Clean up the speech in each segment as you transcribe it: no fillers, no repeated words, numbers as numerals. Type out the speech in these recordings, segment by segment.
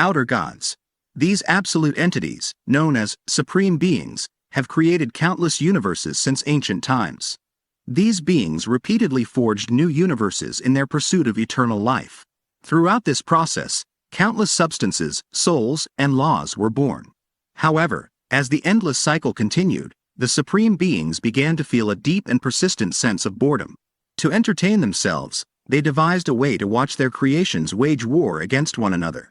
outer gods. These absolute entities, known as supreme beings, have created countless universes since ancient times. These beings repeatedly forged new universes in their pursuit of eternal life. Throughout this process, countless substances, souls, and laws were born. However, as the endless cycle continued, the supreme beings began to feel a deep and persistent sense of boredom. To entertain themselves, they devised a way to watch their creations wage war against one another.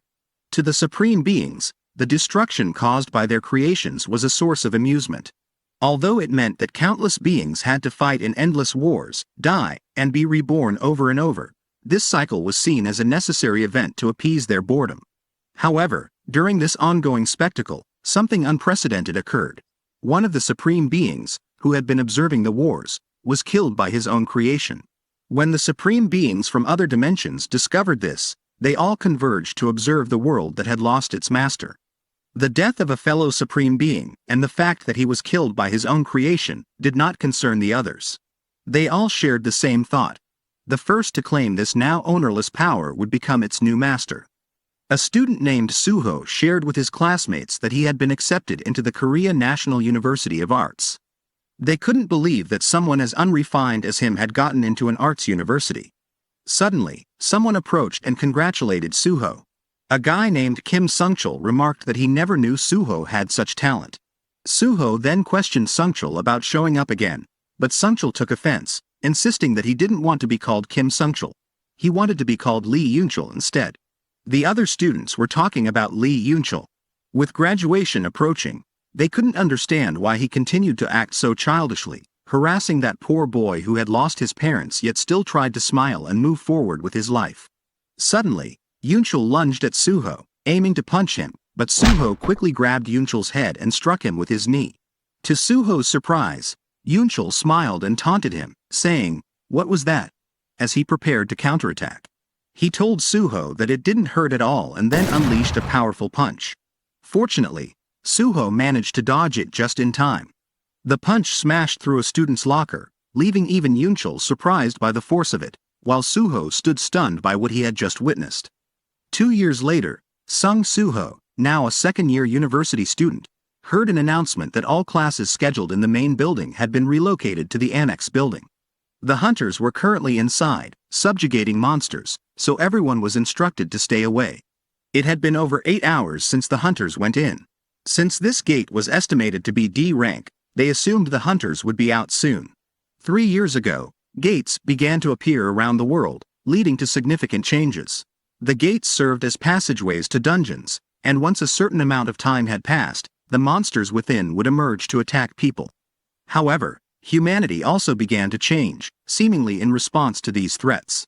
To the supreme beings, the destruction caused by their creations was a source of amusement. Although it meant that countless beings had to fight in endless wars, die, and be reborn over and over, this cycle was seen as a necessary event to appease their boredom. However, during this ongoing spectacle, something unprecedented occurred. One of the supreme beings, who had been observing the wars, was killed by his own creation. When the supreme beings from other dimensions discovered this, they all converged to observe the world that had lost its master. The death of a fellow supreme being, and the fact that he was killed by his own creation, did not concern the others. They all shared the same thought. The first to claim this now ownerless power would become its new master. A student named Suho shared with his classmates that he had been accepted into the Korea National University of Arts. They couldn't believe that someone as unrefined as him had gotten into an arts university. Suddenly, someone approached and congratulated Suho. A guy named Kim Sungchul remarked that he never knew Suho had such talent. Suho then questioned Sungchul about showing up again, but Sungchul took offense, insisting that he didn't want to be called Kim Sungchul. He wanted to be called Lee Yoonchul instead. The other students were talking about Lee Yoonchul. With graduation approaching, they couldn't understand why he continued to act so childishly, harassing that poor boy who had lost his parents yet still tried to smile and move forward with his life. Suddenly, Yoonchul lunged at Suho, aiming to punch him, but Suho quickly grabbed Yoonchul's head and struck him with his knee. To Suho's surprise, Yoonchul smiled and taunted him, saying, "What was that?" as he prepared to counterattack. He told Suho that it didn't hurt at all and then unleashed a powerful punch. Fortunately, Suho managed to dodge it just in time. The punch smashed through a student's locker, leaving even Yoonchul surprised by the force of it, while Suho stood stunned by what he had just witnessed. 2 years later, Sung Suho, now a second-year university student, heard an announcement that all classes scheduled in the main building had been relocated to the annex building. The hunters were currently inside, subjugating monsters, so everyone was instructed to stay away. It had been over 8 hours since the hunters went in. Since this gate was estimated to be D rank, they assumed the hunters would be out soon. 3 years ago, gates began to appear around the world, leading to significant changes. The gates served as passageways to dungeons, and once a certain amount of time had passed, the monsters within would emerge to attack people. However, humanity also began to change, seemingly in response to these threats.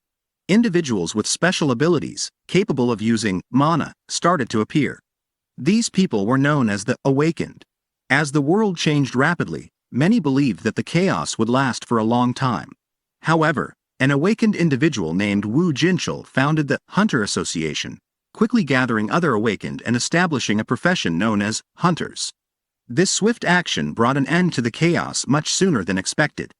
Individuals with special abilities, capable of using mana, started to appear. These people were known as the Awakened. As the world changed rapidly, many believed that the chaos would last for a long time. However, an awakened individual named Woo Jinchul founded the Hunter Association, quickly gathering other awakened and establishing a profession known as hunters. This swift action brought an end to the chaos much sooner than expected.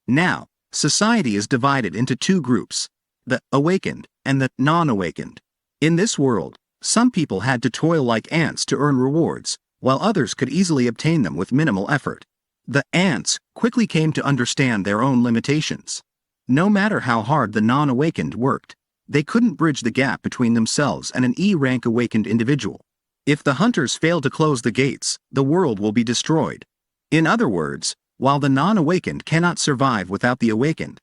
Now, society is divided into two groups, the awakened and the non-awakened. In this world, some people had to toil like ants to earn rewards, while others could easily obtain them with minimal effort. The ants quickly came to understand their own limitations. No matter how hard the non-awakened worked, they couldn't bridge the gap between themselves and an E-rank awakened individual. If the hunters fail to close the gates, the world will be destroyed. In other words, while the non-awakened cannot survive without the awakened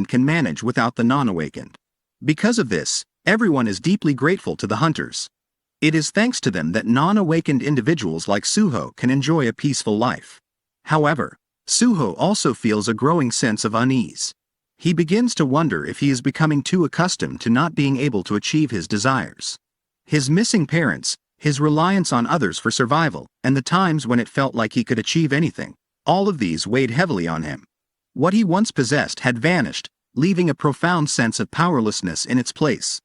can manage without the non-awakened. Because of this, everyone is deeply grateful to the hunters. It is thanks to them that non-awakened individuals like Suho can enjoy a peaceful life. However, Suho also feels a growing sense of unease. He begins to wonder if he is becoming too accustomed to not being able to achieve his desires. His missing parents, his reliance on others for survival, and the times when it felt like he could achieve anything, all of these weighed heavily on him. What he once possessed had vanished, leaving a profound sense of powerlessness in its place.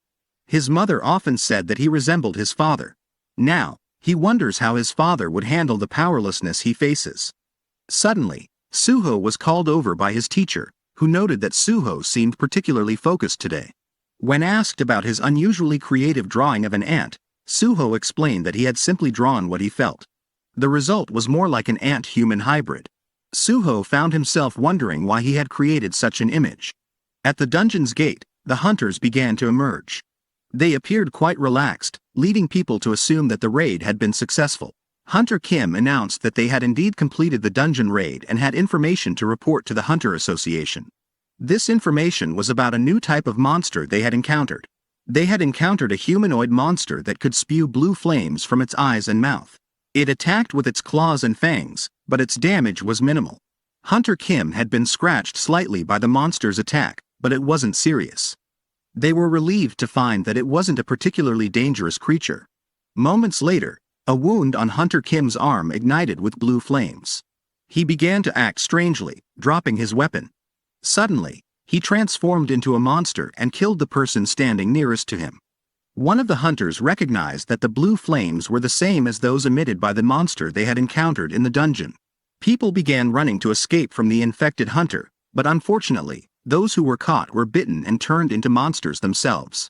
His mother often said that he resembled his father. Now, he wonders how his father would handle the powerlessness he faces. Suddenly, Suho was called over by his teacher, who noted that Suho seemed particularly focused today. When asked about his unusually creative drawing of an ant, Suho explained that he had simply drawn what he felt. The result was more like an ant-human hybrid. Suho found himself wondering why he had created such an image. At the dungeon's gate, the hunters began to emerge. They appeared quite relaxed, leading people to assume that the raid had been successful. Hunter Kim announced that they had indeed completed the dungeon raid and had information to report to the Hunter Association. This information was about a new type of monster they had encountered. They had encountered a humanoid monster that could spew blue flames from its eyes and mouth. It attacked with its claws and fangs, but its damage was minimal. Hunter Kim had been scratched slightly by the monster's attack, but it wasn't serious. They were relieved to find that it wasn't a particularly dangerous creature. Moments later, a wound on Hunter Kim's arm ignited with blue flames. He began to act strangely, dropping his weapon. Suddenly, he transformed into a monster and killed the person standing nearest to him. One of the hunters recognized that the blue flames were the same as those emitted by the monster they had encountered in the dungeon. People began running to escape from the infected hunter, but unfortunately, those who were caught were bitten and turned into monsters themselves.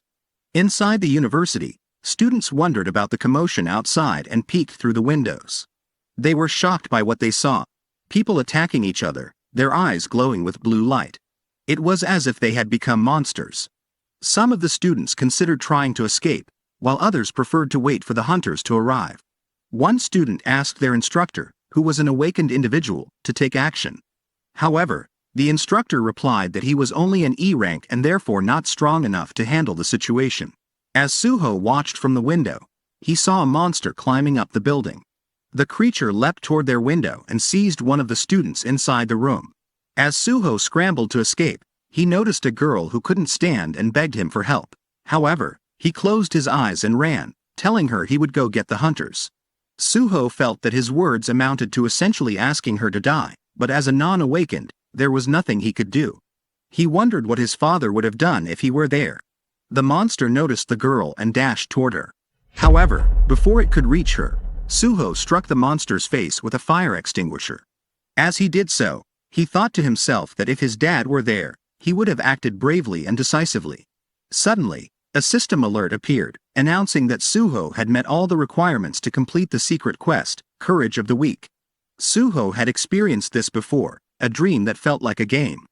Inside the university, students wondered about the commotion outside and peeked through the windows. They were shocked by what they saw. People attacking each other, their eyes glowing with blue light. It was as if they had become monsters. Some of the students considered trying to escape, while others preferred to wait for the hunters to arrive. One student asked their instructor, who was an awakened individual, to take action. However, the instructor replied that he was only an E rank and therefore not strong enough to handle the situation. As Suho watched from the window, he saw a monster climbing up the building. The creature leapt toward their window and seized one of the students inside the room. As Suho scrambled to escape, he noticed a girl who couldn't stand and begged him for help. However, he closed his eyes and ran, telling her he would go get the hunters. Suho felt that his words amounted to essentially asking her to die, but as a non-awakened, there was nothing he could do. He wondered what his father would have done if he were there. The monster noticed the girl and dashed toward her. However, before it could reach her, Suho struck the monster's face with a fire extinguisher. As he did so, he thought to himself that if his dad were there, he would have acted bravely and decisively. Suddenly, a system alert appeared, announcing that Suho had met all the requirements to complete the secret quest, Courage of the Weak. Suho had experienced this before, a dream that felt like a game.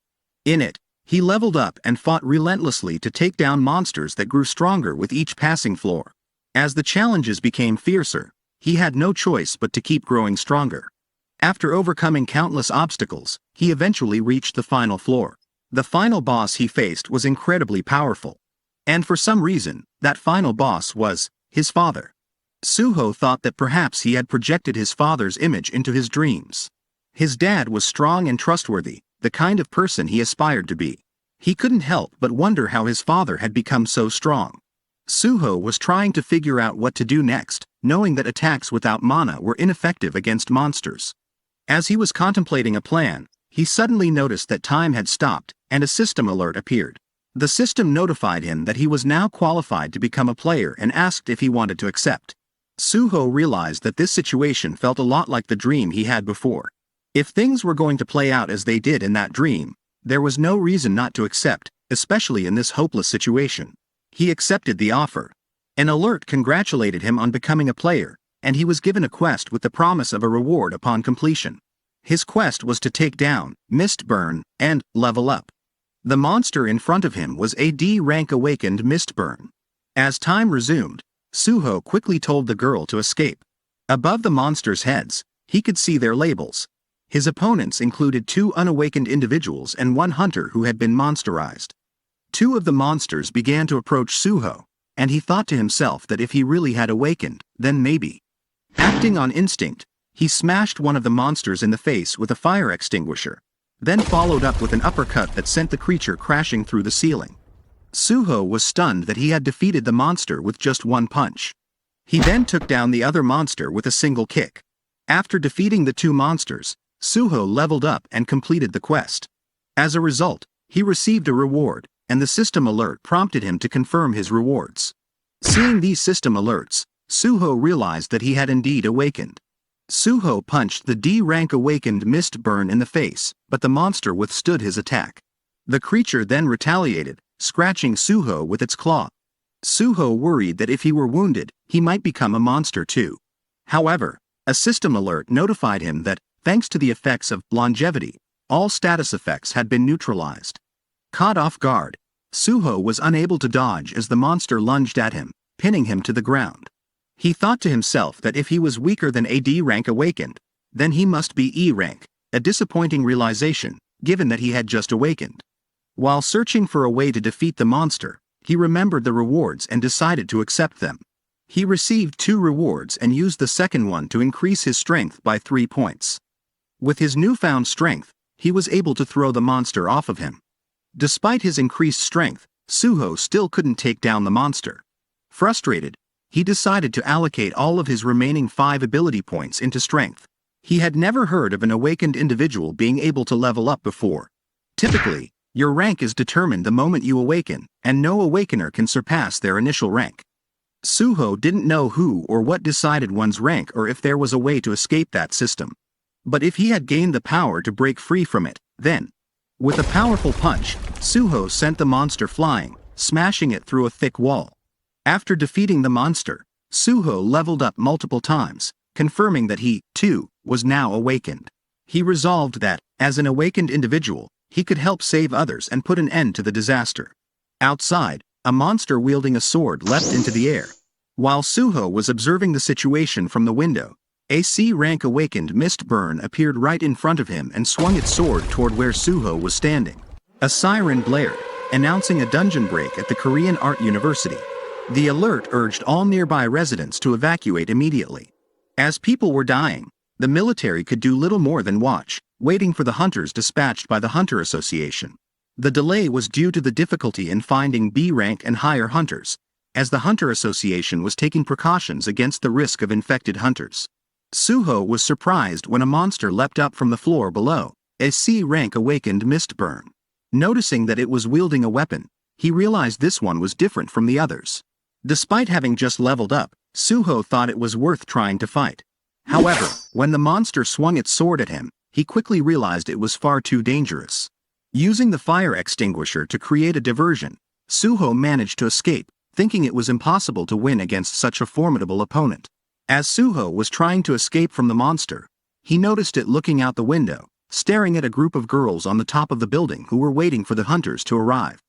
In it, he leveled up and fought relentlessly to take down monsters that grew stronger with each passing floor. As the challenges became fiercer, he had no choice but to keep growing stronger. After overcoming countless obstacles, he eventually reached the final floor. The final boss he faced was incredibly powerful. And for some reason, that final boss was his father. Suho thought that perhaps he had projected his father's image into his dreams. His dad was strong and trustworthy, the kind of person he aspired to be. He couldn't help but wonder how his father had become so strong. Suho was trying to figure out what to do next, knowing that attacks without mana were ineffective against monsters. As he was contemplating a plan, he suddenly noticed that time had stopped, and a system alert appeared. The system notified him that he was now qualified to become a player and asked if he wanted to accept. Suho realized that this situation felt a lot like the dream he had before. If things were going to play out as they did in that dream, there was no reason not to accept, especially in this hopeless situation. He accepted the offer. An alert congratulated him on becoming a player, and he was given a quest with the promise of a reward upon completion. His quest was to take down, Mistburn, and level up. The monster in front of him was a D-rank awakened Mistburn. As time resumed, Suho quickly told the girl to escape. Above the monsters' heads, he could see their labels. His opponents included 2 unawakened individuals and 1 hunter who had been monsterized. 2 of the monsters began to approach Suho, and he thought to himself that if he really had awakened, then maybe. Acting on instinct, he smashed one of the monsters in the face with a fire extinguisher, then followed up with an uppercut that sent the creature crashing through the ceiling. Suho was stunned that he had defeated the monster with just 1 punch. He then took down the other monster with a single kick. After defeating the 2 monsters, Suho leveled up and completed the quest. As a result, he received a reward, and the system alert prompted him to confirm his rewards. Seeing these system alerts, Suho realized that he had indeed awakened. Suho punched the D-rank awakened Mistburn in the face, but the monster withstood his attack. The creature then retaliated, scratching Suho with its claw. Suho worried that if he were wounded, he might become a monster too. However, a system alert notified him that, thanks to the effects of longevity, all status effects had been neutralized. Caught off guard, Suho was unable to dodge as the monster lunged at him, pinning him to the ground. He thought to himself that if he was weaker than AD rank awakened, then he must be E rank, a disappointing realization, given that he had just awakened. While searching for a way to defeat the monster, he remembered the rewards and decided to accept them. He received 2 rewards and used the second one to increase his strength by 3 points. With his newfound strength, he was able to throw the monster off of him. Despite his increased strength, Suho still couldn't take down the monster. Frustrated, he decided to allocate all of his remaining 5 ability points into strength. He had never heard of an awakened individual being able to level up before. Typically, your rank is determined the moment you awaken, and no awakener can surpass their initial rank. Suho didn't know who or what decided one's rank or if there was a way to escape that system. But if he had gained the power to break free from it, then, with a powerful punch, Suho sent the monster flying, smashing it through a thick wall. After defeating the monster, Suho leveled up multiple times, confirming that he, too, was now awakened. He resolved that, as an awakened individual, he could help save others and put an end to the disaster. Outside, a monster wielding a sword leapt into the air. While Suho was observing the situation from the window, a C-rank awakened mist burn appeared right in front of him and swung its sword toward where Suho was standing. A siren blared, announcing a dungeon break at the Korean Art University. The alert urged all nearby residents to evacuate immediately. As people were dying, the military could do little more than watch, waiting for the hunters dispatched by the Hunter Association. The delay was due to the difficulty in finding B-rank and higher hunters, as the Hunter Association was taking precautions against the risk of infected hunters. Suho was surprised when a monster leapt up from the floor below, a C-rank awakened mist burn. Noticing that it was wielding a weapon, he realized this one was different from the others. Despite having just leveled up, Suho thought it was worth trying to fight. However, when the monster swung its sword at him, he quickly realized it was far too dangerous. Using the fire extinguisher to create a diversion, Suho managed to escape, thinking it was impossible to win against such a formidable opponent. As Suho was trying to escape from the monster, he noticed it looking out the window, staring at a group of girls on the top of the building who were waiting for the hunters to arrive.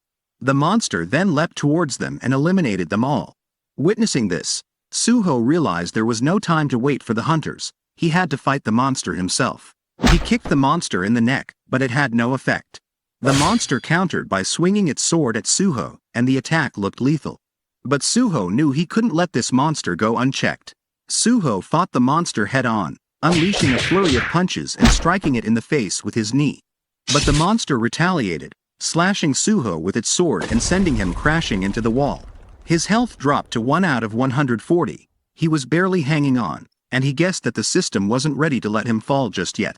The monster then leapt towards them and eliminated them all. Witnessing this, Suho realized there was no time to wait for the hunters. He had to fight the monster himself. He kicked the monster in the neck, but it had no effect. The monster countered by swinging its sword at Suho, and the attack looked lethal. But Suho knew he couldn't let this monster go unchecked. Suho fought the monster head-on, unleashing a flurry of punches and striking it in the face with his knee. But the monster retaliated, slashing Suho with its sword and sending him crashing into the wall. His health dropped to 1 out of 140. He was barely hanging on, and he guessed that the system wasn't ready to let him fall just yet.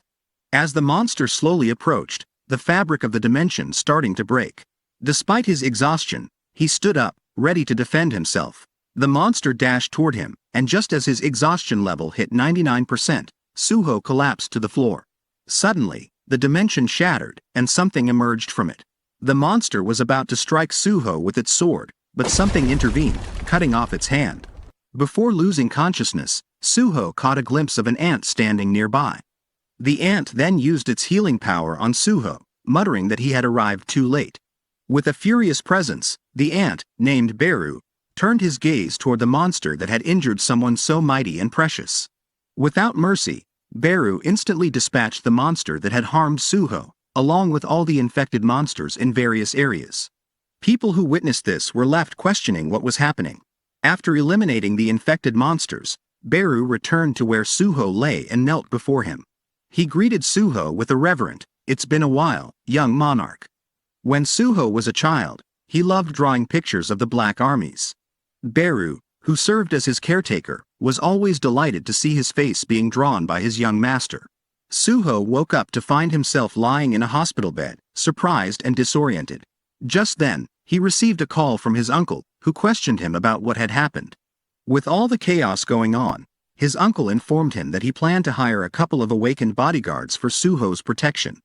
As the monster slowly approached, the fabric of the dimension starting to break. Despite his exhaustion, he stood up, ready to defend himself. The monster dashed toward him, and just as his exhaustion level hit 99%, Suho collapsed to the floor. Suddenly, the dimension shattered, and something emerged from it. The monster was about to strike Suho with its sword, but something intervened, cutting off its hand. Before losing consciousness, Suho caught a glimpse of an ant standing nearby. The ant then used its healing power on Suho, muttering that he had arrived too late. With a furious presence, the ant, named Beru, turned his gaze toward the monster that had injured someone so mighty and precious. Without mercy, Beru instantly dispatched the monster that had harmed Suho, along with all the infected monsters in various areas. People who witnessed this were left questioning what was happening. After eliminating the infected monsters, Beru returned to where Suho lay and knelt before him. He greeted Suho with a reverent, "It's been a while, young monarch." When Suho was a child, he loved drawing pictures of the Black Armies. Beru, who served as his caretaker, was always delighted to see his face being drawn by his young master. Suho woke up to find himself lying in a hospital bed, surprised and disoriented. Just then, he received a call from his uncle, who questioned him about what had happened. With all the chaos going on, his uncle informed him that he planned to hire a couple of awakened bodyguards for Suho's protection.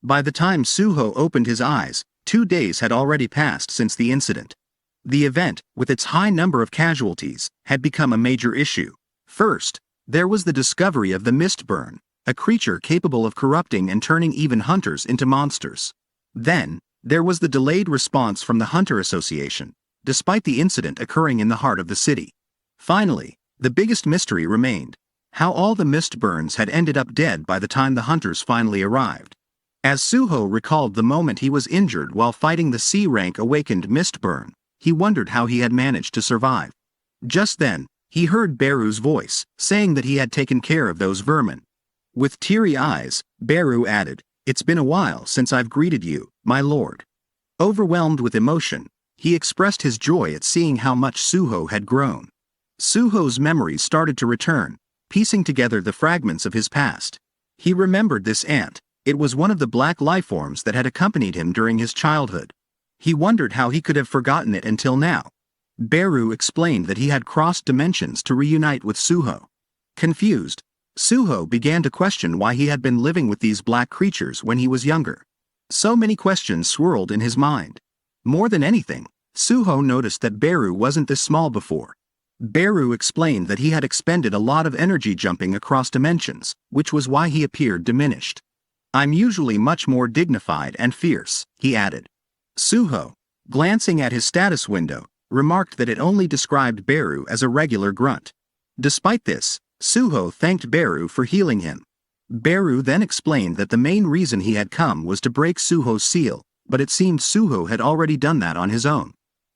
By the time Suho opened his eyes, 2 days had already passed since the incident. The event, with its high number of casualties, had become a major issue. First, there was the discovery of the Mistburn, a creature capable of corrupting and turning even hunters into monsters. Then, there was the delayed response from the Hunter Association, despite the incident occurring in the heart of the city. Finally, the biggest mystery remained: how all the Mistburns had ended up dead by the time the hunters finally arrived. As Suho recalled the moment he was injured while fighting the C-rank awakened Mistburn, he wondered how he had managed to survive. Just then, he heard Beru's voice, saying that he had taken care of those vermin. With teary eyes, Beru added, "It's been a while since I've greeted you, my lord." Overwhelmed with emotion, he expressed his joy at seeing how much Suho had grown. Suho's memories started to return, piecing together the fragments of his past. He remembered this ant. It was one of the black lifeforms that had accompanied him during his childhood. He wondered how he could have forgotten it until now. Beru explained that he had crossed dimensions to reunite with Suho. Confused, Suho began to question why he had been living with these black creatures when he was younger. So many questions swirled in his mind. More than anything, Suho noticed that Beru wasn't this small before. Beru explained that he had expended a lot of energy jumping across dimensions, which was why he appeared diminished. "I'm usually much more dignified and fierce," he added. Suho, glancing at his status window, remarked that it only described Beru as a regular grunt. Despite this, Suho thanked Beru for healing him. Beru then explained that the main reason he had come was to break Suho's seal, but it seemed Suho had already done that on his own.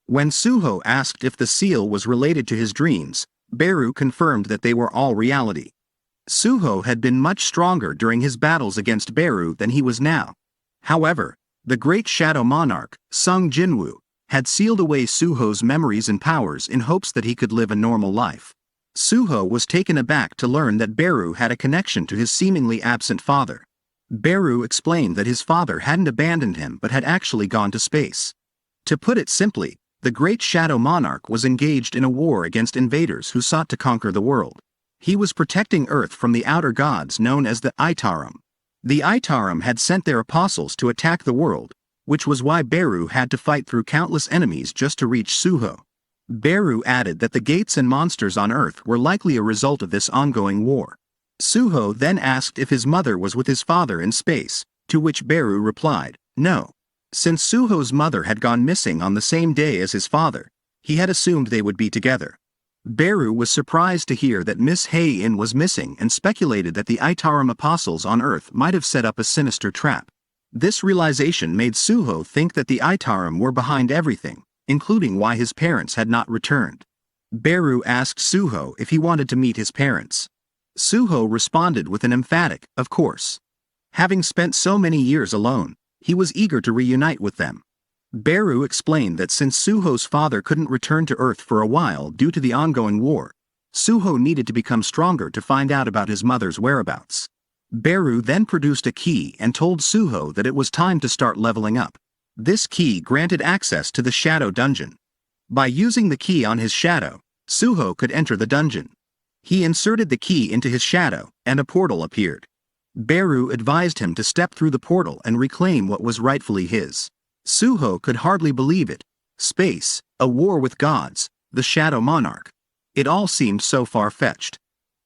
When Suho asked if the seal was related to his dreams, Beru confirmed that they were all reality. Suho had been much stronger during his battles against Beru than he was now. However, the great shadow monarch, Sung Jinwoo, had sealed away Suho's memories and powers in hopes that he could live a normal life. Suho was taken aback to learn that Beru had a connection to his seemingly absent father. Beru explained that his father hadn't abandoned him but had actually gone to space. To put it simply, the great shadow monarch was engaged in a war against invaders who sought to conquer the world. He was protecting Earth from the outer gods known as the Itarim. The Itarim had sent their apostles to attack the world, which was why Beru had to fight through countless enemies just to reach Suho. Beru added that the gates and monsters on Earth were likely a result of this ongoing war. Suho then asked if his mother was with his father in space, to which Beru replied, no. Since Suho's mother had gone missing on the same day as his father, he had assumed they would be together. Beru was surprised to hear that Miss Hae-in was missing and speculated that the Itarim apostles on Earth might have set up a sinister trap. This realization made Suho think that the Itarim were behind everything, including why his parents had not returned. Beru asked Suho if he wanted to meet his parents. Suho responded with an emphatic, of course. Having spent so many years alone, he was eager to reunite with them. Beru explained that since Suho's father couldn't return to Earth for a while due to the ongoing war, Suho needed to become stronger to find out about his mother's whereabouts. Beru then produced a key and told Suho that it was time to start leveling up. This key granted access to the Shadow Dungeon. By using the key on his shadow, Suho could enter the dungeon. He inserted the key into his shadow, and a portal appeared. Beru advised him to step through the portal and reclaim what was rightfully his. Suho could hardly believe it. Space, a war with gods, the Shadow Monarch. It all seemed so far-fetched.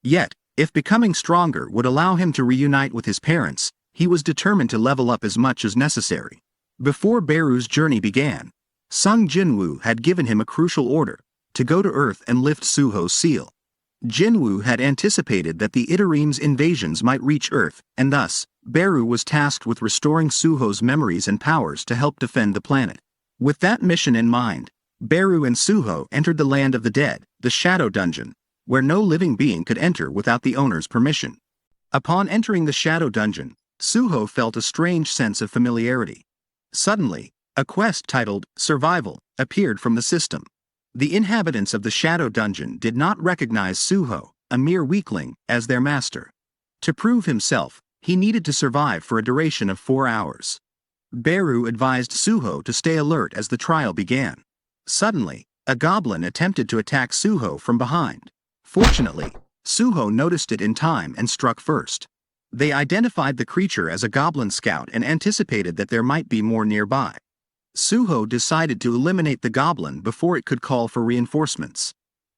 Yet, if becoming stronger would allow him to reunite with his parents, he was determined to level up as much as necessary. Before Beru's journey began, Sung Jinwoo had given him a crucial order, to go to Earth and lift Suho's seal. Jinwoo had anticipated that the Itarim's invasions might reach Earth, and thus, Beru was tasked with restoring Suho's memories and powers to help defend the planet. With that mission in mind, Beru and Suho entered the land of the dead, the Shadow Dungeon, where no living being could enter without the owner's permission. Upon entering the Shadow Dungeon, Suho felt a strange sense of familiarity. Suddenly, a quest titled Survival appeared from the system. The inhabitants of the Shadow Dungeon did not recognize Suho, a mere weakling, as their master. To prove himself, he needed to survive for a duration of 4 hours. Beru advised Suho to stay alert as the trial began. Suddenly, a goblin attempted to attack Suho from behind. Fortunately, Suho noticed it in time and struck first. They identified the creature as a goblin scout and anticipated that there might be more nearby. Suho decided to eliminate the goblin before it could call for reinforcements.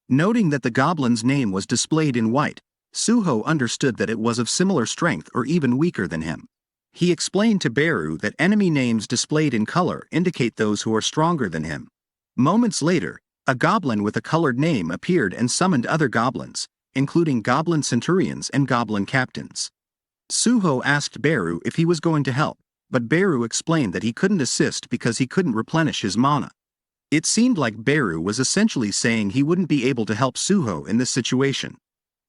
Noting that the goblin's name was displayed in white, Suho understood that it was of similar strength or even weaker than him. He explained to Beru that enemy names displayed in color indicate those who are stronger than him. Moments later, a goblin with a colored name appeared and summoned other goblins, including goblin centurions and goblin captains. Suho asked Beru if he was going to help, but Beru explained that he couldn't assist because he couldn't replenish his mana. It seemed like Beru was essentially saying he wouldn't be able to help Suho in this situation.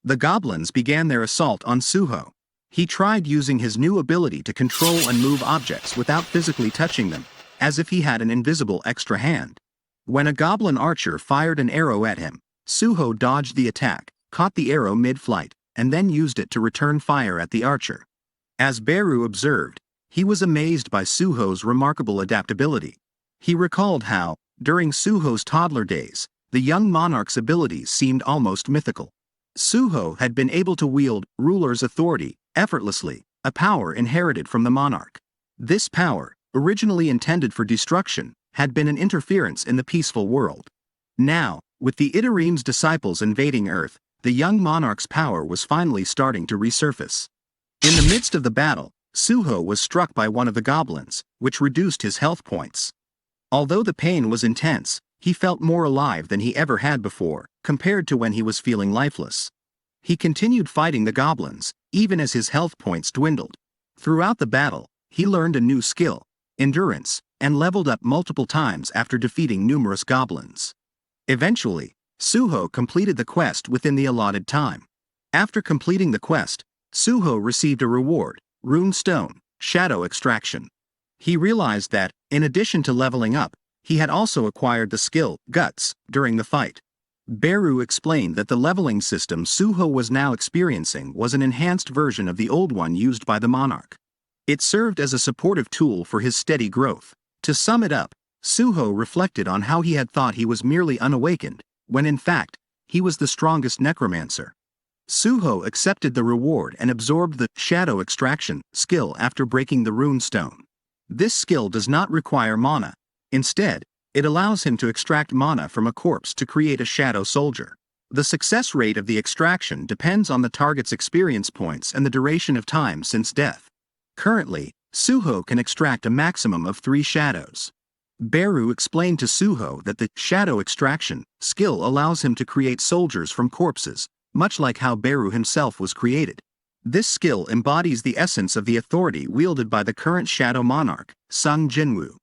The goblins began their assault on Suho. He tried using his new ability to control and move objects without physically touching them, as if he had an invisible extra hand. When a goblin archer fired an arrow at him, Suho dodged the attack, caught the arrow mid-flight, and then used it to return fire at the archer. As Beru observed, he was amazed by Suho's remarkable adaptability. He recalled how, during Suho's toddler days, the young monarch's abilities seemed almost mythical. Suho had been able to wield ruler's authority effortlessly, a power inherited from the monarch. This power, originally intended for destruction, had been an interference in the peaceful world. Now, with the Itarim's disciples invading Earth, the young monarch's power was finally starting to resurface. In the midst of the battle, Suho was struck by one of the goblins, which reduced his health points. Although the pain was intense, he felt more alive than he ever had before, compared to when he was feeling lifeless. He continued fighting the goblins, even as his health points dwindled. Throughout the battle, he learned a new skill, endurance, and leveled up multiple times after defeating numerous goblins. Eventually, Suho completed the quest within the allotted time. After completing the quest, Suho received a reward, Rune Stone, Shadow Extraction. He realized that, in addition to leveling up, he had also acquired the skill, Guts, during the fight. Beru explained that the leveling system Suho was now experiencing was an enhanced version of the old one used by the monarch. It served as a supportive tool for his steady growth. To sum it up, Suho reflected on how he had thought he was merely unawakened, when in fact, he was the strongest necromancer. Suho accepted the reward and absorbed the Shadow Extraction skill after breaking the Rune Stone. This skill does not require mana. Instead, it allows him to extract mana from a corpse to create a shadow soldier. The success rate of the extraction depends on the target's experience points and the duration of time since death. Currently, Suho can extract a maximum of 3 shadows. Beru explained to Suho that the Shadow Extraction skill allows him to create soldiers from corpses, much like how Beru himself was created. This skill embodies the essence of the authority wielded by the current Shadow Monarch, Sung Jinwoo.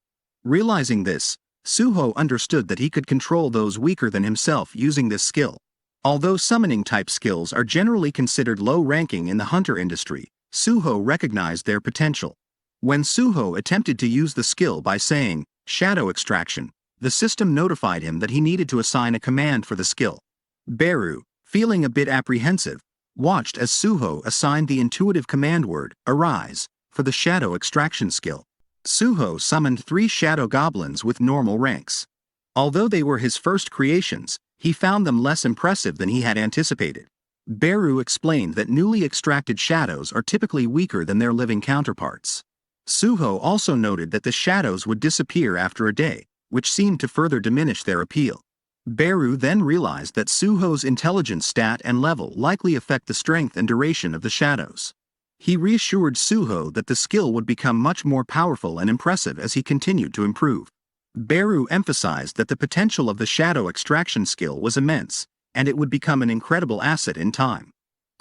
Realizing this, Suho understood that he could control those weaker than himself using this skill. Although summoning-type skills are generally considered low-ranking in the hunter industry, Suho recognized their potential. When Suho attempted to use the skill by saying, Shadow Extraction, the system notified him that he needed to assign a command for the skill. Beru, feeling a bit apprehensive, watched as Suho assigned the intuitive command word, Arise, for the Shadow Extraction skill. Suho summoned 3 shadow goblins with normal ranks. Although they were his first creations, he found them less impressive than he had anticipated. Beru explained that newly extracted shadows are typically weaker than their living counterparts. Suho also noted that the shadows would disappear after a day, which seemed to further diminish their appeal. Beru then realized that Suho's intelligence stat and level likely affect the strength and duration of the shadows. He reassured Suho that the skill would become much more powerful and impressive as he continued to improve. Beru emphasized that the potential of the Shadow Extraction skill was immense, and it would become an incredible asset in time.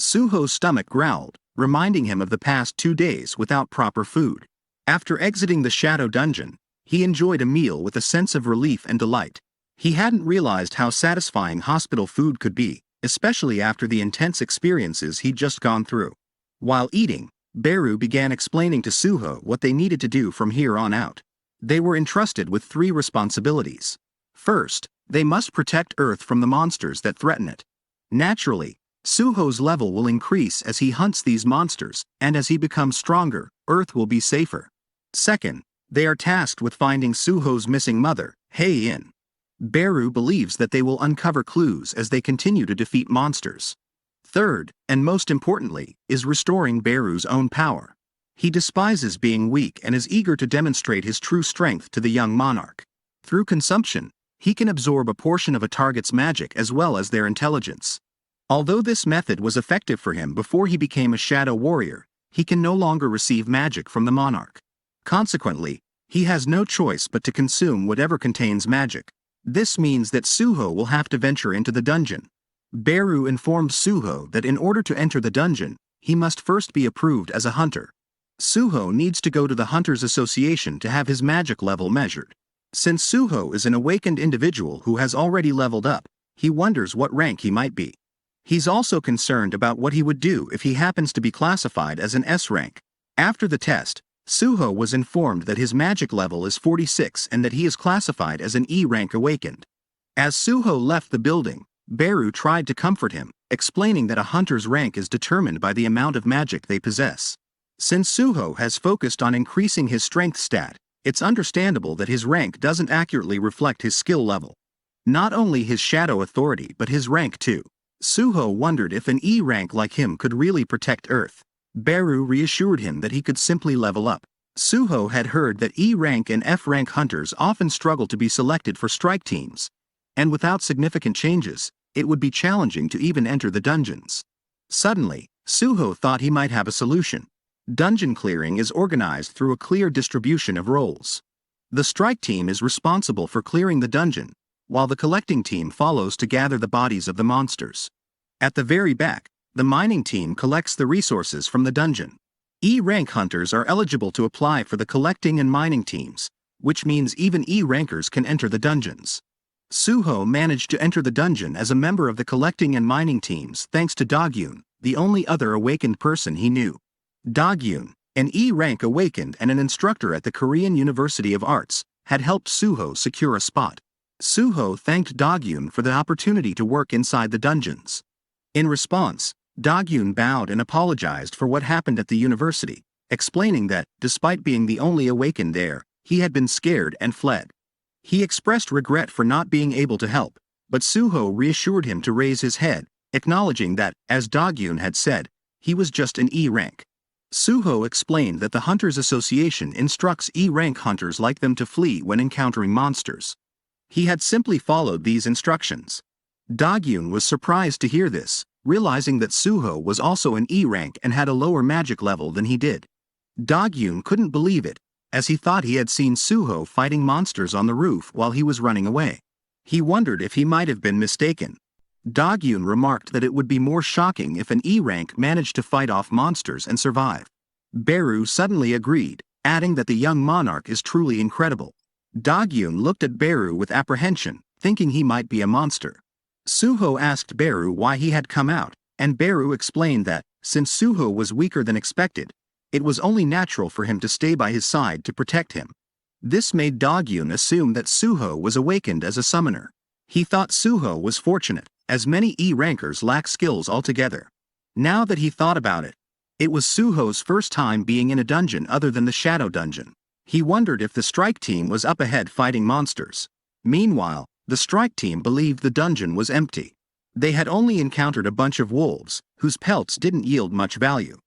Suho's stomach growled, reminding him of the past 2 days without proper food. After exiting the Shadow Dungeon, he enjoyed a meal with a sense of relief and delight. He hadn't realized how satisfying hospital food could be, especially after the intense experiences he'd just gone through. While eating, Beru began explaining to Suho what they needed to do from here on out. They were entrusted with 3 responsibilities. First, they must protect Earth from the monsters that threaten it. Naturally, Suho's level will increase as he hunts these monsters, and as he becomes stronger, Earth will be safer. Second, they are tasked with finding Suho's missing mother, Hei-in. Beru believes that they will uncover clues as they continue to defeat monsters. Third, and most importantly, is restoring Beru's own power. He despises being weak and is eager to demonstrate his true strength to the young monarch. Through consumption, he can absorb a portion of a target's magic as well as their intelligence. Although this method was effective for him before he became a shadow warrior, he can no longer receive magic from the monarch. Consequently, he has no choice but to consume whatever contains magic. This means that Suho will have to venture into the dungeon. Beru informed Suho that in order to enter the dungeon, he must first be approved as a hunter. Suho needs to go to the Hunters Association to have his magic level measured. Since Suho is an awakened individual who has already leveled up, he wonders what rank he might be. He's also concerned about what he would do if he happens to be classified as an S rank. After the test, Suho was informed that his magic level is 46 and that he is classified as an E rank awakened. As Suho left the building, Beru tried to comfort him, explaining that a hunter's rank is determined by the amount of magic they possess. Since Suho has focused on increasing his strength stat, it's understandable that his rank doesn't accurately reflect his skill level. Not only his shadow authority but his rank too. Suho wondered if an E rank like him could really protect Earth. Beru reassured him that he could simply level up. Suho had heard that E rank and F rank hunters often struggle to be selected for strike teams, and without significant changes, it would be challenging to even enter the dungeons. Suddenly, Suho thought he might have a solution. Dungeon clearing is organized through a clear distribution of roles. The strike team is responsible for clearing the dungeon, while the collecting team follows to gather the bodies of the monsters. At the very back, the mining team collects the resources from the dungeon. E-rank hunters are eligible to apply for the collecting and mining teams, which means even E-rankers can enter the dungeons. Suho managed to enter the dungeon as a member of the collecting and mining teams thanks to Dogyun, the only other awakened person he knew. Dogyun, an E-rank awakened and an instructor at the Korean University of Arts, had helped Suho secure a spot. Suho thanked Dogyun for the opportunity to work inside the dungeons. In response, Dogyun bowed and apologized for what happened at the university, explaining that, despite being the only awakened there, he had been scared and fled. He expressed regret for not being able to help, but Suho reassured him to raise his head, acknowledging that, as Dogyun had said, he was just an E rank. Suho explained that the Hunters Association instructs E-rank hunters like them to flee when encountering monsters. He had simply followed these instructions. Dogyun was surprised to hear this, realizing that Suho was also an E-rank and had a lower magic level than he did. Dogyun couldn't believe it, as he thought he had seen Suho fighting monsters on the roof while he was running away. He wondered if he might have been mistaken. Dogyun remarked that it would be more shocking if an E-rank managed to fight off monsters and survive. Beru suddenly agreed, adding that the young monarch is truly incredible. Dogyun looked at Beru with apprehension, thinking he might be a monster. Suho asked Beru why he had come out, and Beru explained that, since Suho was weaker than expected, it was only natural for him to stay by his side to protect him. This made Dogyun assume that Suho was awakened as a summoner. He thought Suho was fortunate, as many E-rankers lack skills altogether. Now that he thought about it, it was Suho's first time being in a dungeon other than the Shadow Dungeon. He wondered if the strike team was up ahead fighting monsters. Meanwhile, the strike team believed the dungeon was empty. They had only encountered a bunch of wolves, whose pelts didn't yield much value.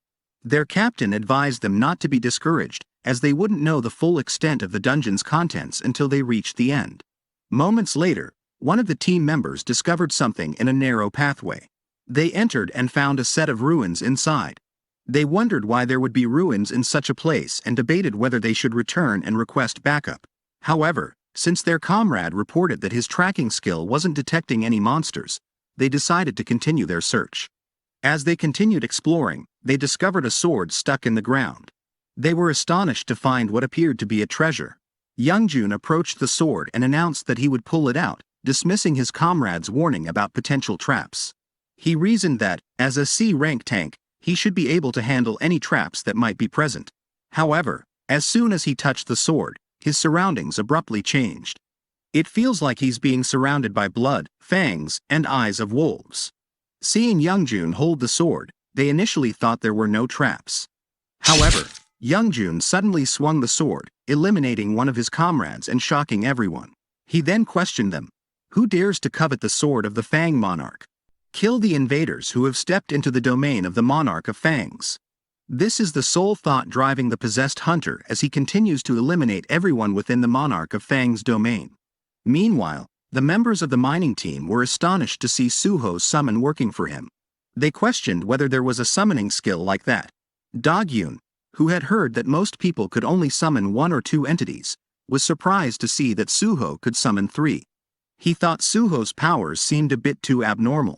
Their captain advised them not to be discouraged, as they wouldn't know the full extent of the dungeon's contents until they reached the end. Moments later, one of the team members discovered something in a narrow pathway. They entered and found a set of ruins inside. They wondered why there would be ruins in such a place and debated whether they should return and request backup. However, since their comrade reported that his tracking skill wasn't detecting any monsters, they decided to continue their search. As they continued exploring, they discovered a sword stuck in the ground. They were astonished to find what appeared to be a treasure. Youngjun approached the sword and announced that he would pull it out, dismissing his comrade's warning about potential traps. He reasoned that, as a C-rank tank, he should be able to handle any traps that might be present. However, as soon as he touched the sword, his surroundings abruptly changed. It feels like he's being surrounded by blood, fangs, and eyes of wolves. Seeing Youngjun hold the sword, they initially thought there were no traps. However, Youngjun suddenly swung the sword, eliminating one of his comrades and shocking everyone. He then questioned them. Who dares to covet the sword of the Fang Monarch? Kill the invaders who have stepped into the domain of the Monarch of Fangs. This is the sole thought driving the possessed hunter as he continues to eliminate everyone within the Monarch of Fang's domain. Meanwhile, the members of the mining team were astonished to see Suho's summon working for him. They questioned whether there was a summoning skill like that. Dogyun, who had heard that most people could only summon 1 or 2 entities, was surprised to see that Suho could summon 3. He thought Suho's powers seemed a bit too abnormal.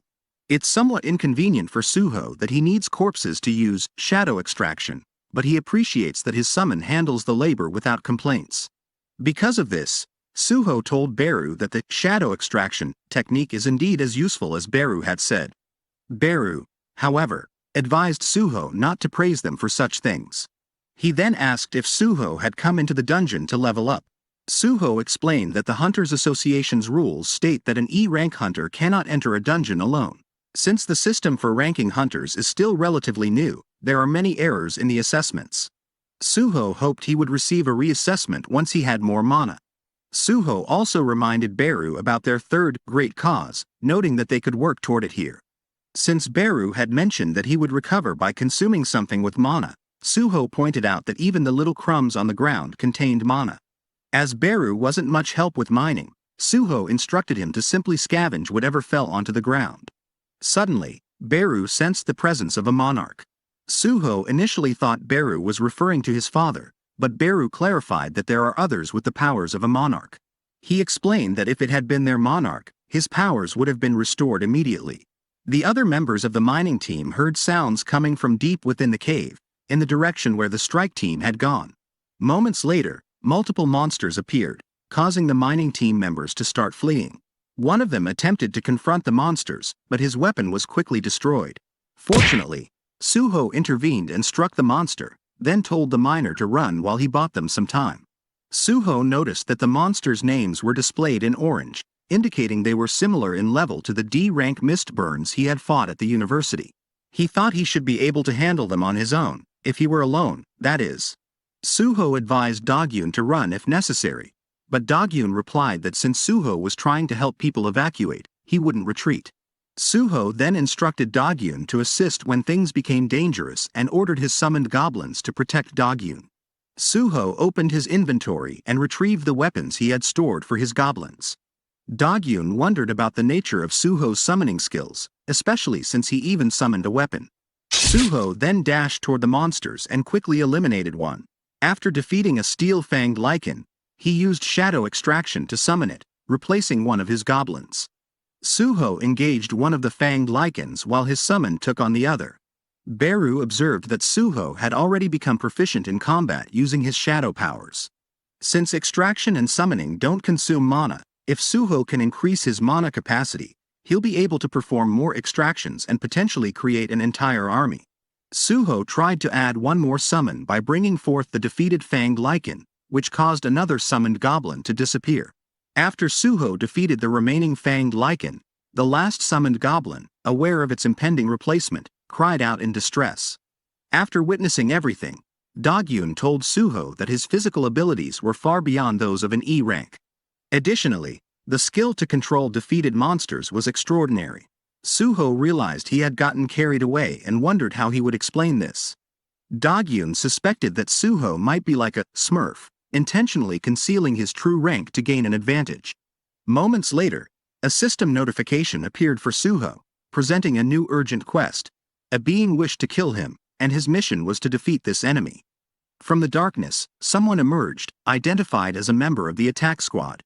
It's somewhat inconvenient for Suho that he needs corpses to use shadow extraction, but he appreciates that his summon handles the labor without complaints. Because of this, Suho told Beru that the shadow extraction technique is indeed as useful as Beru had said. Beru, however, advised Suho not to praise them for such things. He then asked if Suho had come into the dungeon to level up. Suho explained that the Hunters Association's rules state that an E-rank hunter cannot enter a dungeon alone. Since the system for ranking hunters is still relatively new, there are many errors in the assessments. Suho hoped he would receive a reassessment once he had more mana. Suho also reminded Beru about their third great cause, noting that they could work toward it here. Since Beru had mentioned that he would recover by consuming something with mana, Suho pointed out that even the little crumbs on the ground contained mana. As Beru wasn't much help with mining, Suho instructed him to simply scavenge whatever fell onto the ground. Suddenly, Beru sensed the presence of a monarch. Suho initially thought Beru was referring to his father, but Beru clarified that there are others with the powers of a monarch. He explained that if it had been their monarch, his powers would have been restored immediately. The other members of the mining team heard sounds coming from deep within the cave, in the direction where the strike team had gone. Moments later, multiple monsters appeared, causing the mining team members to start fleeing. One of them attempted to confront the monsters, but his weapon was quickly destroyed. Fortunately, Suho intervened and struck the monster, then told the miner to run while he bought them some time. Suho noticed that the monsters' names were displayed in orange, indicating they were similar in level to the D-rank Mistburns he had fought at the university. He thought he should be able to handle them on his own, if he were alone, that is. Suho advised Dogyun to run if necessary, but Dogyun replied that since Suho was trying to help people evacuate, he wouldn't retreat. Suho then instructed Dogyun to assist when things became dangerous and ordered his summoned goblins to protect Dogyun. Suho opened his inventory and retrieved the weapons he had stored for his goblins. Dogyun wondered about the nature of Suho's summoning skills, especially since he even summoned a weapon. Suho then dashed toward the monsters and quickly eliminated one. After defeating a steel-fanged lichen, he used shadow extraction to summon it, replacing one of his goblins. Suho engaged one of the fanged lichens while his summon took on the other. Beru observed that Suho had already become proficient in combat using his shadow powers. Since extraction and summoning don't consume mana, if Suho can increase his mana capacity, he'll be able to perform more extractions and potentially create an entire army. Suho tried to add one more summon by bringing forth the defeated fanged lichen, which caused another summoned goblin to disappear. After Suho defeated the remaining fanged lichen, the last summoned goblin, aware of its impending replacement, cried out in distress. After witnessing everything, Dogyun told Suho that his physical abilities were far beyond those of an E rank. Additionally, the skill to control defeated monsters was extraordinary. Suho realized he had gotten carried away and wondered how he would explain this. Dogyun suspected that Suho might be like a smurf, intentionally concealing his true rank to gain an advantage. Moments later, a system notification appeared for Suho, presenting a new urgent quest. A being wished to kill him, and his mission was to defeat this enemy. From the darkness, someone emerged, identified as a member of the attack squad.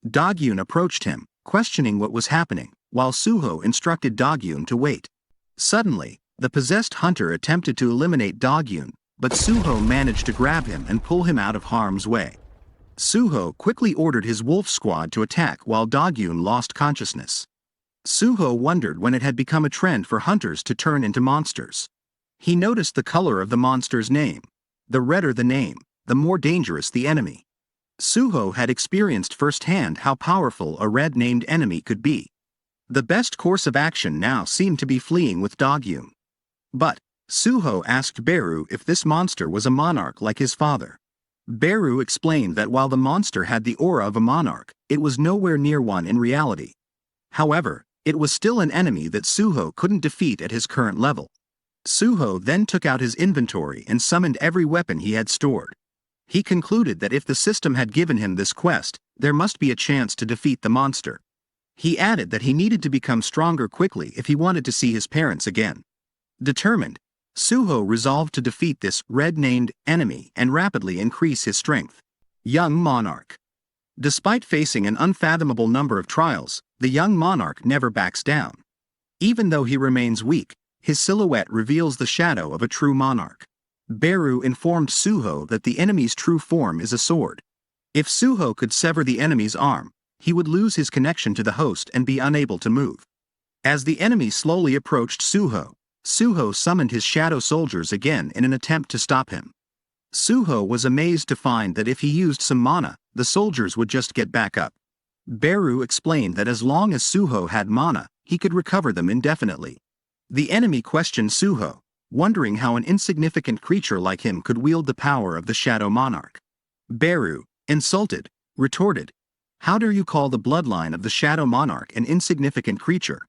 Dogyun approached him, questioning what was happening, while Suho instructed Dogyun to wait. Suddenly, the possessed hunter attempted to eliminate Dogyun, but Suho managed to grab him and pull him out of harm's way. Suho quickly ordered his wolf squad to attack while Dogyun lost consciousness. Suho wondered when it had become a trend for hunters to turn into monsters. He noticed the color of the monster's name. The redder the name, the more dangerous the enemy. Suho had experienced firsthand how powerful a red-named enemy could be. The best course of action now seemed to be fleeing with Dogyun. But Suho asked Beru if this monster was a monarch like his father. Beru explained that while the monster had the aura of a monarch, it was nowhere near one in reality. However, it was still an enemy that Suho couldn't defeat at his current level. Suho then took out his inventory and summoned every weapon he had stored. He concluded that if the system had given him this quest, there must be a chance to defeat the monster. He added that he needed to become stronger quickly if he wanted to see his parents again. Determined, Suho resolved to defeat this red-named enemy and rapidly increase his strength. Young Monarch. Despite facing an unfathomable number of trials, the young monarch never backs down. Even though he remains weak, his silhouette reveals the shadow of a true monarch. Beru informed Suho that the enemy's true form is a sword. If Suho could sever the enemy's arm, he would lose his connection to the host and be unable to move. As the enemy slowly approached Suho, Suho summoned his shadow soldiers again in an attempt to stop him. Suho was amazed to find that if he used some mana, the soldiers would just get back up. Beru explained that as long as Suho had mana, he could recover them indefinitely. The enemy questioned Suho, wondering how an insignificant creature like him could wield the power of the Shadow Monarch. Beru, insulted, retorted, "How dare you call the bloodline of the Shadow Monarch an insignificant creature?"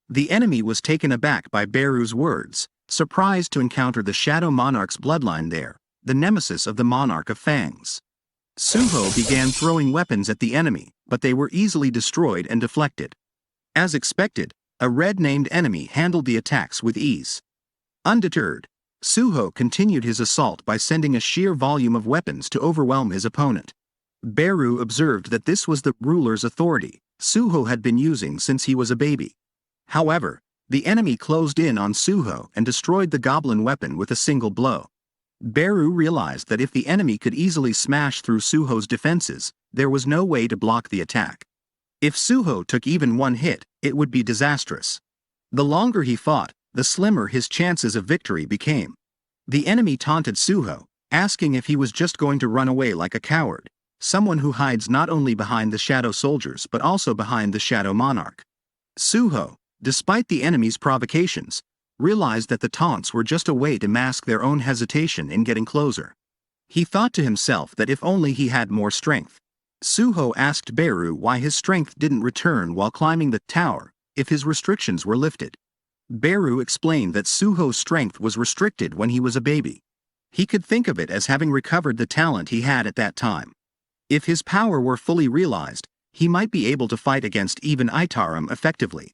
The enemy was taken aback by Beru's words, surprised to encounter the Shadow Monarch's bloodline there, the nemesis of the Monarch of Fangs. Suho began throwing weapons at the enemy, but they were easily destroyed and deflected. As expected, a red-named enemy handled the attacks with ease. Undeterred, Suho continued his assault by sending a sheer volume of weapons to overwhelm his opponent. Beru observed that this was the ruler's authority Suho had been using since he was a baby. However, the enemy closed in on Suho and destroyed the goblin weapon with a single blow. Beru realized that if the enemy could easily smash through Suho's defenses, there was no way to block the attack. If Suho took even one hit, it would be disastrous. The longer he fought, the slimmer his chances of victory became. The enemy taunted Suho, asking if he was just going to run away like a coward, someone who hides not only behind the shadow soldiers but also behind the Shadow Monarch. Suho, despite the enemy's provocations, realized that the taunts were just a way to mask their own hesitation in getting closer. He thought to himself that if only he had more strength. Suho asked Beru why his strength didn't return while climbing the tower, if his restrictions were lifted. Beru explained that Suho's strength was restricted when he was a baby. He could think of it as having recovered the talent he had at that time. If his power were fully realized, he might be able to fight against even Itarim effectively.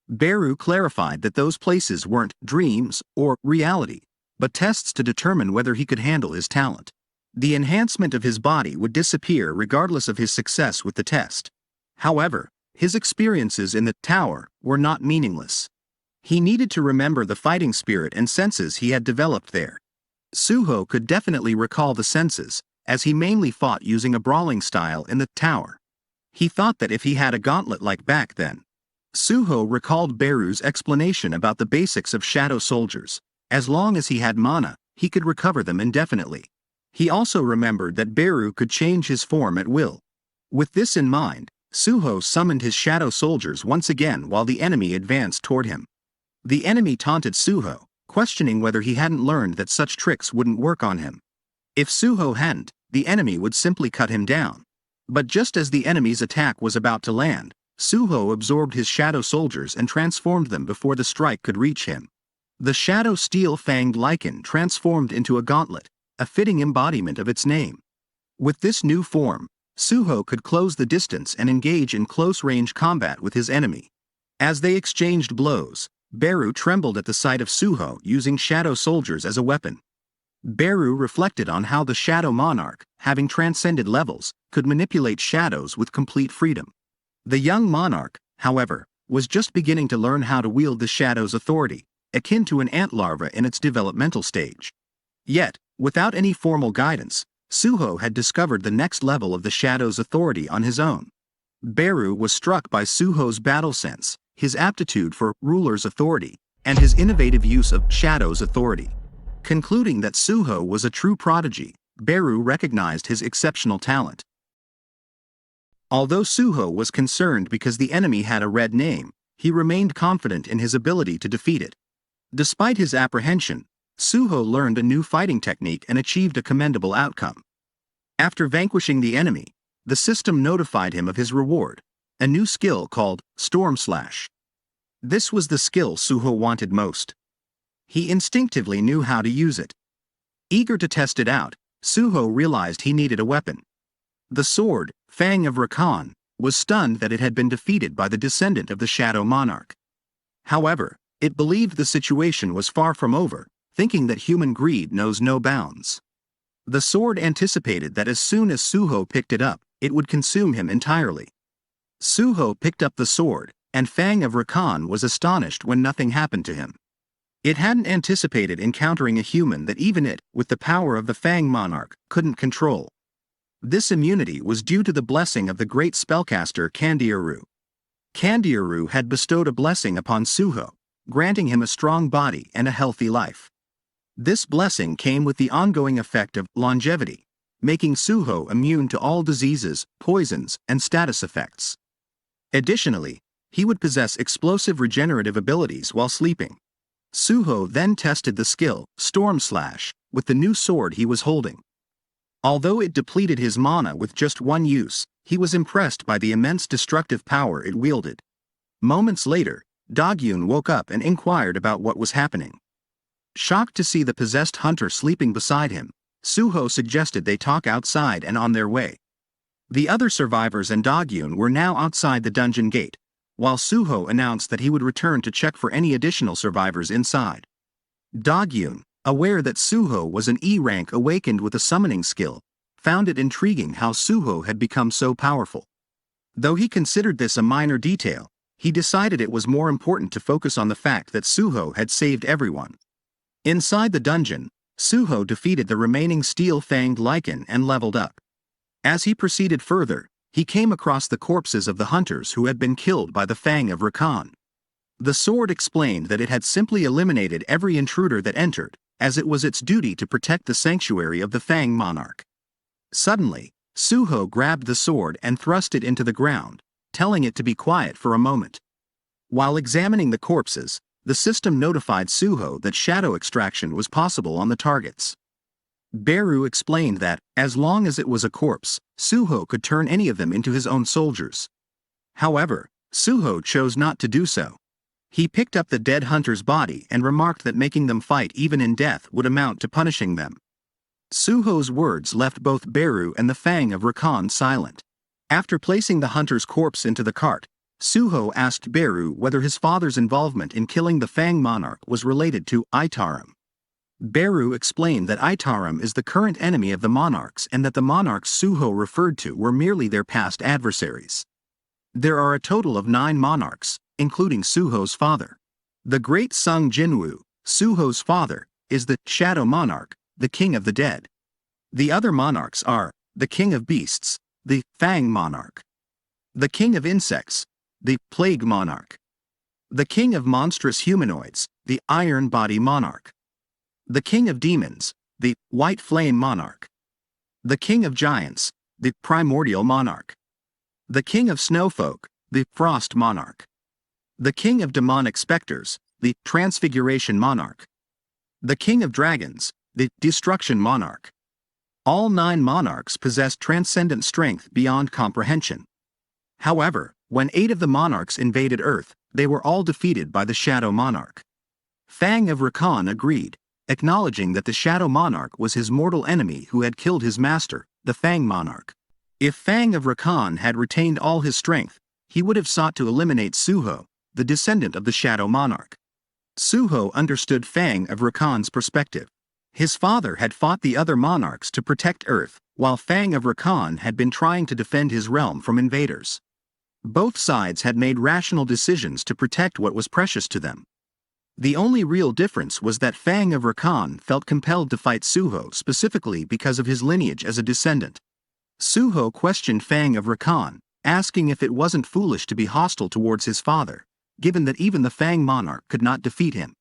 Beru clarified that those places weren't dreams or reality, but tests to determine whether he could handle his talent. The enhancement of his body would disappear regardless of his success with the test. However, his experiences in the tower were not meaningless. He needed to remember the fighting spirit and senses he had developed there. Suho could definitely recall the senses, as he mainly fought using a brawling style in the tower. He thought that if he had a gauntlet like back then. Suho recalled Beru's explanation about the basics of shadow soldiers. As long as he had mana, he could recover them indefinitely. He also remembered that Beru could change his form at will. With this in mind, Suho summoned his shadow soldiers once again while the enemy advanced toward him. The enemy taunted Suho, questioning whether he hadn't learned that such tricks wouldn't work on him. If Suho hadn't, the enemy would simply cut him down. But just as the enemy's attack was about to land, Suho absorbed his shadow soldiers and transformed them before the strike could reach him. The shadow steel-fanged lichen transformed into a gauntlet, a fitting embodiment of its name. With this new form, Suho could close the distance and engage in close-range combat with his enemy. As they exchanged blows, Beru trembled at the sight of Suho using shadow soldiers as a weapon. Beru reflected on how the Shadow Monarch, having transcended levels, could manipulate shadows with complete freedom. The young monarch, however, was just beginning to learn how to wield the shadow's authority, akin to an ant larva in its developmental stage. Yet, without any formal guidance, Suho had discovered the next level of the shadow's authority on his own. Beru was struck by Suho's battle sense, his aptitude for ruler's authority, and his innovative use of shadow's authority. Concluding that Suho was a true prodigy, Beru recognized his exceptional talent. Although Suho was concerned because the enemy had a red name, he remained confident in his ability to defeat it. Despite his apprehension, Suho learned a new fighting technique and achieved a commendable outcome. After vanquishing the enemy, the system notified him of his reward, a new skill called Storm Slash. This was the skill Suho wanted most. He instinctively knew how to use it. Eager to test it out, Suho realized he needed a weapon. The sword, Fang of Rakan, was stunned that it had been defeated by the descendant of the Shadow Monarch. However, it believed the situation was far from over, thinking that human greed knows no bounds. The sword anticipated that as soon as Suho picked it up, it would consume him entirely. Suho picked up the sword, and Fang of Rakan was astonished when nothing happened to him. It hadn't anticipated encountering a human that even it, with the power of the Fang Monarch, couldn't control. This immunity was due to the blessing of the great spellcaster Kandiaru. Kandiaru had bestowed a blessing upon Suho, granting him a strong body and a healthy life. This blessing came with the ongoing effect of longevity, making Suho immune to all diseases, poisons, and status effects. Additionally, he would possess explosive regenerative abilities while sleeping. Suho then tested the skill, Storm Slash, with the new sword he was holding. Although it depleted his mana with just one use, he was impressed by the immense destructive power it wielded. Moments later, Dogyun woke up and inquired about what was happening. Shocked to see the possessed hunter sleeping beside him, Suho suggested they talk outside and on their way. The other survivors and Dogyun were now outside the dungeon gate, while Suho announced that he would return to check for any additional survivors inside. Dogyun, aware that Suho was an E-rank awakened with a summoning skill, found it intriguing how Suho had become so powerful. Though he considered this a minor detail, he decided it was more important to focus on the fact that Suho had saved everyone. Inside the dungeon, Suho defeated the remaining steel-fanged lichen and leveled up. As he proceeded further, he came across the corpses of the hunters who had been killed by the Fang of Rakan. The sword explained that it had simply eliminated every intruder that entered, as it was its duty to protect the sanctuary of the Fang Monarch. Suddenly, Suho grabbed the sword and thrust it into the ground, telling it to be quiet for a moment. While examining the corpses, the system notified Suho that shadow extraction was possible on the targets. Beru explained that, as long as it was a corpse, Suho could turn any of them into his own soldiers. However, Suho chose not to do so. He picked up the dead hunter's body and remarked that making them fight even in death would amount to punishing them. Suho's words left both Beru and the Fang of Rakan silent. After placing the hunter's corpse into the cart, Suho asked Beru whether his father's involvement in killing the Fang Monarch was related to Itarim. Beru explained that Itarim is the current enemy of the monarchs and that the monarchs Suho referred to were merely their past adversaries. There are a total of 9 monarchs, including Suho's father. The great Sung Jinwoo, Suho's father, is the Shadow Monarch, the king of the dead. The other monarchs are the king of beasts, the Fang Monarch, the king of insects, the Plague Monarch, the king of monstrous humanoids, the Iron Body Monarch, the king of demons, the White Flame Monarch, the king of giants, the Primordial Monarch, the king of snowfolk, the Frost Monarch, the king of demonic specters, the Transfiguration Monarch, the king of dragons, the Destruction Monarch. All 9 monarchs possessed transcendent strength beyond comprehension. However, when 8 of the monarchs invaded Earth, they were all defeated by the Shadow Monarch. Fang of Rakan agreed, acknowledging that the Shadow Monarch was his mortal enemy who had killed his master, the Fang Monarch. If Fang of Rakan had retained all his strength, he would have sought to eliminate Suho, the descendant of the Shadow Monarch. Suho understood Fang of Rakan's perspective. His father had fought the other monarchs to protect Earth, while Fang of Rakan had been trying to defend his realm from invaders. Both sides had made rational decisions to protect what was precious to them. The only real difference was that Fang of Rakan felt compelled to fight Suho specifically because of his lineage as a descendant. Suho questioned Fang of Rakan, asking if it wasn't foolish to be hostile towards his father, given that even the Fang Monarch could not defeat him.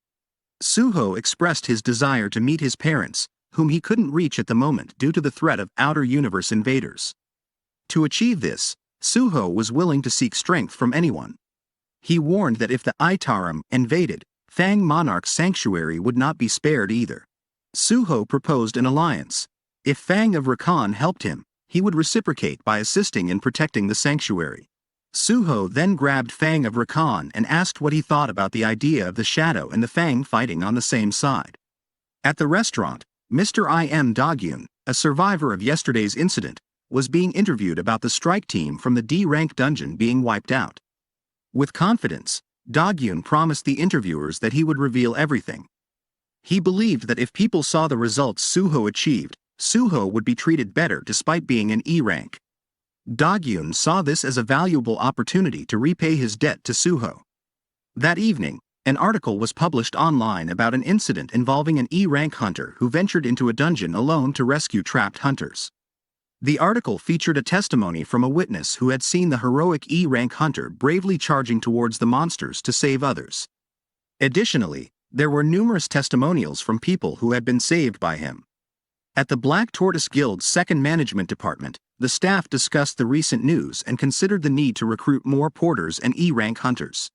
Suho expressed his desire to meet his parents, whom he couldn't reach at the moment due to the threat of outer universe invaders. To achieve this, Suho was willing to seek strength from anyone. He warned that if the Itarim invaded, Fang Monarch's sanctuary would not be spared either. Suho proposed an alliance. If Fang of Rakan helped him, he would reciprocate by assisting in protecting the sanctuary. Suho then grabbed Fang of Rakan and asked what he thought about the idea of the Shadow and the Fang fighting on the same side. At the restaurant, Mr. Im Dogyun, a survivor of yesterday's incident, was being interviewed about the strike team from the D-rank dungeon being wiped out. With confidence, Dogyun promised the interviewers that he would reveal everything. He believed that if people saw the results Suho achieved, Suho would be treated better despite being an E-rank. Dogyun saw this as a valuable opportunity to repay his debt to Suho. That evening, an article was published online about an incident involving an E-rank hunter who ventured into a dungeon alone to rescue trapped hunters. The article featured a testimony from a witness who had seen the heroic E-rank hunter bravely charging towards the monsters to save others. Additionally, there were numerous testimonials from people who had been saved by him. At the Black Tortoise Guild's second management department, the staff discussed the recent news and considered the need to recruit more porters and E-rank hunters.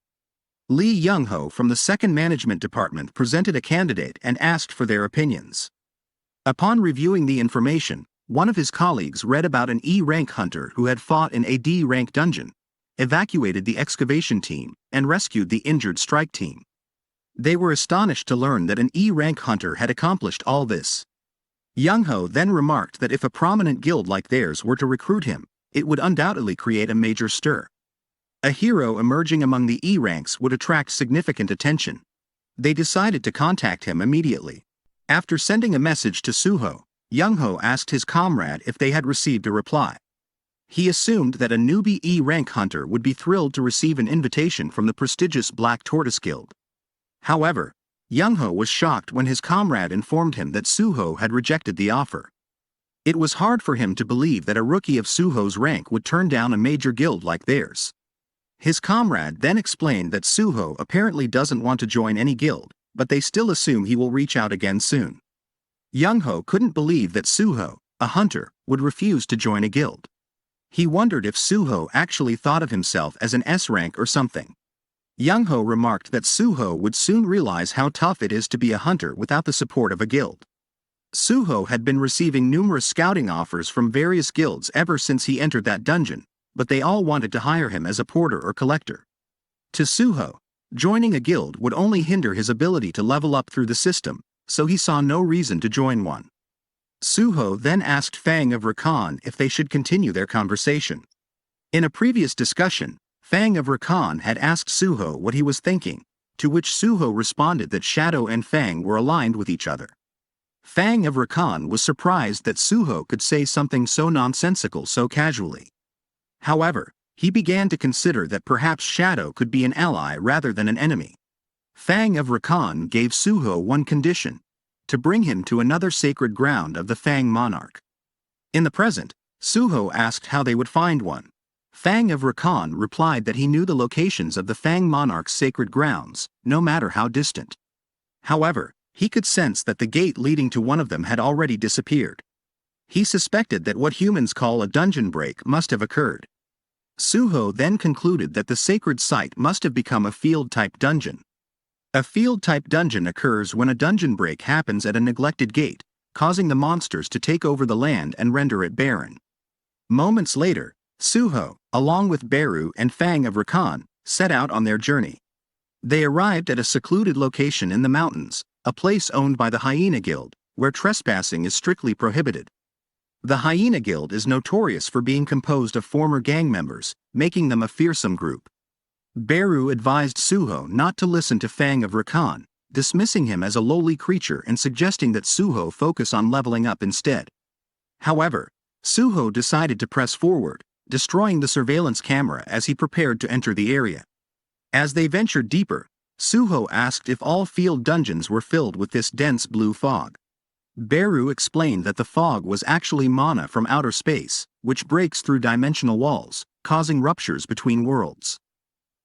Lee Young-ho from the second management department presented a candidate and asked for their opinions. Upon reviewing the information, one of his colleagues read about an E-rank hunter who had fought in a D-rank dungeon, evacuated the excavation team, and rescued the injured strike team. They were astonished to learn that an E-rank hunter had accomplished all this. Young-ho then remarked that if a prominent guild like theirs were to recruit him, it would undoubtedly create a major stir. A hero emerging among the E-ranks would attract significant attention. They decided to contact him immediately. After sending a message to Suho, Young-ho asked his comrade if they had received a reply. He assumed that a newbie E-rank hunter would be thrilled to receive an invitation from the prestigious Black Tortoise Guild. However, Young-ho was shocked when his comrade informed him that Suho had rejected the offer. It was hard for him to believe that a rookie of Suho's rank would turn down a major guild like theirs. His comrade then explained that Suho apparently doesn't want to join any guild, but they still assume he will reach out again soon. Young-ho couldn't believe that Suho, a hunter, would refuse to join a guild. He wondered if Suho actually thought of himself as an S-rank or something. Young-ho remarked that Suho would soon realize how tough it is to be a hunter without the support of a guild. Suho had been receiving numerous scouting offers from various guilds ever since he entered that dungeon, but they all wanted to hire him as a porter or collector. To Suho, joining a guild would only hinder his ability to level up through the system, so he saw no reason to join one. Suho then asked Fang of Rakan if they should continue their conversation. In a previous discussion, Fang of Rakan had asked Suho what he was thinking, to which Suho responded that Shadow and Fang were aligned with each other. Fang of Rakan was surprised that Suho could say something so nonsensical so casually. However, he began to consider that perhaps Shadow could be an ally rather than an enemy. Fang of Rakan gave Suho one condition: to bring him to another sacred ground of the Fang monarch. In the present, Suho asked how they would find one. Fang of Rakan replied that he knew the locations of the Fang monarch's sacred grounds, no matter how distant. However, he could sense that the gate leading to one of them had already disappeared. He suspected that what humans call a dungeon break must have occurred. Suho then concluded that the sacred site must have become a field-type dungeon. A field-type dungeon occurs when a dungeon break happens at a neglected gate, causing the monsters to take over the land and render it barren. Moments later, Suho, along with Beru and Fang of Rakan, set out on their journey. They arrived at a secluded location in the mountains, a place owned by the Hyena Guild, where trespassing is strictly prohibited. The Hyena Guild is notorious for being composed of former gang members, making them a fearsome group. Beru advised Suho not to listen to Fang of Rakan, dismissing him as a lowly creature and suggesting that Suho focus on leveling up instead. However, Suho decided to press forward, destroying the surveillance camera as he prepared to enter the area. As they ventured deeper, Suho asked if all field dungeons were filled with this dense blue fog. Beru explained that the fog was actually mana from outer space, which breaks through dimensional walls, causing ruptures between worlds.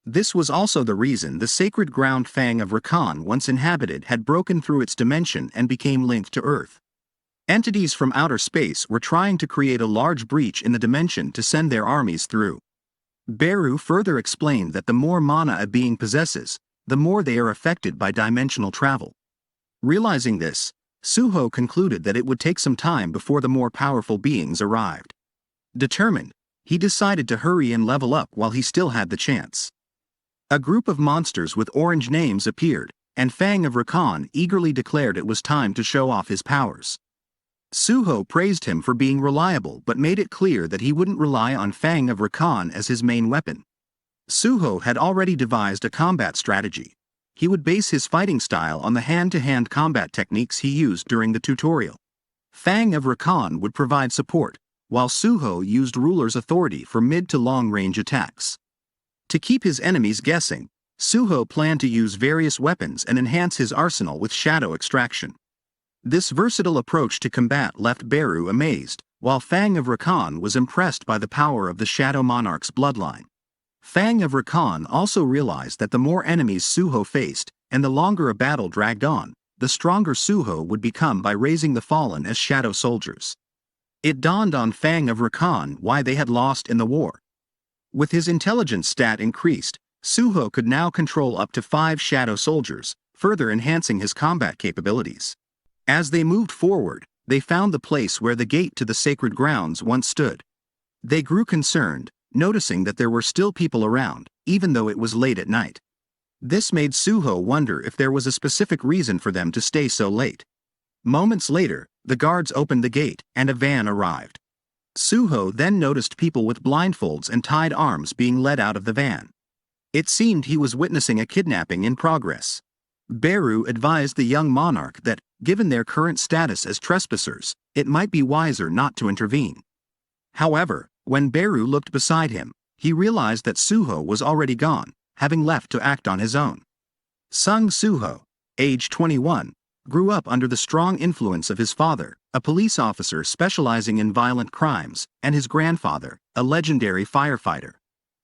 This was also the reason the sacred ground Fang of Rakan once inhabited had broken through its dimension and became linked to Earth. Entities from outer space were trying to create a large breach in the dimension to send their armies through. Beru further explained that the more mana a being possesses, the more they are affected by dimensional travel. Realizing this, Suho concluded that it would take some time before the more powerful beings arrived. Determined, He decided to hurry and level up while he still had the chance. A group of monsters with orange names appeared, and Fang of Rakan eagerly declared it was time to show off his powers. Suho praised him for being reliable but made it clear that he wouldn't rely on Fang of Rakan as his main weapon. Suho had already devised a combat strategy. He would base his fighting style on the hand-to-hand combat techniques he used during the tutorial. Fang of Rakan would provide support, while Suho used ruler's authority for mid to long-range attacks. To keep his enemies guessing, Suho planned to use various weapons and enhance his arsenal with shadow extraction. This versatile approach to combat left Beru amazed, while Fang of Rakan was impressed by the power of the Shadow Monarch's bloodline. Fang of Rakan also realized that the more enemies Suho faced, and the longer a battle dragged on, the stronger Suho would become by raising the fallen as shadow soldiers. It dawned on Fang of Rakan why they had lost in the war. With his intelligence stat increased, Suho could now control up to 5 shadow soldiers, further enhancing his combat capabilities. As they moved forward, they found the place where the gate to the sacred grounds once stood. They grew concerned, noticing that there were still people around, even though it was late at night. This made Suho wonder if there was a specific reason for them to stay so late. Moments later, the guards opened the gate, and a van arrived. Suho then noticed people with blindfolds and tied arms being led out of the van. It seemed he was witnessing a kidnapping in progress. Beru advised the young monarch that, given their current status as trespassers, it might be wiser not to intervene. However, when Beru looked beside him, he realized that Suho was already gone, having left to act on his own. Sung Suho, age 21, grew up under the strong influence of his father, a police officer specializing in violent crimes, and his grandfather, a legendary firefighter.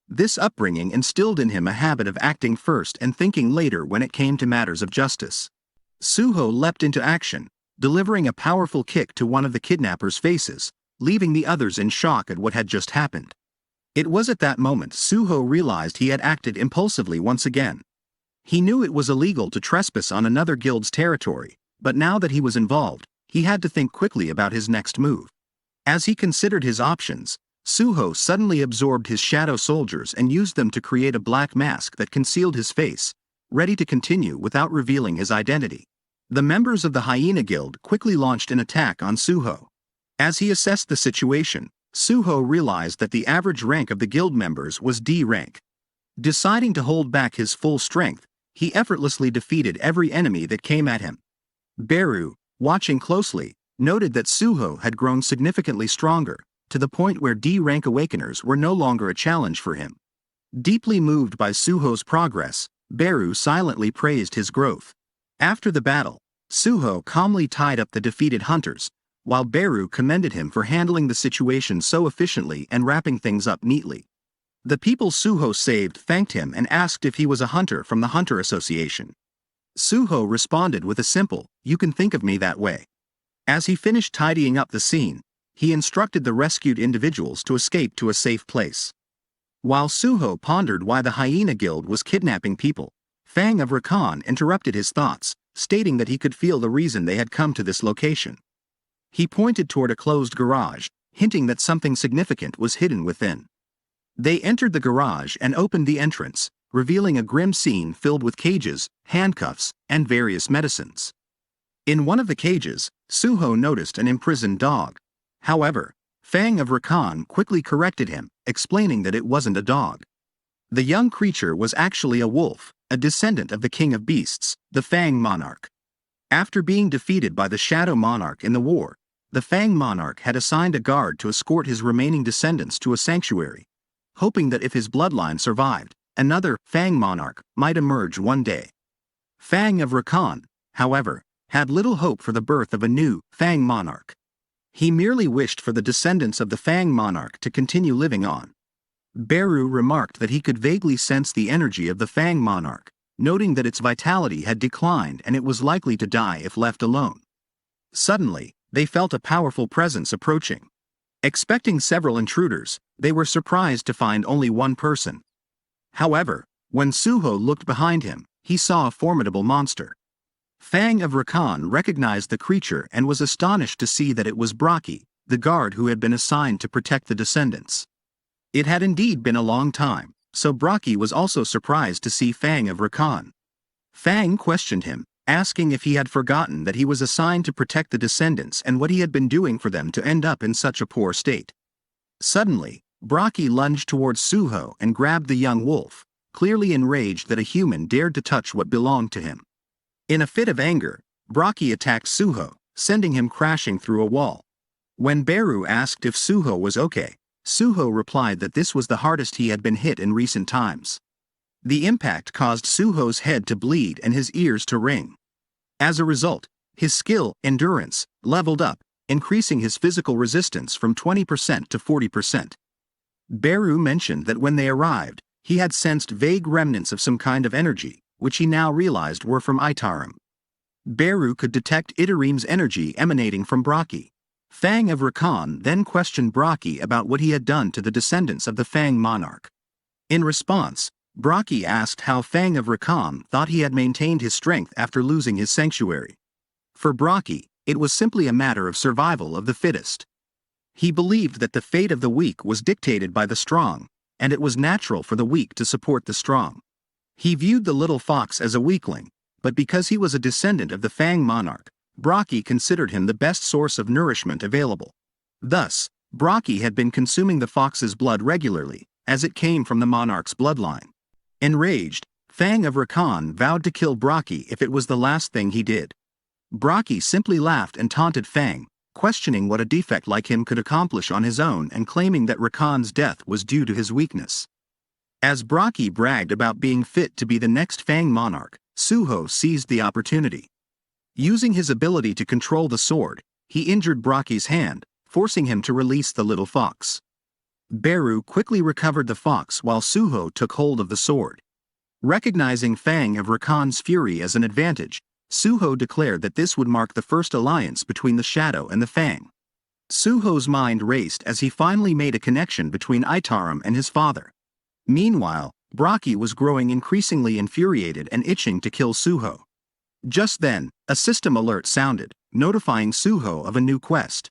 This upbringing instilled in him a habit of acting first and thinking later when it came to matters of justice. Suho leapt into action, delivering a powerful kick to one of the kidnappers' faces, leaving the others in shock at what had just happened. It was at that moment Suho realized he had acted impulsively once again. He knew it was illegal to trespass on another guild's territory, but now that he was involved, he had to think quickly about his next move. As he considered his options, Suho suddenly absorbed his shadow soldiers and used them to create a black mask that concealed his face, ready to continue without revealing his identity. The members of the Hyena Guild quickly launched an attack on Suho. As he assessed the situation, Suho realized that the average rank of the guild members was D rank. Deciding to hold back his full strength, he effortlessly defeated every enemy that came at him. Beru, watching closely, noted that Suho had grown significantly stronger, to the point where D rank awakeners were no longer a challenge for him. Deeply moved by Suho's progress, Beru silently praised his growth. After the battle, Suho calmly tied up the defeated hunters, while Beru commended him for handling the situation so efficiently and wrapping things up neatly. The people Suho saved thanked him and asked if he was a hunter from the Hunter Association. Suho responded with a simple, "You can think of me that way." As he finished tidying up the scene, he instructed the rescued individuals to escape to a safe place. While Suho pondered why the Hyena Guild was kidnapping people, Fang of Rakan interrupted his thoughts, stating that he could feel the reason they had come to this location. He pointed toward a closed garage, hinting that something significant was hidden within. They entered the garage and opened the entrance, revealing a grim scene filled with cages, handcuffs, and various medicines. In one of the cages, Suho noticed an imprisoned dog. However, Fang of Rakan quickly corrected him, explaining that it wasn't a dog. The young creature was actually a wolf, a descendant of the King of Beasts, the Fang Monarch. After being defeated by the Shadow Monarch in the war, the Fang Monarch had assigned a guard to escort his remaining descendants to a sanctuary, hoping that if his bloodline survived, another Fang Monarch might emerge one day. Fang of Rakan, however, had little hope for the birth of a new Fang Monarch. He merely wished for the descendants of the Fang Monarch to continue living on. Beru remarked that he could vaguely sense the energy of the Fang Monarch, noting that its vitality had declined and it was likely to die if left alone. Suddenly, they felt a powerful presence approaching. Expecting several intruders, they were surprised to find only one person. However, when Suho looked behind him, he saw a formidable monster. Fang of Rakan recognized the creature and was astonished to see that it was Braki, the guard who had been assigned to protect the descendants. It had indeed been a long time, so Braki was also surprised to see Fang of Rakan. Fang questioned him, asking if he had forgotten that he was assigned to protect the descendants and what he had been doing for them to end up in such a poor state. Suddenly, Braki lunged towards Suho and grabbed the young wolf, clearly enraged that a human dared to touch what belonged to him. In a fit of anger, Braki attacked Suho, sending him crashing through a wall. When Beru asked if Suho was okay, Suho replied that this was the hardest he had been hit in recent times. The impact caused Suho's head to bleed and his ears to ring. As a result, his skill, endurance, leveled up, increasing his physical resistance from 20% to 40%. Beru mentioned that when they arrived, he had sensed vague remnants of some kind of energy, which he now realized were from Itarim. Beru could detect Itarim's energy emanating from Braki. Fang of Rakan then questioned Braki about what he had done to the descendants of the Fang monarch. In response, Braki asked how Fang of Rakan thought he had maintained his strength after losing his sanctuary. For Braki, it was simply a matter of survival of the fittest. He believed that the fate of the weak was dictated by the strong, and it was natural for the weak to support the strong. He viewed the little fox as a weakling, but because he was a descendant of the Fang monarch, Braki considered him the best source of nourishment available. Thus, Braki had been consuming the fox's blood regularly, as it came from the monarch's bloodline. Enraged, Fang of Rakan vowed to kill Braki if it was the last thing he did. Braki simply laughed and taunted Fang, questioning what a defect like him could accomplish on his own and claiming that Rakan's death was due to his weakness. As Braki bragged about being fit to be the next Fang monarch, Suho seized the opportunity. Using his ability to control the sword, he injured Braki's hand, forcing him to release the little fox. Beru quickly recovered the fox while Suho took hold of the sword. Recognizing Fang of Rakan's fury as an advantage, Suho declared that this would mark the first alliance between the Shadow and the Fang. Suho's mind raced as he finally made a connection between Itarim and his father. Meanwhile, Braki was growing increasingly infuriated and itching to kill Suho. Just then, a system alert sounded, notifying Suho of a new quest.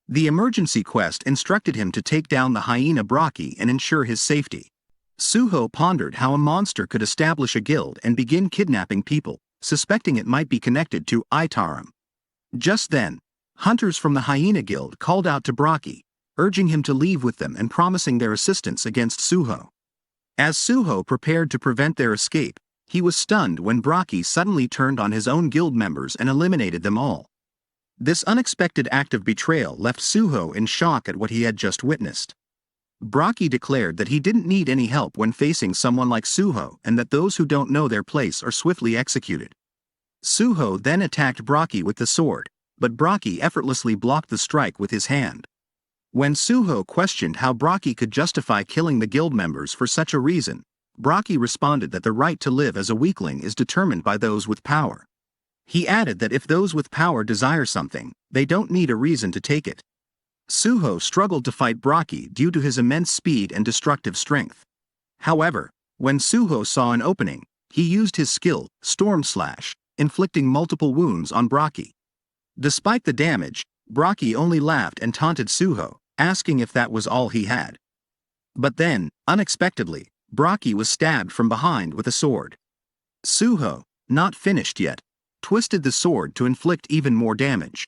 The emergency quest instructed him to take down the hyena Braki and ensure his safety. Suho pondered how a monster could establish a guild and begin kidnapping people, suspecting it might be connected to Itarim. Just then, hunters from the hyena guild called out to Braki, urging him to leave with them and promising their assistance against Suho. As Suho prepared to prevent their escape, he was stunned when Braki suddenly turned on his own guild members and eliminated them all. This unexpected act of betrayal left Suho in shock at what he had just witnessed. Braki declared that he didn't need any help when facing someone like Suho and that those who don't know their place are swiftly executed. Suho then attacked Braki with the sword, but Braki effortlessly blocked the strike with his hand. When Suho questioned how Braki could justify killing the guild members for such a reason, Braki responded that the right to live as a weakling is determined by those with power. He added that if those with power desire something, they don't need a reason to take it. Suho struggled to fight Braki due to his immense speed and destructive strength. However, when Suho saw an opening, he used his skill, Storm Slash, inflicting multiple wounds on Braki. Despite the damage, Braki only laughed and taunted Suho, asking if that was all he had. But then, unexpectedly, Braki was stabbed from behind with a sword. Suho, not finished yet, twisted the sword to inflict even more damage.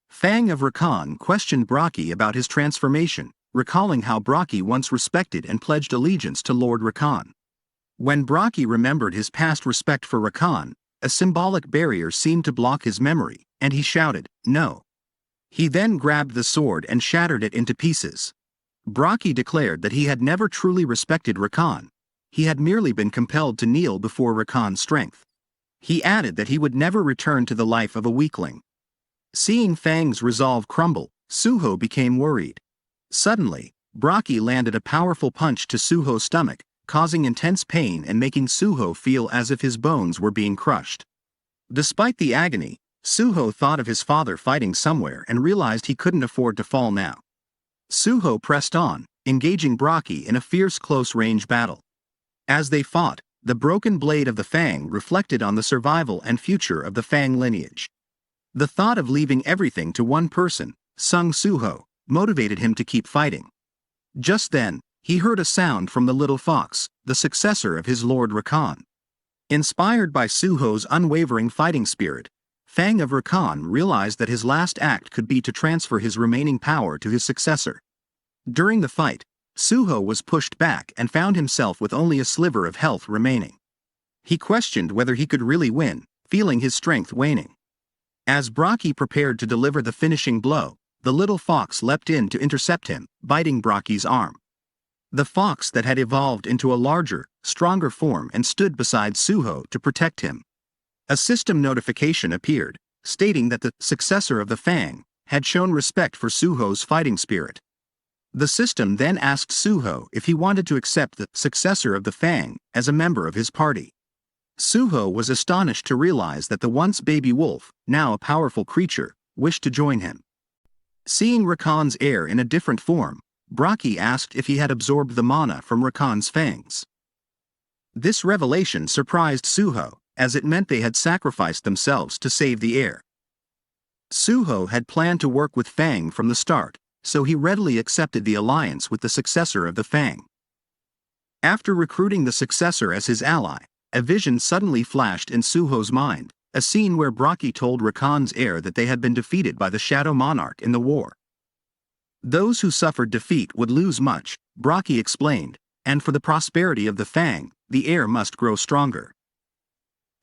Fang of Rakan questioned Braki about his transformation, recalling how Braki once respected and pledged allegiance to Lord Rakan. When Braki remembered his past respect for Rakan, a symbolic barrier seemed to block his memory, and he shouted, "No." He then grabbed the sword and shattered it into pieces. Braki declared that he had never truly respected Rakan. He had merely been compelled to kneel before Rakan's strength. He added that he would never return to the life of a weakling. Seeing Fang's resolve crumble, Suho became worried. Suddenly, Braki landed a powerful punch to Suho's stomach, causing intense pain and making Suho feel as if his bones were being crushed. Despite the agony, Suho thought of his father fighting somewhere and realized he couldn't afford to fall now. Suho pressed on, engaging Braki in a fierce close-range battle. As they fought, the broken blade of the Fang reflected on the survival and future of the Fang lineage. The thought of leaving everything to one person, Sung Suho, motivated him to keep fighting. Just then, he heard a sound from the little fox, the successor of his lord Rakan. Inspired by Suho's unwavering fighting spirit, Fang of Rakan realized that his last act could be to transfer his remaining power to his successor. During the fight, Suho was pushed back and found himself with only a sliver of health remaining. He questioned whether he could really win, feeling his strength waning. As Braki prepared to deliver the finishing blow, the little fox leapt in to intercept him, biting Braki's arm. The fox that had evolved into a larger, stronger form and stood beside Suho to protect him. A system notification appeared, stating that the successor of the Fang had shown respect for Suho's fighting spirit. The system then asked Suho if he wanted to accept the successor of the Fang as a member of his party. Suho was astonished to realize that the once baby wolf, now a powerful creature, wished to join him. Seeing Rakan's heir in a different form, Braki asked if he had absorbed the mana from Rakan's fangs. This revelation surprised Suho, as it meant they had sacrificed themselves to save the heir. Suho had planned to work with Fang from the start, so he readily accepted the alliance with the successor of the Fang. After recruiting the successor as his ally, a vision suddenly flashed in Suho's mind, a scene where Braki told Rakan's heir that they had been defeated by the Shadow Monarch in the war. Those who suffered defeat would lose much, Braki explained, and for the prosperity of the Fang, the heir must grow stronger.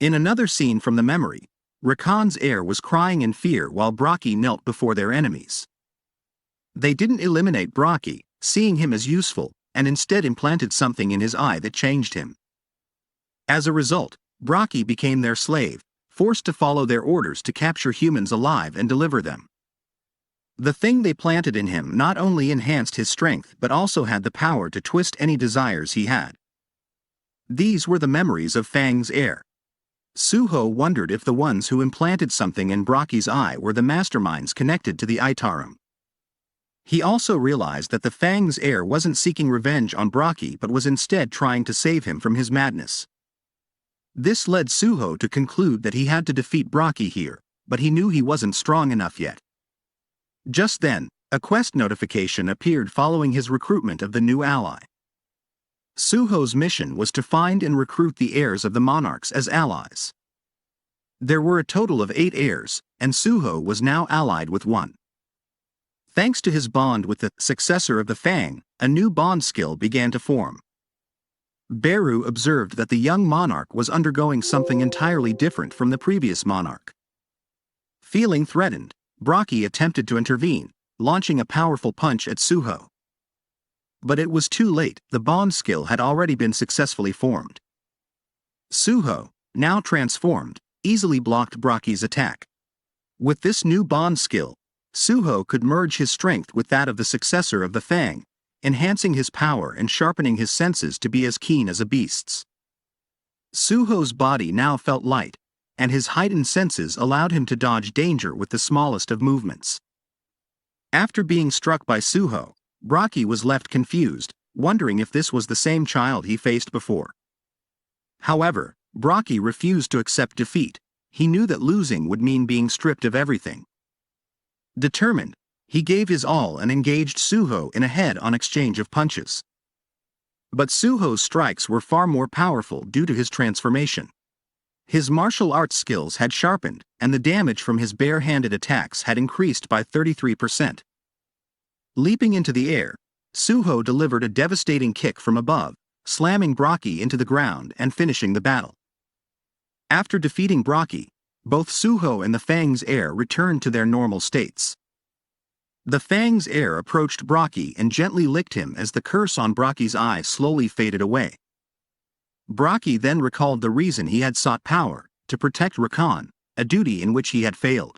In another scene from the memory, Rakan's heir was crying in fear while Braki knelt before their enemies. They didn't eliminate Braki, seeing him as useful, and instead implanted something in his eye that changed him. As a result, Braki became their slave, forced to follow their orders to capture humans alive and deliver them. The thing they planted in him not only enhanced his strength but also had the power to twist any desires he had. These were the memories of Fang's heir. Suho wondered if the ones who implanted something in Braki's eye were the masterminds connected to the Itarim. He also realized that the Fang's heir wasn't seeking revenge on Braki but was instead trying to save him from his madness. This led Suho to conclude that he had to defeat Braki here, but he knew he wasn't strong enough yet. Just then, a quest notification appeared following his recruitment of the new ally. Suho's mission was to find and recruit the heirs of the monarchs as allies. There were a total of 8 heirs, and Suho was now allied with one. Thanks to his bond with the successor of the Fang, a new bond skill began to form. Beru observed that the young monarch was undergoing something entirely different from the previous monarch. Feeling threatened, Braki attempted to intervene, launching a powerful punch at Suho. But it was too late, the bond skill had already been successfully formed. Suho, now transformed, easily blocked Braki's attack. With this new bond skill, Suho could merge his strength with that of the successor of the Fang, enhancing his power and sharpening his senses to be as keen as a beast's. Suho's body now felt light, and his heightened senses allowed him to dodge danger with the smallest of movements. After being struck by Suho, Braki was left confused, wondering if this was the same child he faced before. However, Braki refused to accept defeat. He knew that losing would mean being stripped of everything. Determined, he gave his all and engaged Suho in a head-on exchange of punches. But Suho's strikes were far more powerful due to his transformation. His martial arts skills had sharpened, and the damage from his bare-handed attacks had increased by 33%. Leaping into the air, Suho delivered a devastating kick from above, slamming Braki into the ground and finishing the battle. After defeating Braki, both Suho and the Fang's heir returned to their normal states. The Fang's heir approached Braki and gently licked him as the curse on Braki's eye slowly faded away. Braki then recalled the reason he had sought power, to protect Rakan, a duty in which he had failed.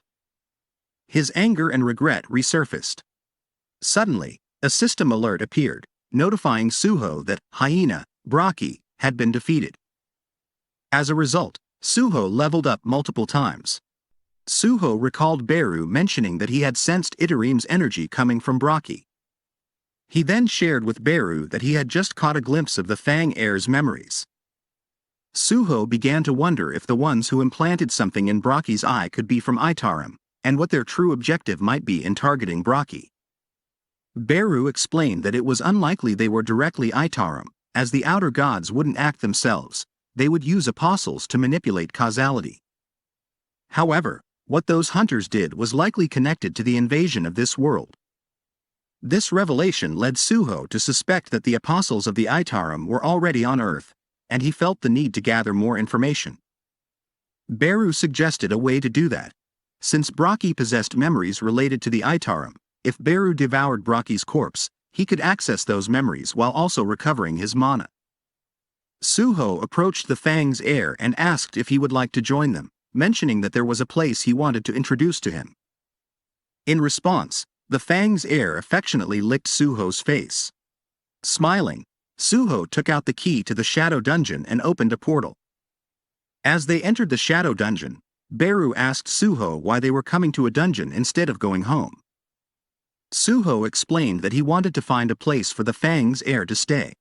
His anger and regret resurfaced. Suddenly, a system alert appeared, notifying Suho that Hyena, Braki, had been defeated. As a result, Suho leveled up multiple times. Suho recalled Beru mentioning that he had sensed Itarim's energy coming from Braki. He then shared with Beru that he had just caught a glimpse of the Fang heir's memories. Suho began to wonder if the ones who implanted something in Braki's eye could be from Itarim, and what their true objective might be in targeting Braki. Beru explained that it was unlikely they were directly Itarim, as the outer gods wouldn't act themselves, they would use apostles to manipulate causality. However, what those hunters did was likely connected to the invasion of this world. This revelation led Suho to suspect that the apostles of the Itarim were already on Earth, and he felt the need to gather more information. Beru suggested a way to do that. Since Braki possessed memories related to the Itarim, if Beru devoured Braki's corpse, he could access those memories while also recovering his mana. Suho approached the Fang's heir and asked if he would like to join them, mentioning that there was a place he wanted to introduce to him. In response, the Fang's heir affectionately licked Suho's face. Smiling, Suho took out the key to the Shadow Dungeon and opened a portal. As they entered the Shadow Dungeon, Beru asked Suho why they were coming to a dungeon instead of going home. Suho explained that he wanted to find a place for the Fang's heir to stay.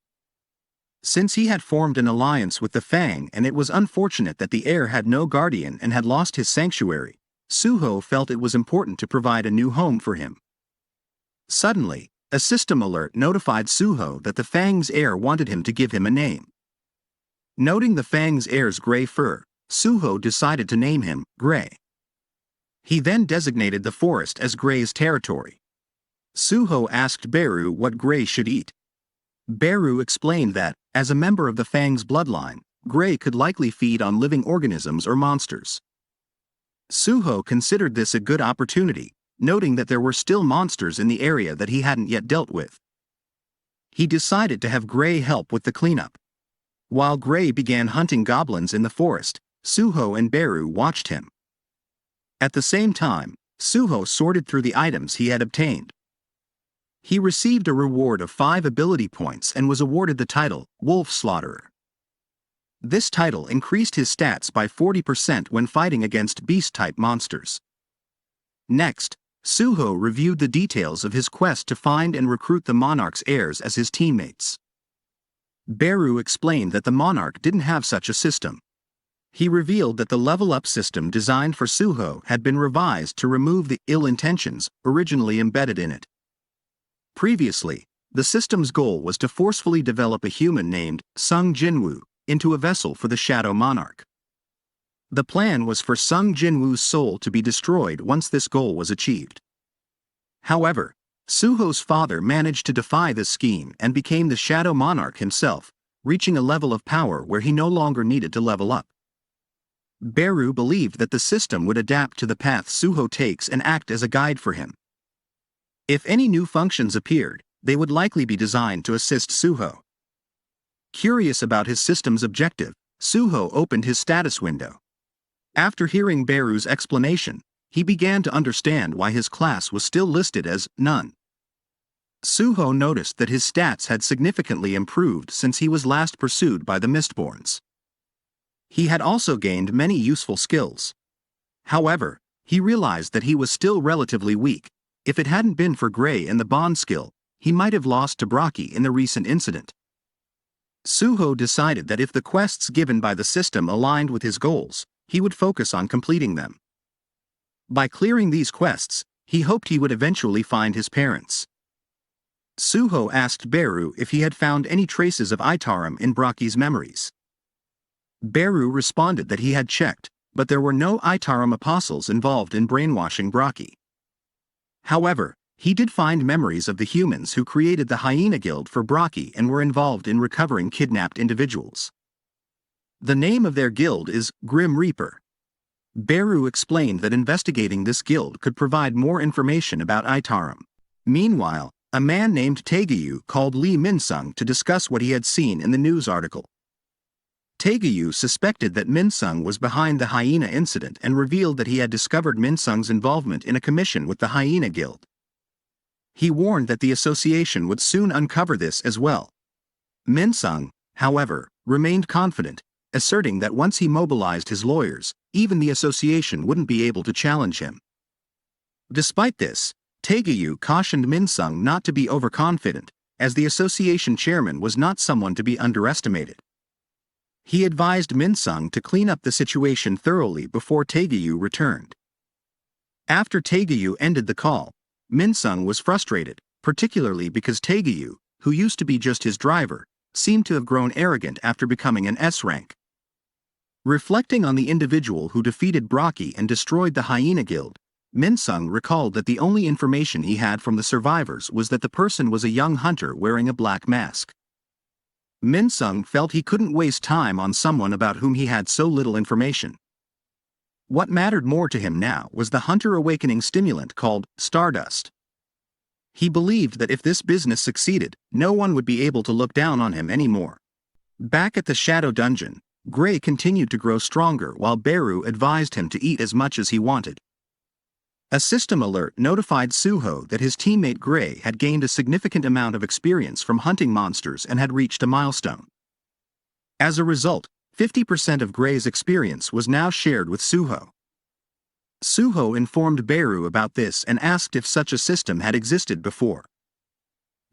Since he had formed an alliance with the Fang and it was unfortunate that the heir had no guardian and had lost his sanctuary, Suho felt it was important to provide a new home for him. Suddenly, a system alert notified Suho that the Fang's heir wanted him to give him a name. Noting the Fang's heir's gray fur, Suho decided to name him Gray. He then designated the forest as Gray's territory. Suho asked Beru what Gray should eat. Beru explained that, as a member of the Fang's bloodline, Gray could likely feed on living organisms or monsters. Suho considered this a good opportunity, noting that there were still monsters in the area that he hadn't yet dealt with. He decided to have Gray help with the cleanup. While Gray began hunting goblins in the forest, Suho and Beru watched him. At the same time, Suho sorted through the items he had obtained. He received a reward of 5 ability points and was awarded the title, Wolf Slaughterer. This title increased his stats by 40% when fighting against beast-type monsters. Next, Suho reviewed the details of his quest to find and recruit the monarch's heirs as his teammates. Beru explained that the monarch didn't have such a system. He revealed that the level-up system designed for Suho had been revised to remove the ill intentions originally embedded in it. Previously, the system's goal was to forcefully develop a human named Sung Jinwoo into a vessel for the Shadow Monarch. The plan was for Sung Jinwoo's soul to be destroyed once this goal was achieved. However, Suho's father managed to defy this scheme and became the Shadow Monarch himself, reaching a level of power where he no longer needed to level up. Beru believed that the system would adapt to the path Suho takes and act as a guide for him. If any new functions appeared, they would likely be designed to assist Suho. Curious about his system's objective, Suho opened his status window. After hearing Beru's explanation, he began to understand why his class was still listed as None. Suho noticed that his stats had significantly improved since he was last pursued by the Mistborns. He had also gained many useful skills. However, he realized that he was still relatively weak. If it hadn't been for Gray and the bond skill, he might have lost to Braki in the recent incident. Suho decided that if the quests given by the system aligned with his goals, he would focus on completing them. By clearing these quests, he hoped he would eventually find his parents. Suho asked Beru if he had found any traces of Itarim in Braki's memories. Beru responded that he had checked, but there were no Itarim apostles involved in brainwashing Braki. However, he did find memories of the humans who created the Hyena Guild for Braki and were involved in recovering kidnapped individuals. The name of their guild is Grim Reaper. Beru explained that investigating this guild could provide more information about Itarim. Meanwhile, a man named Taegeyu called Lee Minsung to discuss what he had seen in the news article. Taegeyu suspected that Minsung was behind the hyena incident and revealed that he had discovered Minsung's involvement in a commission with the Hyena Guild. He warned that the association would soon uncover this as well. Minsung, however, remained confident, asserting that once he mobilized his lawyers, even the association wouldn't be able to challenge him. Despite this, Taegeyu cautioned Minsung not to be overconfident, as the association chairman was not someone to be underestimated. He advised Minsung to clean up the situation thoroughly before Taegeyu returned. After Taegeyu ended the call, Minsung was frustrated, particularly because Taegeyu, who used to be just his driver, seemed to have grown arrogant after becoming an S rank. Reflecting on the individual who defeated Brocky and destroyed the Hyena Guild, Minsung recalled that the only information he had from the survivors was that the person was a young hunter wearing a black mask. Minsung felt he couldn't waste time on someone about whom he had so little information. What mattered more to him now was the hunter awakening stimulant called Stardust. He believed that if this business succeeded, no one would be able to look down on him anymore. Back at the Shadow Dungeon, Gray continued to grow stronger while Beru advised him to eat as much as he wanted. A system alert notified Suho that his teammate Gray had gained a significant amount of experience from hunting monsters and had reached a milestone. As a result, 50% of Gray's experience was now shared with Suho. Suho informed Beru about this and asked if such a system had existed before.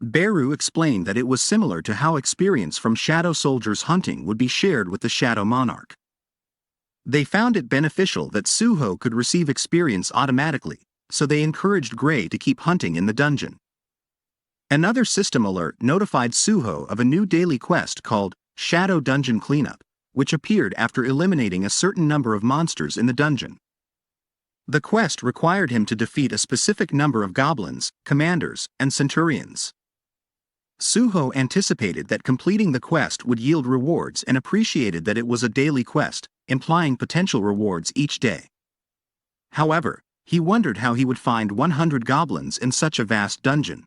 Beru explained that it was similar to how experience from Shadow Soldiers hunting would be shared with the Shadow Monarch. They found it beneficial that Suho could receive experience automatically, so they encouraged Gray to keep hunting in the dungeon. Another system alert notified Suho of a new daily quest called Shadow Dungeon Cleanup, which appeared after eliminating a certain number of monsters in the dungeon. The quest required him to defeat a specific number of goblins, commanders, and centurions. Suho anticipated that completing the quest would yield rewards and appreciated that it was a daily quest, implying potential rewards each day. However, he wondered how he would find 100 goblins in such a vast dungeon.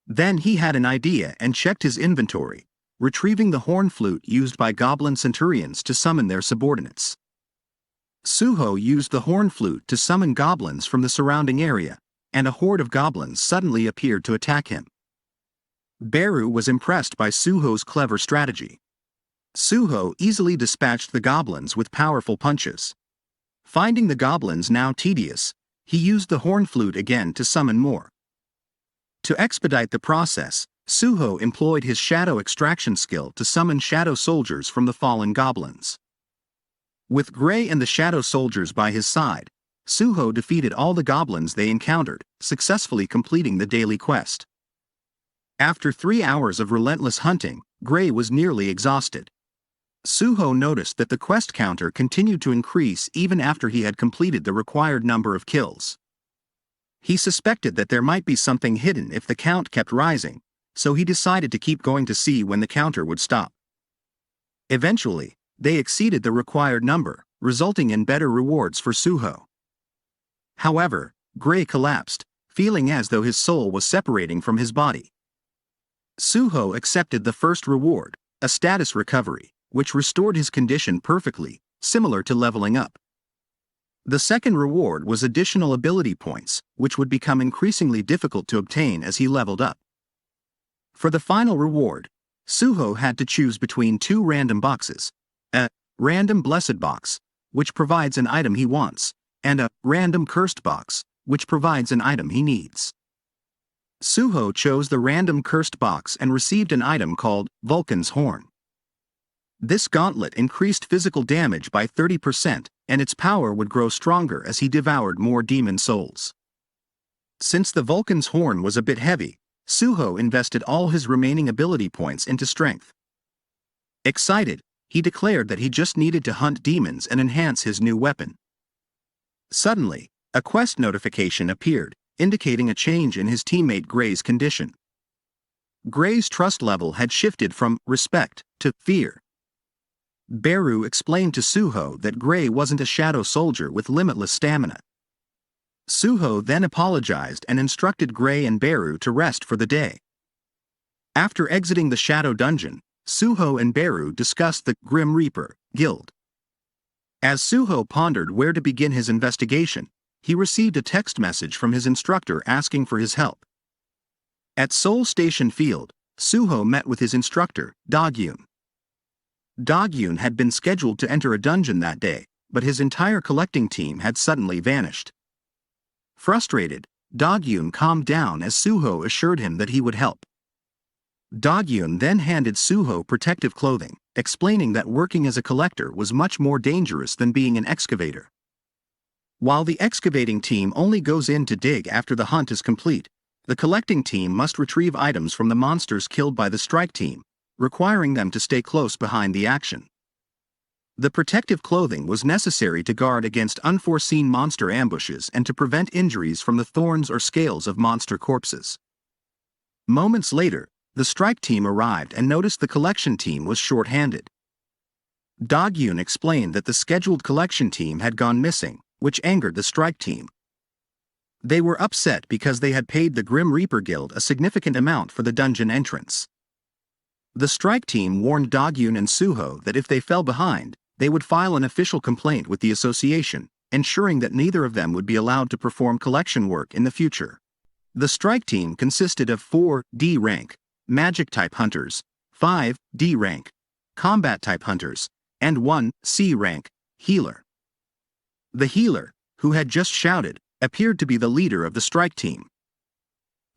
Then he had an idea and checked his inventory, retrieving the horn flute used by goblin centurions to summon their subordinates. Suho used the horn flute to summon goblins from the surrounding area, and a horde of goblins suddenly appeared to attack him. Beru was impressed by Suho's clever strategy. Suho easily dispatched the goblins with powerful punches. Finding the goblins now tedious, he used the horn flute again to summon more. To expedite the process, Suho employed his shadow extraction skill to summon shadow soldiers from the fallen goblins. With Gray and the shadow soldiers by his side, Suho defeated all the goblins they encountered, successfully completing the daily quest. After 3 hours of relentless hunting, Gray was nearly exhausted. Suho noticed that the quest counter continued to increase even after he had completed the required number of kills. He suspected that there might be something hidden if the count kept rising, so he decided to keep going to see when the counter would stop. Eventually, they exceeded the required number, resulting in better rewards for Suho. However, Gray collapsed, feeling as though his soul was separating from his body. Suho accepted the first reward, a status recovery, which restored his condition perfectly, similar to leveling up. The second reward was additional ability points, which would become increasingly difficult to obtain as he leveled up. For the final reward, Suho had to choose between 2 random boxes: a random blessed box, which provides an item he wants, and a random cursed box, which provides an item he needs. Suho chose the random cursed box and received an item called Vulcan's Horn. This gauntlet increased physical damage by 30%, and its power would grow stronger as he devoured more demon souls. Since the Vulcan's Horn was a bit heavy, Suho invested all his remaining ability points into strength. Excited, he declared that he just needed to hunt demons and enhance his new weapon. Suddenly, a quest notification appeared, indicating a change in his teammate Gray's condition. Gray's trust level had shifted from respect to fear. Beru explained to Suho that Gray wasn't a shadow soldier with limitless stamina. Suho then apologized and instructed Gray and Beru to rest for the day. After exiting the shadow dungeon, Suho and Beru discussed the Grim Reaper Guild. As Suho pondered where to begin his investigation, he received a text message from his instructor asking for his help. At Seoul Station Field, Suho met with his instructor, Dogyun. Dogyun had been scheduled to enter a dungeon that day, but his entire collecting team had suddenly vanished. Frustrated, Dogyun calmed down as Suho assured him that he would help. Dogyun then handed Suho protective clothing, explaining that working as a collector was much more dangerous than being an excavator. While the excavating team only goes in to dig after the hunt is complete, the collecting team must retrieve items from the monsters killed by the strike team, requiring them to stay close behind the action. The protective clothing was necessary to guard against unforeseen monster ambushes and to prevent injuries from the thorns or scales of monster corpses. Moments later, the strike team arrived and noticed the collection team was short-handed. Do-gyun explained that the scheduled collection team had gone missing, which angered the strike team. They were upset because they had paid the Grim Reaper Guild a significant amount for the dungeon entrance. The strike team warned Do-gyun and Suho that if they fell behind, they would file an official complaint with the association, ensuring that neither of them would be allowed to perform collection work in the future. The strike team consisted of 4 D rank magic-type hunters, 5 D rank combat-type hunters, and 1 C rank healer. The healer, who had just shouted, appeared to be the leader of the strike team.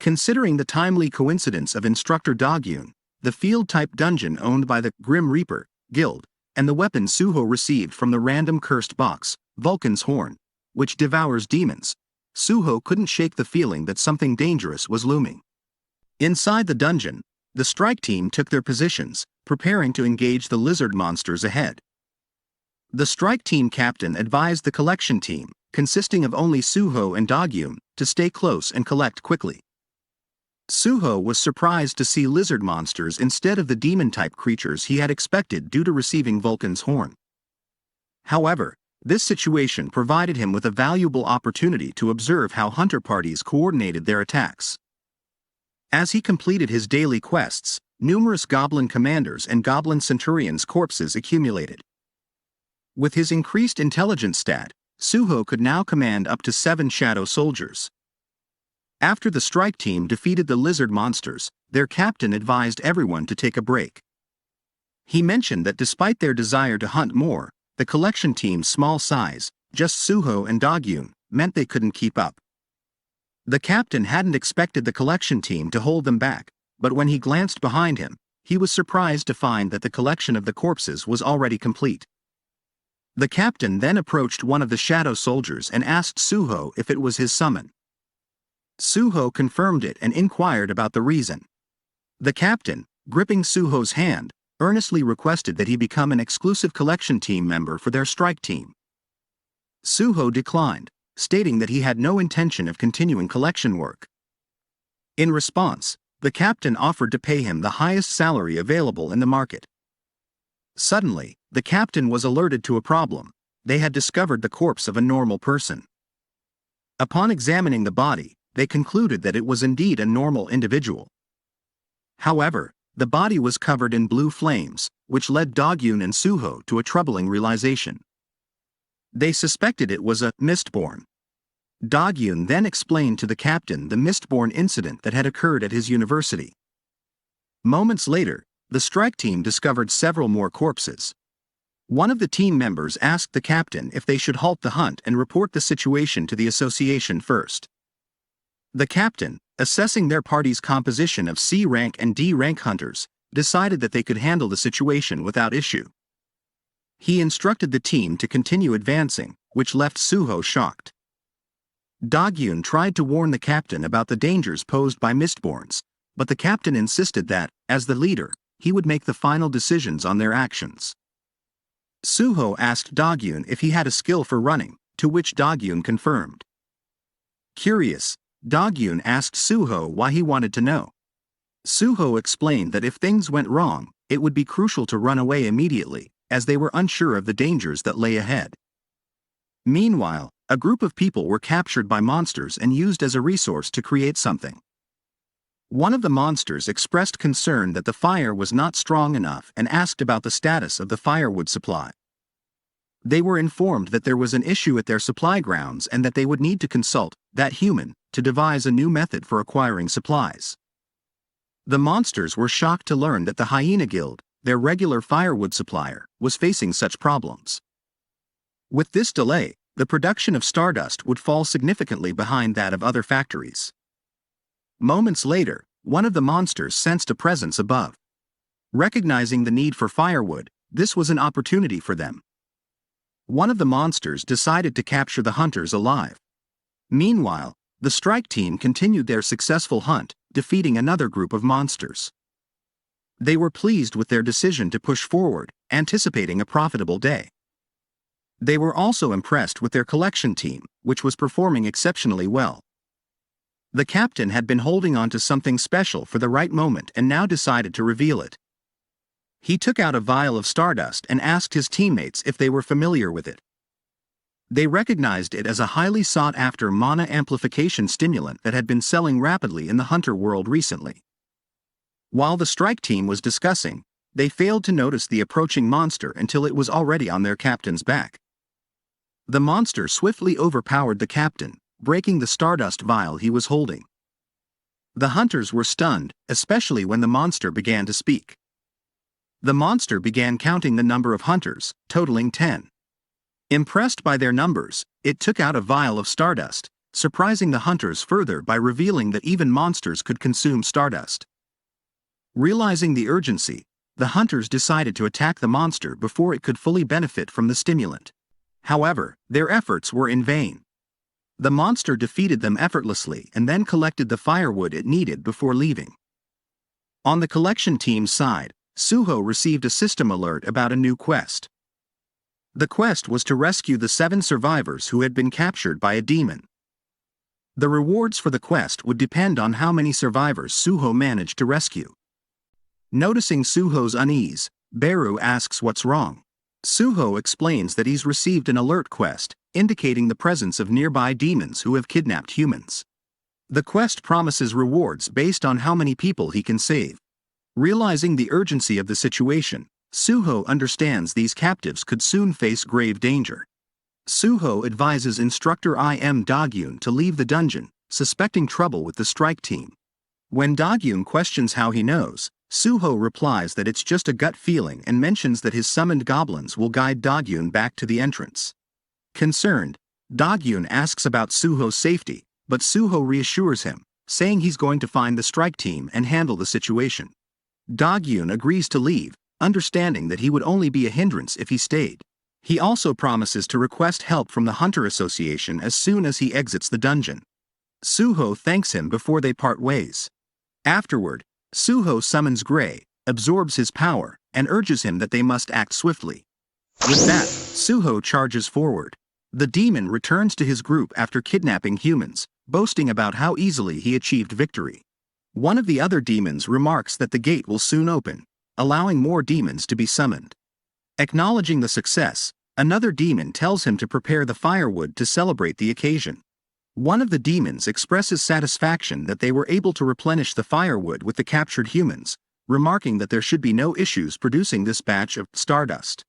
Considering the timely coincidence of Instructor Do-gyun, the field-type dungeon owned by the Grim Reaper Guild, and the weapon Suho received from the random cursed box, Vulcan's Horn, which devours demons, Suho couldn't shake the feeling that something dangerous was looming. Inside the dungeon, the strike team took their positions, preparing to engage the lizard monsters ahead. The strike team captain advised the collection team, consisting of only Suho and Do-gyun, to stay close and collect quickly. Suho was surprised to see lizard monsters instead of the demon-type creatures he had expected due to receiving Vulcan's Horn. However, this situation provided him with a valuable opportunity to observe how hunter parties coordinated their attacks. As he completed his daily quests, numerous goblin commanders and goblin centurions' corpses accumulated. With his increased intelligence stat, Suho could now command up to 7 shadow soldiers. After the strike team defeated the lizard monsters, their captain advised everyone to take a break. He mentioned that despite their desire to hunt more, the collection team's small size, just Suho and Do-gyun, meant they couldn't keep up. The captain hadn't expected the collection team to hold them back, but when he glanced behind him, he was surprised to find that the collection of the corpses was already complete. The captain then approached one of the shadow soldiers and asked Suho if it was his summon. Suho confirmed it and inquired about the reason. The captain, gripping Suho's hand, earnestly requested that he become an exclusive collection team member for their strike team. Suho declined, stating that he had no intention of continuing collection work. In response, the captain offered to pay him the highest salary available in the market. Suddenly, the captain was alerted to a problem. They had discovered the corpse of a normal person. Upon examining the body, they concluded that it was indeed a normal individual. However, the body was covered in blue flames, which led Do-gyun and Suho to a troubling realization. They suspected it was a Mistborn. Do-gyun then explained to the captain the Mistborn incident that had occurred at his university. Moments later, the strike team discovered several more corpses. One of the team members asked the captain if they should halt the hunt and report the situation to the association first. The captain, assessing their party's composition of C rank and D rank hunters, decided that they could handle the situation without issue. He instructed the team to continue advancing, which left Suho shocked. Do-gyun tried to warn the captain about the dangers posed by Mistborns, but the captain insisted that, as the leader, he would make the final decisions on their actions. Suho asked Do-gyun if he had a skill for running, to which Do-gyun confirmed. Curious, Do-gyun asked Suho why he wanted to know. Suho explained that if things went wrong, it would be crucial to run away immediately, as they were unsure of the dangers that lay ahead. Meanwhile, a group of people were captured by monsters and used as a resource to create something. One of the monsters expressed concern that the fire was not strong enough and asked about the status of the firewood supply. They were informed that there was an issue at their supply grounds and that they would need to consult that human to devise a new method for acquiring supplies. The monsters were shocked to learn that the Hyena Guild, their regular firewood supplier, was facing such problems. With this delay, the production of stardust would fall significantly behind that of other factories. Moments later, one of the monsters sensed a presence above. Recognizing the need for firewood, this was an opportunity for them. One of the monsters decided to capture the hunters alive. Meanwhile, the strike team continued their successful hunt, defeating another group of monsters. They were pleased with their decision to push forward, anticipating a profitable day. They were also impressed with their collection team, which was performing exceptionally well. The captain had been holding on to something special for the right moment and now decided to reveal it. He took out a vial of stardust and asked his teammates if they were familiar with it. They recognized it as a highly sought-after mana amplification stimulant that had been selling rapidly in the hunter world recently. While the strike team was discussing, they failed to notice the approaching monster until it was already on their captain's back. The monster swiftly overpowered the captain, breaking the stardust vial he was holding. The hunters were stunned, especially when the monster began to speak. The monster began counting the number of hunters, totaling 10. Impressed by their numbers, it took out a vial of stardust, surprising the hunters further by revealing that even monsters could consume stardust. Realizing the urgency, the hunters decided to attack the monster before it could fully benefit from the stimulant. However, their efforts were in vain. The monster defeated them effortlessly and then collected the firewood it needed before leaving. On the collection team's side, Suho received a system alert about a new quest. The quest was to rescue the 7 survivors who had been captured by a demon. The rewards for the quest would depend on how many survivors Suho managed to rescue. Noticing Suho's unease, Beru asks what's wrong. Suho explains that he's received an alert quest, indicating the presence of nearby demons who have kidnapped humans. The quest promises rewards based on how many people he can save. Realizing the urgency of the situation, Suho understands these captives could soon face grave danger. Suho advises instructor Im Dagyun to leave the dungeon, suspecting trouble with the strike team. When Dagyun questions how he knows, Suho replies that it's just a gut feeling and mentions that his summoned goblins will guide Dagyun back to the entrance. Concerned, Dagyun asks about Suho's safety, but Suho reassures him, saying he's going to find the strike team and handle the situation. Dagyun agrees to leave, understanding that he would only be a hindrance if he stayed. He also promises to request help from the Hunter Association as soon as he exits the dungeon. Suho thanks him before they part ways. Afterward, Suho summons Gray, absorbs his power, and urges him that they must act swiftly. With that, Suho charges forward. The demon returns to his group after kidnapping humans, boasting about how easily he achieved victory. One of the other demons remarks that the gate will soon open, allowing more demons to be summoned. Acknowledging the success, another demon tells him to prepare the firewood to celebrate the occasion. One of the demons expresses satisfaction that they were able to replenish the firewood with the captured humans, remarking that there should be no issues producing this batch of stardust.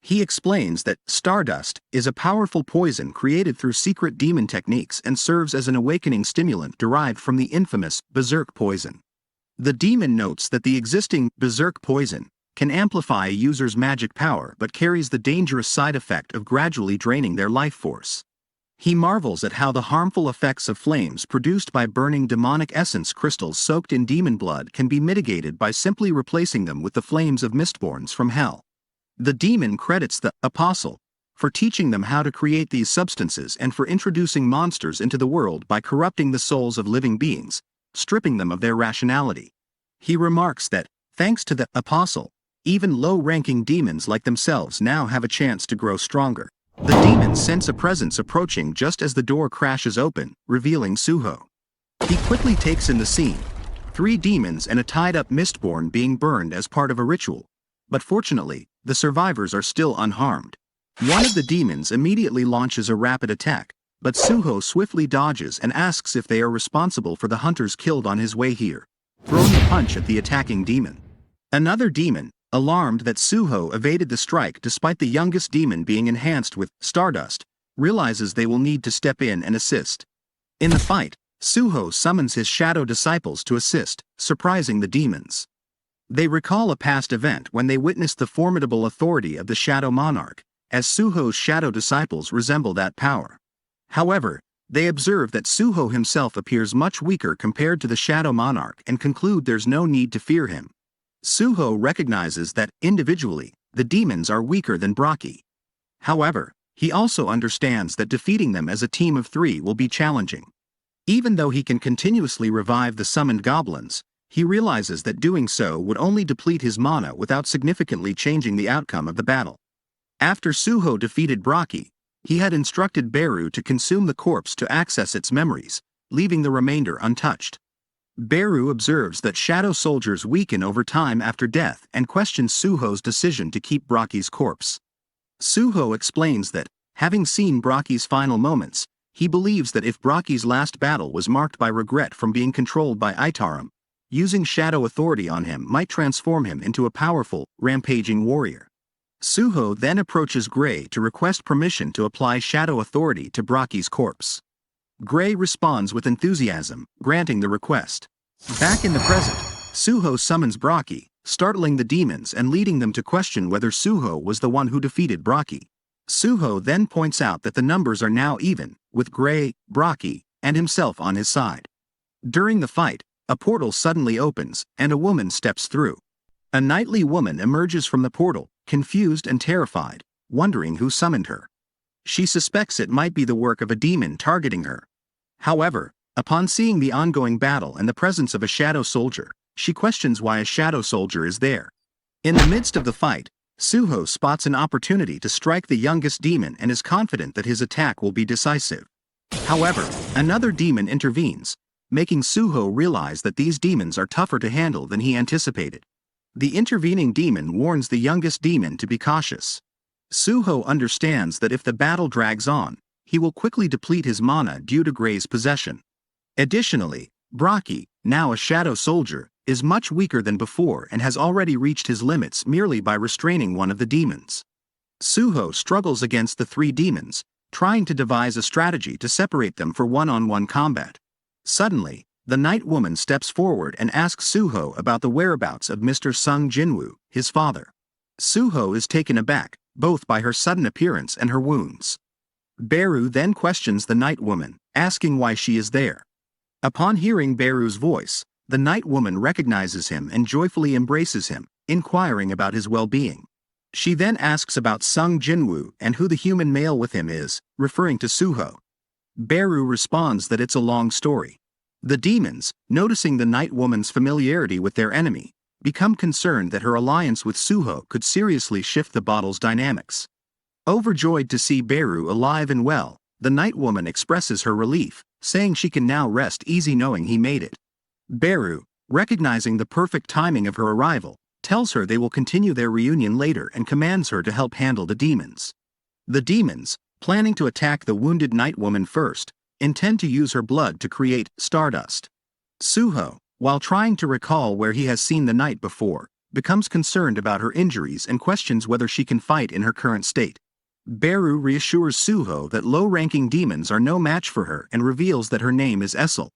He explains that stardust is a powerful poison created through secret demon techniques and serves as an awakening stimulant derived from the infamous berserk poison. The demon notes that the existing berserk poison can amplify a user's magic power but carries the dangerous side effect of gradually draining their life force. He marvels at how the harmful effects of flames produced by burning demonic essence crystals soaked in demon blood can be mitigated by simply replacing them with the flames of mistborns from hell. The demon credits the apostle for teaching them how to create these substances and for introducing monsters into the world by corrupting the souls of living beings, stripping them of their rationality. He remarks that, thanks to the apostle, even low-ranking demons like themselves now have a chance to grow stronger. The demons sense a presence approaching just as the door crashes open, revealing Suho. He quickly takes in the scene, 3 demons and a tied-up mistborn being burned as part of a ritual, but fortunately, the survivors are still unharmed. One of the demons immediately launches a rapid attack, but Suho swiftly dodges and asks if they are responsible for the hunters killed on his way here, throwing a punch at the attacking demon. Another demon, alarmed that Suho evaded the strike despite the youngest demon being enhanced with stardust, realizes they will need to step in and assist. In the fight, Suho summons his shadow disciples to assist, surprising the demons. They recall a past event when they witnessed the formidable authority of the Shadow Monarch, as Suho's shadow disciples resemble that power. However, they observe that Suho himself appears much weaker compared to the Shadow Monarch and conclude there's no need to fear him. Suho recognizes that, individually, the demons are weaker than Braki. However, he also understands that defeating them as a team of 3 will be challenging. Even though he can continuously revive the summoned goblins, he realizes that doing so would only deplete his mana without significantly changing the outcome of the battle. After Suho defeated Braki, he had instructed Beru to consume the corpse to access its memories, leaving the remainder untouched. Beru observes that shadow soldiers weaken over time after death and questions Suho's decision to keep Braki's corpse. Suho explains that, having seen Braki's final moments, he believes that if Braki's last battle was marked by regret from being controlled by Itarim, using shadow authority on him might transform him into a powerful, rampaging warrior. Suho then approaches Gray to request permission to apply shadow authority to Braki's corpse. Gray responds with enthusiasm, granting the request. Back in the present, Suho summons Braki, startling the demons and leading them to question whether Suho was the one who defeated Braki. Suho then points out that the numbers are now even, with Gray, Braki, and himself on his side. During the fight, a portal suddenly opens, and a woman steps through. A knightly woman emerges from the portal, confused and terrified, wondering who summoned her. She suspects it might be the work of a demon targeting her. However, upon seeing the ongoing battle and the presence of a shadow soldier, she questions why a shadow soldier is there. In the midst of the fight, Suho spots an opportunity to strike the youngest demon and is confident that his attack will be decisive. However, another demon intervenes, making Suho realize that these demons are tougher to handle than he anticipated. The intervening demon warns the youngest demon to be cautious. Suho understands that if the battle drags on, he will quickly deplete his mana due to Gray's possession. Additionally, Braki, now a shadow soldier, is much weaker than before and has already reached his limits merely by restraining one of the demons. Suho struggles against the three demons, trying to devise a strategy to separate them for one-on-one combat. Suddenly, the night woman steps forward and asks Suho about the whereabouts of Mr. Sung Jinwoo, his father. Suho is taken aback, both by her sudden appearance and her wounds. Beru then questions the night woman, asking why she is there. Upon hearing Beru's voice, the night woman recognizes him and joyfully embraces him, inquiring about his well-being. She then asks about Sung Jinwoo and who the human male with him is, referring to Suho. Beru responds that it's a long story. The demons, noticing the night woman's familiarity with their enemy, become concerned that her alliance with Suho could seriously shift the battle's dynamics. Overjoyed to see Beru alive and well, the night woman expresses her relief, saying she can now rest easy knowing he made it. Beru, recognizing the perfect timing of her arrival, tells her they will continue their reunion later and commands her to help handle the demons. The demons, planning to attack the wounded night woman first, intend to use her blood to create stardust. Suho, while trying to recall where he has seen the night before, becomes concerned about her injuries and questions whether she can fight in her current state. Beru reassures Suho that low-ranking demons are no match for her and reveals that her name is Essel.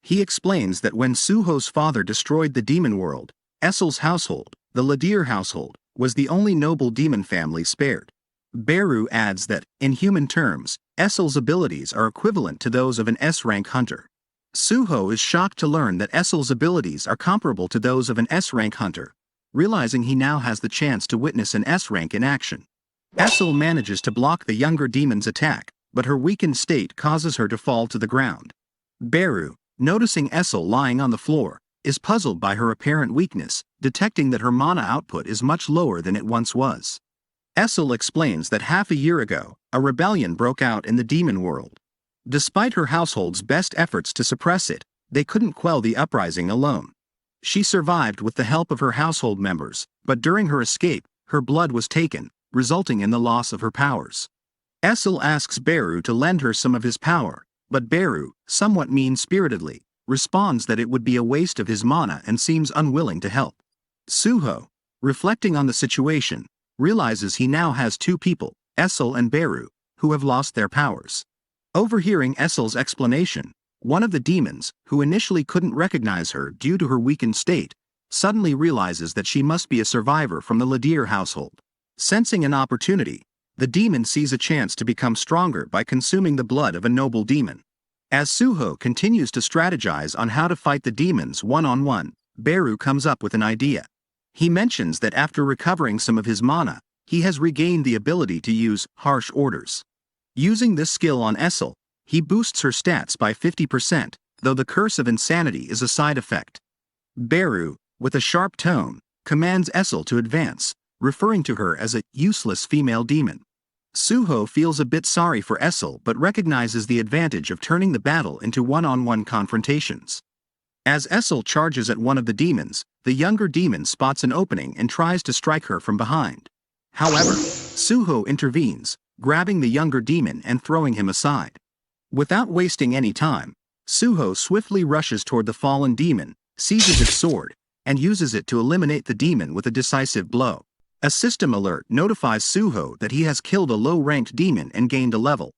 He explains that when Suho's father destroyed the demon world, Essel's household, the Ladir household, was the only noble demon family spared. Beru adds that, in human terms, Essel's abilities are equivalent to those of an S-rank hunter. Suho is shocked to learn that Essel's abilities are comparable to those of an S-rank hunter, realizing he now has the chance to witness an S-rank in action. Essel manages to block the younger demon's attack, but her weakened state causes her to fall to the ground. Beru, noticing Essel lying on the floor, is puzzled by her apparent weakness, detecting that her mana output is much lower than it once was. Essel explains that half a year ago, a rebellion broke out in the demon world. Despite her household's best efforts to suppress it, they couldn't quell the uprising alone. She survived with the help of her household members, but during her escape, her blood was taken, resulting in the loss of her powers. Essel asks Beru to lend her some of his power, but Beru, somewhat mean-spiritedly, responds that it would be a waste of his mana and seems unwilling to help. Suho, reflecting on the situation, realizes he now has two people, Essel and Beru, who have lost their powers. Overhearing Essel's explanation, one of the demons, who initially couldn't recognize her due to her weakened state, suddenly realizes that she must be a survivor from the Ladir household. Sensing an opportunity, the demon sees a chance to become stronger by consuming the blood of a noble demon. As Suho continues to strategize on how to fight the demons one-on-one, Beru comes up with an idea. He mentions that after recovering some of his mana, he has regained the ability to use harsh orders. Using this skill on Essel, he boosts her stats by 50%, though the curse of insanity is a side effect. Beru, with a sharp tone, commands Essel to advance, referring to her as a useless female demon. Suho feels a bit sorry for Essel but recognizes the advantage of turning the battle into one-on-one confrontations. As Essel charges at one of the demons, the younger demon spots an opening and tries to strike her from behind. However, Suho intervenes, grabbing the younger demon and throwing him aside. Without wasting any time, Suho swiftly rushes toward the fallen demon, seizes its sword, and uses it to eliminate the demon with a decisive blow. A system alert notifies Suho that he has killed a low-ranked demon and gained a level.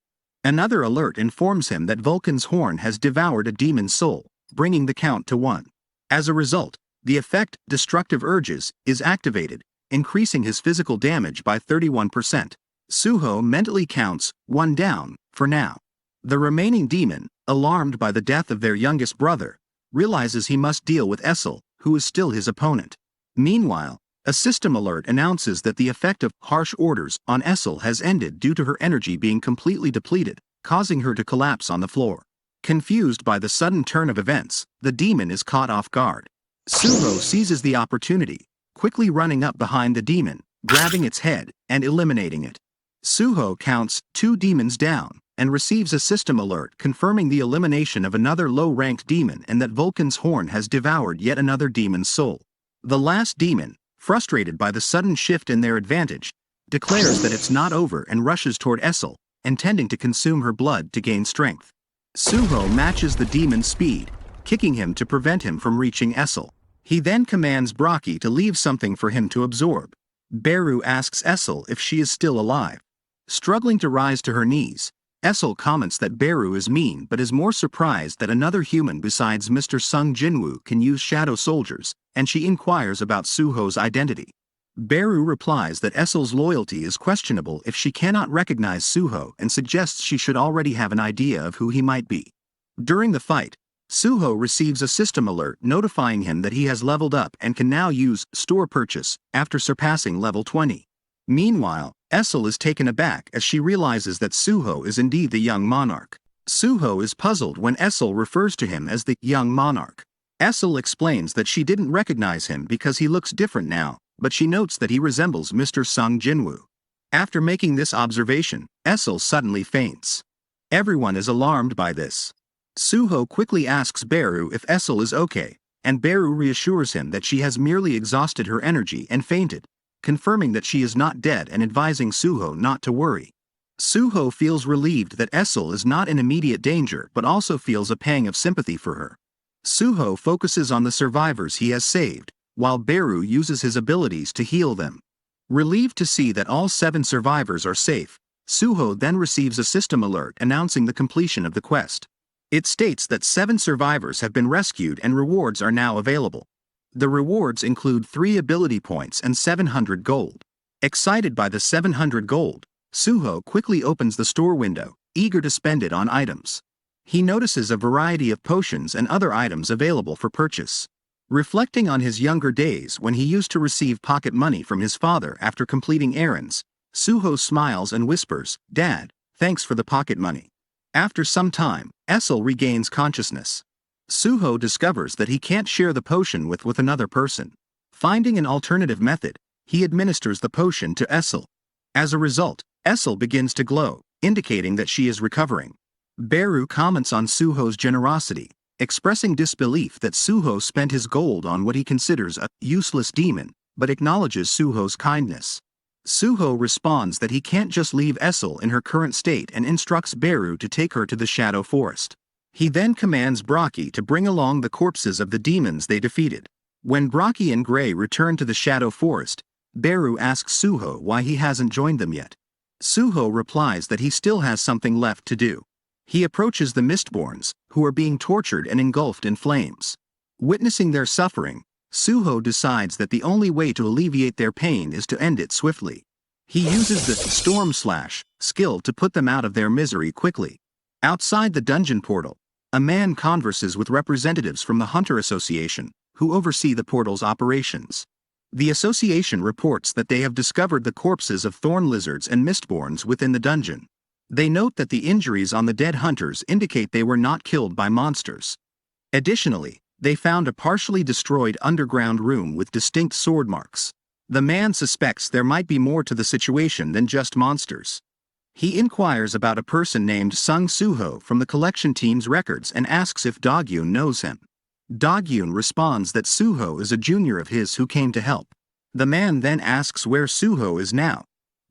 Another alert informs him that Vulcan's horn has devoured a demon's soul, bringing the count to 1. As a result, the effect, Destructive Urges, is activated, increasing his physical damage by 31%. Suho mentally counts 1 down, for now. The remaining demon, alarmed by the death of their youngest brother, realizes he must deal with Essel, who is still his opponent. Meanwhile, a system alert announces that the effect of harsh orders on Essel has ended due to her energy being completely depleted, causing her to collapse on the floor. Confused by the sudden turn of events, the demon is caught off guard. Suho seizes the opportunity, quickly running up behind the demon, grabbing its head, and eliminating it. Suho counts 2 demons down, and receives a system alert confirming the elimination of another low-ranked demon and that Vulcan's horn has devoured yet another demon's soul. The last demon, frustrated by the sudden shift in their advantage, declares that it's not over and rushes toward Essel, intending to consume her blood to gain strength. Suho matches the demon's speed, kicking him to prevent him from reaching Essel. He then commands Braki to leave something for him to absorb. Beru asks Essel if she is still alive. Struggling to rise to her knees, Essel comments that Beru is mean but is more surprised that another human besides Mr. Sung Jinwoo can use shadow soldiers, and she inquires about Suho's identity. Beru replies that Essel's loyalty is questionable if she cannot recognize Suho and suggests she should already have an idea of who he might be. During the fight, Suho receives a system alert notifying him that he has leveled up and can now use Store Purchase after surpassing level 20. Meanwhile, Essel is taken aback as she realizes that Suho is indeed the young monarch. Suho is puzzled when Essel refers to him as the young monarch. Essel explains that she didn't recognize him because he looks different now, but she notes that he resembles Mr. Sung Jinwoo. After making this observation, Essel suddenly faints. Everyone is alarmed by this. Suho quickly asks Beru if Essel is okay, and Beru reassures him that she has merely exhausted her energy and fainted, confirming that she is not dead and advising Suho not to worry. Suho feels relieved that Essel is not in immediate danger but also feels a pang of sympathy for her. Suho focuses on the survivors he has saved, while Beru uses his abilities to heal them. Relieved to see that all 7 survivors are safe, Suho then receives a system alert announcing the completion of the quest. It states that 7 survivors have been rescued and rewards are now available. The rewards include 3 ability points and 700 gold. Excited by the 700 gold, Suho quickly opens the store window, eager to spend it on items. He notices a variety of potions and other items available for purchase. Reflecting on his younger days when he used to receive pocket money from his father after completing errands, Suho smiles and whispers, "Dad, thanks for the pocket money." After some time, Essel regains consciousness. Suho discovers that he can't share the potion with another person. Finding an alternative method, he administers the potion to Essel. As a result, Essel begins to glow, indicating that she is recovering. Beru comments on Suho's generosity, expressing disbelief that Suho spent his gold on what he considers a useless demon, but acknowledges Suho's kindness. Suho responds that he can't just leave Essel in her current state and instructs Beru to take her to the Shadow Forest. He then commands Braki to bring along the corpses of the demons they defeated. When Braki and Gray return to the Shadow Forest, Beru asks Suho why he hasn't joined them yet. Suho replies that he still has something left to do. He approaches the Mistborns, who are being tortured and engulfed in flames. Witnessing their suffering, Suho decides that the only way to alleviate their pain is to end it swiftly. He uses the Storm Slash skill to put them out of their misery quickly. Outside the dungeon portal, a man converses with representatives from the Hunter Association, who oversee the portal's operations. The association reports that they have discovered the corpses of thorn lizards and mistborns within the dungeon. They note that the injuries on the dead hunters indicate they were not killed by monsters. Additionally, they found a partially destroyed underground room with distinct sword marks. The man suspects there might be more to the situation than just monsters. He inquires about a person named Sung Suho from the collection team's records and asks if Dogyun knows him. Dogyun responds that Suho is a junior of his who came to help. The man then asks where Suho is now.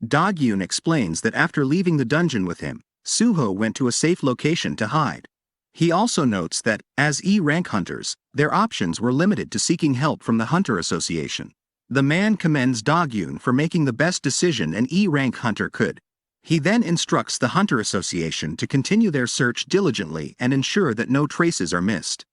Dogyun explains that after leaving the dungeon with him, Suho went to a safe location to hide. He also notes that, as E-rank hunters, their options were limited to seeking help from the Hunter Association. The man commends Dogyun for making the best decision an E-rank hunter could. He then instructs the Hunter Association to continue their search diligently and ensure that no traces are missed.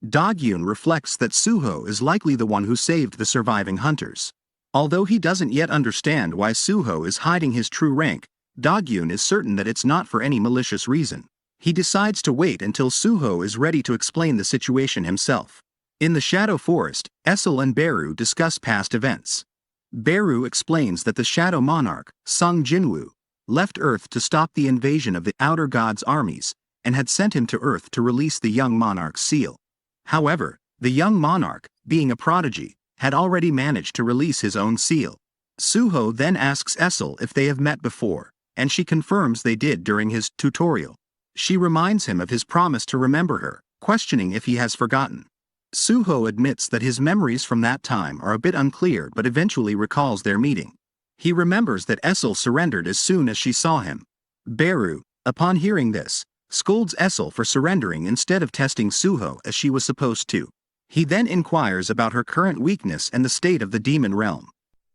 Dogyun reflects that Suho is likely the one who saved the surviving hunters. Although he doesn't yet understand why Suho is hiding his true rank, Dogyun is certain that it's not for any malicious reason. He decides to wait until Suho is ready to explain the situation himself. In the Shadow Forest, Essel and Beru discuss past events. Beru explains that the Shadow Monarch, Sung Jinwoo, left Earth to stop the invasion of the Outer God's armies, and had sent him to Earth to release the young monarch's seal. However, the young monarch, being a prodigy, had already managed to release his own seal. Suho then asks Essel if they have met before, and she confirms they did during his tutorial. She reminds him of his promise to remember her, questioning if he has forgotten. Suho admits that his memories from that time are a bit unclear but eventually recalls their meeting. He remembers that Essel surrendered as soon as she saw him. Beru, upon hearing this, scolds Essel for surrendering instead of testing Suho as she was supposed to. He then inquires about her current weakness and the state of the demon realm.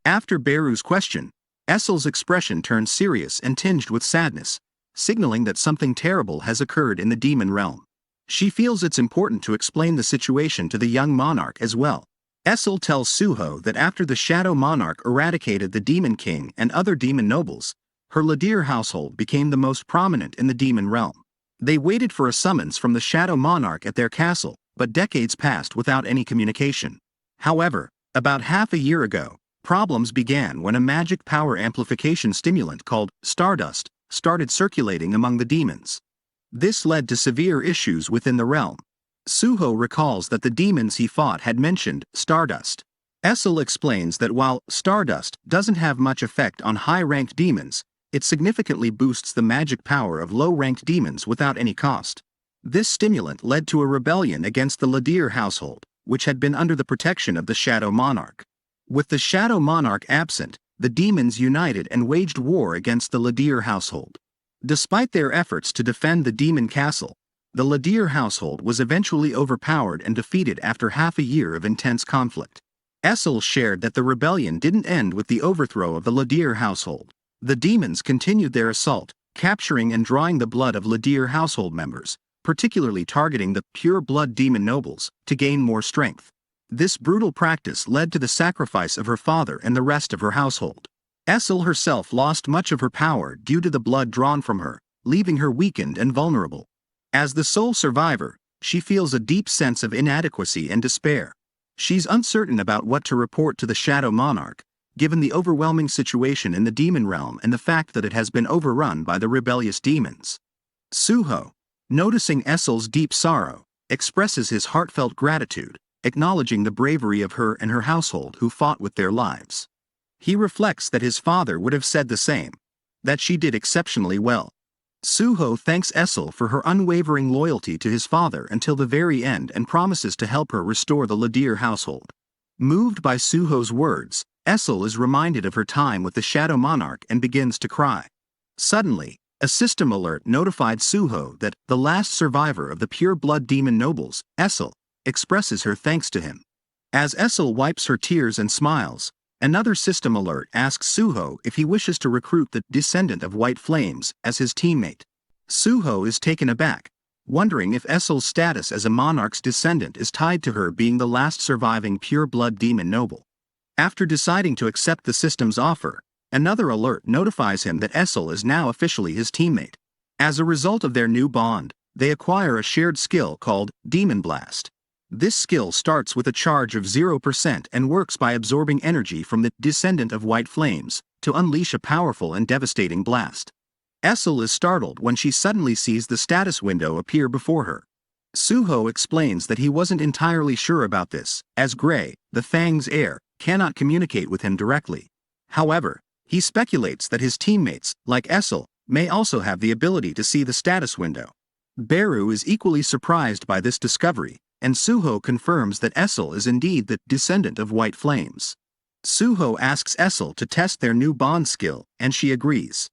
After Beru's question, Essel's expression turns serious and tinged with sadness, signaling that something terrible has occurred in the demon realm. She feels it's important to explain the situation to the young monarch as well. Essel tells Suho that after the Shadow Monarch eradicated the Demon King and other demon nobles, her Ladir household became the most prominent in the demon realm. They waited for a summons from the Shadow Monarch at their castle, but decades passed without any communication. However, about half a year ago, problems began when a magic power amplification stimulant called Stardust started circulating among the demons. This led to severe issues within the realm. Suho recalls that the demons he fought had mentioned Stardust. Essel explains that while Stardust doesn't have much effect on high-ranked demons, it significantly boosts the magic power of low-ranked demons without any cost. This stimulant led to a rebellion against the Ladir household, which had been under the protection of the Shadow Monarch. With the Shadow Monarch absent, the demons united and waged war against the Ladir household. Despite their efforts to defend the demon castle, the Ladir household was eventually overpowered and defeated after half a year of intense conflict. Essel shared that the rebellion didn't end with the overthrow of the Ladir household. The demons continued their assault, capturing and drawing the blood of Ladir household members, particularly targeting the pure-blood demon nobles, to gain more strength. This brutal practice led to the sacrifice of her father and the rest of her household. Essel herself lost much of her power due to the blood drawn from her, leaving her weakened and vulnerable. As the sole survivor, she feels a deep sense of inadequacy and despair. She's uncertain about what to report to the Shadow Monarch, given the overwhelming situation in the demon realm and the fact that it has been overrun by the rebellious demons. Suho, noticing Essel's deep sorrow, expresses his heartfelt gratitude, acknowledging the bravery of her and her household who fought with their lives. He reflects that his father would have said the same, that she did exceptionally well. Suho thanks Essel for her unwavering loyalty to his father until the very end and promises to help her restore the Ladir household. Moved by Suho's words, Essel is reminded of her time with the Shadow Monarch and begins to cry. Suddenly, a system alert notified Suho that the last survivor of the pure-blood demon nobles, Essel, expresses her thanks to him. As Essel wipes her tears and smiles, another system alert asks Suho if he wishes to recruit the descendant of White Flames as his teammate. Suho is taken aback, wondering if Essel's status as a monarch's descendant is tied to her being the last surviving pure-blood demon noble. After deciding to accept the system's offer, another alert notifies him that Essel is now officially his teammate. As a result of their new bond, they acquire a shared skill called Demon Blast. This skill starts with a charge of 0% and works by absorbing energy from the descendant of White Flames to unleash a powerful and devastating blast. Essel is startled when she suddenly sees the status window appear before her. Suho explains that he wasn't entirely sure about this, as Gray, the Fang's heir, cannot communicate with him directly. However, he speculates that his teammates, like Essel, may also have the ability to see the status window. Beru is equally surprised by this discovery, and Suho confirms that Essel is indeed the descendant of White Flames. Suho asks Essel to test their new bond skill, and she agrees.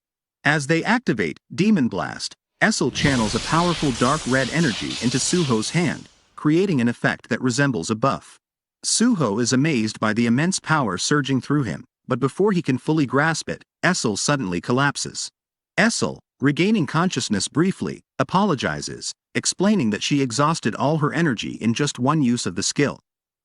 As they activate Demon Blast, Essel channels a powerful dark red energy into Suho's hand, creating an effect that resembles a buff. Suho is amazed by the immense power surging through him, but before he can fully grasp it, Essel suddenly collapses. Essel, regaining consciousness briefly, apologizes, explaining that she exhausted all her energy in just one use of the skill.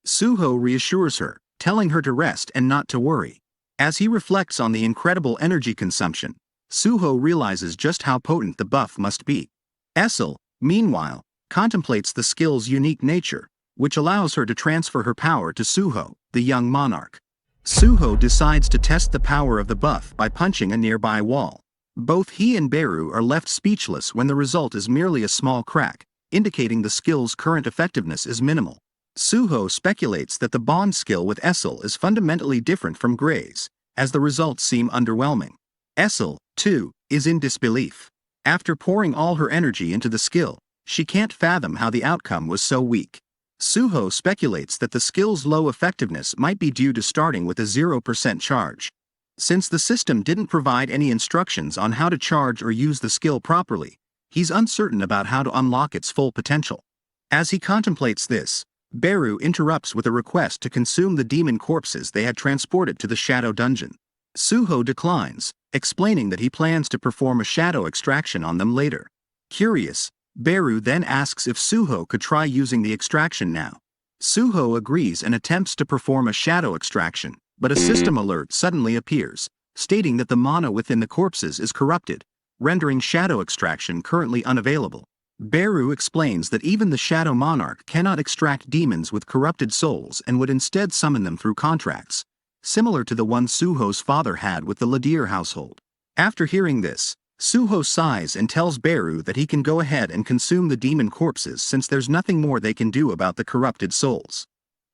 Suho reassures her, telling her to rest and not to worry. As he reflects on the incredible energy consumption, Suho realizes just how potent the buff must be. Essel, meanwhile, contemplates the skill's unique nature, which allows her to transfer her power to Suho, the young monarch. Suho decides to test the power of the buff by punching a nearby wall. Both he and Beru are left speechless when the result is merely a small crack, indicating the skill's current effectiveness is minimal. Suho speculates that the bond skill with Essel is fundamentally different from Gray's, as the results seem underwhelming. Essel, too, is in disbelief. After pouring all her energy into the skill, she can't fathom how the outcome was so weak. Suho speculates that the skill's low effectiveness might be due to starting with a 0% charge. Since the system didn't provide any instructions on how to charge or use the skill properly, he's uncertain about how to unlock its full potential. As he contemplates this, Beru interrupts with a request to consume the demon corpses they had transported to the shadow dungeon. Suho declines, explaining that he plans to perform a shadow extraction on them later. Curious, Beru then asks if Suho could try using the extraction now. Suho agrees and attempts to perform a shadow extraction, but a system alert suddenly appears, stating that the mana within the corpses is corrupted, rendering shadow extraction currently unavailable. Beru explains that even the Shadow Monarch cannot extract demons with corrupted souls and would instead summon them through contracts, similar to the one Suho's father had with the Ladir household. After hearing this, Suho sighs and tells Beru that he can go ahead and consume the demon corpses since there's nothing more they can do about the corrupted souls.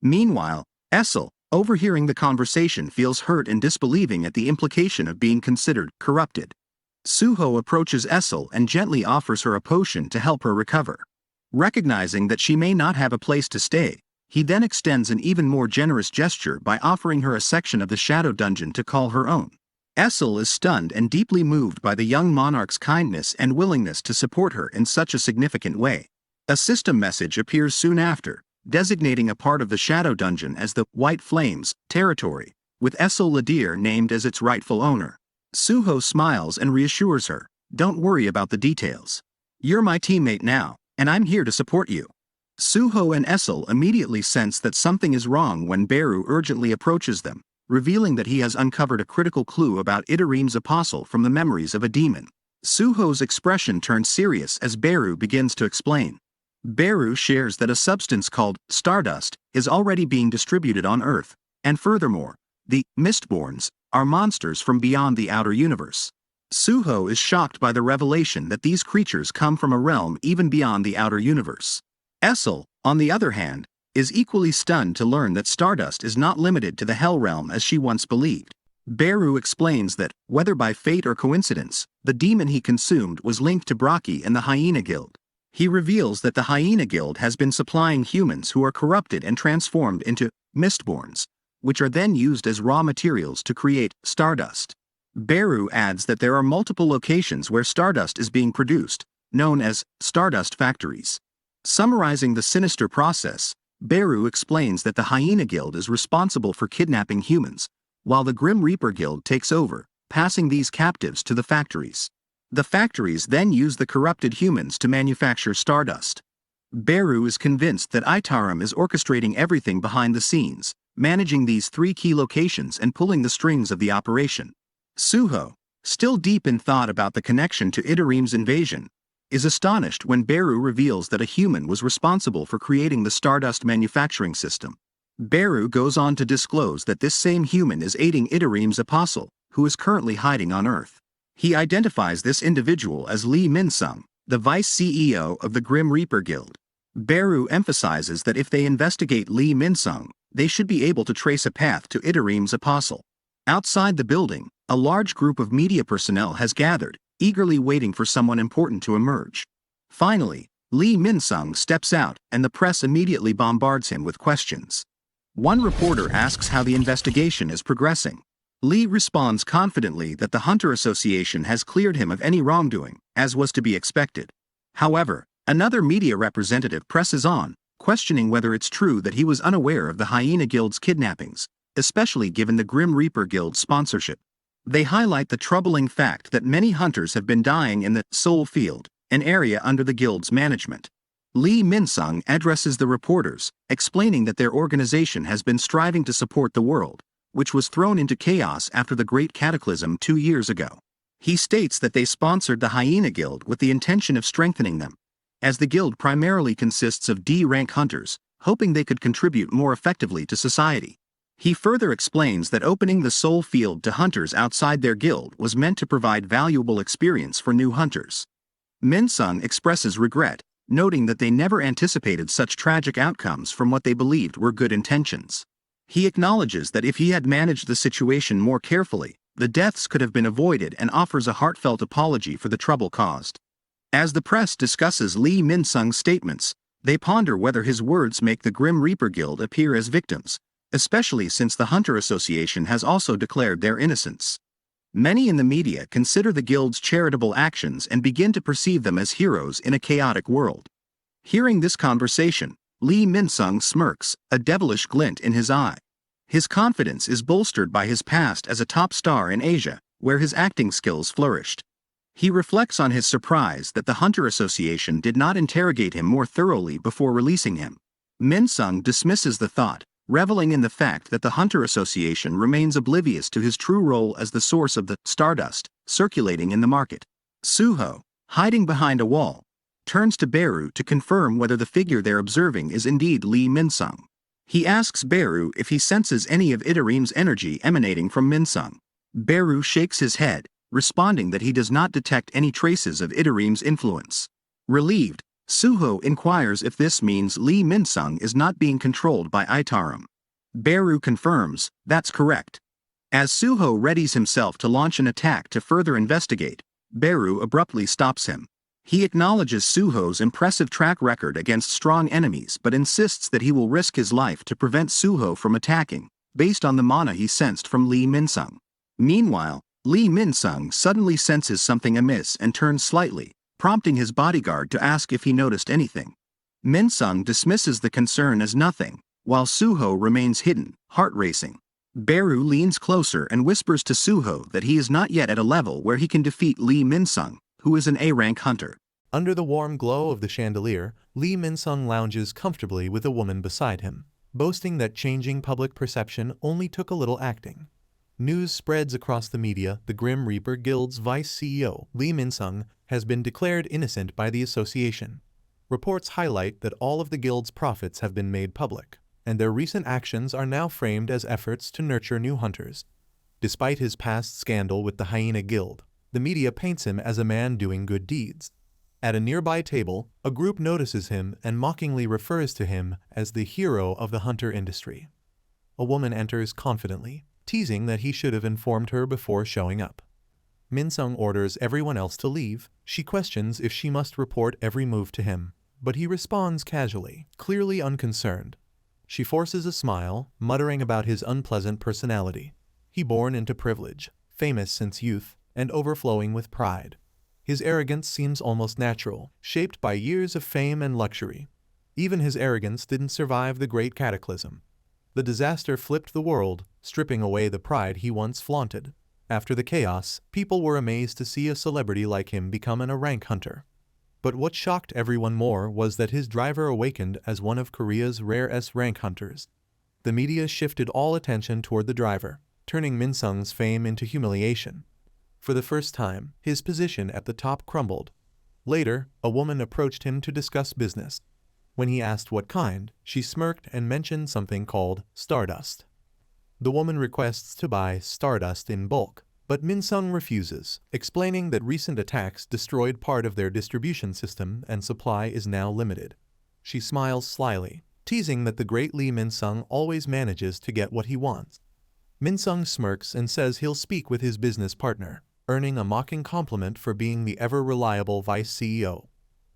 Meanwhile, Essel, overhearing the conversation, feels hurt and disbelieving at the implication of being considered corrupted. Suho approaches Essel and gently offers her a potion to help her recover. Recognizing that she may not have a place to stay, he then extends an even more generous gesture by offering her a section of the shadow dungeon to call her own. Essel is stunned and deeply moved by the young monarch's kindness and willingness to support her in such a significant way. A system message appears soon after, designating a part of the shadow dungeon as the White Flames territory, with Essel Ladir named as its rightful owner. Suho smiles and reassures her, "Don't worry about the details. You're my teammate now, and I'm here to support you." Suho and Essel immediately sense that something is wrong when Beru urgently approaches them, revealing that he has uncovered a critical clue about Itarim's apostle from the memories of a demon. Suho's expression turns serious as Beru begins to explain. Beru shares that a substance called stardust is already being distributed on Earth, and furthermore, the Mistborns are monsters from beyond the outer universe. Suho is shocked by the revelation that these creatures come from a realm even beyond the outer universe. Essel, on the other hand, is equally stunned to learn that stardust is not limited to the Hell Realm as she once believed. Beru explains that, whether by fate or coincidence, the demon he consumed was linked to Braki and the Hyena Guild. He reveals that the Hyena Guild has been supplying humans who are corrupted and transformed into Mistborns, which are then used as raw materials to create stardust. Beru adds that there are multiple locations where stardust is being produced, known as stardust factories. Summarizing the sinister process, Beru explains that the Hyena Guild is responsible for kidnapping humans, while the Grim Reaper Guild takes over, passing these captives to the factories. The factories then use the corrupted humans to manufacture stardust. Beru is convinced that Itarim is orchestrating everything behind the scenes, managing these three key locations and pulling the strings of the operation. Suho, still deep in thought about the connection to Itarim's invasion, is astonished when Beru reveals that a human was responsible for creating the stardust manufacturing system. Beru goes on to disclose that this same human is aiding Itarim's apostle, who is currently hiding on Earth. He identifies this individual as Lee Minsung, the vice CEO of the Grim Reaper Guild. Beru emphasizes that if they investigate Lee Min-sung, they should be able to trace a path to Itarim's apostle. Outside the building, a large group of media personnel has gathered, eagerly waiting for someone important to emerge. Finally, Lee Min-sung steps out and the press immediately bombards him with questions. One reporter asks how the investigation is progressing. Lee responds confidently that the Hunter Association has cleared him of any wrongdoing, as was to be expected. However, another media representative presses on, questioning whether it's true that he was unaware of the Hyena Guild's kidnappings, especially given the Grim Reaper Guild's sponsorship. They highlight the troubling fact that many hunters have been dying in the Soul Field, an area under the guild's management. Lee Min-sung addresses the reporters, explaining that their organization has been striving to support the world, which was thrown into chaos after the Great Cataclysm 2 years ago. He states that they sponsored the Hyena Guild with the intention of strengthening them, as the guild primarily consists of D-rank hunters, hoping they could contribute more effectively to society. He further explains that opening the Soul Field to hunters outside their guild was meant to provide valuable experience for new hunters. Min-sung expresses regret, noting that they never anticipated such tragic outcomes from what they believed were good intentions. He acknowledges that if he had managed the situation more carefully, the deaths could have been avoided and offers a heartfelt apology for the trouble caused. As the press discusses Lee Min-sung's statements, they ponder whether his words make the Grim Reaper Guild appear as victims, especially since the Hunter Association has also declared their innocence. Many in the media consider the guild's charitable actions and begin to perceive them as heroes in a chaotic world. Hearing this conversation, Lee Min-sung smirks, a devilish glint in his eye. His confidence is bolstered by his past as a top star in Asia, where his acting skills flourished. He reflects on his surprise that the Hunter Association did not interrogate him more thoroughly before releasing him. Min-sung dismisses the thought, reveling in the fact that the Hunter Association remains oblivious to his true role as the source of the stardust circulating in the market. Suho, hiding behind a wall, turns to Beru to confirm whether the figure they're observing is indeed Lee Min-sung. He asks Beru if he senses any of Itarim's energy emanating from Min-sung. Beru shakes his head, responding that he does not detect any traces of Itarim's influence. Relieved, Suho inquires if this means Lee Min-sung is not being controlled by Itarim. Beru confirms, that's correct. As Suho readies himself to launch an attack to further investigate, Beru abruptly stops him. He acknowledges Suho's impressive track record against strong enemies but insists that he will risk his life to prevent Suho from attacking, based on the mana he sensed from Lee Min-sung. Meanwhile, Lee Min-sung suddenly senses something amiss and turns slightly, prompting his bodyguard to ask if he noticed anything. Min-sung dismisses the concern as nothing, while Suho remains hidden, heart racing. Beru leans closer and whispers to Suho that he is not yet at a level where he can defeat Lee Min-sung, who is an A-rank hunter. Under the warm glow of the chandelier, Lee Min-sung lounges comfortably with a woman beside him, boasting that changing public perception only took a little acting. News spreads across the media. The Grim Reaper Guild's vice CEO, Lee Min-sung, has been declared innocent by the association. Reports highlight that all of the guild's profits have been made public, and their recent actions are now framed as efforts to nurture new hunters. Despite his past scandal with the Hyena Guild, the media paints him as a man doing good deeds. At a nearby table, a group notices him and mockingly refers to him as the hero of the hunter industry. A woman enters confidently, teasing that he should have informed her before showing up. Min-sung orders everyone else to leave. She questions if she must report every move to him, but he responds casually, clearly unconcerned. She forces a smile, muttering about his unpleasant personality. He born into privilege, famous since youth, and overflowing with pride. His arrogance seems almost natural, shaped by years of fame and luxury. Even his arrogance didn't survive the Great Cataclysm. The disaster flipped the world, stripping away the pride he once flaunted. After the chaos, people were amazed to see a celebrity like him become an A-rank hunter. But what shocked everyone more was that his driver awakened as one of Korea's rare S-rank hunters. The media shifted all attention toward the driver, turning Min-sung's fame into humiliation. For the first time, his position at the top crumbled. Later, a woman approached him to discuss business. When he asked what kind, she smirked and mentioned something called stardust. The woman requests to buy stardust in bulk, but Min-sung refuses, explaining that recent attacks destroyed part of their distribution system and supply is now limited. She smiles slyly, teasing that the great Lee Min-sung always manages to get what he wants. Min-sung smirks and says he'll speak with his business partner, earning a mocking compliment for being the ever-reliable vice CEO.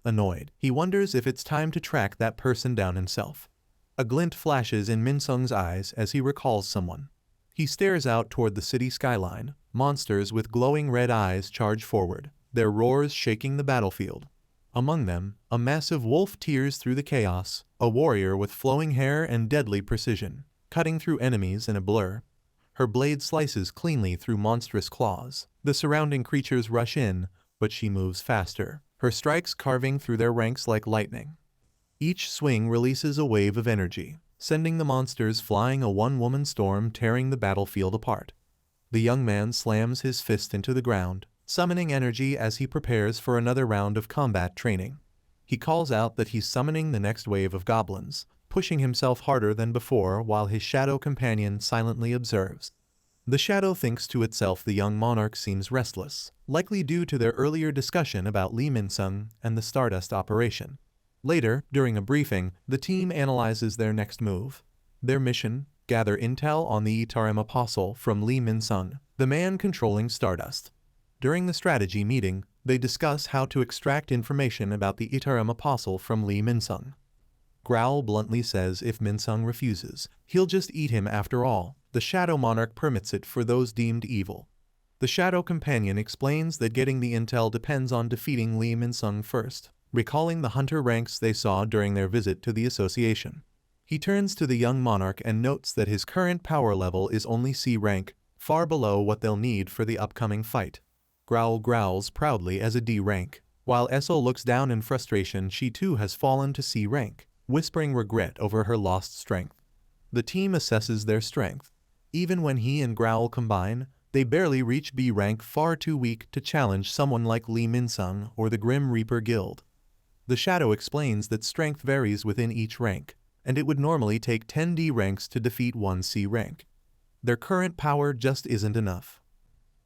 Annoyed, he wonders if it's time to track that person down himself. A glint flashes in Min-sung's eyes as he recalls someone. He stares out toward the city skyline. Monsters with glowing red eyes charge forward, their roars shaking the battlefield. Among them, a massive wolf tears through the chaos, a warrior with flowing hair and deadly precision, cutting through enemies in a blur. Her blade slices cleanly through monstrous claws. The surrounding creatures rush in, but she moves faster, her strikes carving through their ranks like lightning. Each swing releases a wave of energy, sending the monsters flying, a one-woman storm tearing the battlefield apart. The young man slams his fist into the ground, summoning energy as he prepares for another round of combat training. He calls out that he's summoning the next wave of goblins, pushing himself harder than before while his shadow companion silently observes. The shadow thinks to itself the young monarch seems restless, likely due to their earlier discussion about Lee Min-sung and the Stardust operation. Later, during a briefing, the team analyzes their next move. Their mission: gather intel on the Itarim Apostle from Lee Min-sung, the man controlling Stardust. During the strategy meeting, they discuss how to extract information about the Itarim Apostle from Lee Min-sung. Growl bluntly says if Min-sung refuses, he'll just eat him after all. The Shadow Monarch permits it for those deemed evil. The Shadow Companion explains that getting the intel depends on defeating Lee Min-sung first, recalling the hunter ranks they saw during their visit to the association. He turns to the young monarch and notes that his current power level is only C rank, far below what they'll need for the upcoming fight. Growl growls proudly as a D rank, while Essel looks down in frustration. She too has fallen to C rank, whispering regret over her lost strength. The team assesses their strength. Even when he and Growl combine, they barely reach B rank, far too weak to challenge someone like Lee Min-sung or the Grim Reaper Guild. The Shadow explains that strength varies within each rank, and it would normally take 10 D ranks to defeat one C rank. Their current power just isn't enough.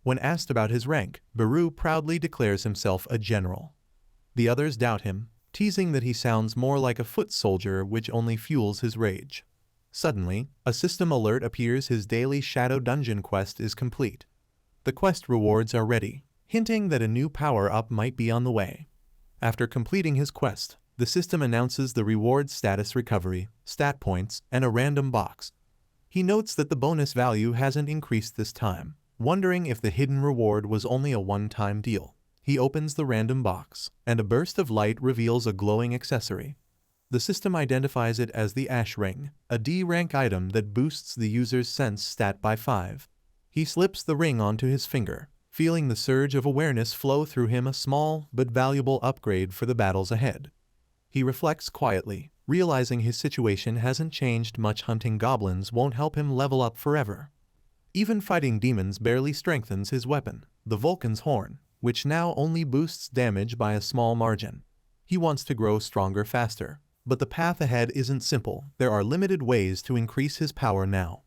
When asked about his rank, Beru proudly declares himself a general. The others doubt him, teasing that he sounds more like a foot soldier, which only fuels his rage. Suddenly, a system alert appears. His daily Shadow Dungeon quest is complete. The quest rewards are ready, hinting that a new power-up might be on the way. After completing his quest, the system announces the reward: status recovery, stat points, and a random box. He notes that the bonus value hasn't increased this time, wondering if the hidden reward was only a one-time deal. He opens the random box, and a burst of light reveals a glowing accessory. The system identifies it as the Ash Ring, a D-rank item that boosts the user's sense stat by 5. He slips the ring onto his finger, feeling the surge of awareness flow through him, a small but valuable upgrade for the battles ahead. He reflects quietly, realizing his situation hasn't changed much. Hunting goblins won't help him level up forever. Even fighting demons barely strengthens his weapon, the Vulcan's Horn, which now only boosts damage by a small margin. He wants to grow stronger faster, but the path ahead isn't simple. There are limited ways to increase his power now.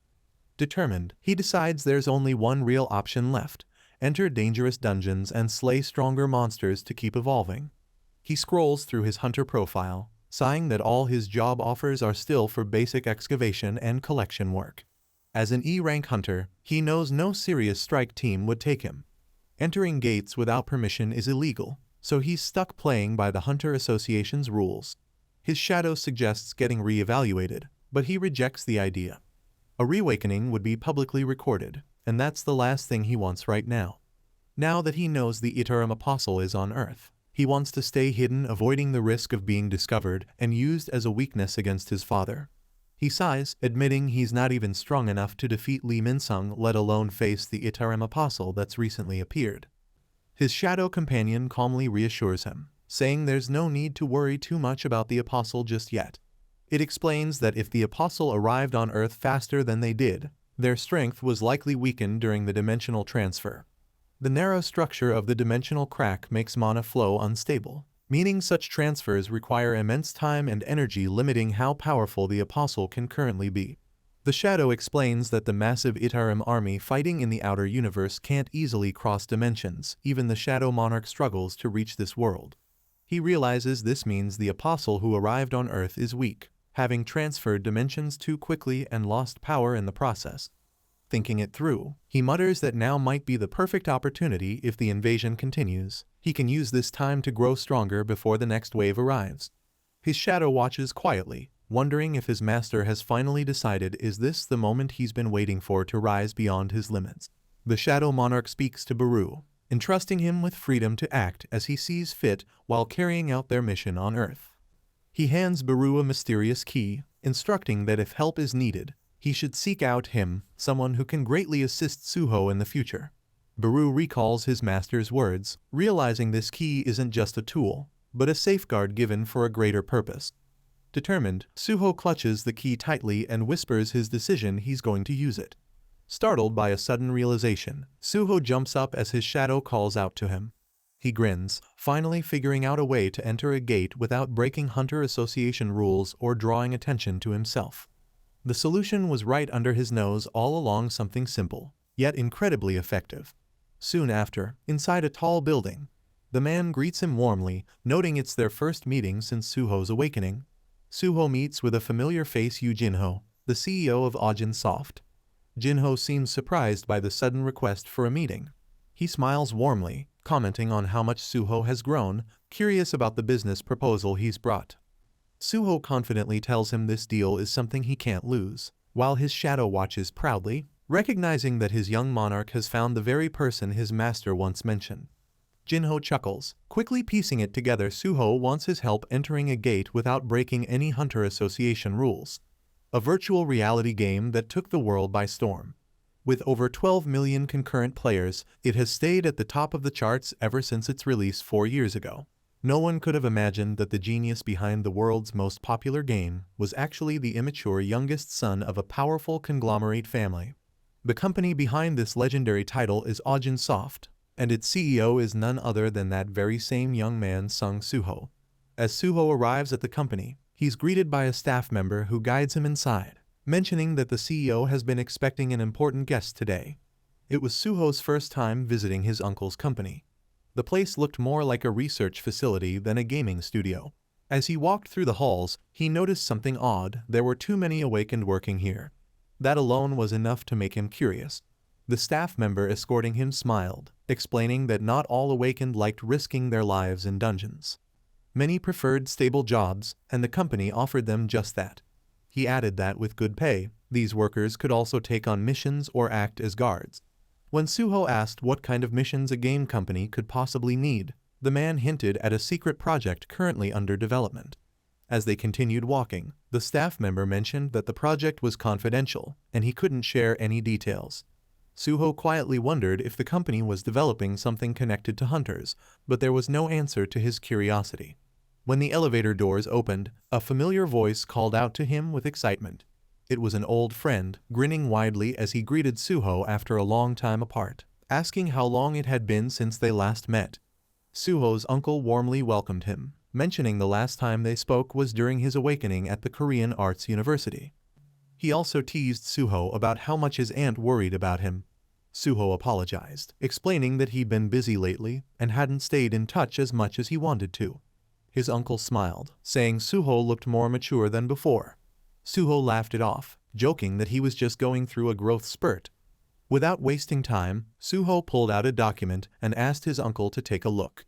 Determined, he decides there's only one real option left: enter dangerous dungeons and slay stronger monsters to keep evolving. He scrolls through his hunter profile, sighing that all his job offers are still for basic excavation and collection work. As an E-rank hunter, he knows no serious strike team would take him. Entering gates without permission is illegal, so he's stuck playing by the Hunter Association's rules. His shadow suggests getting re-evaluated, but he rejects the idea. A reawakening would be publicly recorded, and that's the last thing he wants right now. Now that he knows the Itarim Apostle is on Earth, he wants to stay hidden, avoiding the risk of being discovered and used as a weakness against his father. He sighs, admitting he's not even strong enough to defeat Lee Min-sung, let alone face the Itarim Apostle that's recently appeared. His shadow companion calmly reassures him, saying there's no need to worry too much about the Apostle just yet. It explains that if the Apostle arrived on Earth faster than they did, their strength was likely weakened during the dimensional transfer. The narrow structure of the dimensional crack makes mana flow unstable, meaning such transfers require immense time and energy, limiting how powerful the Apostle can currently be. The Shadow explains that the massive Itarim army fighting in the outer universe can't easily cross dimensions. Even the Shadow Monarch struggles to reach this world. He realizes this means the apostle who arrived on Earth is weak, having transferred dimensions too quickly and lost power in the process. Thinking it through, he mutters that now might be the perfect opportunity if the invasion continues. He can use this time to grow stronger before the next wave arrives. His shadow watches quietly, wondering if his master has finally decided is this the moment he's been waiting for to rise beyond his limits. The Shadow Monarch speaks to Beru, entrusting him with freedom to act as he sees fit while carrying out their mission on Earth. He hands Beru a mysterious key, instructing that if help is needed, he should seek out him, someone who can greatly assist Suho in the future. Beru recalls his master's words, realizing this key isn't just a tool, but a safeguard given for a greater purpose. Determined, Suho clutches the key tightly and whispers his decision he's going to use it. Startled by a sudden realization, Suho jumps up as his shadow calls out to him. He grins, finally figuring out a way to enter a gate without breaking Hunter Association rules or drawing attention to himself. The solution was right under his nose all along, something simple, yet incredibly effective. Soon after, inside a tall building, the man greets him warmly, noting it's their first meeting since Suho's awakening. Suho meets with a familiar face, Jinwoo, the CEO of Awakens Soft. Jinwoo seems surprised by the sudden request for a meeting. He smiles warmly, commenting on how much Suho has grown, curious about the business proposal he's brought. Suho confidently tells him this deal is something he can't lose, while his shadow watches proudly, recognizing that his young monarch has found the very person his master once mentioned. Jinwoo chuckles, quickly piecing it together. Suho wants his help entering a gate without breaking any Hunter Association rules. A virtual reality game that took the world by storm. With over 12 million concurrent players, it has stayed at the top of the charts ever since its release 4 years ago. No one could have imagined that the genius behind the world's most popular game was actually the immature youngest son of a powerful conglomerate family. The company behind this legendary title is Awakens Soft, and its CEO is none other than that very same young man, Suho. As Suho arrives at the company, he's greeted by a staff member who guides him inside, mentioning that the CEO has been expecting an important guest today. It was Suho's first time visiting his uncle's company. The place looked more like a research facility than a gaming studio. As he walked through the halls, he noticed something odd. There were too many awakened working here. That alone was enough to make him curious. The staff member escorting him smiled, explaining that not all awakened liked risking their lives in dungeons. Many preferred stable jobs, and the company offered them just that. He added that with good pay, these workers could also take on missions or act as guards. When Suho asked what kind of missions a game company could possibly need, the man hinted at a secret project currently under development. As they continued walking, the staff member mentioned that the project was confidential, and he couldn't share any details. Suho quietly wondered if the company was developing something connected to hunters, but there was no answer to his curiosity. When the elevator doors opened, a familiar voice called out to him with excitement. It was an old friend, grinning widely as he greeted Suho after a long time apart, asking how long it had been since they last met. Suho's uncle warmly welcomed him, mentioning the last time they spoke was during his awakening at the Korean Arts University. He also teased Suho about how much his aunt worried about him. Suho apologized, explaining that he'd been busy lately and hadn't stayed in touch as much as he wanted to. His uncle smiled, saying Suho looked more mature than before. Suho laughed it off, joking that he was just going through a growth spurt. Without wasting time, Suho pulled out a document and asked his uncle to take a look.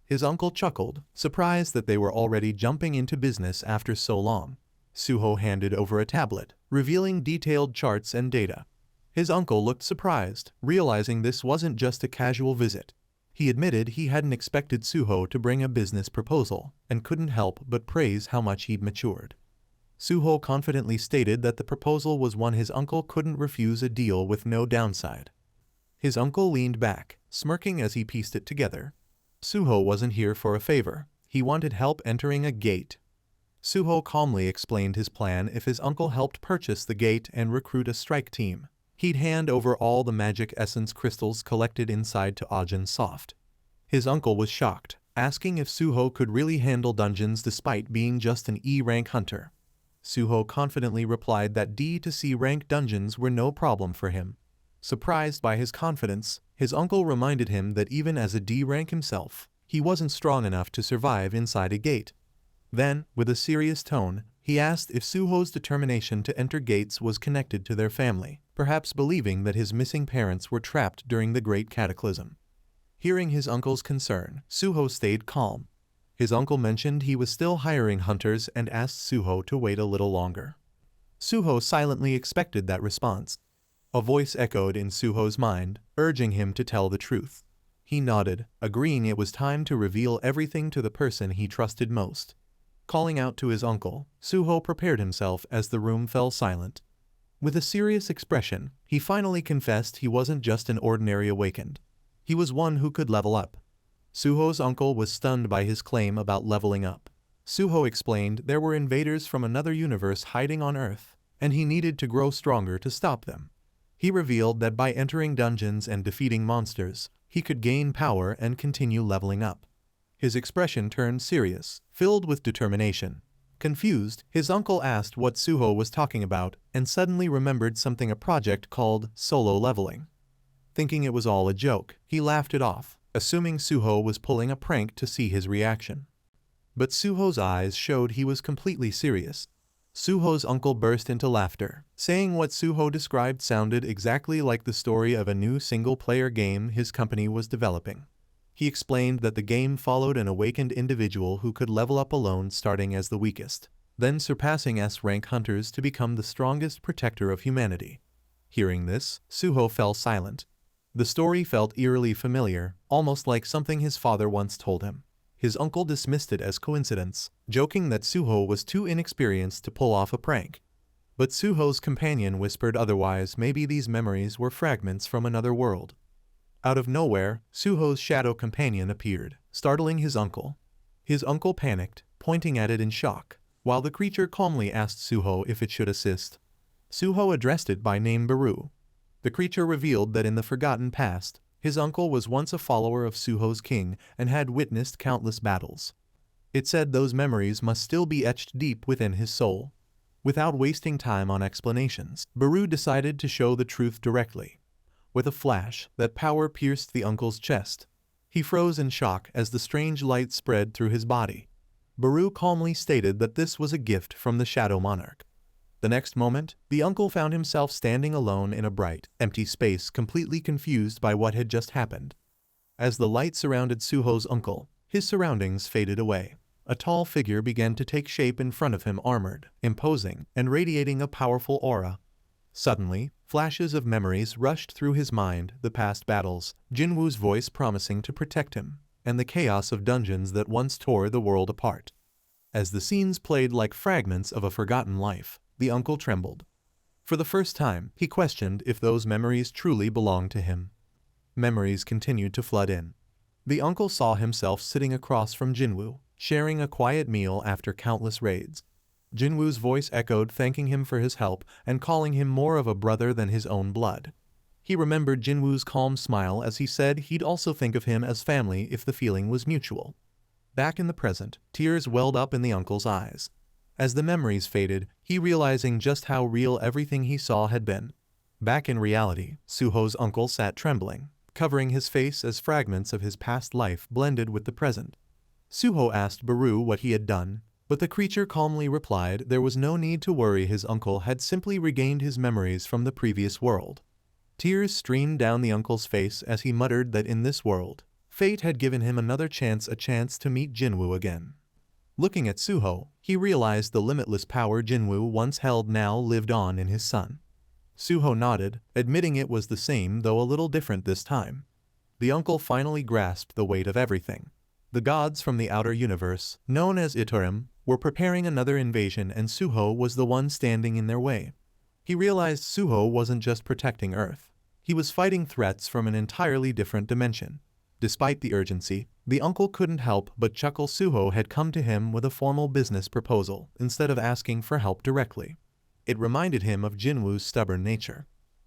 His uncle chuckled, surprised that they were already jumping into business after so long. Suho handed over a tablet, revealing detailed charts and data. His uncle looked surprised, realizing this wasn't just a casual visit. He admitted he hadn't expected Suho to bring a business proposal, and couldn't help but praise how much he'd matured. Suho confidently stated that the proposal was one his uncle couldn't refuse, a deal with no downside. His uncle leaned back, smirking as he pieced it together. Suho wasn't here for a favor. He wanted help entering a gate. Suho calmly explained his plan. If his uncle helped purchase the gate and recruit a strike team, he'd hand over all the magic essence crystals collected inside to Awakens Soft. His uncle was shocked, asking if Suho could really handle dungeons despite being just an E-rank hunter. Suho confidently replied that D to C rank dungeons were no problem for him. Surprised by his confidence, his uncle reminded him that even as a D rank himself, he wasn't strong enough to survive inside a gate. Then, with a serious tone, he asked if Suho's determination to enter gates was connected to their family, perhaps believing that his missing parents were trapped during the Great Cataclysm. Hearing his uncle's concern, Suho stayed calm. His uncle mentioned he was still hiring hunters and asked Suho to wait a little longer. Suho silently expected that response. A voice echoed in Suho's mind, urging him to tell the truth. He nodded, agreeing it was time to reveal everything to the person he trusted most. Calling out to his uncle, Suho prepared himself as the room fell silent. With a serious expression, he finally confessed he wasn't just an ordinary awakened. He was one who could level up. Suho's uncle was stunned by his claim about leveling up. Suho explained there were invaders from another universe hiding on Earth, and he needed to grow stronger to stop them. He revealed that by entering dungeons and defeating monsters, he could gain power and continue leveling up. His expression turned serious, filled with determination. Confused, his uncle asked what Suho was talking about and suddenly remembered something, a project called solo leveling. Thinking it was all a joke, he laughed it off, assuming Suho was pulling a prank to see his reaction. But Suho's eyes showed he was completely serious. Suho's uncle burst into laughter, saying what Suho described sounded exactly like the story of a new single-player game his company was developing. He explained that the game followed an awakened individual who could level up alone, starting as the weakest, then surpassing S-rank hunters to become the strongest protector of humanity. Hearing this, Suho fell silent. The story felt eerily familiar, almost like something his father once told him. His uncle dismissed it as coincidence, joking that Suho was too inexperienced to pull off a prank. But Suho's companion whispered otherwise. Maybe these memories were fragments from another world. Out of nowhere, Suho's shadow companion appeared, startling his uncle. His uncle panicked, pointing at it in shock, while the creature calmly asked Suho if it should assist. Suho addressed it by name Beru. The creature revealed that in the forgotten past, his uncle was once a follower of Suho's king and had witnessed countless battles. It said those memories must still be etched deep within his soul. Without wasting time on explanations, Beru decided to show the truth directly. With a flash, that power pierced the uncle's chest. He froze in shock as the strange light spread through his body. Beru calmly stated that this was a gift from the Shadow Monarch. The next moment, the uncle found himself standing alone in a bright, empty space, completely confused by what had just happened. As the light surrounded Suho's uncle, his surroundings faded away. A tall figure began to take shape in front of him, armored, imposing, and radiating a powerful aura. Suddenly, flashes of memories rushed through his mind, the past battles, Jinwoo's voice promising to protect him, and the chaos of dungeons that once tore the world apart. As the scenes played like fragments of a forgotten life, the uncle trembled. For the first time, he questioned if those memories truly belonged to him. Memories continued to flood in. The uncle saw himself sitting across from Jinwoo, sharing a quiet meal after countless raids. Jinwoo's voice echoed, thanking him for his help and calling him more of a brother than his own blood. He remembered Jinwoo's calm smile as he said he'd also think of him as family if the feeling was mutual. Back in the present, tears welled up in the uncle's eyes. As the memories faded, he realizing just how real everything he saw had been. Back in reality, Suho's uncle sat trembling, covering his face as fragments of his past life blended with the present. Suho asked Beru what he had done, but the creature calmly replied there was no need to worry, his uncle had simply regained his memories from the previous world. Tears streamed down the uncle's face as he muttered that in this world, fate had given him another chance, a chance to meet Jinwoo again. Looking at Suho, he realized the limitless power Jinwoo once held now lived on in his son. Suho nodded, admitting it was the same though a little different this time. The uncle finally grasped the weight of everything. The gods from the outer universe, known as Itarim, were preparing another invasion and Suho was the one standing in their way. He realized Suho wasn't just protecting Earth. He was fighting threats from an entirely different dimension. Despite the urgency, the uncle couldn't help but chuckle. Suho had come to him with a formal business proposal instead of asking for help directly. It reminded him of Jinwoo's stubborn nature.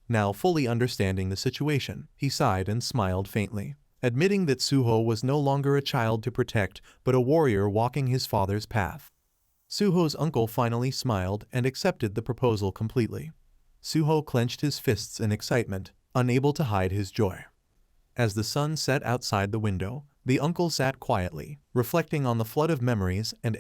Now fully understanding the situation, he sighed and smiled faintly, admitting that Suho was no longer a child to protect but a warrior walking his father's path. Suho's uncle finally smiled and accepted the proposal completely. Suho clenched his fists in excitement, unable to hide his joy. As the sun set outside the window, The uncle sat quietly, reflecting on the flood of memories and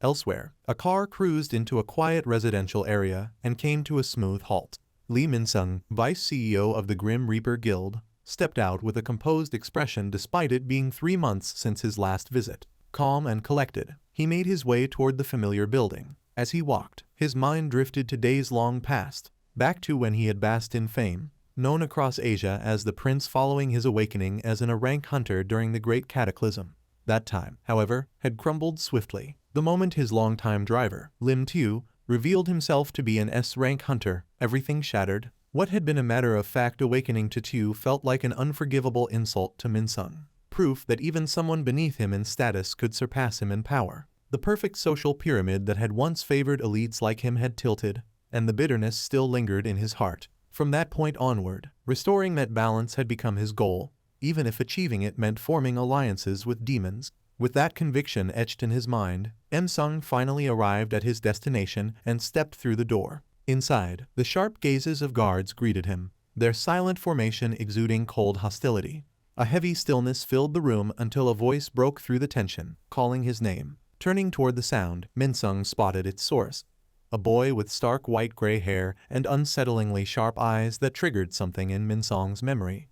elsewhere, a car cruised into a quiet residential area and came to a smooth halt. Lee Min-sung, vice CEO of the Grim Reaper Guild, stepped out with a composed expression despite it being 3 months since his last visit. Calm and collected, he made his way toward the familiar building. As he walked, his mind drifted to days long past, back to when he had basked in fame, known across Asia as the prince following his awakening as a rank hunter during the Great Cataclysm. That time, however, had crumbled swiftly. The moment his longtime driver, Lim Tu, revealed himself to be an S-rank hunter, everything shattered. What had been a matter-of-fact awakening to Tu felt like an unforgivable insult to Min-sung. Proof that even someone beneath him in status could surpass him in power. The perfect social pyramid that had once favored elites like him had tilted, and the bitterness still lingered in his heart. From that point onward, restoring that balance had become his goal, even if achieving it meant forming alliances with demons. With that conviction etched in his mind, Min-sung finally arrived at his destination and stepped through the door. Inside, the sharp gazes of guards greeted him, their silent formation exuding cold hostility. A heavy stillness filled the room until a voice broke through the tension, calling his name. Turning toward the sound, Min-sung spotted its source. A boy with stark white-gray hair and unsettlingly sharp eyes that triggered something in Min-sung's memory.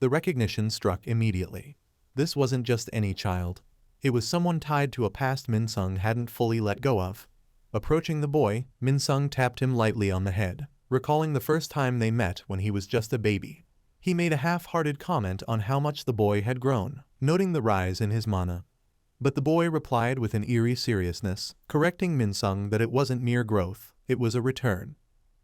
The recognition struck immediately. This wasn't just any child. It was someone tied to a past Min-sung hadn't fully let go of. Approaching the boy, Min-sung tapped him lightly on the head, recalling the first time they met when he was just a baby. He made a half-hearted comment on how much the boy had grown, noting the rise in his mana. But the boy replied with an eerie seriousness, correcting Min-sung that it wasn't mere growth, it was a return.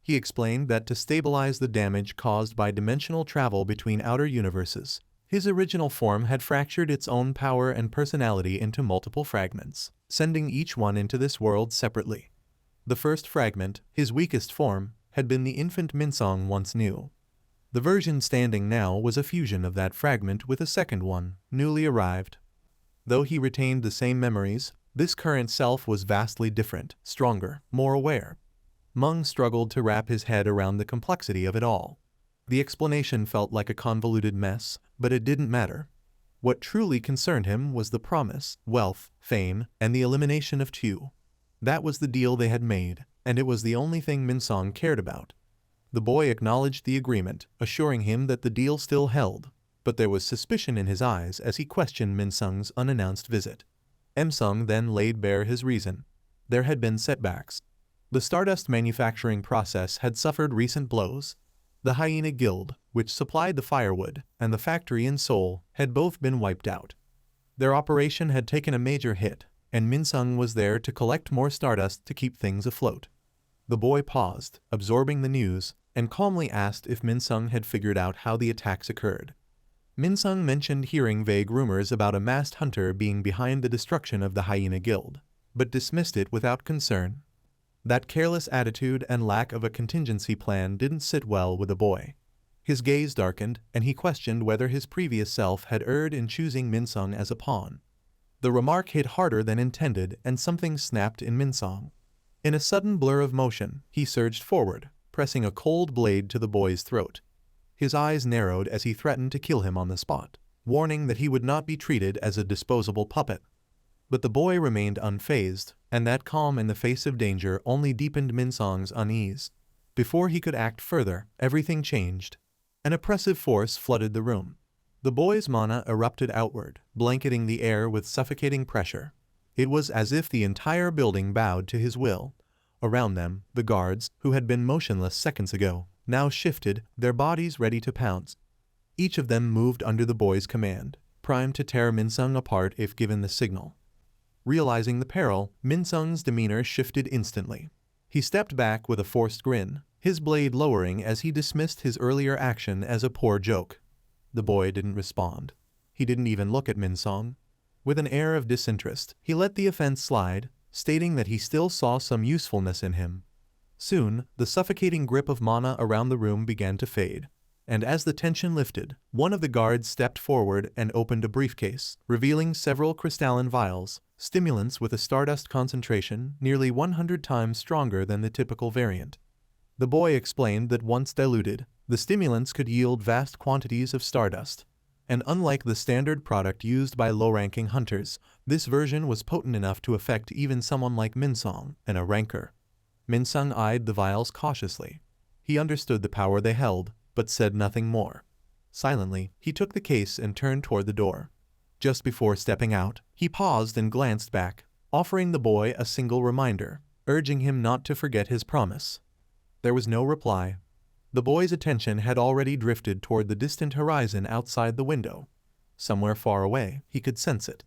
He explained that to stabilize the damage caused by dimensional travel between outer universes, his original form had fractured its own power and personality into multiple fragments, sending each one into this world separately. The first fragment, his weakest form, had been the infant Min-sung once knew. The version standing now was a fusion of that fragment with a second one, newly arrived. Though he retained the same memories, this current self was vastly different, stronger, more aware. Mung struggled to wrap his head around the complexity of it all. The explanation felt like a convoluted mess, but it didn't matter. What truly concerned him was the promise, wealth, fame, and the elimination of Tu. That was the deal they had made, and it was the only thing Min-sung cared about. The boy acknowledged the agreement, assuring him that the deal still held, but there was suspicion in his eyes as he questioned Min-sung's unannounced visit. Min-sung then laid bare his reason. There had been setbacks. The Stardust manufacturing process had suffered recent blows. The Hyena Guild, which supplied the firewood, and the factory in Seoul had both been wiped out. Their operation had taken a major hit, and Min-sung was there to collect more Stardust to keep things afloat. The boy paused, absorbing the news, and calmly asked if Min-sung had figured out how the attacks occurred. Min-sung mentioned hearing vague rumors about a masked hunter being behind the destruction of the Hyena Guild, but dismissed it without concern. That careless attitude and lack of a contingency plan didn't sit well with the boy. His gaze darkened, and he questioned whether his previous self had erred in choosing Minsung as a pawn. The remark hit harder than intended, and something snapped in Minsung. In a sudden blur of motion, he surged forward, pressing a cold blade to the boy's throat. His eyes narrowed as he threatened to kill him on the spot, warning that he would not be treated as a disposable puppet. But the boy remained unfazed, and that calm in the face of danger only deepened Minsung's unease. Before he could act further, everything changed. An oppressive force flooded the room. The boy's mana erupted outward, blanketing the air with suffocating pressure. It was as if the entire building bowed to his will. Around them, the guards, who had been motionless seconds ago, now shifted, their bodies ready to pounce. Each of them moved under the boy's command, primed to tear Minsung apart if given the signal. Realizing the peril, Minsung's demeanor shifted instantly. He stepped back with a forced grin, his blade lowering as he dismissed his earlier action as a poor joke. The boy didn't respond. He didn't even look at Minsung. With an air of disinterest, he let the offense slide, stating that he still saw some usefulness in him. Soon, the suffocating grip of mana around the room began to fade, and as the tension lifted, one of the guards stepped forward and opened a briefcase, revealing several crystalline vials, stimulants with a stardust concentration nearly 100 times stronger than the typical variant. The boy explained that once diluted, the stimulants could yield vast quantities of stardust, and unlike the standard product used by low-ranking hunters, this version was potent enough to affect even someone like Minsung and a ranker. Minsung eyed the vials cautiously. He understood the power they held, but said nothing more. Silently, he took the case and turned toward the door. Just before stepping out, he paused and glanced back, offering the boy a single reminder, urging him not to forget his promise. There was no reply. The boy's attention had already drifted toward the distant horizon outside the window. Somewhere far away, he could sense it.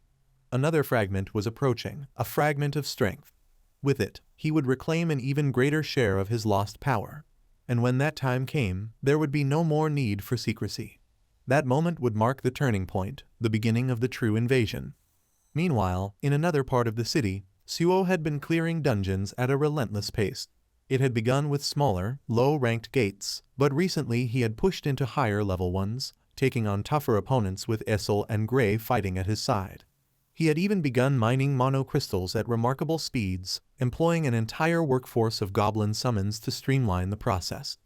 Another fragment was approaching, a fragment of strength. With it, he would reclaim an even greater share of his lost power. And when that time came, there would be no more need for secrecy. That moment would mark the turning point, the beginning of the true invasion. Meanwhile, in another part of the city, Suho had been clearing dungeons at a relentless pace. It had begun with smaller, low-ranked gates, but recently he had pushed into higher-level ones, taking on tougher opponents with Essel and Gray fighting at his side. He had even begun mining monocrystals at remarkable speeds, employing an entire workforce of goblin summons to streamline the process.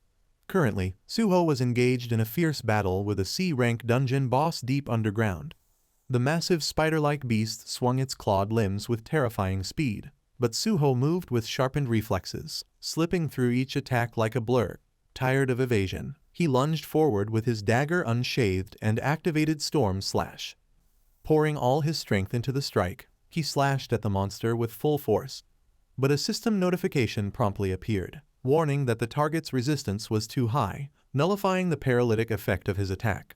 Currently, Suho was engaged in a fierce battle with a C-rank dungeon boss deep underground. The massive spider-like beast swung its clawed limbs with terrifying speed, but Suho moved with sharpened reflexes, slipping through each attack like a blur. Tired of evasion, he lunged forward with his dagger unsheathed and activated Storm Slash. Pouring all his strength into the strike, he slashed at the monster with full force. But a system notification promptly appeared, warning that the target's resistance was too high, nullifying the paralytic effect of his attack.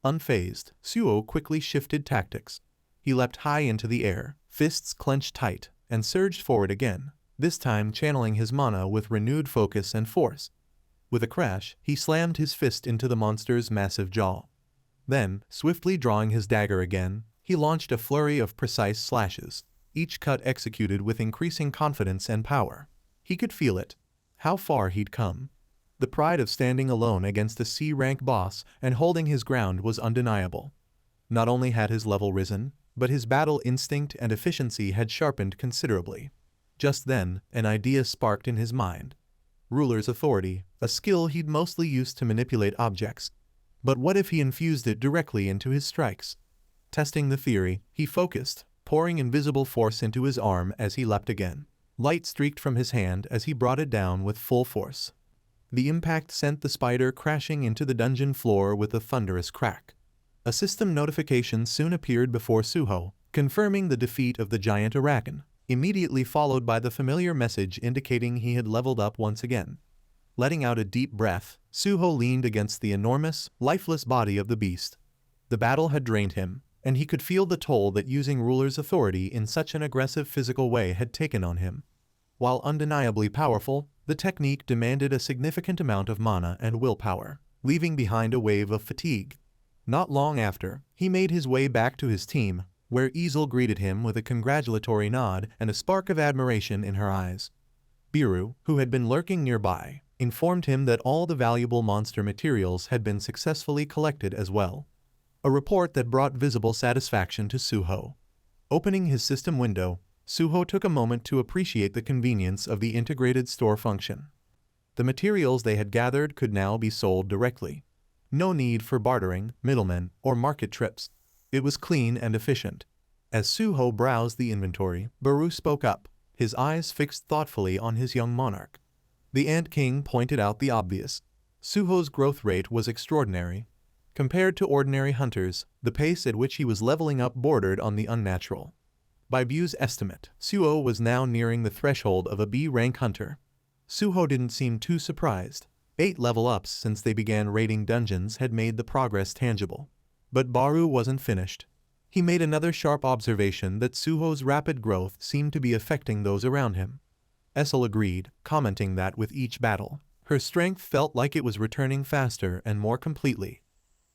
Unfazed, Suho quickly shifted tactics. He leapt high into the air, fists clenched tight, and surged forward again, this time channeling his mana with renewed focus and force. With a crash, he slammed his fist into the monster's massive jaw. Then, swiftly drawing his dagger again, he launched a flurry of precise slashes, each cut executed with increasing confidence and power. He could feel it. How far he'd come. The pride of standing alone against a C-rank boss and holding his ground was undeniable. Not only had his level risen, but his battle instinct and efficiency had sharpened considerably. Just then, an idea sparked in his mind. Ruler's authority, a skill he'd mostly used to manipulate objects. But what if he infused it directly into his strikes? Testing the theory, he focused, pouring invisible force into his arm as he leapt again. Light streaked from his hand as he brought it down with full force. The impact sent the spider crashing into the dungeon floor with a thunderous crack. A system notification soon appeared before Suho, confirming the defeat of the giant Awaken, immediately followed by the familiar message indicating he had leveled up once again. Letting out a deep breath, Suho leaned against the enormous, lifeless body of the beast. The battle had drained him, and he could feel the toll that using Ruler's authority in such an aggressive physical way had taken on him. While undeniably powerful, the technique demanded a significant amount of mana and willpower, leaving behind a wave of fatigue. Not long after, he made his way back to his team, where Easel greeted him with a congratulatory nod and a spark of admiration in her eyes. Beru, who had been lurking nearby, informed him that all the valuable monster materials had been successfully collected as well. A report that brought visible satisfaction to Suho. Opening his system window, Suho took a moment to appreciate the convenience of the integrated store function. The materials they had gathered could now be sold directly. No need for bartering, middlemen, or market trips. It was clean and efficient. As Suho browsed the inventory, Beru spoke up, his eyes fixed thoughtfully on his young monarch. The Ant King pointed out the obvious. Suho's growth rate was extraordinary. Compared to ordinary hunters, the pace at which he was leveling up bordered on the unnatural. By Bu's estimate, Suho was now nearing the threshold of a B-rank hunter. Suho didn't seem too surprised. 8 level-ups since they began raiding dungeons had made the progress tangible. But Beru wasn't finished. He made another sharp observation that Suho's rapid growth seemed to be affecting those around him. Essel agreed, commenting that with each battle, her strength felt like it was returning faster and more completely.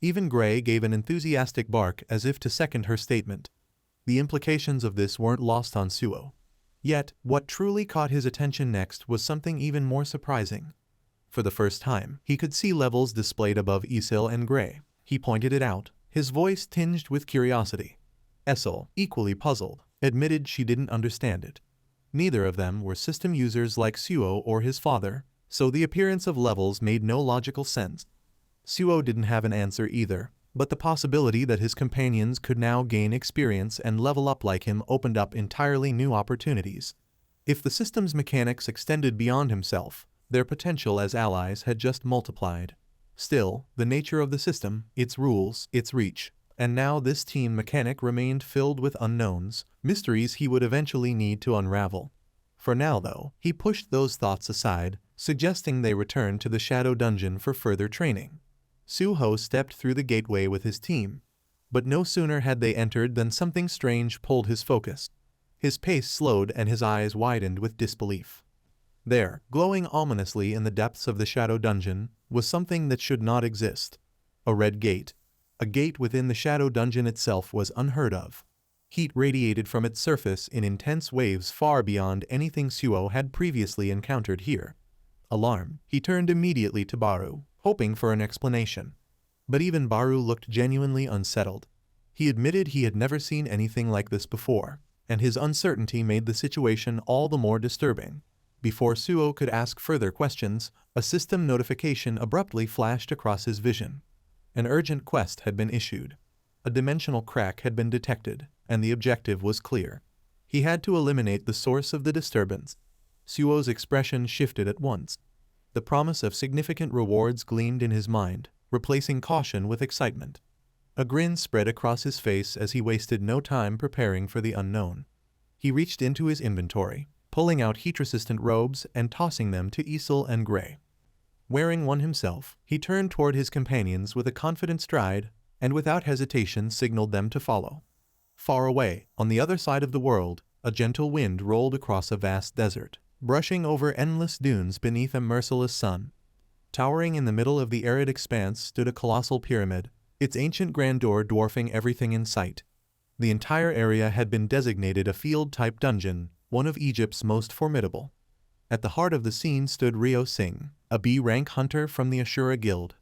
Even Gray gave an enthusiastic bark as if to second her statement. The implications of this weren't lost on Suho. Yet, what truly caught his attention next was something even more surprising. For the first time, he could see levels displayed above Essel and Gray. He pointed it out, his voice tinged with curiosity. Essel, equally puzzled, admitted she didn't understand it. Neither of them were system users like Suho or his father, so the appearance of levels made no logical sense. Suho didn't have an answer either, but the possibility that his companions could now gain experience and level up like him opened up entirely new opportunities. If the system's mechanics extended beyond himself, their potential as allies had just multiplied. Still, the nature of the system, its rules, its reach, and now this team mechanic remained filled with unknowns, mysteries he would eventually need to unravel. For now, though, he pushed those thoughts aside, suggesting they return to the Shadow Dungeon for further training. Suho stepped through the gateway with his team. But no sooner had they entered than something strange pulled his focus. His pace slowed and his eyes widened with disbelief. There, glowing ominously in the depths of the Shadow Dungeon, was something that should not exist. A red gate. A gate within the Shadow Dungeon itself was unheard of. Heat radiated from its surface in intense waves far beyond anything Suho had previously encountered here. Alarmed, he turned immediately to Beru, hoping for an explanation. But even Beru looked genuinely unsettled. He admitted he had never seen anything like this before, and his uncertainty made the situation all the more disturbing. Before Suho could ask further questions, a system notification abruptly flashed across his vision. An urgent quest had been issued. A dimensional crack had been detected, and the objective was clear. He had to eliminate the source of the disturbance. Suho's expression shifted at once. The promise of significant rewards gleamed in his mind, replacing caution with excitement. A grin spread across his face as he wasted no time preparing for the unknown. He reached into his inventory, pulling out heat-resistant robes and tossing them to Essel and Gray. Wearing one himself, he turned toward his companions with a confident stride and without hesitation signaled them to follow. Far away, on the other side of the world, a gentle wind rolled across a vast desert, brushing over endless dunes beneath a merciless sun. Towering in the middle of the arid expanse stood a colossal pyramid, its ancient grandeur dwarfing everything in sight. The entire area had been designated a field-type dungeon, one of Egypt's most formidable. At the heart of the scene stood Ryo Singh, a B-rank hunter from the Ashura Guild.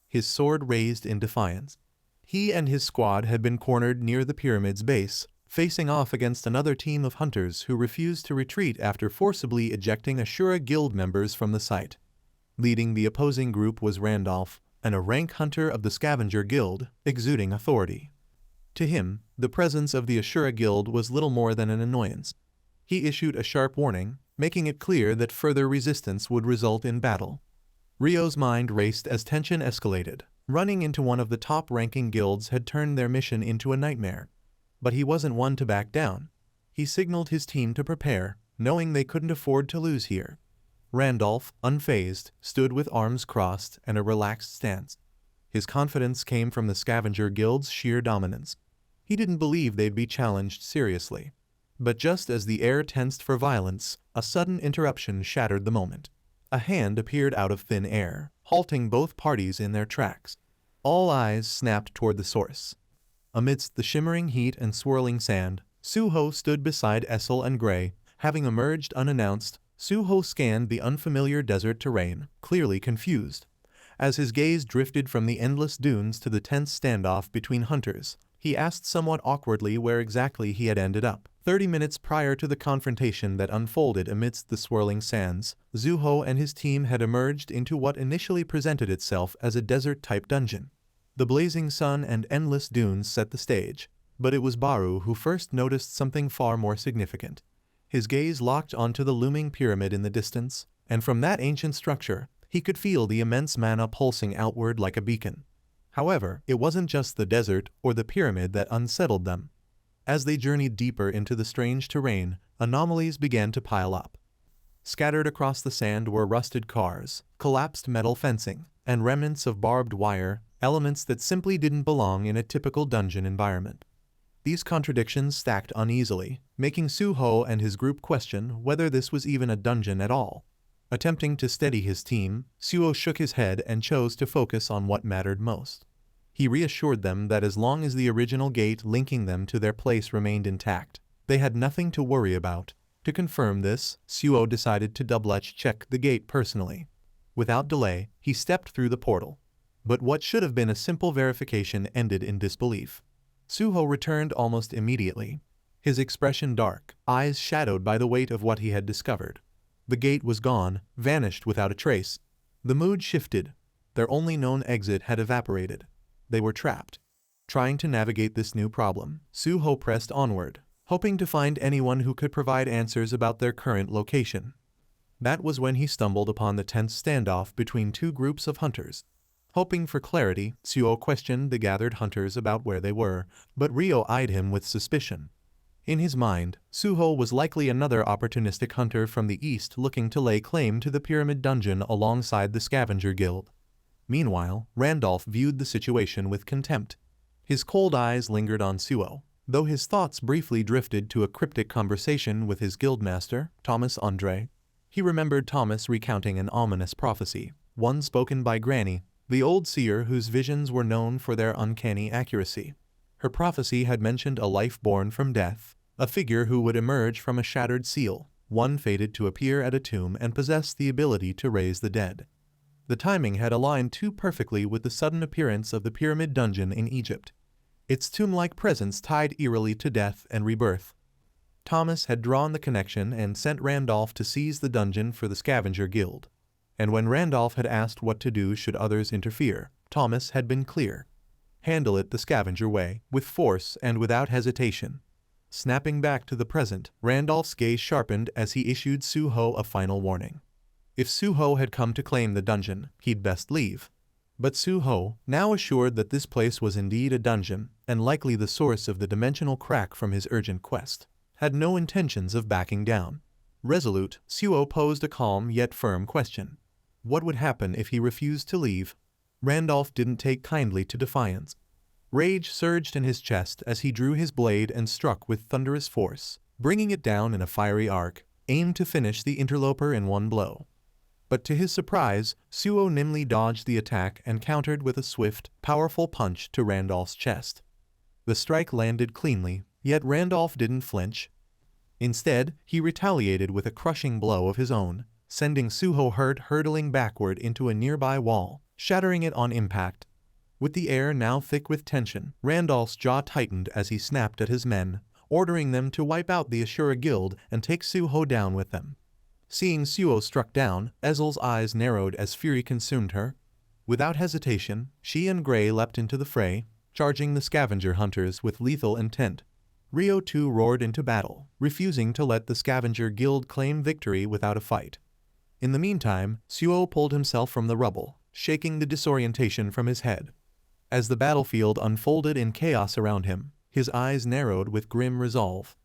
His sword raised in defiance. He and his squad had been cornered near the pyramid's base, facing off against another team of hunters who refused to retreat after forcibly ejecting Ashura Guild members from the site. Leading the opposing group was Randolph, a rank hunter of the Scavenger Guild, exuding authority. To him, the presence of the Ashura Guild was little more than an annoyance. He issued a sharp warning, making it clear that further resistance would result in battle. Ryo's mind raced as tension escalated. Running into one of the top-ranking guilds had turned their mission into a nightmare. But he wasn't one to back down. He signaled his team to prepare, knowing they couldn't afford to lose here. Randolph, unfazed, stood with arms crossed and a relaxed stance. His confidence came from the Scavenger Guild's sheer dominance. He didn't believe they'd be challenged seriously. But just as the air tensed for violence, a sudden interruption shattered the moment. A hand appeared out of thin air, halting both parties in their tracks. All eyes snapped toward the source. Amidst the shimmering heat and swirling sand, Suho stood beside Essel and Gray, having emerged unannounced, Suho scanned the unfamiliar desert terrain, clearly confused. As his gaze drifted from the endless dunes to the tense standoff between hunters, he asked somewhat awkwardly where exactly he had ended up. 30 minutes prior to the confrontation that unfolded amidst the swirling sands, Suho and his team had emerged into what initially presented itself as a desert-type dungeon. The blazing sun and endless dunes set the stage, but it was Beru who first noticed something far more significant. His gaze locked onto the looming pyramid in the distance, and from that ancient structure, he could feel the immense mana pulsing outward like a beacon. However, it wasn't just the desert or the pyramid that unsettled them. As they journeyed deeper into the strange terrain, anomalies began to pile up. Scattered across the sand were rusted cars, collapsed metal fencing, and remnants of barbed wire, elements that simply didn't belong in a typical dungeon environment. These contradictions stacked uneasily, making Suho and his group question whether this was even a dungeon at all. Attempting to steady his team, Suho shook his head and chose to focus on what mattered most. He reassured them that as long as the original gate linking them to their place remained intact, they had nothing to worry about. To confirm this, Suho decided to double-check the gate personally. Without delay, he stepped through the portal. But what should have been a simple verification ended in disbelief. Suho returned almost immediately, his expression dark, eyes shadowed by the weight of what he had discovered. The gate was gone, vanished without a trace. The mood shifted. Their only known exit had evaporated. They were trapped. Trying to navigate this new problem, Suho pressed onward, hoping to find anyone who could provide answers about their current location. That was when he stumbled upon the tense standoff between two groups of hunters. Hoping for clarity, Suho questioned the gathered hunters about where they were, but Ryo eyed him with suspicion. In his mind, Suho was likely another opportunistic hunter from the east looking to lay claim to the pyramid dungeon alongside the scavenger guild. Meanwhile, Randolph viewed the situation with contempt. His cold eyes lingered on Suho, though his thoughts briefly drifted to a cryptic conversation with his guildmaster, Thomas Andre. He remembered Thomas recounting an ominous prophecy, one spoken by Granny, the old seer whose visions were known for their uncanny accuracy. Her prophecy had mentioned a life born from death, a figure who would emerge from a shattered seal, one fated to appear at a tomb and possess the ability to raise the dead. The timing had aligned too perfectly with the sudden appearance of the pyramid dungeon in Egypt, its tomb-like presence tied eerily to death and rebirth. Thomas had drawn the connection and sent Randolph to seize the dungeon for the scavenger guild. And when Randolph had asked what to do should others interfere, Thomas had been clear. Handle it the scavenger way, with force and without hesitation. Snapping back to the present, Randolph's gaze sharpened as he issued Suho a final warning. If Suho had come to claim the dungeon, he'd best leave. But Suho, now assured that this place was indeed a dungeon, and likely the source of the dimensional crack from his urgent quest, had no intentions of backing down. Resolute, Suho posed a calm yet firm question. What would happen if he refused to leave? Randolph didn't take kindly to defiance. Rage surged in his chest as he drew his blade and struck with thunderous force, bringing it down in a fiery arc, aimed to finish the interloper in one blow. But to his surprise, Suho nimbly dodged the attack and countered with a swift, powerful punch to Randolph's chest. The strike landed cleanly, yet Randolph didn't flinch. Instead, he retaliated with a crushing blow of his own, sending Suho hurtling backward into a nearby wall, shattering it on impact. With the air now thick with tension, Randolph's jaw tightened as he snapped at his men, ordering them to wipe out the Ashura Guild and take Suho down with them. Seeing Suho struck down, Ezel's eyes narrowed as fury consumed her. Without hesitation, she and Gray leapt into the fray, charging the scavenger hunters with lethal intent. Ryo too roared into battle, refusing to let the scavenger guild claim victory without a fight. In the meantime, Suho pulled himself from the rubble, shaking the disorientation from his head. As the battlefield unfolded in chaos around him, his eyes narrowed with grim resolve.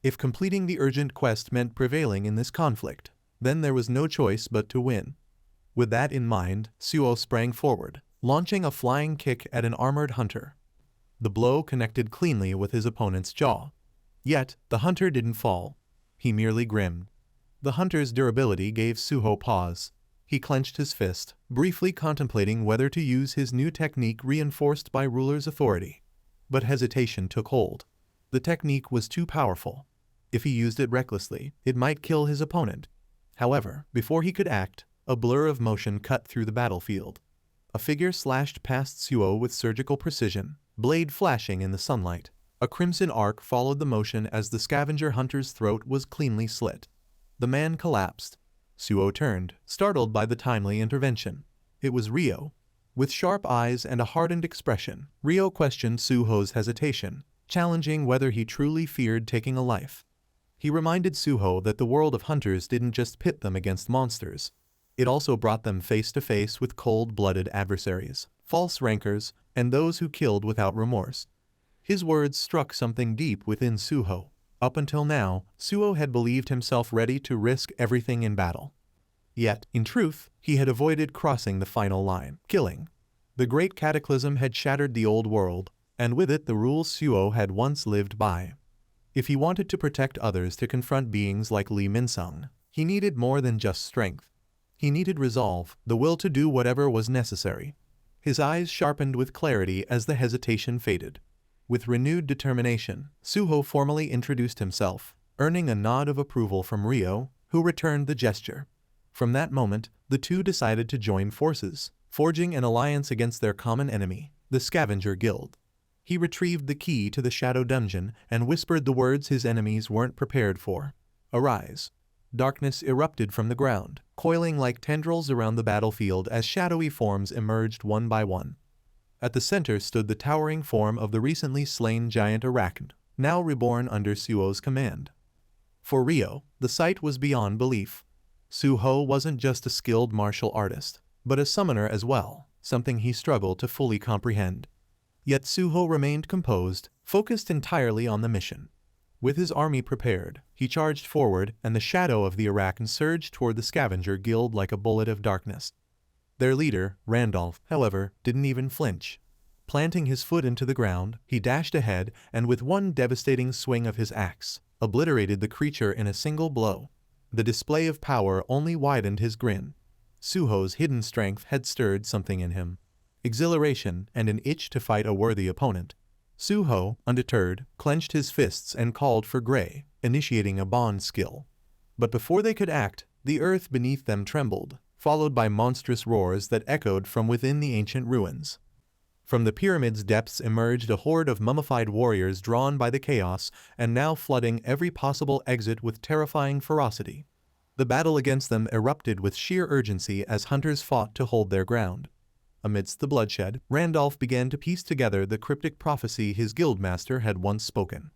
If completing the urgent quest meant prevailing in this conflict, then there was no choice but to win. With that in mind, Suho sprang forward, launching a flying kick at an armored hunter. The blow connected cleanly with his opponent's jaw. Yet, the hunter didn't fall. He merely grinned. The hunter's durability gave Suho pause. He clenched his fist, briefly contemplating whether to use his new technique reinforced by ruler's authority. But hesitation took hold. The technique was too powerful. If he used it recklessly, it might kill his opponent. However, before he could act, a blur of motion cut through the battlefield. A figure slashed past Suho with surgical precision, blade flashing in the sunlight. A crimson arc followed the motion as the scavenger hunter's throat was cleanly slit. The man collapsed. Suho turned, startled by the timely intervention. It was Ryo. With sharp eyes and a hardened expression, Ryo questioned Suho's hesitation, challenging whether he truly feared taking a life. He reminded Suho that the world of hunters didn't just pit them against monsters. It also brought them face to face with cold-blooded adversaries, false rankers, and those who killed without remorse. His words struck something deep within Suho. Up until now, Suho had believed himself ready to risk everything in battle. Yet, in truth, he had avoided crossing the final line, killing. The great cataclysm had shattered the old world, and with it the rules Suho had once lived by. If he wanted to protect others to confront beings like Lee Min-sung, he needed more than just strength. He needed resolve, the will to do whatever was necessary. His eyes sharpened with clarity as the hesitation faded. With renewed determination, Suho formally introduced himself, earning a nod of approval from Ryo, who returned the gesture. From that moment, the two decided to join forces, forging an alliance against their common enemy, the Scavenger Guild. He retrieved the key to the Shadow Dungeon and whispered the words his enemies weren't prepared for. Arise. Darkness erupted from the ground, coiling like tendrils around the battlefield as shadowy forms emerged one by one. At the center stood the towering form of the recently slain giant Awaken, now reborn under Suho's command. For Ryo, the sight was beyond belief. Suho wasn't just a skilled martial artist, but a summoner as well, something he struggled to fully comprehend. Yet Suho remained composed, focused entirely on the mission. With his army prepared, he charged forward, and the shadow of the Awaken surged toward the Scavenger Guild like a bullet of darkness. Their leader, Randolph, however, didn't even flinch. Planting his foot into the ground, he dashed ahead and with one devastating swing of his axe, obliterated the creature in a single blow. The display of power only widened his grin. Suho's hidden strength had stirred something in him. Exhilaration and an itch to fight a worthy opponent. Suho, undeterred, clenched his fists and called for Gray, initiating a bond skill. But before they could act, the earth beneath them trembled, followed by monstrous roars that echoed from within the ancient ruins. From the pyramid's depths emerged a horde of mummified warriors drawn by the chaos and now flooding every possible exit with terrifying ferocity. The battle against them erupted with sheer urgency as hunters fought to hold their ground. Amidst the bloodshed, Randolph began to piece together the cryptic prophecy his guildmaster had once spoken.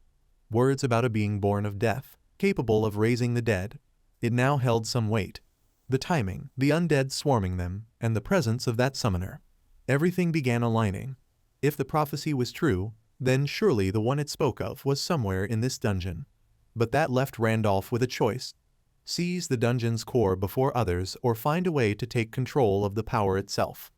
Words about a being born of death, capable of raising the dead. It now held some weight. The timing, the undead swarming them, and the presence of that summoner. Everything began aligning. If the prophecy was true, then surely the one it spoke of was somewhere in this dungeon. But that left Randolph with a choice. Seize the dungeon's core before others or find a way to take control of the power itself.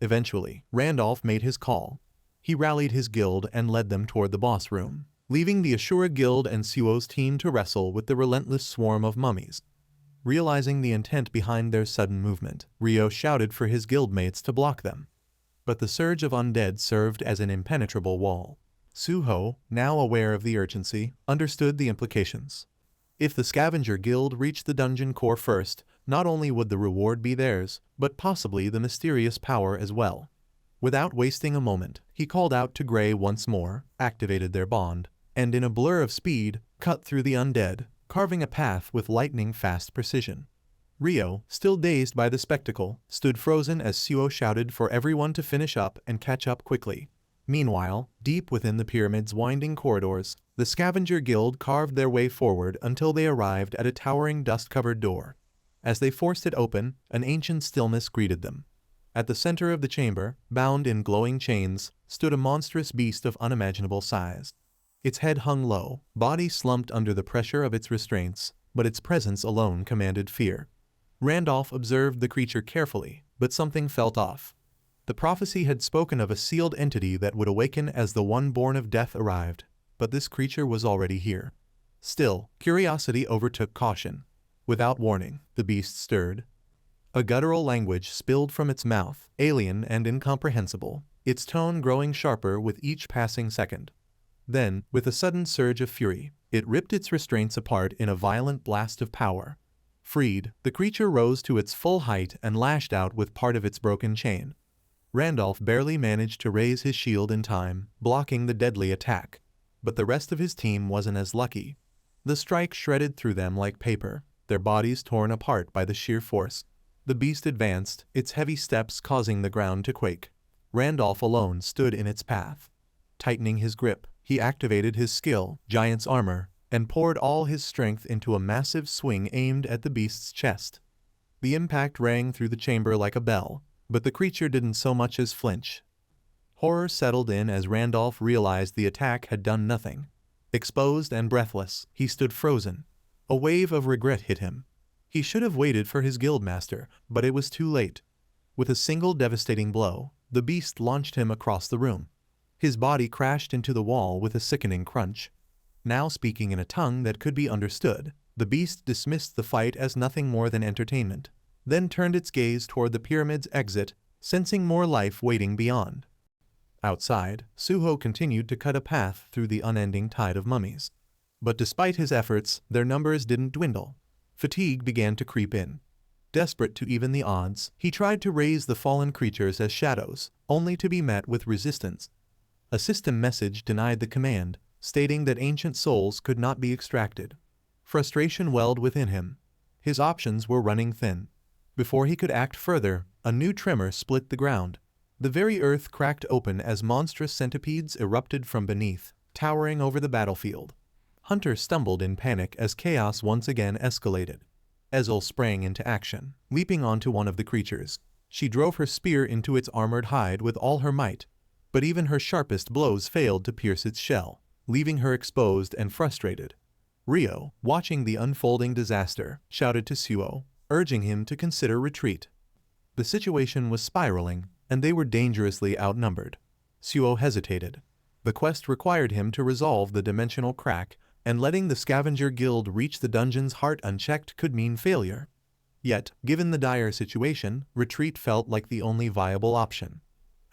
Eventually, Randolph made his call. He rallied his guild and led them toward the boss room, leaving the Ashura Guild and Suho's team to wrestle with the relentless swarm of mummies. Realizing the intent behind their sudden movement, Ryo shouted for his guildmates to block them. But the surge of undead served as an impenetrable wall. Suho, now aware of the urgency, understood the implications. If the Scavenger Guild reached the dungeon core first, not only would the reward be theirs, but possibly the mysterious power as well. Without wasting a moment, he called out to Gray once more, activated their bond, and in a blur of speed, cut through the undead, carving a path with lightning-fast precision. Ryo, still dazed by the spectacle, stood frozen as Suho shouted for everyone to finish up and catch up quickly. Meanwhile, deep within the pyramid's winding corridors, the Scavenger Guild carved their way forward until they arrived at a towering dust-covered door. As they forced it open, an ancient stillness greeted them. At the center of the chamber, bound in glowing chains, stood a monstrous beast of unimaginable size. Its head hung low, body slumped under the pressure of its restraints, but its presence alone commanded fear. Randolph observed the creature carefully, but something felt off. The prophecy had spoken of a sealed entity that would awaken as the one born of death arrived, but this creature was already here. Still, curiosity overtook caution. Without warning, the beast stirred. A guttural language spilled from its mouth, alien and incomprehensible, its tone growing sharper with each passing second. Then, with a sudden surge of fury, it ripped its restraints apart in a violent blast of power. Freed, the creature rose to its full height and lashed out with part of its broken chain. Randolph barely managed to raise his shield in time, blocking the deadly attack. But the rest of his team wasn't as lucky. The strike shredded through them like paper, their bodies torn apart by the sheer force. The beast advanced, its heavy steps causing the ground to quake. Randolph alone stood in its path. Tightening his grip, he activated his skill, Giant's Armor, and poured all his strength into a massive swing aimed at the beast's chest. The impact rang through the chamber like a bell, but the creature didn't so much as flinch. Horror settled in as Randolph realized the attack had done nothing. Exposed and breathless, he stood frozen. A wave of regret hit him. He should have waited for his guildmaster, but it was too late. With a single devastating blow, the beast launched him across the room. His body crashed into the wall with a sickening crunch. Now speaking in a tongue that could be understood, the beast dismissed the fight as nothing more than entertainment, then turned its gaze toward the pyramid's exit, sensing more life waiting beyond. Outside, Suho continued to cut a path through the unending tide of mummies. But despite his efforts, their numbers didn't dwindle. Fatigue began to creep in. Desperate to even the odds, he tried to raise the fallen creatures as shadows, only to be met with resistance. A system message denied the command, stating that ancient souls could not be extracted. Frustration welled within him. His options were running thin. Before he could act further, a new tremor split the ground. The very earth cracked open as monstrous centipedes erupted from beneath, towering over the battlefield. Hunter stumbled in panic as chaos once again escalated. Ezel sprang into action, leaping onto one of the creatures. She drove her spear into its armored hide with all her might, but even her sharpest blows failed to pierce its shell, leaving her exposed and frustrated. Ryo, watching the unfolding disaster, shouted to Suho, urging him to consider retreat. The situation was spiraling, and they were dangerously outnumbered. Suho hesitated. The quest required him to resolve the dimensional crack, and letting the scavenger guild reach the dungeon's heart unchecked could mean failure. Yet, given the dire situation, retreat felt like the only viable option.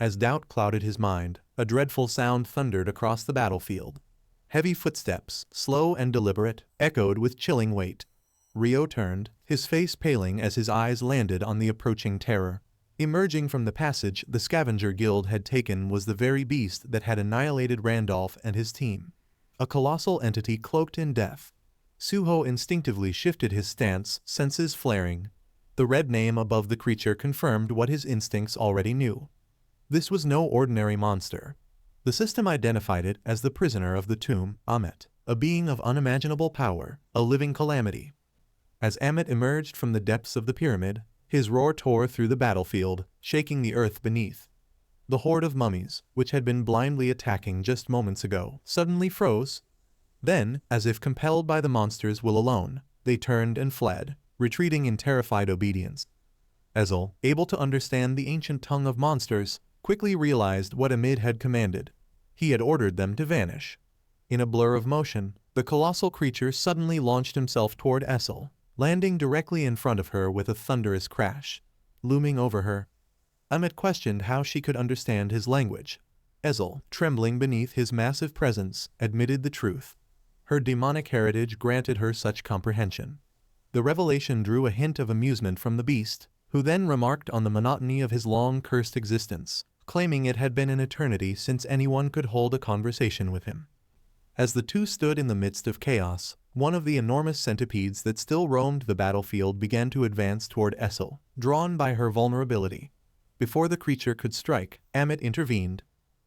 As doubt clouded his mind, a dreadful sound thundered across the battlefield. Heavy footsteps, slow and deliberate, echoed with chilling weight. Ryo turned, his face paling as his eyes landed on the approaching terror. Emerging from the passage the scavenger guild had taken was the very beast that had annihilated Randolph and his team. A colossal entity cloaked in death. Suho instinctively shifted his stance, senses flaring. The red name above the creature confirmed what his instincts already knew. This was no ordinary monster. The system identified it as the prisoner of the tomb, Amet, a being of unimaginable power, a living calamity. As Amet emerged from the depths of the pyramid, his roar tore through the battlefield, shaking the earth beneath. The horde of mummies, which had been blindly attacking just moments ago, suddenly froze. Then, as if compelled by the monster's will alone, they turned and fled, retreating in terrified obedience. Ezel, able to understand the ancient tongue of monsters, quickly realized what Amid had commanded. He had ordered them to vanish. In a blur of motion, the colossal creature suddenly launched himself toward Ezel, landing directly in front of her with a thunderous crash. Looming over her, Amit questioned how she could understand his language. Ezel, trembling beneath his massive presence, admitted the truth. Her demonic heritage granted her such comprehension. The revelation drew a hint of amusement from the beast, who then remarked on the monotony of his long cursed existence, claiming it had been an eternity since anyone could hold a conversation with him. As the two stood in the midst of chaos, one of the enormous centipedes that still roamed the battlefield began to advance toward Ezel, drawn by her vulnerability. Before the creature could strike, Amit intervened.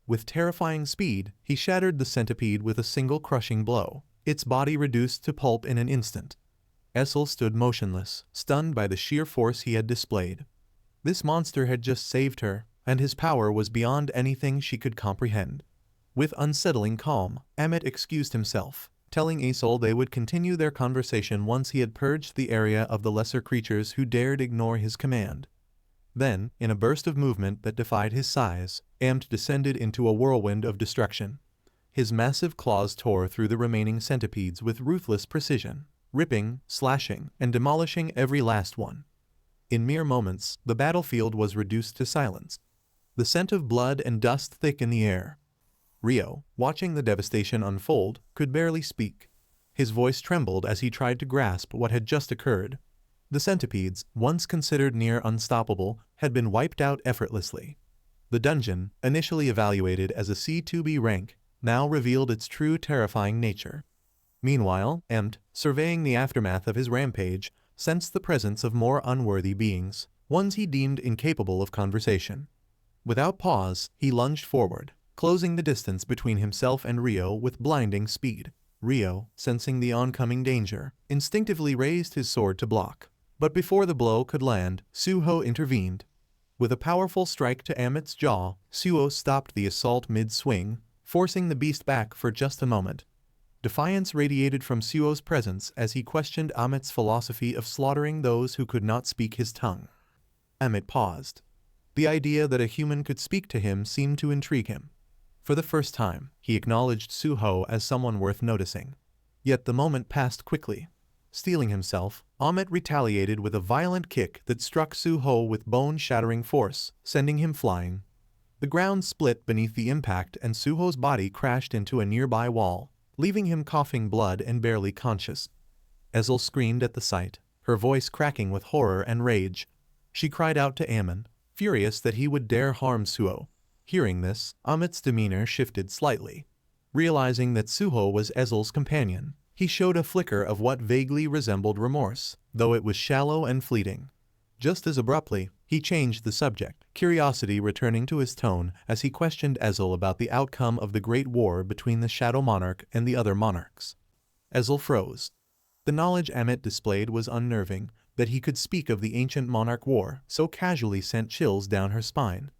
With terrifying speed, he shattered the centipede with a single crushing blow, its body reduced to pulp in an instant. Ezel stood motionless, stunned by the sheer force he had displayed. This monster had just saved her, and his power was beyond anything she could comprehend. With unsettling calm, Amit excused himself, telling Ezel they would continue their conversation once he had purged the area of the lesser creatures who dared ignore his command. Then, in a burst of movement that defied his size, Amt descended into a whirlwind of destruction. His massive claws tore through the remaining centipedes with ruthless precision, ripping, slashing, and demolishing every last one. In mere moments, the battlefield was reduced to silence. The scent of blood and dust thick in the air. Ryo, watching the devastation unfold, could barely speak. His voice trembled as he tried to grasp what had just occurred. The centipedes, once considered near unstoppable, had been wiped out effortlessly. The dungeon, initially evaluated as a C2B rank, now revealed its true terrifying nature. Meanwhile, Empt, surveying the aftermath of his rampage, sensed the presence of more unworthy beings, ones he deemed incapable of conversation. Without pause, he lunged forward, closing the distance between himself and Ryo with blinding speed. Ryo, sensing the oncoming danger, instinctively raised his sword to block. But before the blow could land, Suho intervened. With a powerful strike to Amit's jaw, Suho stopped the assault mid-swing, forcing the beast back for just a moment. Defiance radiated from Suho's presence as he questioned Amit's philosophy of slaughtering those who could not speak his tongue. Amit paused. The idea that a human could speak to him seemed to intrigue him. For the first time, he acknowledged Suho as someone worth noticing. Yet the moment passed quickly. Steeling himself, Amit retaliated with a violent kick that struck Suho with bone-shattering force, sending him flying. The ground split beneath the impact and Suho's body crashed into a nearby wall, leaving him coughing blood and barely conscious. Ezel screamed at the sight, her voice cracking with horror and rage. She cried out to Ammon, furious that he would dare harm Suho. Hearing this, Amit's demeanor shifted slightly. Realizing that Suho was Ezel's companion, he showed a flicker of what vaguely resembled remorse, though it was shallow and fleeting. Just as abruptly, he changed the subject, curiosity returning to his tone as he questioned Ezel about the outcome of the Great War between the Shadow Monarch and the other monarchs. Ezel froze. The knowledge Amit displayed was unnerving. That he could speak of the ancient monarch war so casually sent chills down her spine.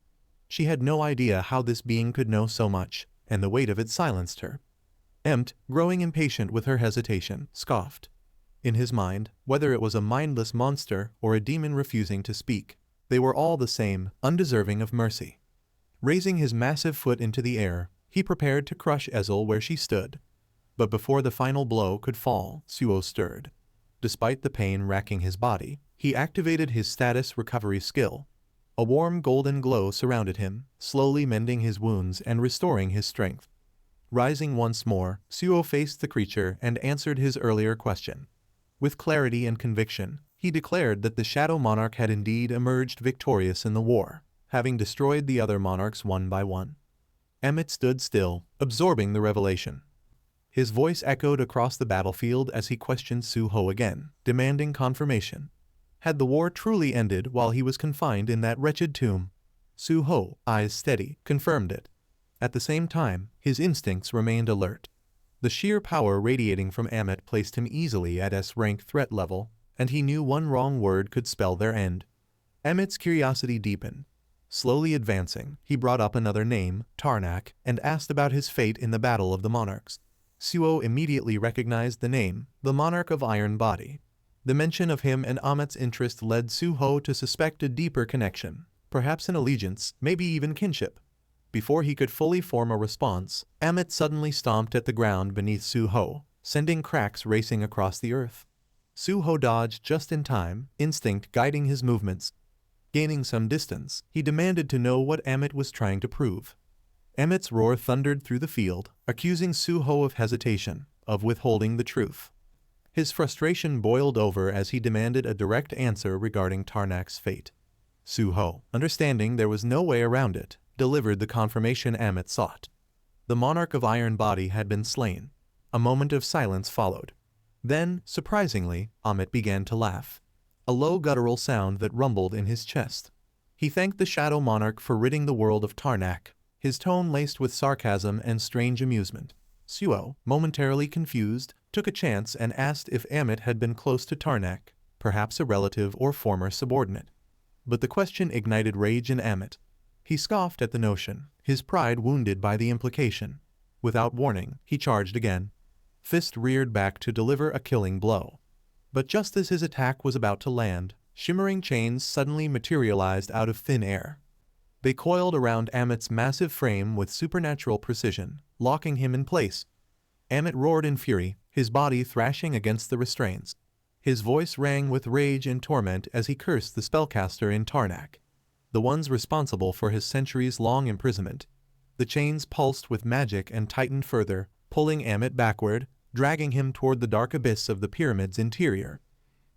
She had no idea how this being could know so much, and the weight of it silenced her. Empt, growing impatient with her hesitation, scoffed. In his mind, whether it was a mindless monster or a demon refusing to speak, they were all the same, undeserving of mercy. Raising his massive foot into the air, he prepared to crush Ezel where she stood. But before the final blow could fall, Suho stirred. Despite the pain racking his body, he activated his status recovery skill. A warm golden glow surrounded him, slowly mending his wounds and restoring his strength. Rising once more, Suho faced the creature and answered his earlier question. With clarity and conviction, he declared that the Shadow Monarch had indeed emerged victorious in the war, having destroyed the other monarchs one by one. Emmett stood still, absorbing the revelation. His voice echoed across the battlefield as he questioned Suho again, demanding confirmation. Had the war truly ended while he was confined in that wretched tomb? Suho, eyes steady, confirmed it. At the same time, his instincts remained alert. The sheer power radiating from Amit placed him easily at S-rank threat level, and he knew one wrong word could spell their end. Amit's curiosity deepened. Slowly advancing, he brought up another name, Tarnak, and asked about his fate in the Battle of the Monarchs. Suho immediately recognized the name, the Monarch of Iron Body. The mention of him and Amit's interest led Suho to suspect a deeper connection, perhaps an allegiance, maybe even kinship. Before he could fully form a response, Amit suddenly stomped at the ground beneath Suho, sending cracks racing across the earth. Suho dodged just in time, instinct guiding his movements. Gaining some distance, he demanded to know what Amit was trying to prove. Amit's roar thundered through the field, accusing Suho of hesitation, of withholding the truth. His frustration boiled over as he demanded a direct answer regarding Tarnak's fate. Suho, understanding there was no way around it, delivered the confirmation Amit sought. The Monarch of Iron Body had been slain. A moment of silence followed. Then, surprisingly, Amit began to laugh. A low guttural sound that rumbled in his chest. He thanked the Shadow Monarch for ridding the world of Tarnak, his tone laced with sarcasm and strange amusement. Suho, momentarily confused, took a chance and asked if Amit had been close to Tarnak, perhaps a relative or former subordinate. But the question ignited rage in Amit. He scoffed at the notion, his pride wounded by the implication. Without warning, he charged again. Fist reared back to deliver a killing blow. But just as his attack was about to land, shimmering chains suddenly materialized out of thin air. They coiled around Amit's massive frame with supernatural precision, locking him in place. Amit roared in fury, his body thrashing against the restraints. His voice rang with rage and torment as he cursed the spellcaster in Tarnak, the ones responsible for his centuries-long imprisonment. The chains pulsed with magic and tightened further, pulling Amit backward, dragging him toward the dark abyss of the pyramid's interior.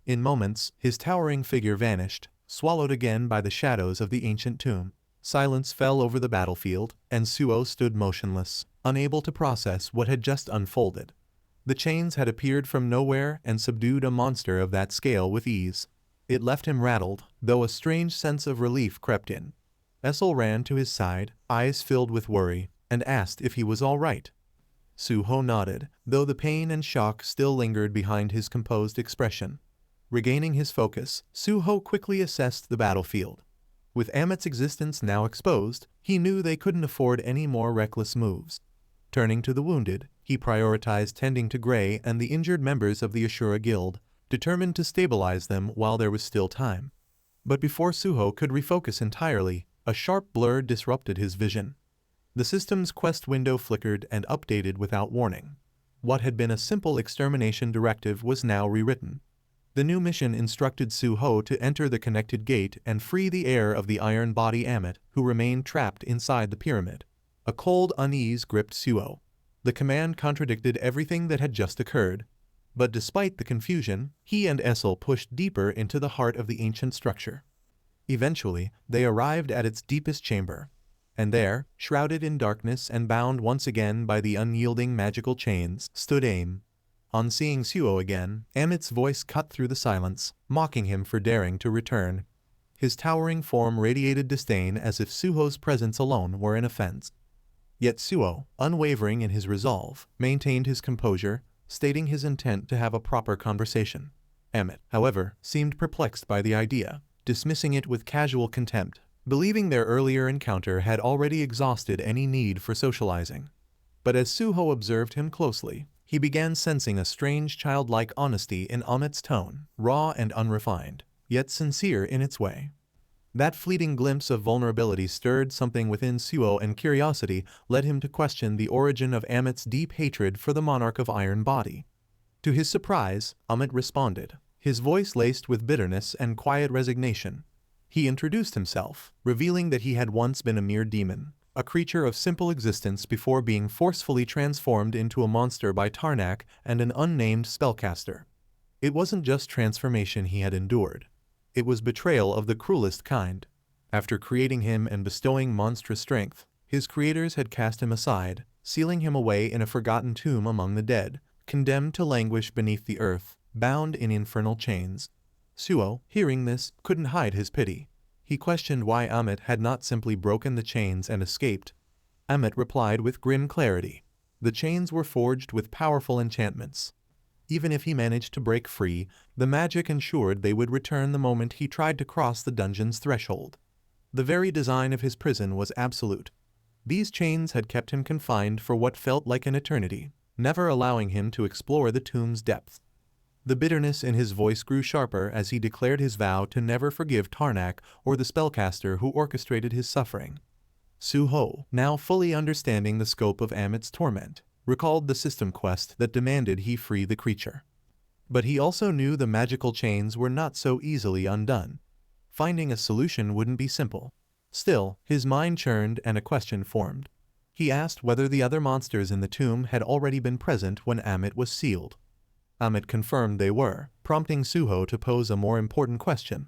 In moments, his towering figure vanished, swallowed again by the shadows of the ancient tomb. Silence fell over the battlefield, and Suho stood motionless, unable to process what had just unfolded. The chains had appeared from nowhere and subdued a monster of that scale with ease. It left him rattled, though a strange sense of relief crept in. Essel ran to his side, eyes filled with worry, and asked if he was all right. Suho nodded, though the pain and shock still lingered behind his composed expression. Regaining his focus, Suho quickly assessed the battlefield. With Amit's existence now exposed, he knew they couldn't afford any more reckless moves. Turning to the wounded, he prioritized tending to Gray and the injured members of the Ashura Guild, determined to stabilize them while there was still time. But before Suho could refocus entirely, a sharp blur disrupted his vision. The system's quest window flickered and updated without warning. What had been a simple extermination directive was now rewritten. The new mission instructed Suho to enter the connected gate and free the heir of the Iron Body Amit, who remained trapped inside the pyramid. A cold unease gripped Suho. The command contradicted everything that had just occurred. But despite the confusion, he and Essel pushed deeper into the heart of the ancient structure. Eventually, they arrived at its deepest chamber. And there, shrouded in darkness and bound once again by the unyielding magical chains, stood Aim. On seeing Suho again, Amit's voice cut through the silence, mocking him for daring to return. His towering form radiated disdain as if Suho's presence alone were an offense. Yet Suho, unwavering in his resolve, maintained his composure, stating his intent to have a proper conversation. Amit, however, seemed perplexed by the idea, dismissing it with casual contempt, believing their earlier encounter had already exhausted any need for socializing. But as Suho observed him closely, he began sensing a strange childlike honesty in Amit's tone, raw and unrefined, yet sincere in its way. That fleeting glimpse of vulnerability stirred something within Suho, and curiosity led him to question the origin of Amit's deep hatred for the monarch of Iron Body. To his surprise, Amit responded, his voice laced with bitterness and quiet resignation. He introduced himself, revealing that he had once been a mere demon, a creature of simple existence before being forcefully transformed into a monster by Tarnak and an unnamed spellcaster. It wasn't just transformation he had endured. It was betrayal of the cruelest kind. After creating him and bestowing monstrous strength, his creators had cast him aside, sealing him away in a forgotten tomb among the dead, condemned to languish beneath the earth, bound in infernal chains. Suho, hearing this, couldn't hide his pity. He questioned why Amit had not simply broken the chains and escaped. Amit replied with grim clarity. The chains were forged with powerful enchantments. Even if he managed to break free, the magic ensured they would return the moment he tried to cross the dungeon's threshold. The very design of his prison was absolute. These chains had kept him confined for what felt like an eternity, never allowing him to explore the tomb's depth. The bitterness in his voice grew sharper as he declared his vow to never forgive Tarnak or the spellcaster who orchestrated his suffering. Suho, now fully understanding the scope of Amit's torment, recalled the system quest that demanded he free the creature. But he also knew the magical chains were not so easily undone. Finding a solution wouldn't be simple. Still, his mind churned and a question formed. He asked whether the other monsters in the tomb had already been present when Amit was sealed. Amit confirmed they were, prompting Suho to pose a more important question: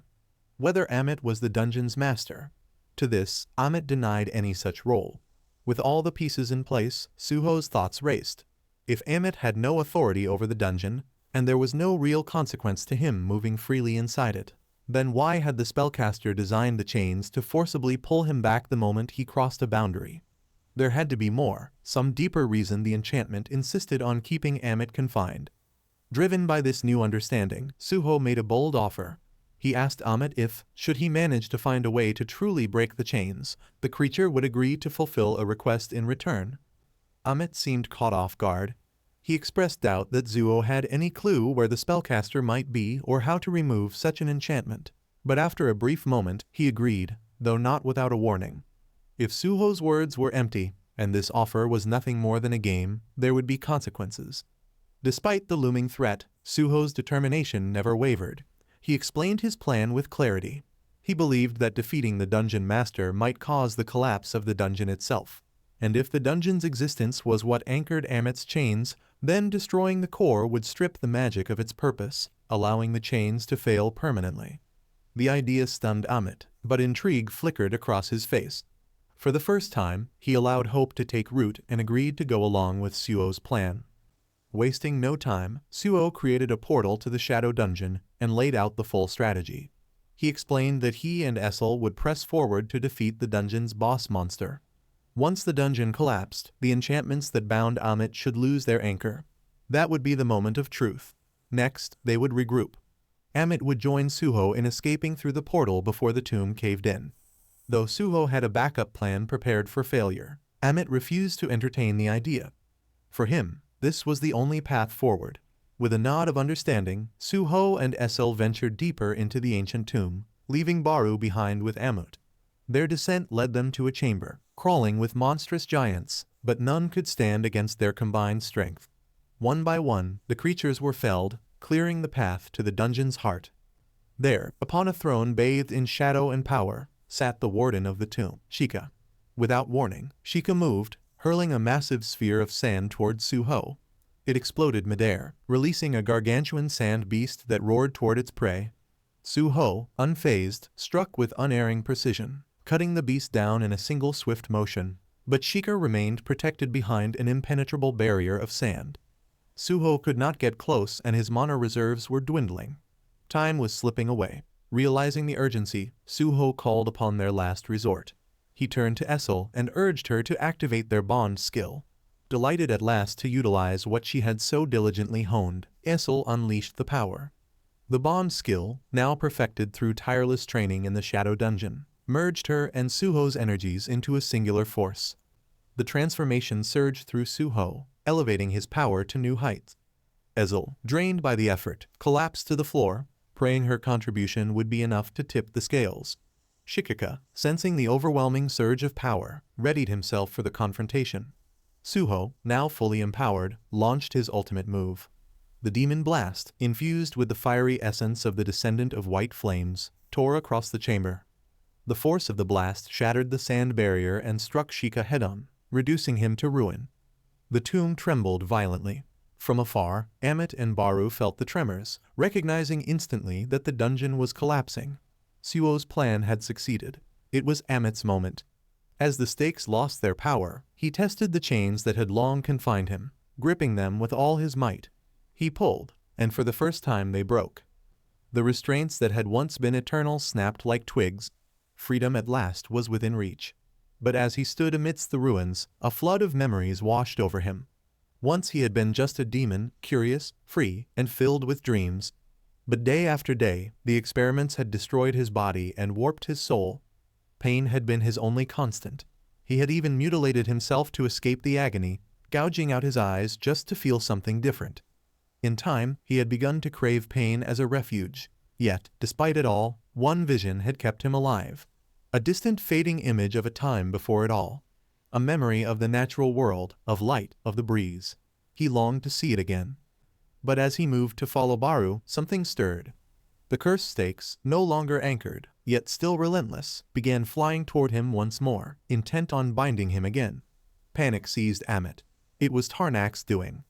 whether Amit was the dungeon's master. To this, Amit denied any such role. With all the pieces in place, Suho's thoughts raced. If Amit had no authority over the dungeon, and there was no real consequence to him moving freely inside it, then why had the spellcaster designed the chains to forcibly pull him back the moment he crossed a boundary? There had to be more, some deeper reason the enchantment insisted on keeping Amit confined. Driven by this new understanding, Suho made a bold offer. He asked Amit if, should he manage to find a way to truly break the chains, the creature would agree to fulfill a request in return. Amit seemed caught off guard. He expressed doubt that Suho had any clue where the spellcaster might be or how to remove such an enchantment. But after a brief moment, he agreed, though not without a warning. If Suho's words were empty, and this offer was nothing more than a game, there would be consequences. Despite the looming threat, Suho's determination never wavered. He explained his plan with clarity. He believed that defeating the dungeon master might cause the collapse of the dungeon itself. And if the dungeon's existence was what anchored Amit's chains, Then destroying the core would strip the magic of its purpose, allowing the chains to fail permanently. The idea stunned Amit, but intrigue flickered across his face. For the first time, he allowed hope to take root and agreed to go along with Suho's plan. Wasting no time, Suho created a portal to the Shadow Dungeon and laid out the full strategy. He explained that he and Essel would press forward to defeat the dungeon's boss monster. Once the dungeon collapsed, the enchantments that bound Amit should lose their anchor. That would be the moment of truth. Next, they would regroup. Amit would join Suho in escaping through the portal before the tomb caved in. Though Suho had a backup plan prepared for failure, Amit refused to entertain the idea. For him, this was the only path forward. With a nod of understanding, Suho and Essel ventured deeper into the ancient tomb, leaving Beru behind with Amut. Their descent led them to a chamber, crawling with monstrous giants, but none could stand against their combined strength. One by one, the creatures were felled, clearing the path to the dungeon's heart. There, upon a throne bathed in shadow and power, sat the warden of the tomb, Shika. Without warning, Shika moved, hurling a massive sphere of sand toward Suho. It exploded midair, releasing a gargantuan sand beast that roared toward its prey. Suho, unfazed, struck with unerring precision, cutting the beast down in a single swift motion, but Shika remained protected behind an impenetrable barrier of sand. Suho could not get close and his mana reserves were dwindling. Time was slipping away. Realizing the urgency, Suho called upon their last resort. He turned to Essel and urged her to activate their bond skill. Delighted at last to utilize what she had so diligently honed, Essel unleashed the power. The bond skill, now perfected through tireless training in the Shadow Dungeon, merged her and Suho's energies into a singular force. The transformation surged through Suho, elevating his power to new heights. Essel, drained by the effort, collapsed to the floor, praying her contribution would be enough to tip the scales. Shikika, sensing the overwhelming surge of power, readied himself for the confrontation. Suho, now fully empowered, launched his ultimate move. The demon blast, infused with the fiery essence of the descendant of white flames, tore across the chamber. The force of the blast shattered the sand barrier and struck Shika head-on, reducing him to ruin. The tomb trembled violently. From afar, Amit and Beru felt the tremors, recognizing instantly that the dungeon was collapsing. Suho's plan had succeeded. It was Amit's moment. As the stakes lost their power, he tested the chains that had long confined him, gripping them with all his might. He pulled, and for the first time they broke. The restraints that had once been eternal snapped like twigs. Freedom at last was within reach. But as he stood amidst the ruins, a flood of memories washed over him. Once he had been just a demon, curious, free, and filled with dreams. But day after day, the experiments had destroyed his body and warped his soul. Pain had been his only constant. He had even mutilated himself to escape the agony, gouging out his eyes just to feel something different. In time, he had begun to crave pain as a refuge. Yet, despite it all, one vision had kept him alive. A distant fading image of a time before it all. A memory of the natural world, of light, of the breeze. He longed to see it again. But as he moved to follow Beru, something stirred. The cursed stakes, no longer anchored, yet still relentless, began flying toward him once more, intent on binding him again. Panic seized Amit. It was Tarnak's doing.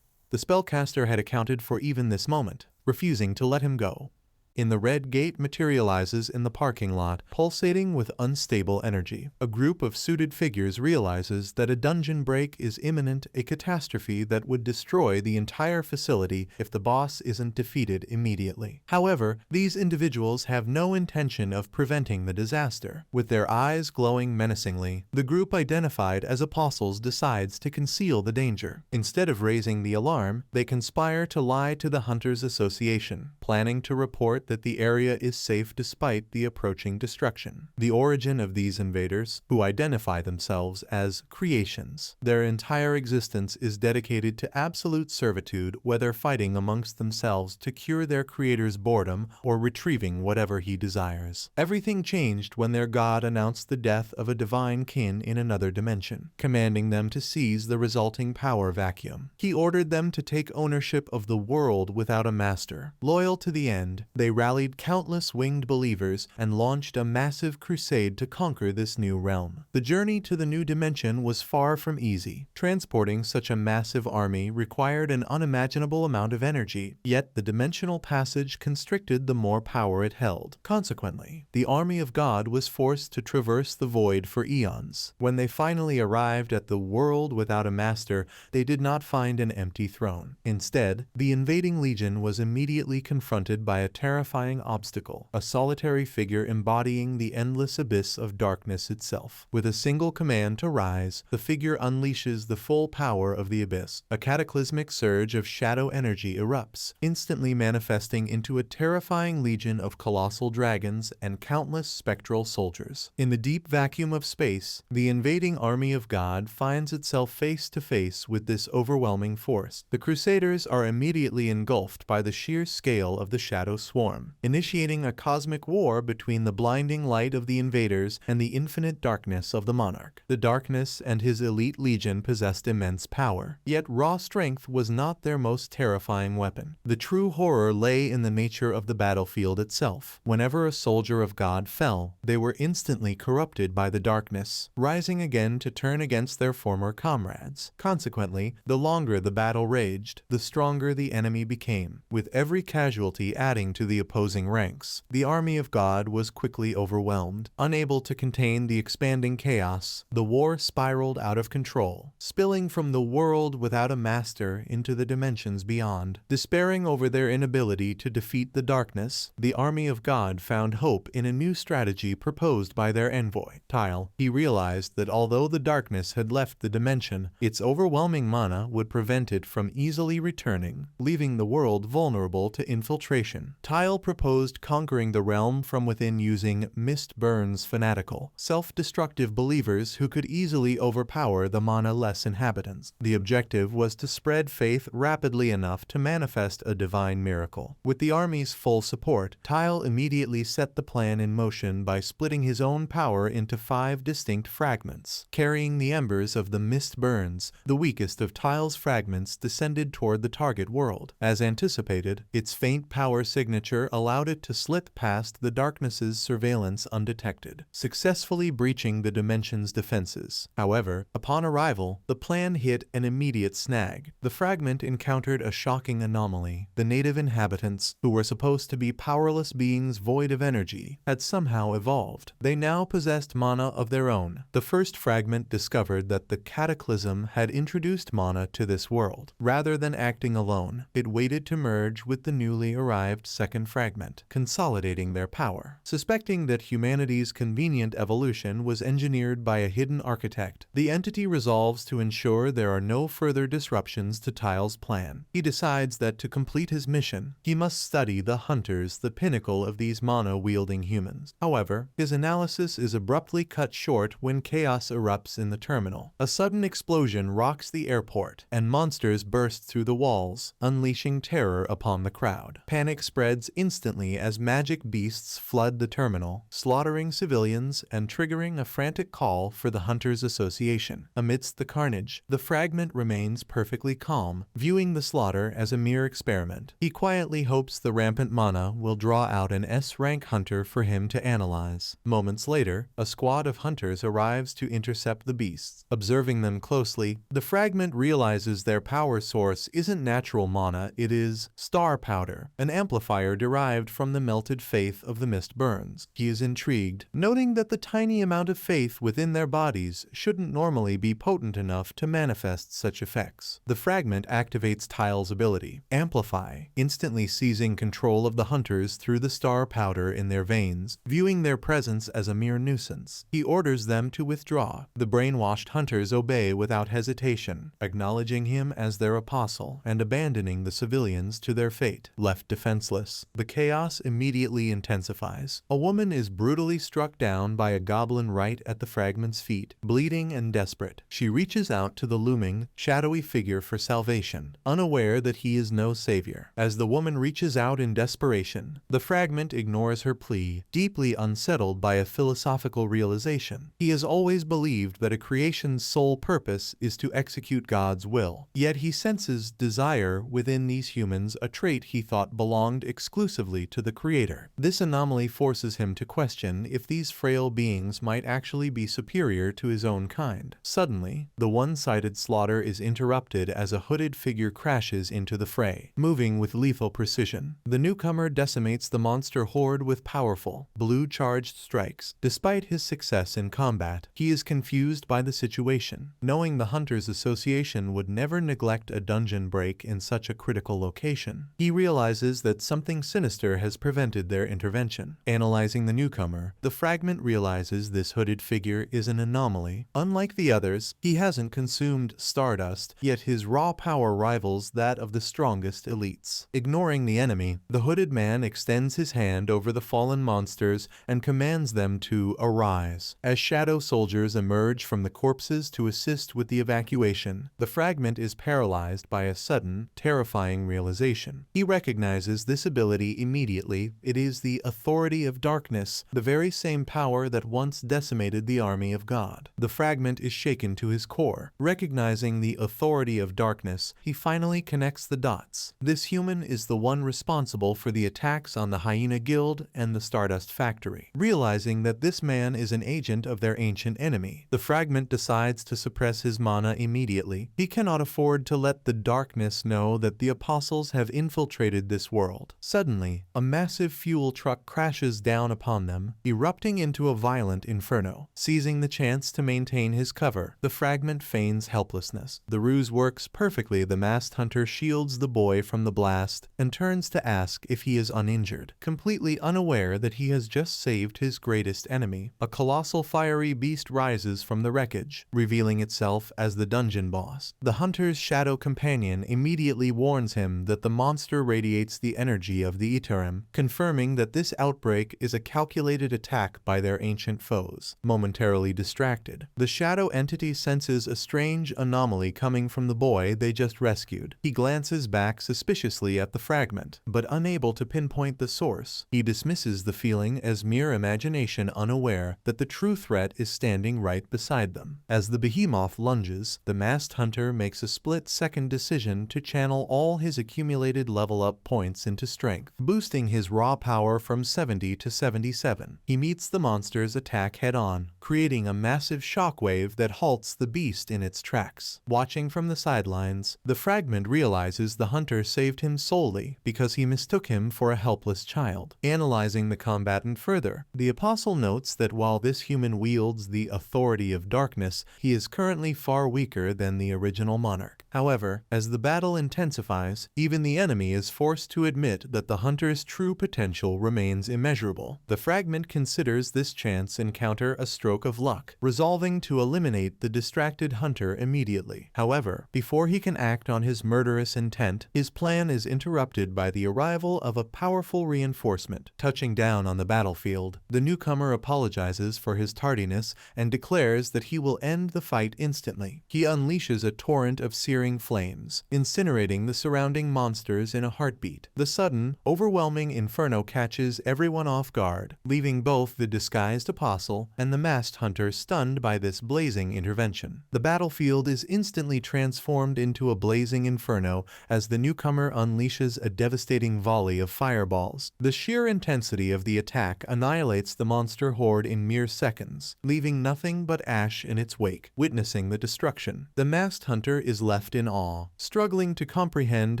The spellcaster had accounted for even this moment, refusing to let him go. In the red gate materializes in the parking lot, pulsating with unstable energy. A group of suited figures realizes that a dungeon break is imminent, a catastrophe that would destroy the entire facility if the boss isn't defeated immediately. However, these individuals have no intention of preventing the disaster. With their eyes glowing menacingly, the group identified as apostles decides to conceal the danger. Instead of raising the alarm, they conspire to lie to the Hunters Association, planning to report that the area is safe despite the approaching destruction. The origin of these invaders, who identify themselves as creations, their entire existence is dedicated to absolute servitude, whether fighting amongst themselves to cure their creator's boredom or retrieving whatever he desires. Everything changed when their god announced the death of a divine kin in another dimension, commanding them to seize the resulting power vacuum. He ordered them to take ownership of the world without a master. Loyal to the end, they They rallied countless winged believers and launched a massive crusade to conquer this new realm. The journey to the new dimension was far from easy. Transporting such a massive army required an unimaginable amount of energy, yet the dimensional passage constricted the more power it held. Consequently, the army of God was forced to traverse the void for eons. When they finally arrived at the world without a master, they did not find an empty throne. Instead, the invading legion was immediately confronted by a terrifying obstacle, a solitary figure embodying the endless abyss of darkness itself. With a single command to rise, the figure unleashes the full power of the abyss. A cataclysmic surge of shadow energy erupts, instantly manifesting into a terrifying legion of colossal dragons and countless spectral soldiers. In the deep vacuum of space, the invading army of God finds itself face to face with this overwhelming force. The Crusaders are immediately engulfed by the sheer scale of the shadow swarm, initiating a cosmic war between the blinding light of the invaders and the infinite darkness of the monarch. The darkness and his elite legion possessed immense power, yet raw strength was not their most terrifying weapon. The true horror lay in the nature of the battlefield itself. Whenever a soldier of God fell, they were instantly corrupted by the darkness, rising again to turn against their former comrades. Consequently, the longer the battle raged, the stronger the enemy became, with every casualty adding to the opposing ranks. The army of God was quickly overwhelmed. Unable to contain the expanding chaos, the war spiraled out of control, spilling from the world without a master into the dimensions beyond. Despairing over their inability to defeat the darkness, the army of God found hope in a new strategy proposed by their envoy, Tile. He realized that although the darkness had left the dimension, its overwhelming mana would prevent it from easily returning, leaving the world vulnerable to infiltration. Tile proposed conquering the realm from within using Mist Burn's fanatical, self-destructive believers who could easily overpower the mana-less inhabitants. The objective was to spread faith rapidly enough to manifest a divine miracle. With the army's full support, Tile immediately set the plan in motion by splitting his own power into 5 distinct fragments. Carrying the embers of the Mist Burns, the weakest of Tile's fragments descended toward the target world. As anticipated, its faint power signature allowed it to slip past the darkness's surveillance undetected, successfully breaching the dimension's defenses. However, upon arrival, the plan hit an immediate snag. The fragment encountered a shocking anomaly. The native inhabitants, who were supposed to be powerless beings void of energy, had somehow evolved. They now possessed mana of their own. The first fragment discovered that the cataclysm had introduced mana to this world. Rather than acting alone, it waited to merge with the newly arrived second fragment, consolidating their power. Suspecting that humanity's convenient evolution was engineered by a hidden architect, the entity resolves to ensure there are no further disruptions to Tile's plan. He decides that to complete his mission, he must study the Hunters, the pinnacle of these mana-wielding humans. However, his analysis is abruptly cut short when chaos erupts in the terminal. A sudden explosion rocks the airport, and monsters burst through the walls, unleashing terror upon the crowd. Panic spreads instantly as magic beasts flood the terminal, slaughtering civilians and triggering a frantic call for the Hunters Association. Amidst the carnage, the fragment remains perfectly calm, viewing the slaughter as a mere experiment. He quietly hopes the rampant mana will draw out an S-rank hunter for him to analyze. Moments later, a squad of hunters arrives to intercept the beasts. Observing them closely, the fragment realizes their power source isn't natural mana, it is star powder, an amplifier derived from the melted faith of the Mist Burns. He is intrigued, noting that the tiny amount of faith within their bodies shouldn't normally be potent enough to manifest such effects. The fragment activates Tile's ability, Amplify, instantly seizing control of the hunters through the star powder in their veins, viewing their presence as a mere nuisance. He orders them to withdraw. The brainwashed hunters obey without hesitation, acknowledging him as their apostle and abandoning the civilians to their fate. Left defenseless, the chaos immediately intensifies. A woman is brutally struck down by a goblin right at the fragment's feet. Bleeding and desperate, she reaches out to the looming, shadowy figure for salvation, unaware that he is no savior. As the woman reaches out in desperation, the fragment ignores her plea, deeply unsettled by a philosophical realization. He has always believed that a creation's sole purpose is to execute God's will, yet he senses desire within these humans, a trait he thought belonged exclusively exclusively to the creator. This anomaly forces him to question if these frail beings might actually be superior to his own kind. Suddenly, the one-sided slaughter is interrupted as a hooded figure crashes into the fray, moving with lethal precision. The newcomer decimates the monster horde with powerful, blue-charged strikes. Despite his success in combat, he is confused by the situation. Knowing the Hunters Association would never neglect a dungeon break in such a critical location, he realizes that something sinister has prevented their intervention. Analyzing the newcomer, the fragment realizes this hooded figure is an anomaly. Unlike the others, he hasn't consumed stardust, yet his raw power rivals that of the strongest elites. Ignoring the enemy, the hooded man extends his hand over the fallen monsters and commands them to arise. As shadow soldiers emerge from the corpses to assist with the evacuation, the fragment is paralyzed by a sudden, terrifying realization. He recognizes this ability immediately. It is the authority of darkness, the very same power that once decimated the army of God. The fragment is shaken to his core. Recognizing the authority of darkness, he finally connects the dots. This human is the one responsible for the attacks on the Hyena Guild and the Stardust Factory. Realizing that this man is an agent of their ancient enemy, the fragment decides to suppress his mana immediately. He cannot afford to let the darkness know that the apostles have infiltrated this world. Suddenly, a massive fuel truck crashes down upon them, erupting into a violent inferno. Seizing the chance to maintain his cover, the fragment feigns helplessness. The ruse works perfectly. The masked hunter shields the boy from the blast and turns to ask if he is uninjured, completely unaware that he has just saved his greatest enemy. A colossal fiery beast rises from the wreckage, revealing itself as the dungeon boss. The hunter's shadow companion immediately warns him that the monster radiates the energy of the Itarim, confirming that this outbreak is a calculated attack by their ancient foes. Momentarily distracted, the shadow entity senses a strange anomaly coming from the boy they just rescued. He glances back suspiciously at the fragment, but unable to pinpoint the source. He dismisses the feeling as mere imagination, unaware that the true threat is standing right beside them. As the behemoth lunges, the masked hunter makes a split-second decision to channel all his accumulated level-up points into strength, boosting his raw power from 70 to 77. He meets the monster's attack head-on, creating a massive shockwave that halts the beast in its tracks. Watching from the sidelines, the fragment realizes the hunter saved him solely because he mistook him for a helpless child. Analyzing the combatant further, the apostle notes that while this human wields the authority of darkness, he is currently far weaker than the original monarch. However, as the battle intensifies, even the enemy is forced to admit that the hunter's true potential remains immeasurable. The fragment considers this chance encounter a stroke of luck, resolving to eliminate the distracted hunter immediately. However, before he can act on his murderous intent, his plan is interrupted by the arrival of a powerful reinforcement. Touching down on the battlefield, the newcomer apologizes for his tardiness and declares that he will end the fight instantly. He unleashes a torrent of searing flames, incinerating the surrounding monsters in a heartbeat. The sudden, overwhelming inferno catches everyone off guard, leaving both the disguised apostle and the masked hunter stunned by this blazing intervention. The battlefield is instantly transformed into a blazing inferno as the newcomer unleashes a devastating volley of fireballs. The sheer intensity of the attack annihilates the monster horde in mere seconds, leaving nothing but ash in its wake. Witnessing the destruction, the masked hunter is left in awe, struggling to comprehend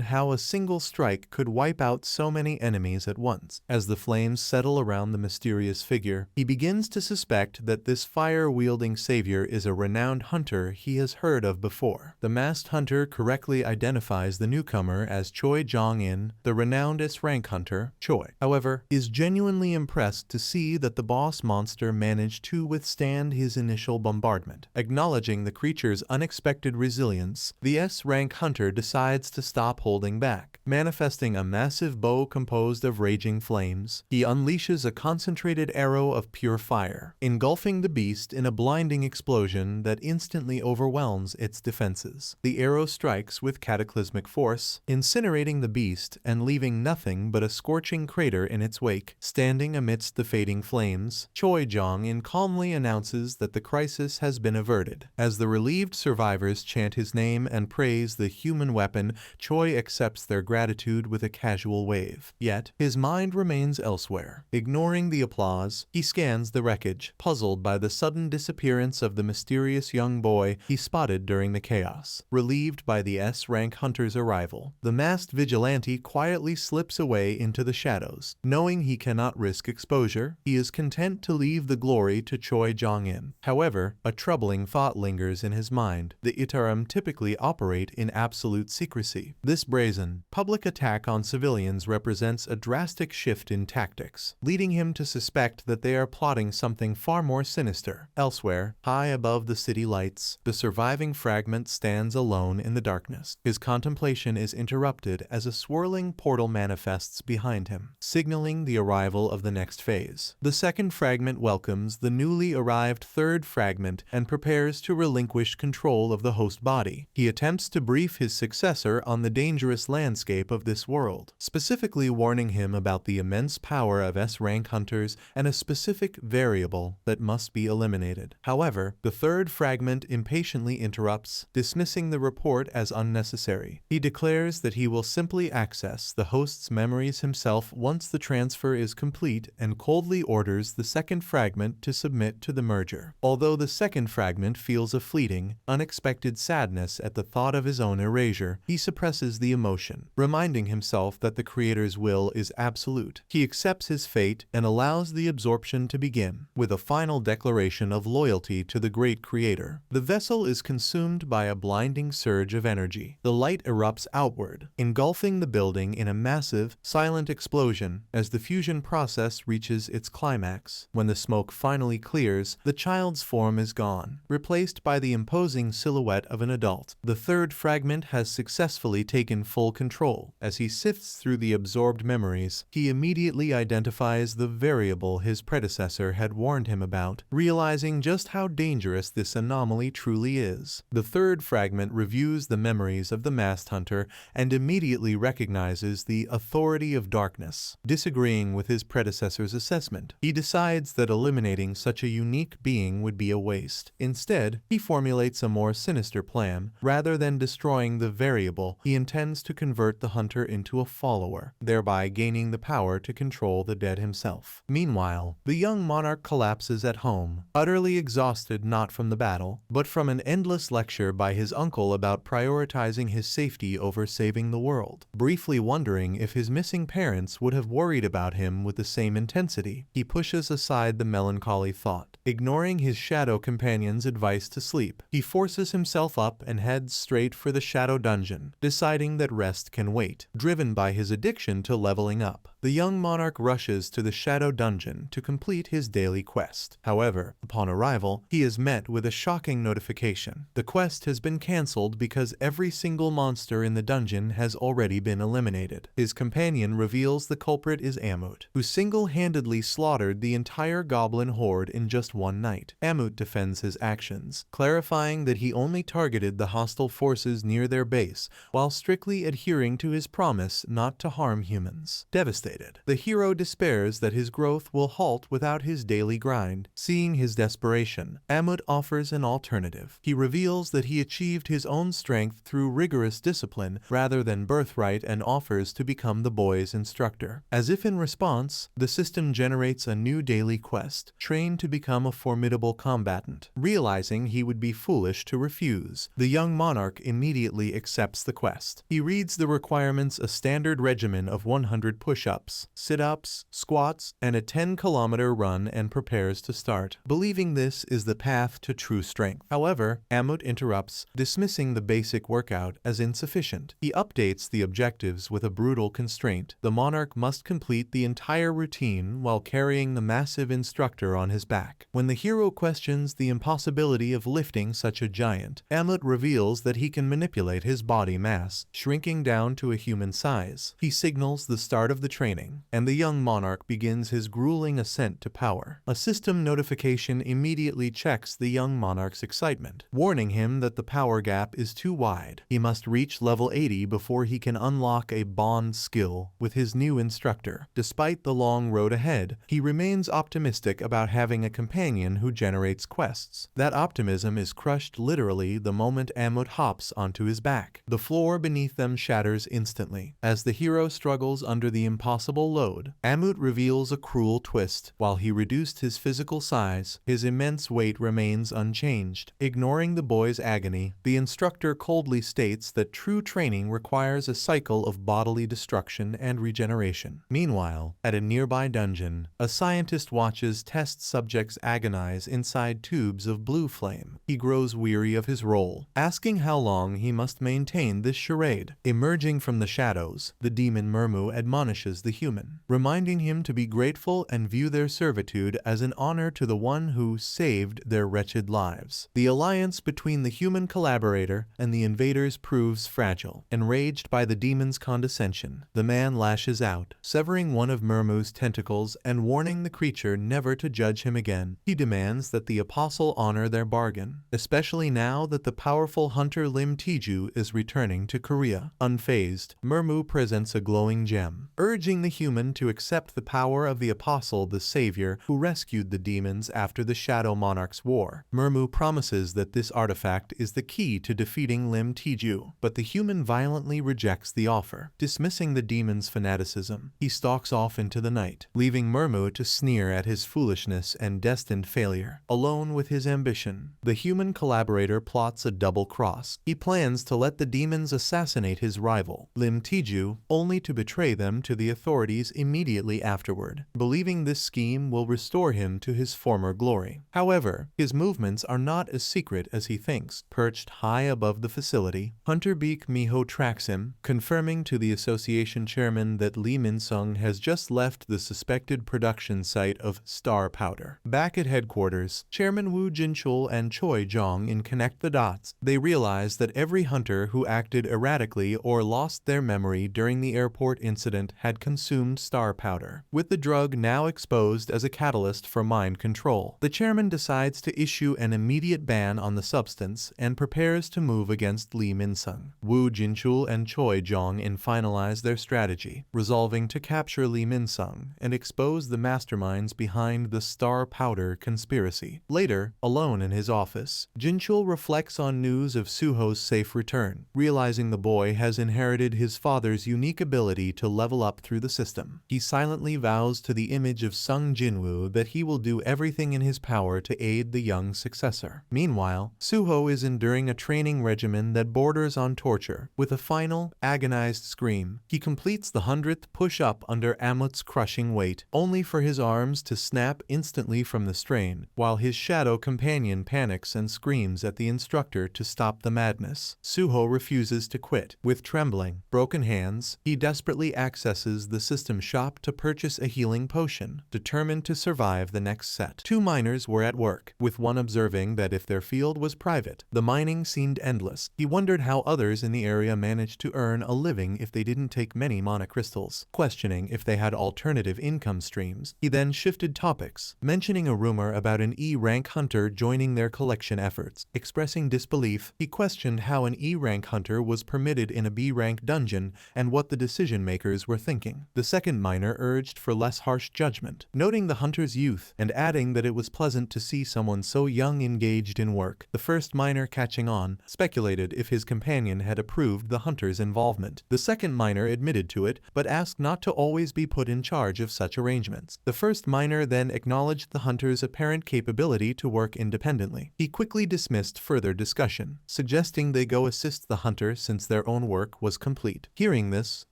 how a single strike could wipe out so many enemies at once. As the flames settle around the mysterious figure, he begins to suspect that this fire-wielding savior is a renowned hunter he has heard of before. The masked hunter correctly identifies the newcomer as Choi Jong-in, the renowned S-rank hunter, Choi. However, is genuinely impressed to see that the boss monster managed to withstand his initial bombardment. Acknowledging the creature's unexpected resilience, the S-rank hunter decides to stop holding back. Manifesting a massive bow composed of raging flames, he unleashes a concentrated arrow of pure fire, engulfing the beast in a blinding explosion that instantly overwhelms its defenses. The arrow strikes with cataclysmic force, incinerating the beast and leaving nothing but a scorching crater in its wake. Standing amidst the fading flames, Choi Jong-in calmly announces that the crisis has been averted. As the relieved survivors chant his name and praise the human weapon, Choi accepts their gratitude with a casual wave. brave. Yet, his mind remains elsewhere. Ignoring the applause, he scans the wreckage, puzzled by the sudden disappearance of the mysterious young boy he spotted during the chaos. Relieved by the S-rank hunter's arrival, the masked vigilante quietly slips away into the shadows. Knowing he cannot risk exposure, he is content to leave the glory to Choi Jong-in. However, a troubling thought lingers in his mind. The Itarim typically operate in absolute secrecy. This brazen, public attack on civilians represents a drastic shift in tactics, leading him to suspect that they are plotting something far more sinister. Elsewhere, high above the city lights, the surviving fragment stands alone in the darkness. His contemplation is interrupted as a swirling portal manifests behind him, signaling the arrival of the next phase. The second fragment welcomes the newly arrived third fragment and prepares to relinquish control of the host body. He attempts to brief his successor on the dangerous landscape of this world, specifically warning him about the immense power of S-rank hunters and a specific variable that must be eliminated. However, the third fragment impatiently interrupts, dismissing the report as unnecessary. He declares that he will simply access the host's memories himself once the transfer is complete and coldly orders the second fragment to submit to the merger. Although the second fragment feels a fleeting, unexpected sadness at the thought of his own erasure, he suppresses the emotion, reminding himself that the creator's will is absolute. He accepts his fate and allows the absorption to begin, with a final declaration of loyalty to the great creator. The vessel is consumed by a blinding surge of energy. The light erupts outward, engulfing the building in a massive, silent explosion as the fusion process reaches its climax. When the smoke finally clears, the child's form is gone, replaced by the imposing silhouette of an adult. The third fragment has successfully taken full control. As he sifts through the absorbed memories, he immediately identifies the variable his predecessor had warned him about, realizing just how dangerous this anomaly truly is. The third fragment reviews the memories of the masked hunter and immediately recognizes the authority of darkness. Disagreeing with his predecessor's assessment, he decides that eliminating such a unique being would be a waste. Instead, he formulates a more sinister plan. Rather than destroying the variable, he intends to convert the hunter into a follower, thereby gaining the power to control the dead himself. Meanwhile, the young monarch collapses at home, utterly exhausted not from the battle, but from an endless lecture by his uncle about prioritizing his safety over saving the world. Briefly wondering if his missing parents would have worried about him with the same intensity, he pushes aside the melancholy thought. Ignoring his shadow companion's advice to sleep, he forces himself up and heads straight for the shadow dungeon, deciding that rest can wait. Driven by his addiction to leveling up, the young monarch rushes to the shadow dungeon to complete his daily quest. However, upon arrival, he is met with a shocking notification. The quest has been cancelled because every single monster in the dungeon has already been eliminated. His companion reveals the culprit is Amut, who single-handedly slaughtered the entire goblin horde in just one night. Amut defends his actions, clarifying that he only targeted the hostile forces near their base, while strictly adhering to his promise not to harm humans. Devastated, the hero despairs that his growth will halt without his daily grind. Seeing his desperation, Amut offers an alternative. He reveals that he achieved his own strength through rigorous discipline rather than birthright and offers to become the boy's instructor. As if in response, the system generates a new daily quest: train to become a formidable combatant. Realizing he would be foolish to refuse, the young monarch immediately accepts the quest. He reads the requirements: a standard regimen of 100 push-ups, sit-ups, squats, and a 10-kilometer run, and prepares to start, believing this is the path to true strength. However, Amut interrupts, dismissing the basic workout as insufficient. He updates the objectives with a brutal constraint: the monarch must complete the entire routine while carrying the massive instructor on his back. When the hero questions the impossibility of lifting such a giant, Amut reveals that he can manipulate his body mass, shrinking down to a human size. He signals the start of the training training, and the young monarch begins his grueling ascent to power. A system notification immediately checks the young monarch's excitement, warning him that the power gap is too wide. He must reach level 80 before he can unlock a bond skill with his new instructor. Despite the long road ahead, he remains optimistic about having a companion who generates quests. That optimism is crushed literally the moment Amut hops onto his back. The floor beneath them shatters instantly. As the hero struggles under the impossible load, Amut reveals a cruel twist. While he reduced his physical size, his immense weight remains unchanged. Ignoring the boy's agony, the instructor coldly states that true training requires a cycle of bodily destruction and regeneration. Meanwhile, at a nearby dungeon, a scientist watches test subjects agonize inside tubes of blue flame. He grows weary of his role, asking how long he must maintain this charade. Emerging from the shadows, the demon Mermu admonishes the human, reminding him to be grateful and view their servitude as an honor to the one who saved their wretched lives. The alliance between the human collaborator and the invaders proves fragile. Enraged by the demon's condescension, the man lashes out, severing one of Mermu's tentacles and warning the creature never to judge him again. He demands that the apostle honor their bargain, especially now that the powerful hunter Lim Tiju is returning to Korea. Unfazed, Mermu presents a glowing gem, urging the human to accept the power of the apostle, the savior who rescued the demons after the Shadow Monarch's war. Mermu promises that this artifact is the key to defeating Lim Tiju, but the human violently rejects the offer. Dismissing the demon's fanaticism, he stalks off into the night, leaving Mermu to sneer at his foolishness and destined failure. Alone with his ambition, the human collaborator plots a double cross. He plans to let the demons assassinate his rival, Lim Tiju, only to betray them to the authorities immediately afterward, believing this scheme will restore him to his former glory. However, his movements are not as secret as he thinks. Perched high above the facility, Hunter Beak Miho tracks him, confirming to the association chairman that Lee Min-sung has just left the suspected production site of Star Powder. Back at headquarters, Chairman Woo Jin-chul and Choi Jong-in connect the dots. They realize that every hunter who acted erratically or lost their memory during the airport incident had consumed Star Powder, with the drug now exposed as a catalyst for mind control. The chairman decides to issue an immediate ban on the substance and prepares to move against Lee Min-sung. Woo Jin-chul and Choi Jong-in finalize their strategy, resolving to capture Lee Min-sung and expose the masterminds behind the Star Powder conspiracy. Later, alone in his office, Jin-chul reflects on news of Suho's safe return, realizing the boy has inherited his father's unique ability to level up through the system. He silently vows to the image of Sung Jinwoo that he will do everything in his power to aid the young successor. Meanwhile, Suho is enduring a training regimen that borders on torture. With a final, agonized scream, he completes the 100th push-up under Amut's crushing weight, only for his arms to snap instantly from the strain, while his shadow companion panics and screams at the instructor to stop the madness. Suho refuses to quit. With trembling, broken hands, he desperately accesses the system shop to purchase a healing potion, determined to survive the next set. Two miners were at work, with one observing that if their field was private, the mining seemed endless. He wondered how others in the area managed to earn a living if they didn't take many monocrystals. Questioning if they had alternative income streams, he then shifted topics, mentioning a rumor about an E-rank hunter joining their collection efforts. Expressing disbelief, he questioned how an E-rank hunter was permitted in a B-rank dungeon and what the decision-makers were thinking. The second miner urged for less harsh judgment, noting the hunter's youth and adding that it was pleasant to see someone so young engaged in work. The first miner, catching on, speculated if his companion had approved the hunter's involvement. The second miner admitted to it, but asked not to always be put in charge of such arrangements. The first miner then acknowledged the hunter's apparent capability to work independently. He quickly dismissed further discussion, suggesting they go assist the hunter since their own work was complete. Hearing this,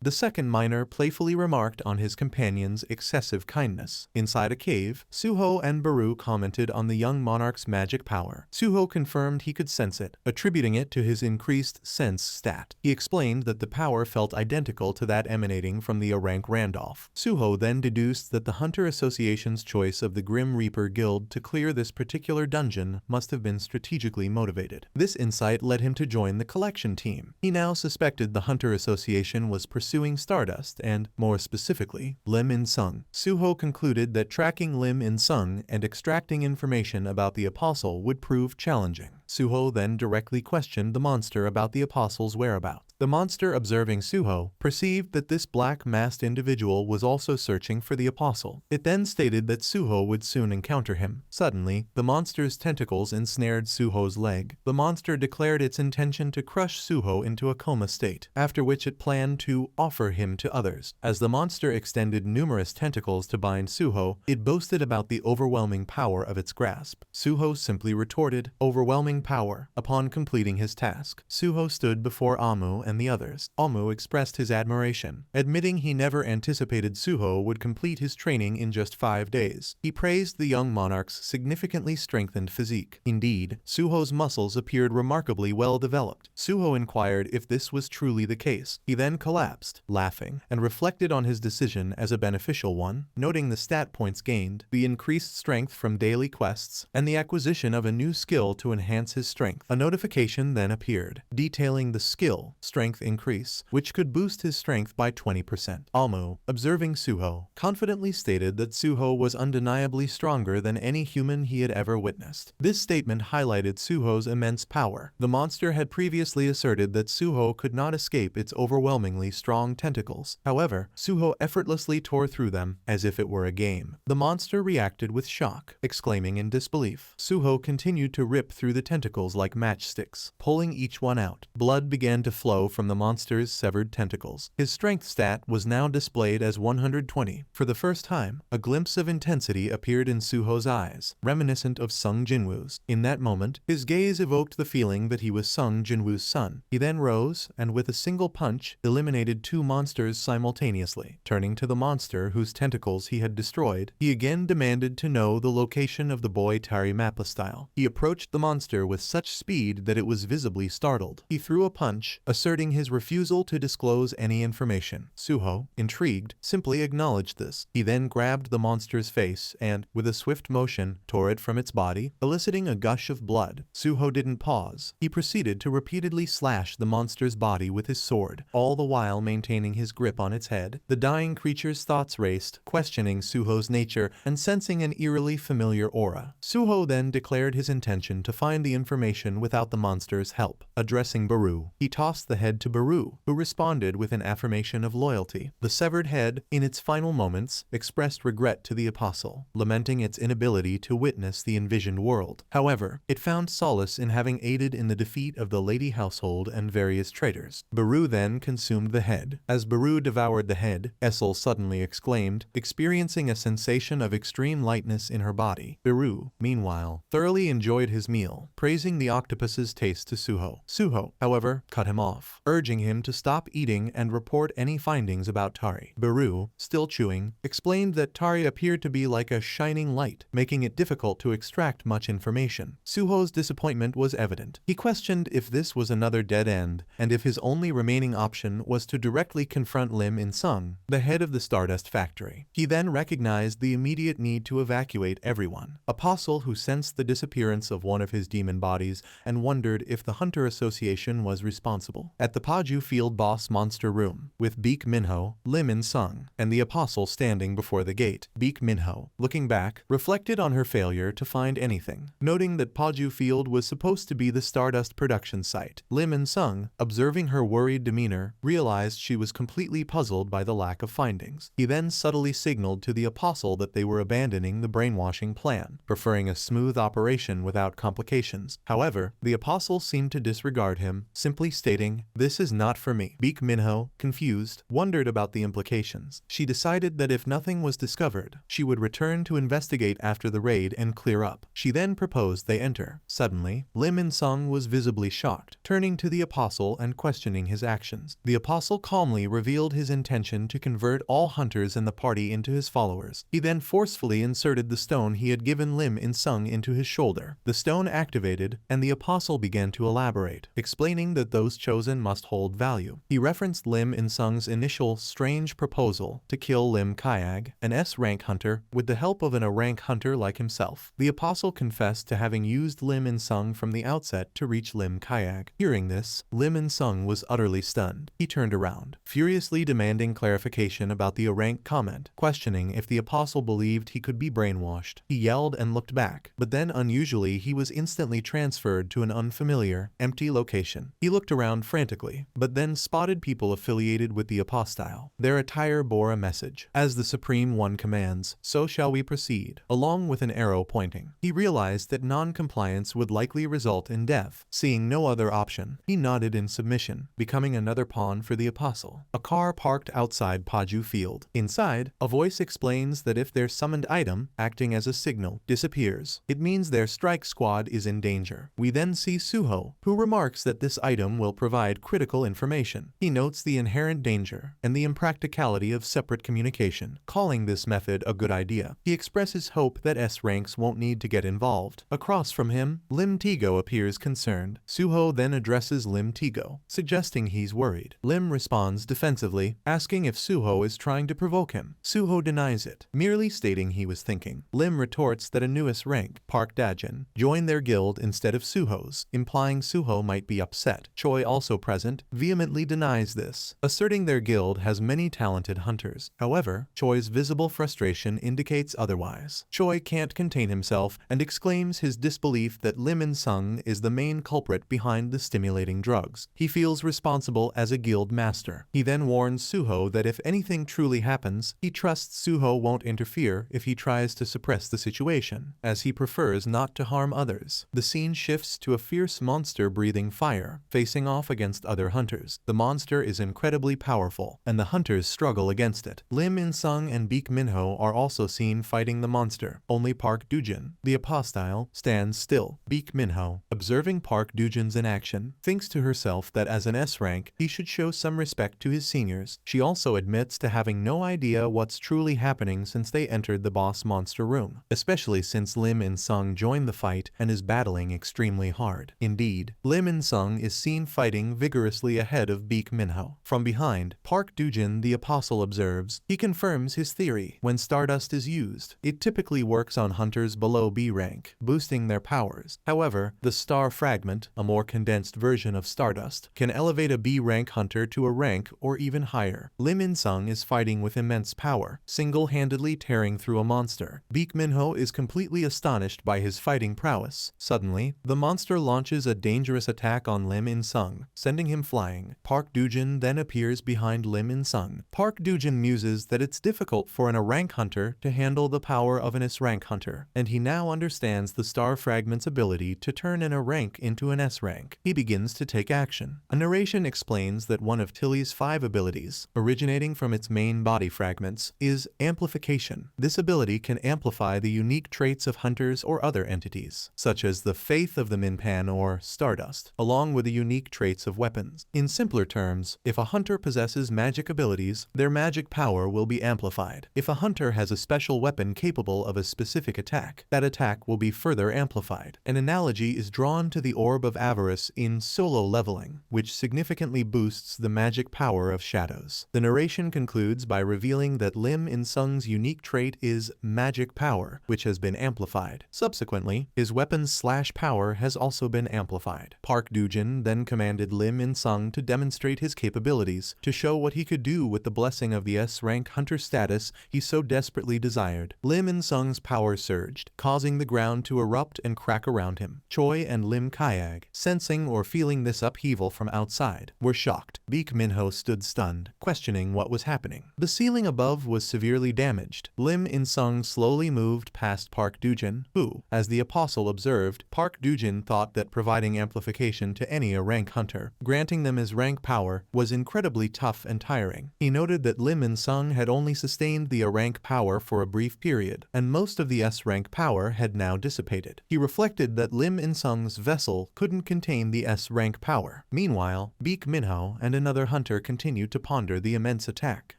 the second miner playfully remarked on his companion's excessive kindness. Inside a cave, Suho and Beru commented on the young monarch's magic power. Suho confirmed he could sense it, attributing it to his increased sense stat. He explained that the power felt identical to that emanating from the A-rank Randolph. Suho then deduced that the Hunter Association's choice of the Grim Reaper Guild to clear this particular dungeon must have been strategically motivated. This insight led him to join the collection team. He now suspected the Hunter Association was pursuing Stardust and, more specifically, Lim In-sung. Suho concluded that tracking Lim In-sung and extracting information about the apostle would prove challenging. Suho then directly questioned the monster about the apostle's whereabouts. The monster, observing Suho, perceived that this black-masked individual was also searching for the apostle. It then stated that Suho would soon encounter him. Suddenly, the monster's tentacles ensnared Suho's leg. The monster declared its intention to crush Suho into a coma state, after which it planned to offer him to others. As the monster extended numerous tentacles to bind Suho, it boasted about the overwhelming power of its grasp. Suho simply retorted, "Overwhelming power." Upon completing his task, Suho stood before Amu and the others. Amu expressed his admiration, admitting he never anticipated Suho would complete his training in just 5 days. He praised the young monarch's significantly strengthened physique. Indeed, Suho's muscles appeared remarkably well developed. Suho inquired if this was truly the case. He then collapsed, laughing, and reflected on his decision as a beneficial one, noting the stat points gained, the increased strength from daily quests, and the acquisition of a new skill to enhance his strength. A notification then appeared, detailing the skill, strength increase, which could boost his strength by 20%. Amu, observing Suho, confidently stated that Suho was undeniably stronger than any human he had ever witnessed. This statement highlighted Suho's immense power. The monster had previously asserted that Suho could not escape its overwhelmingly strong tentacles. However, Suho effortlessly tore through them as if it were a game. The monster reacted with shock, exclaiming in disbelief. Suho continued to rip through the tentacles like matchsticks, pulling each one out. Blood began to flow from the monster's severed tentacles. His strength stat was now displayed as 120. For the first time, a glimpse of intensity appeared in Suho's eyes, reminiscent of Sung Jinwoo's. In that moment, his gaze evoked the feeling that he was Sung Jinwoo's son. He then rose, and with a single punch, eliminated 2 monsters simultaneously. Turning to the monster whose tentacles he had destroyed, he again demanded to know the location of the boy Itarim style. He approached the monster with such speed that it was visibly startled. He threw a punch, asserting his refusal to disclose any information. Suho, intrigued, simply acknowledged this. He then grabbed the monster's face and, with a swift motion, tore it from its body, eliciting a gush of blood. Suho didn't pause. He proceeded to repeatedly slash the monster's body with his sword, all the while maintaining his grip on its head. The dying creature's thoughts raced, questioning Suho's nature and sensing an eerily familiar aura. Suho then declared his intention to find the information without the monster's help. Addressing Beru, he tossed the head to Beru, who responded with an affirmation of loyalty. The severed head, in its final moments, expressed regret to the apostle, lamenting its inability to witness the envisioned world. However, it found solace in having aided in the defeat of the lady household and various traitors. Beru then consumed the head. As Beru devoured the head, Essel suddenly exclaimed, experiencing a sensation of extreme lightness in her body. Beru, meanwhile, thoroughly enjoyed his meal, praising the octopus's taste to Suho. Suho, however, cut him off, urging him to stop eating and report any findings about Tari. Beru, still chewing, explained that Tari appeared to be like a shining light, making it difficult to extract much information. Suho's disappointment was evident. He questioned if this was another dead end, and if his only remaining option was to directly confront Lim In-sung, the head of the Stardust factory. He then recognized the immediate need to evacuate everyone. Apostle, who sensed the disappearance of one of his demon bodies and wondered if the Hunter Association was responsible. At the Paju Field Boss Monster Room, with Baek Minho, Lim In-sung, and the Apostle standing before the gate, Baek Minho, looking back, reflected on her failure to find anything, noting that Paju Field was supposed to be the Stardust production site. Lim In-sung, observing her worried demeanor, realized she was completely puzzled by the lack of findings. He then subtly signaled to the Apostle that they were abandoning the brainwashing plan, preferring a smooth operation without complications. However, the Apostle seemed to disregard him, simply stating, "This is not for me." Baek Minho, confused, wondered about the implications. She decided that if nothing was discovered, she would return to investigate after the raid and clear up. She then proposed they enter. Suddenly, Lim In-sung was visibly shocked, turning to the Apostle and questioning his actions. The Apostle calmly revealed his intention to convert all hunters in the party into his followers. He then forcefully inserted the stone he had given Lim In-sung into his shoulder. The stone activated, and the Apostle began to elaborate, explaining that those chosen must hold value. He referenced Lim In-sung's initial strange proposal to kill Lim Kyag, an S-rank hunter, with the help of an A-rank hunter like himself. The apostle confessed to having used Lim In-sung from the outset to reach Lim Kyag. Hearing this, Lim In-sung was utterly stunned. He turned around, furiously demanding clarification about the A-rank comment, questioning if the apostle believed he could be brainwashed. He yelled and looked back, but then unusually he was instantly transferred to an unfamiliar, empty location. He looked around frantically, but then spotted people affiliated with the apostile. Their attire bore a message: "As the Supreme One commands, so shall we proceed," along with an arrow pointing. He realized that non-compliance would likely result in death. Seeing no other option, he nodded in submission, becoming another pawn for the apostle. A car parked outside Paju Field. Inside, a voice explains that if their summoned item, acting as a signal, disappears, it means their strike squad is in danger. We then see Suho, who remarks that this item will provide critical information. He notes the inherent danger and the impracticality of separate communication, calling this method a good idea. He expresses hope that S-ranks won't need to get involved. Across from him, Lim Tigo appears concerned. Suho then addresses Lim Tigo, suggesting he's worried. Lim responds defensively, asking if Suho is trying to provoke him. Suho denies it, merely stating he was thinking. Lim retorts that a newest rank, Park Dajin, joined their guild instead of Suho's, implying Suho might be upset. Choi, also present, vehemently denies this, asserting their guild has many talented hunters. However, Choi's visible frustration indicates otherwise. Choi can't contain himself and exclaims his disbelief that Lim In-sung is the main culprit behind the stimulating drugs. He feels responsible as a guild master. He then warns Suho that if anything truly happens, he trusts Suho won't interfere if he tries to suppress the situation, as he prefers not to harm others. The scene shifts to a fierce monster breathing fire, facing off against other hunters. The monster is incredibly powerful, and the hunters struggle against it. Lim In-sung and Baek Minho are also seen fighting the monster. Only Park Dujin, the apostile, stands still. Baek Minho, observing Park Dujin's inaction, thinks to herself that as an S-rank, he should show some respect to his seniors. She also admits to having no idea what's truly happening since they entered the boss monster room, especially since Lim In-sung joined the fight and is battling extremely hard. Indeed, Lim In-sung is seen fighting vigorously ahead of Baek Minho. From behind, Park Dujin the apostle observes. He confirms his theory. When Stardust is used, it typically works on hunters below B rank, boosting their powers. However, the Star Fragment, a more condensed version of Stardust, can elevate a B rank hunter to a rank or even higher. Lim In-sung is fighting with immense power, single-handedly tearing through a monster. Baek Minho is completely astonished by his fighting prowess. Suddenly, the monster launches a dangerous attack on Lim In-sung, sending him flying. Park Dujin then appears behind Lim In-sung. Park Dujin muses that it's difficult for an A-rank hunter to handle the power of an S-rank hunter, and he now understands the Star Fragment's ability to turn an A-rank into an S-rank. He begins to take action. A narration explains that one of Tilly's 5 abilities, originating from its main body fragments, is amplification. This ability can amplify the unique traits of hunters or other entities, such as the faith of the Minpan or Stardust, along with the unique traits of weapons. In simpler terms, if a hunter possesses magic abilities, their magic power will be amplified. If a hunter has a special weapon capable of a specific attack, that attack will be further amplified. An analogy is drawn to the Orb of Avarice in Solo Leveling, which significantly boosts the magic power of shadows. The narration concludes by revealing that Lim In-sung's unique trait is magic power, which has been amplified. Subsequently, his weapon's slash power has also been amplified. Park Dujin then commanded Lim In-sung to demonstrate his capabilities, to show what he could do with the blessing of the S-rank hunter status he so desperately desired. Lim In-sung's power surged, causing the ground to erupt and crack around him. Choi and Lim Kyag, sensing or feeling this upheaval from outside, were shocked. Baek Minho stood stunned, questioning what was happening. The ceiling above was severely damaged. Lim In-sung slowly moved past Park Dujin, who, as the apostle observed, Park Dujin thought that providing amplification to any A-rank hunter, granting them his rank power, was incredibly tough and tiring. He noted that Lim In-sung had only sustained the A-rank power for a brief period, and most of the S-rank power had now dissipated. He reflected that Lim In-sung's vessel couldn't contain the S-rank power. Meanwhile, Baek Minho and another hunter continued to ponder the immense attack,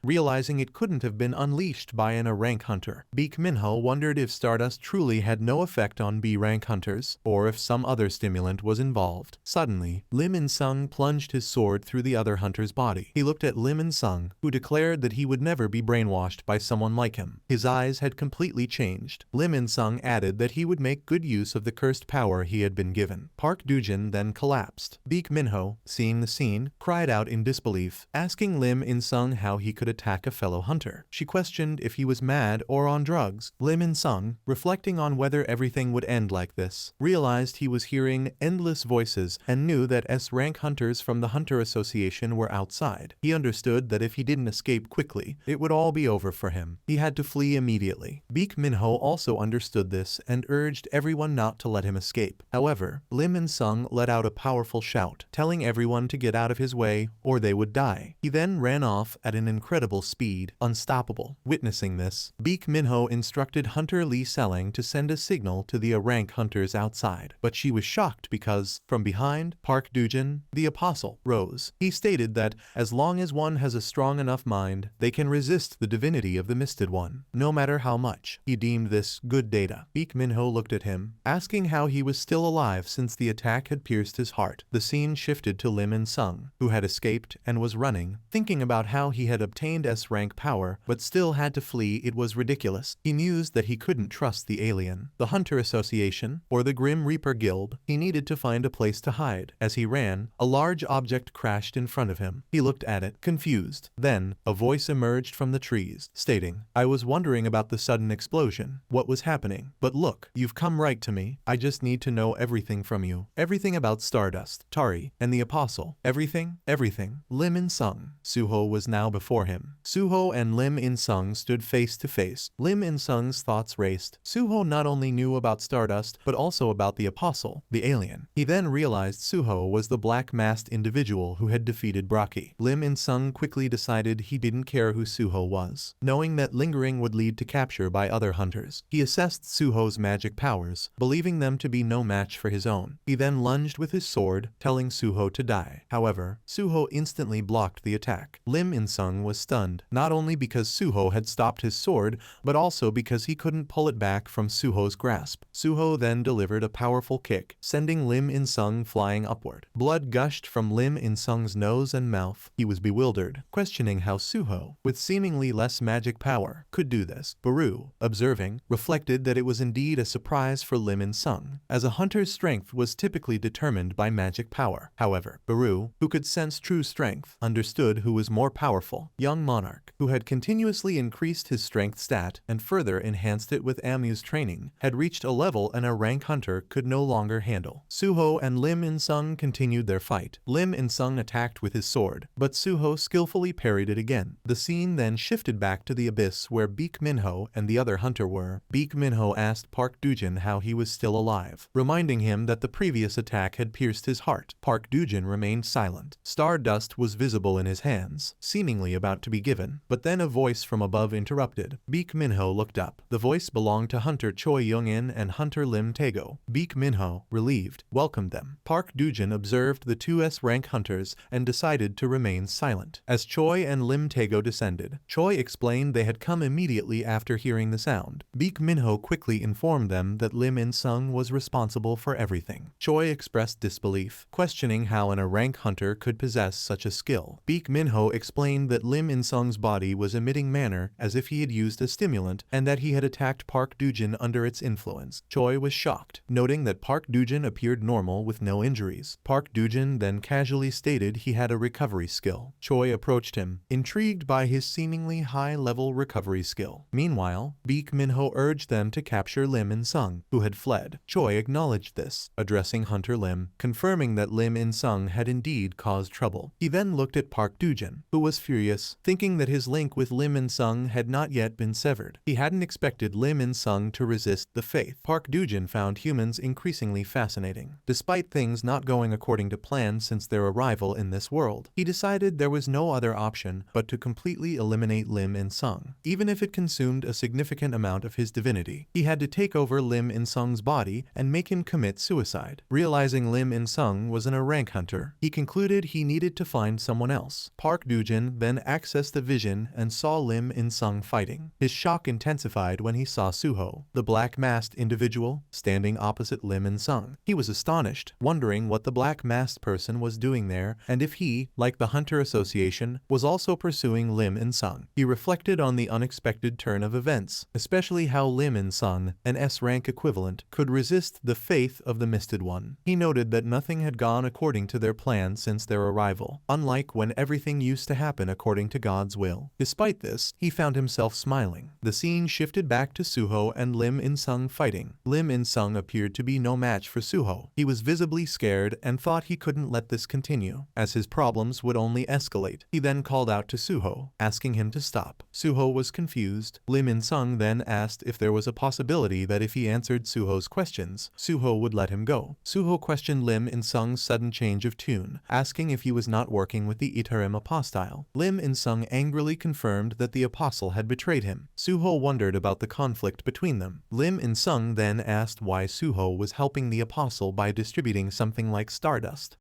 realizing it couldn't have been unleashed by an A-rank hunter. Baek Minho wondered if Stardust truly had no effect on B-rank hunters, or if some other stimulant was involved. Suddenly, Lim In-sung plunged his sword through the other hunter's body. He looked at Lim In-sung, who declared that he would never be brainwashed by someone like him. His eyes had completely changed. Lim In-sung added that he would make good use of the cursed power he had been given. Park Doo-jin then collapsed. Baek Min-ho, seeing the scene, cried out in disbelief, asking Lim In-sung how he could attack a fellow hunter. She questioned if he was mad or on drugs. Lim In-sung, reflecting on whether everything would end like this, realized he was hearing endless voices and knew that S-rank hunters from the Hunter Association were outside. He understood that if he didn't escape quickly, it would all be over for him. He had to flee immediately. Baek Min-ho also understood this and urged everyone not to let him escape. However, Lim In-sung let out a powerful shout, telling everyone to get out of his way or they would die. He then ran off at an incredible speed, unstoppable. Witnessing this, Baek Min-ho instructed Hunter Lee Seling to send a signal to the A-rank hunters outside, but she was shocked because, from behind, Park Doo-jin, the apostle, rose. He stated that, as long as one has a strong enough mind, they can resist the divinity of the Misted One, no matter how much. He deemed this good data. Baek Min-ho looked at him, asking how he was still alive since the attack had pierced his heart. The scene shifted to Lim In-sung, who had escaped and was running, thinking about how he had obtained S-rank power but still had to flee. It was ridiculous. He mused that he couldn't trust the alien, the Hunter Association, or the Grim Reaper Guild. He needed to find a place to hide. As he ran, a large object crashed in front of him. He looked at it, confused. Then, a voice emerged from the trees, stating, "I was wondering about the sudden explosion. What was happening? But look, you've come right to me. I just need to know everything from you. Everything about Stardust, Tari, and the Apostle. Everything, everything." Lim In-sung. Suho was now before him. Suho and Lim In-sung stood face to face. Lim In-sung's thoughts raced. Suho not only knew about Stardust, but also about the Apostle, the alien. He then realized Suho was the black-masked individual who had defeated Braki. Lim In-sung quickly decided he didn't care who Suho was, knowing that lingering would lead to capture by other hunters. He assessed Suho's magic powers, believing them to be no match for his own. He then lunged with his sword, telling Suho to die. However, Suho instantly blocked the attack. Lim In-sung was stunned, not only because Suho had stopped his sword, but also because he couldn't pull it back from Suho's grasp. Suho then delivered a powerful kick, sending Lim In-sung flying upward. Blood gushed from Lim In-sung's nose and mouth. He was bewildered, questioning how Suho, with seemingly less magic power, could do this. Beru, observing, reflected that it was indeed a surprise for Lim In-sung, as a hunter's strength was typically determined by magic power. However, Beru, who could sense true strength, understood who was more powerful. Young Monarch, who had continuously increased his strength stat and further enhanced it with Amu's training, had reached a level an A-rank hunter could no longer handle. Suho and Lim In-sung continued their fight. Lim In-sung attacked with his sword, but Suho skillfully parried it again. The scene then shifted back to the abyss where Baek Min-ho and the other hunter were. Baek Min-ho asked Park Doo-jin how he was still alive, reminding him that the previous attack had pierced his heart. Park Doo-jin remained silent. Stardust was visible in his hands, seemingly about to be given, but then a voice from above interrupted. Baek Min-ho looked up. The voice belonged to Hunter Choi Young-in and Hunter Lim Taego. Baek Min-ho, relieved, welcomed them. Park Doo-jin observed the two S-rank hunters and decided to remain silent. As Choi and Lim Taego descended, Choi explained they had come immediately after hearing the sound. Baek Min-ho quickly informed them that Lim In-sung was responsible for everything. Choi expressed disbelief, questioning how an A-rank hunter could possess such a skill. Baek Min-ho explained that Lim In-sung's body was emitting manner as if he had used a stimulant and that he had attacked Park Doo-jin under its influence. Choi was shocked, noting that Park Doo-jin appeared normal with no injuries. Park Doo-jin then casually stated he had a recovery skill. Choi approached him, intrigued by his seemingly high-level recovery skill. Meanwhile, Baek Min-ho urged them to capture Lim In-sung, who had fled. Choi acknowledged this, addressing Hunter Lim, confirming that Lim In-sung had indeed caused trouble. He then looked at Park Doo-jin, who was furious, thinking that his link with Lim In-sung had not yet been severed. He hadn't expected Lim In-sung to resist the faith. Park Doo-jin found humans increasingly fascinating. Despite things not going according to plan since their arrival in this world, he decided there was no other option but to completely eliminate Lim In-sung. Even if it consumed a significant amount of his divinity, he had to take over Lim In-sung's body and make him commit suicide. Realizing Lim In-sung was an A-rank hunter, he concluded he needed to find someone else. Park Doo-jin then accessed the vision and saw Lim In-sung fighting. His shock intensified when he saw Suho, the black-masked individual, standing opposite Lim In-sung. He was astonished, wondering what the black-masked person person was doing there and if he, like the Hunter Association, was also pursuing Lim In-sung. He reflected on the unexpected turn of events, especially how Lim In-sung, an S-rank equivalent, could resist the faith of the Misted One. He noted that nothing had gone according to their plan since their arrival, unlike when everything used to happen according to God's will. Despite this, he found himself smiling. The scene shifted back to Suho and Lim In-sung fighting. Lim In-sung appeared to be no match for Suho. He was visibly scared and thought he couldn't let this continue, as his problems would only escalate. He then called out to Suho, asking him to stop. Suho was confused. Lim In-sung then asked if there was a possibility that if he answered Suho's questions, Suho would let him go. Suho questioned Lim In-sung's sudden change of tune, asking if he was not working with the Itarim apostyle. Lim In-sung angrily confirmed that the apostle had betrayed him. Suho wondered about the conflict between them. Lim In-sung then asked why Suho was helping the apostle by distributing something like stardust.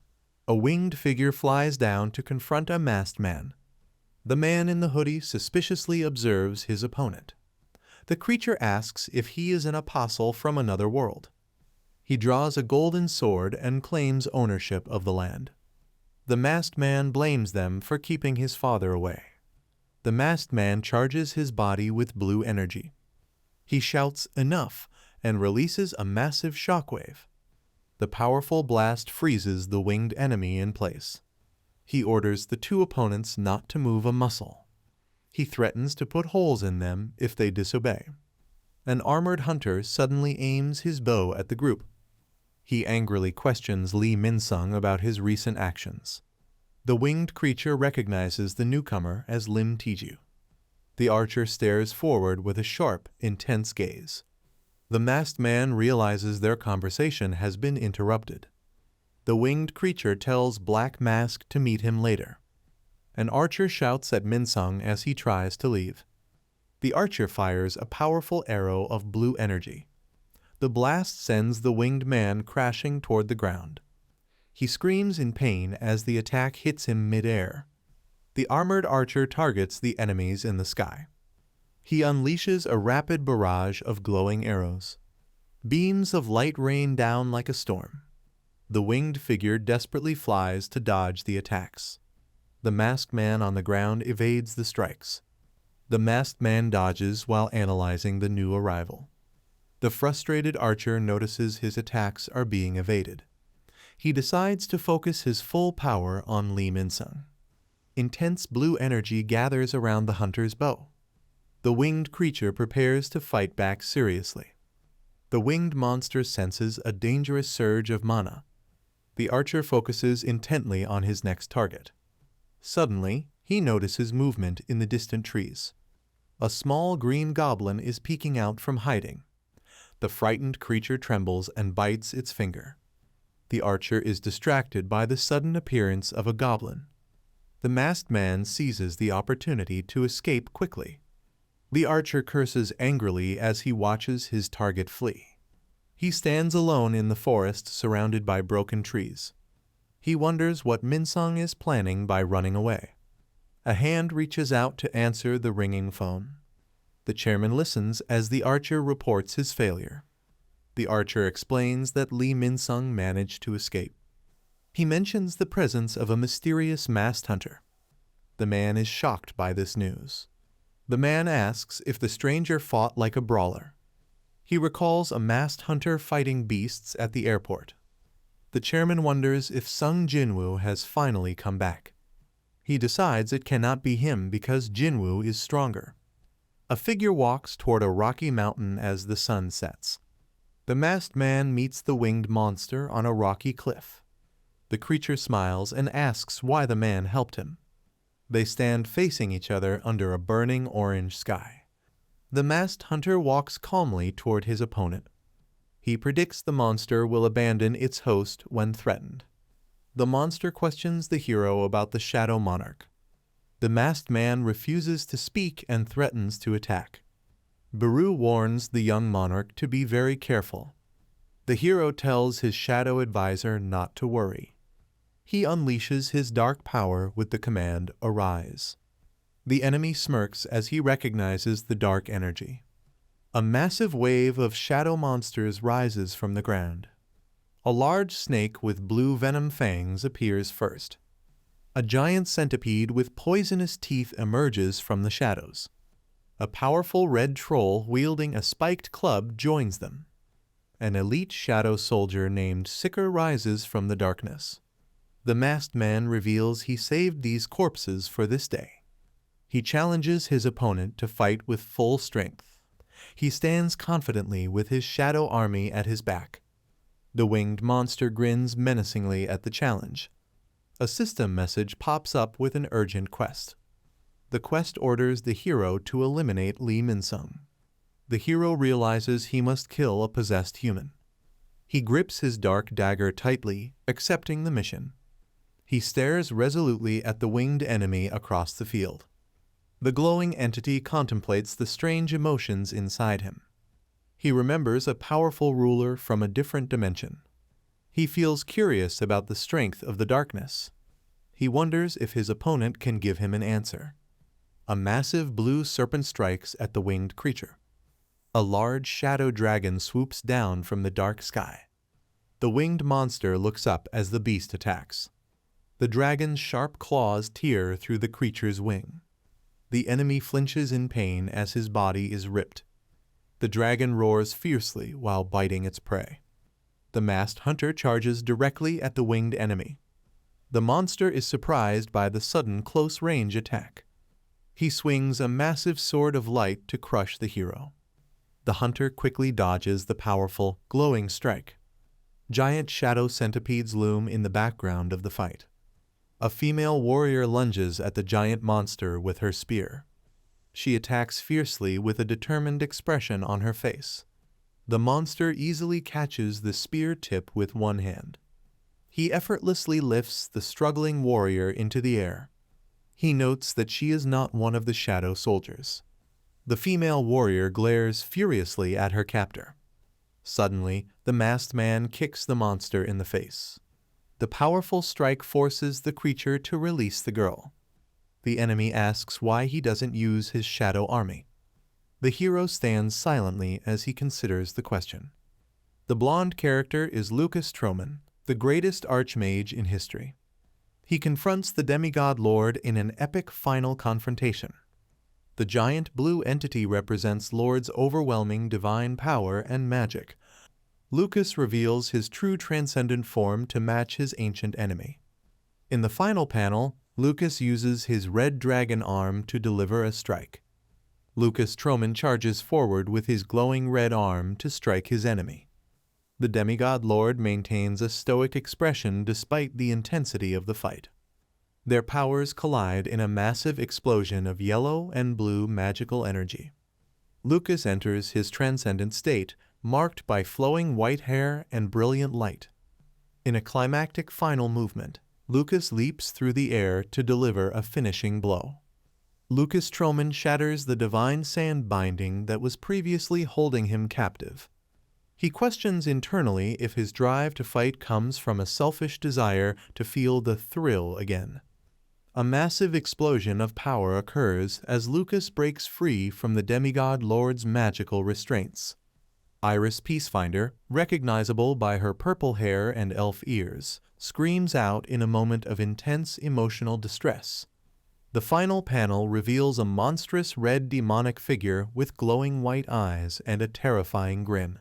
A winged figure flies down to confront a masked man. The man in the hoodie suspiciously observes his opponent. The creature asks if he is an apostle from another world. He draws a golden sword and claims ownership of the land. The masked man blames them for keeping his father away. The masked man charges his body with blue energy. He shouts "enough" and releases a massive shockwave. The powerful blast freezes the winged enemy in place. He orders the two opponents not to move a muscle. He threatens to put holes in them if they disobey. An armored hunter suddenly aims his bow at the group. He angrily questions Lee Min-sung about his recent actions. The winged creature recognizes the newcomer as Lim Tiju. The archer stares forward with a sharp, intense gaze. The masked man realizes their conversation has been interrupted. The winged creature tells Black Mask to meet him later. An archer shouts at Min-sung as he tries to leave. The archer fires a powerful arrow of blue energy. The blast sends the winged man crashing toward the ground. He screams in pain as the attack hits him mid-air. The armored archer targets the enemies in the sky. He unleashes a rapid barrage of glowing arrows. Beams of light rain down like a storm. The winged figure desperately flies to dodge the attacks. The masked man on the ground evades the strikes. The masked man dodges while analyzing the new arrival. The frustrated archer notices his attacks are being evaded. He decides to focus his full power on Lee Min-sung. Intense blue energy gathers around the hunter's bow. The winged creature prepares to fight back seriously. The winged monster senses a dangerous surge of mana. The archer focuses intently on his next target. Suddenly, he notices movement in the distant trees. A small green goblin is peeking out from hiding. The frightened creature trembles and bites its finger. The archer is distracted by the sudden appearance of a goblin. The masked man seizes the opportunity to escape quickly. The archer curses angrily as he watches his target flee. He stands alone in the forest surrounded by broken trees. He wonders what Min-sung is planning by running away. A hand reaches out to answer the ringing phone. The chairman listens as the archer reports his failure. The archer explains that Lee Min-sung managed to escape. He mentions the presence of a mysterious masked hunter. The man is shocked by this news. The man asks if the stranger fought like a brawler. He recalls a masked hunter fighting beasts at the airport. The chairman wonders if Sung Jinwoo has finally come back. He decides it cannot be him because Jinwoo is stronger. A figure walks toward a rocky mountain as the sun sets. The masked man meets the winged monster on a rocky cliff. The creature smiles and asks why the man helped him. They stand facing each other under a burning orange sky. The masked hunter walks calmly toward his opponent. He predicts the monster will abandon its host when threatened. The monster questions the hero about the Shadow Monarch. The masked man refuses to speak and threatens to attack. Beru warns the young monarch to be very careful. The hero tells his shadow advisor not to worry. He unleashes his dark power with the command, "Arise." The enemy smirks as he recognizes the dark energy. A massive wave of shadow monsters rises from the ground. A large snake with blue venom fangs appears first. A giant centipede with poisonous teeth emerges from the shadows. A powerful red troll wielding a spiked club joins them. An elite shadow soldier named Sicker rises from the darkness. The masked man reveals he saved these corpses for this day. He challenges his opponent to fight with full strength. He stands confidently with his shadow army at his back. The winged monster grins menacingly at the challenge. A system message pops up with an urgent quest. The quest orders the hero to eliminate Lee Min-sung. The hero realizes he must kill a possessed human. He grips his dark dagger tightly, accepting the mission. He stares resolutely at the winged enemy across the field. The glowing entity contemplates the strange emotions inside him. He remembers a powerful ruler from a different dimension. He feels curious about the strength of the darkness. He wonders if his opponent can give him an answer. A massive blue serpent strikes at the winged creature. A large shadow dragon swoops down from the dark sky. The winged monster looks up as the beast attacks. The dragon's sharp claws tear through the creature's wing. The enemy flinches in pain as his body is ripped. The dragon roars fiercely while biting its prey. The masked hunter charges directly at the winged enemy. The monster is surprised by the sudden close-range attack. He swings a massive sword of light to crush the hero. The hunter quickly dodges the powerful, glowing strike. Giant shadow centipedes loom in the background of the fight. A female warrior lunges at the giant monster with her spear. She attacks fiercely with a determined expression on her face. The monster easily catches the spear tip with one hand. He effortlessly lifts the struggling warrior into the air. He notes that she is not one of the shadow soldiers. The female warrior glares furiously at her captor. Suddenly, the masked man kicks the monster in the face. The powerful strike forces the creature to release the girl. The enemy asks why he doesn't use his shadow army. The hero stands silently as he considers the question. The blonde character is Lucas Troman, the greatest archmage in history. He confronts the demigod lord in an epic final confrontation. The giant blue entity represents Lord's overwhelming divine power and magic. Lucas reveals his true transcendent form to match his ancient enemy. In the final panel, Lucas uses his red dragon arm to deliver a strike. Lucas Troman charges forward with his glowing red arm to strike his enemy. The demigod lord maintains a stoic expression despite the intensity of the fight. Their powers collide in a massive explosion of yellow and blue magical energy. Lucas enters his transcendent state, marked by flowing white hair and brilliant light. In a climactic final movement, Lucas leaps through the air to deliver a finishing blow. Lucas Troman shatters the divine sand binding that was previously holding him captive. He questions internally if his drive to fight comes from a selfish desire to feel the thrill again. A massive explosion of power occurs as Lucas breaks free from the demigod lord's magical restraints. Iris Peacefinder, recognizable by her purple hair and elf ears, screams out in a moment of intense emotional distress. The final panel reveals a monstrous red demonic figure with glowing white eyes and a terrifying grin.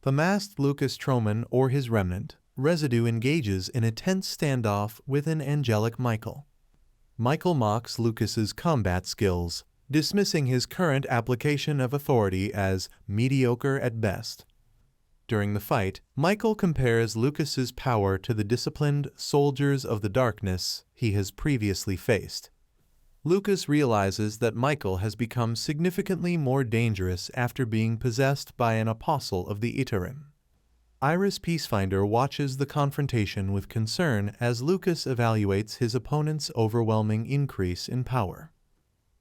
The masked Lucas Troman or his remnant, Residue, engages in a tense standoff with an angelic Michael. Michael mocks Lucas's combat skills, dismissing his current application of authority as mediocre at best. During the fight, Michael compares Lucas's power to the disciplined soldiers of the darkness he has previously faced. Lucas realizes that Michael has become significantly more dangerous after being possessed by an apostle of the Itarim. Iris Peacefinder watches the confrontation with concern as Lucas evaluates his opponent's overwhelming increase in power.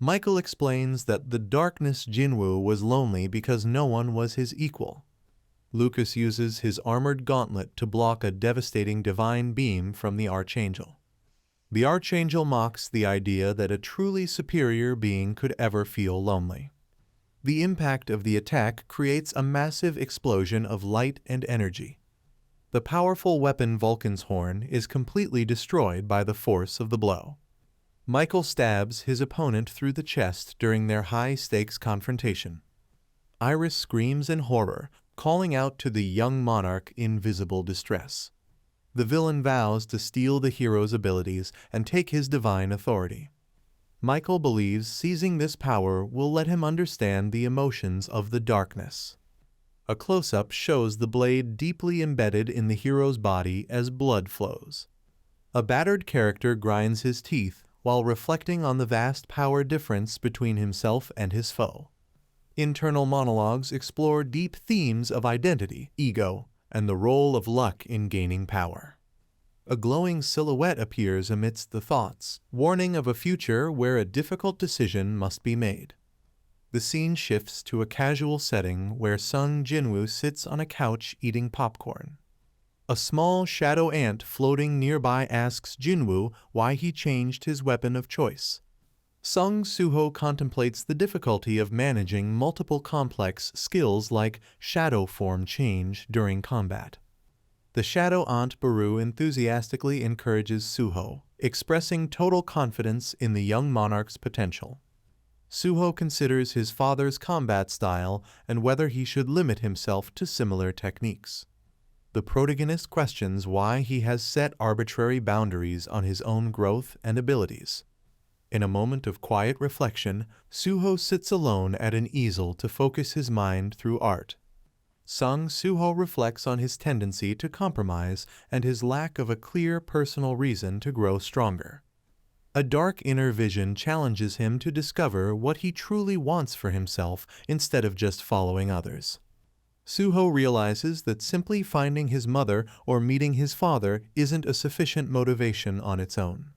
Michael explains that the darkness Jinwoo was lonely because no one was his equal. Lucas uses his armored gauntlet to block a devastating divine beam from the Archangel. The Archangel mocks the idea that a truly superior being could ever feel lonely. The impact of the attack creates a massive explosion of light and energy. The powerful weapon Vulcan's horn is completely destroyed by the force of the blow. Michael stabs his opponent through the chest during their high-stakes confrontation. Iris screams in horror, calling out to the young monarch in visible distress. The villain vows to steal the hero's abilities and take his divine authority. Michael believes seizing this power will let him understand the emotions of the darkness. A close-up shows the blade deeply embedded in the hero's body as blood flows. A battered character grinds his teeth while reflecting on the vast power difference between himself and his foe. Internal monologues explore deep themes of identity, ego, and the role of luck in gaining power. A glowing silhouette appears amidst the thoughts, warning of a future where a difficult decision must be made. The scene shifts to a casual setting where Sung Jinwoo sits on a couch eating popcorn. A small shadow ant floating nearby asks Jinwoo why he changed his weapon of choice. Sung Suho contemplates the difficulty of managing multiple complex skills like shadow form change during combat. The shadow aunt Beru enthusiastically encourages Suho, expressing total confidence in the young monarch's potential. Suho considers his father's combat style and whether he should limit himself to similar techniques. The protagonist questions why he has set arbitrary boundaries on his own growth and abilities. In a moment of quiet reflection, Suho sits alone at an easel to focus his mind through art. Sung Suho reflects on his tendency to compromise and his lack of a clear personal reason to grow stronger. A dark inner vision challenges him to discover what he truly wants for himself instead of just following others. Suho realizes that simply finding his mother or meeting his father isn't a sufficient motivation on its own.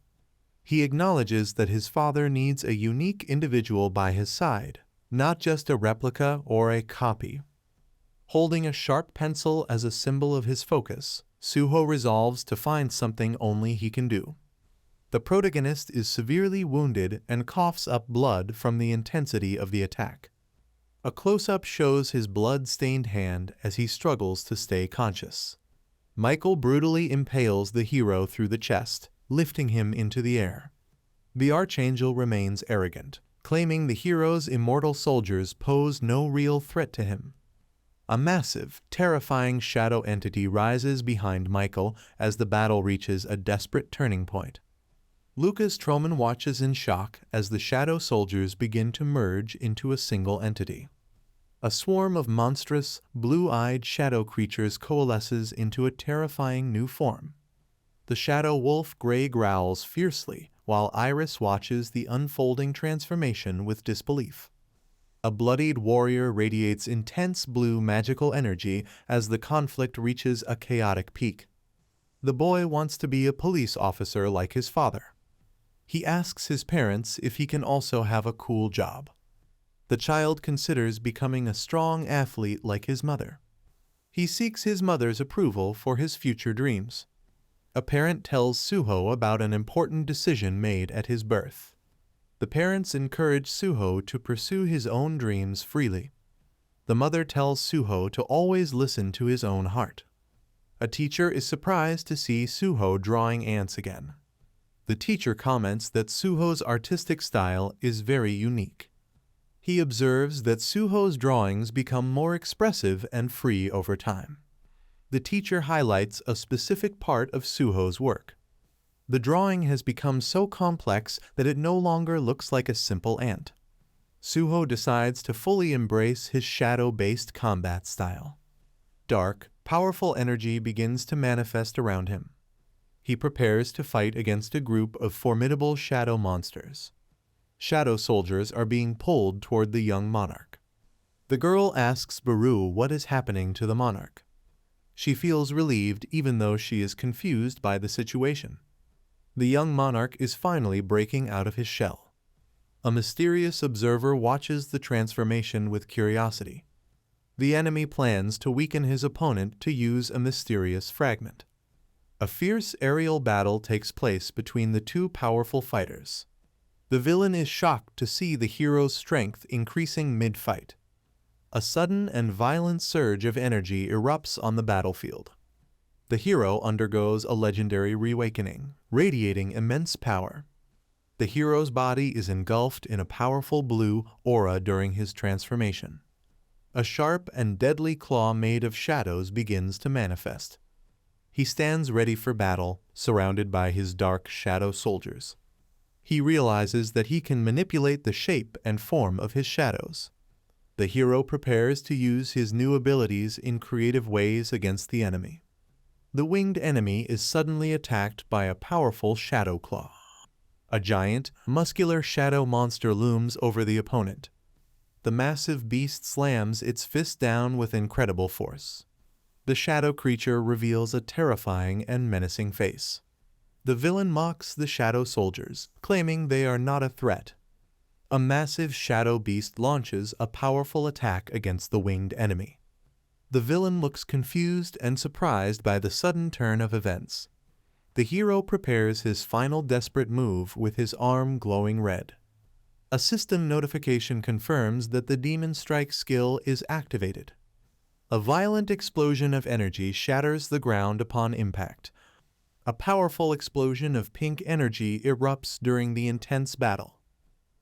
He acknowledges that his father needs a unique individual by his side, not just a replica or a copy. Holding a sharp pencil as a symbol of his focus, Suho resolves to find something only he can do. The protagonist is severely wounded and coughs up blood from the intensity of the attack. A close-up shows his blood-stained hand as he struggles to stay conscious. Michael brutally impales the hero through the chest, lifting him into the air. The Archangel remains arrogant, claiming the hero's immortal soldiers pose no real threat to him. A massive, terrifying shadow entity rises behind Michael as the battle reaches a desperate turning point. Lucas Troman watches in shock as the shadow soldiers begin to merge into a single entity. A swarm of monstrous, blue-eyed shadow creatures coalesces into a terrifying new form. The shadow wolf Grey growls fiercely, while Iris watches the unfolding transformation with disbelief. A bloodied warrior radiates intense blue magical energy as the conflict reaches a chaotic peak. The boy wants to be a police officer like his father. He asks his parents if he can also have a cool job. The child considers becoming a strong athlete like his mother. He seeks his mother's approval for his future dreams. A parent tells Suho about an important decision made at his birth. The parents encourage Suho to pursue his own dreams freely. The mother tells Suho to always listen to his own heart. A teacher is surprised to see Suho drawing ants again. The teacher comments that Suho's artistic style is very unique. He observes that Suho's drawings become more expressive and free over time. The teacher highlights a specific part of Suho's work. The drawing has become so complex that it no longer looks like a simple ant. Suho decides to fully embrace his shadow-based combat style. Dark, powerful energy begins to manifest around him. He prepares to fight against a group of formidable shadow monsters. Shadow soldiers are being pulled toward the young monarch. The girl asks Beru what is happening to the monarch. She feels relieved even though she is confused by the situation. The young monarch is finally breaking out of his shell. A mysterious observer watches the transformation with curiosity. The enemy plans to weaken his opponent to use a mysterious fragment. A fierce aerial battle takes place between the two powerful fighters. The villain is shocked to see the hero's strength increasing mid-fight. A sudden and violent surge of energy erupts on the battlefield. The hero undergoes a legendary reawakening, radiating immense power. The hero's body is engulfed in a powerful blue aura during his transformation. A sharp and deadly claw made of shadows begins to manifest. He stands ready for battle, surrounded by his dark shadow soldiers. He realizes that he can manipulate the shape and form of his shadows. The hero prepares to use his new abilities in creative ways against the enemy. The winged enemy is suddenly attacked by a powerful shadow claw. A giant, muscular shadow monster looms over the opponent. The massive beast slams its fist down with incredible force. The shadow creature reveals a terrifying and menacing face. The villain mocks the shadow soldiers, claiming they are not a threat. A massive shadow beast launches a powerful attack against the winged enemy. The villain looks confused and surprised by the sudden turn of events. The hero prepares his final desperate move with his arm glowing red. A system notification confirms that the Demon Strike skill is activated. A violent explosion of energy shatters the ground upon impact. A powerful explosion of pink energy erupts during the intense battle.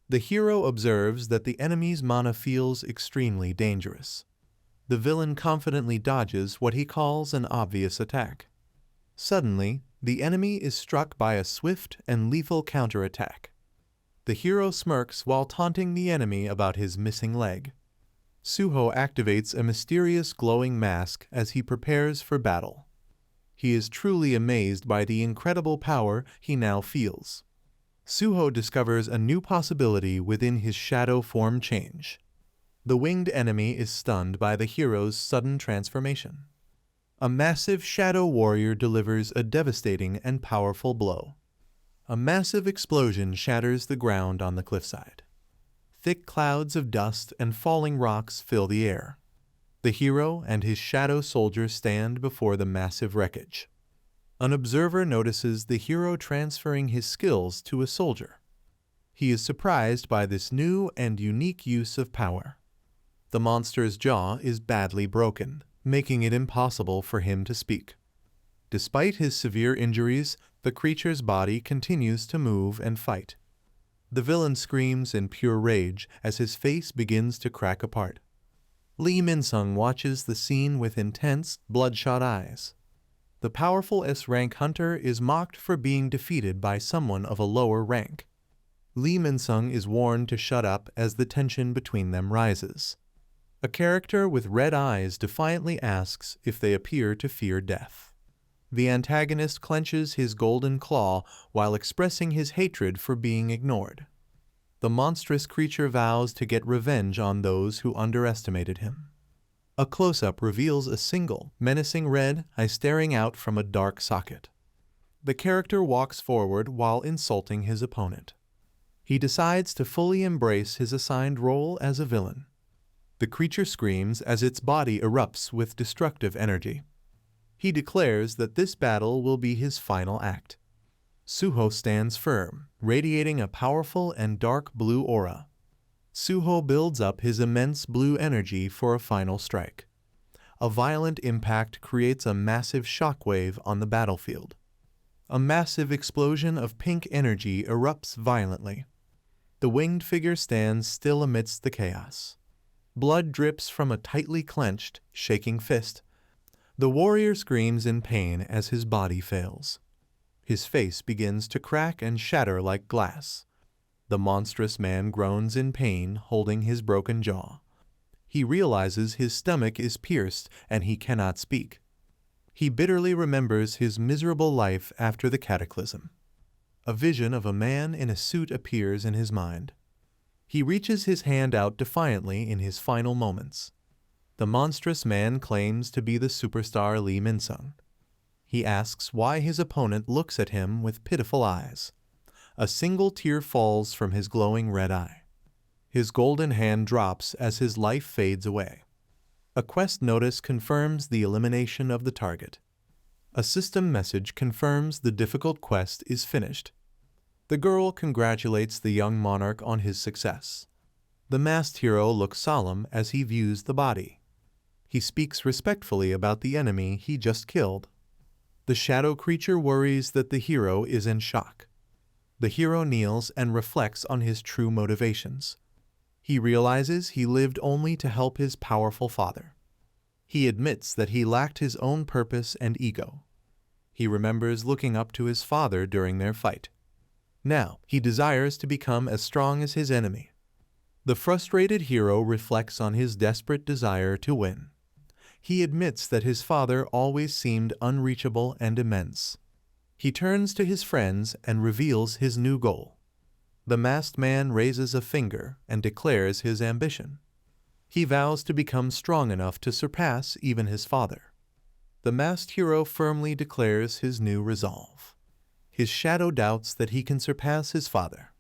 The hero observes that the enemy's mana feels extremely dangerous. The villain confidently dodges what he calls an obvious attack. Suddenly, the enemy is struck by a swift and lethal counterattack. The hero smirks while taunting the enemy about his missing leg. Suho activates a mysterious glowing mask as he prepares for battle. He is truly amazed by the incredible power he now feels. Suho discovers a new possibility within his shadow form change. The winged enemy is stunned by the hero's sudden transformation. A massive shadow warrior delivers a devastating and powerful blow. A massive explosion shatters the ground on the cliffside. Thick clouds of dust and falling rocks fill the air. The hero and his shadow soldiers stand before the massive wreckage. An observer notices the hero transferring his skills to a soldier. He is surprised by this new and unique use of power. The monster's jaw is badly broken, making it impossible for him to speak. Despite his severe injuries, the creature's body continues to move and fight. The villain screams in pure rage as his face begins to crack apart. Lee Min-sung watches the scene with intense, bloodshot eyes. The powerful S-rank hunter is mocked for being defeated by someone of a lower rank. Lee Min-sung is warned to shut up as the tension between them rises. A character with red eyes defiantly asks if they appear to fear death. The antagonist clenches his golden claw while expressing his hatred for being ignored. The monstrous creature vows to get revenge on those who underestimated him. A close-up reveals a single, menacing red eye staring out from a dark socket. The character walks forward while insulting his opponent. He decides to fully embrace his assigned role as a villain. The creature screams as its body erupts with destructive energy. He declares that this battle will be his final act. Suho stands firm, radiating a powerful and dark blue aura. Suho builds up his immense blue energy for a final strike. A violent impact creates a massive shockwave on the battlefield. A massive explosion of pink energy erupts violently. The winged figure stands still amidst the chaos. Blood drips from a tightly clenched, shaking fist. The warrior screams in pain as his body fails. His face begins to crack and shatter like glass. The monstrous man groans in pain, holding his broken jaw. He realizes his stomach is pierced and he cannot speak. He bitterly remembers his miserable life after the cataclysm. A vision of a man in a suit appears in his mind. He reaches his hand out defiantly in his final moments. The monstrous man claims to be the superstar Lee Min-sung. He asks why his opponent looks at him with pitiful eyes. A single tear falls from his glowing red eye. His golden hand drops as his life fades away. A quest notice confirms the elimination of the target. A system message confirms the difficult quest is finished. The girl congratulates the young monarch on his success. The masked hero looks solemn as he views the body. He speaks respectfully about the enemy he just killed. The shadow creature worries that the hero is in shock. The hero kneels and reflects on his true motivations. He realizes he lived only to help his powerful father. He admits that he lacked his own purpose and ego. He remembers looking up to his father during their fight. Now, he desires to become as strong as his enemy. The frustrated hero reflects on his desperate desire to win. He admits that his father always seemed unreachable and immense. He turns to his friends and reveals his new goal. The masked man raises a finger and declares his ambition. He vows to become strong enough to surpass even his father. The masked hero firmly declares his new resolve. His shadow doubts that he can surpass his father.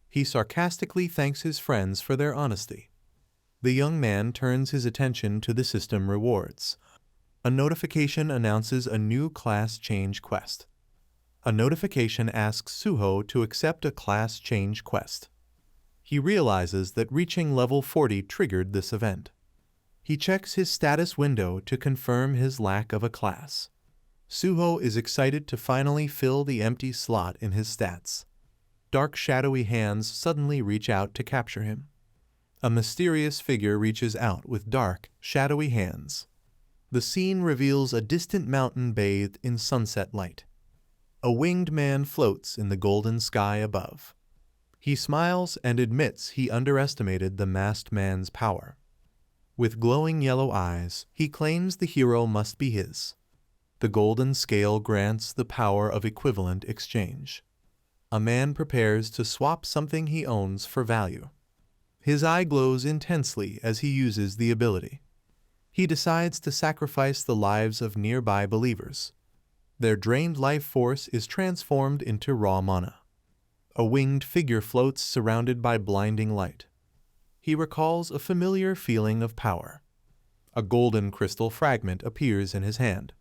He sarcastically thanks his friends for their honesty. The young man turns his attention to the system rewards. A notification announces a new class change quest. A notification asks Suho to accept a class change quest. He realizes that reaching level 40 triggered this event. He checks his status window to confirm his lack of a class. Suho is excited to finally fill the empty slot in his stats. Dark shadowy hands suddenly reach out to capture him. A mysterious figure reaches out with dark, shadowy hands. The scene reveals a distant mountain bathed in sunset light. A winged man floats in the golden sky above. He smiles and admits he underestimated the masked man's power. With glowing yellow eyes, he claims the hero must be his. The golden scale grants the power of equivalent exchange. A man prepares to swap something he owns for value. His eye glows intensely as he uses the ability. He decides to sacrifice the lives of nearby believers. Their drained life force is transformed into raw mana. A winged figure floats surrounded by blinding light. He recalls a familiar feeling of power. A golden crystal fragment appears in his hand.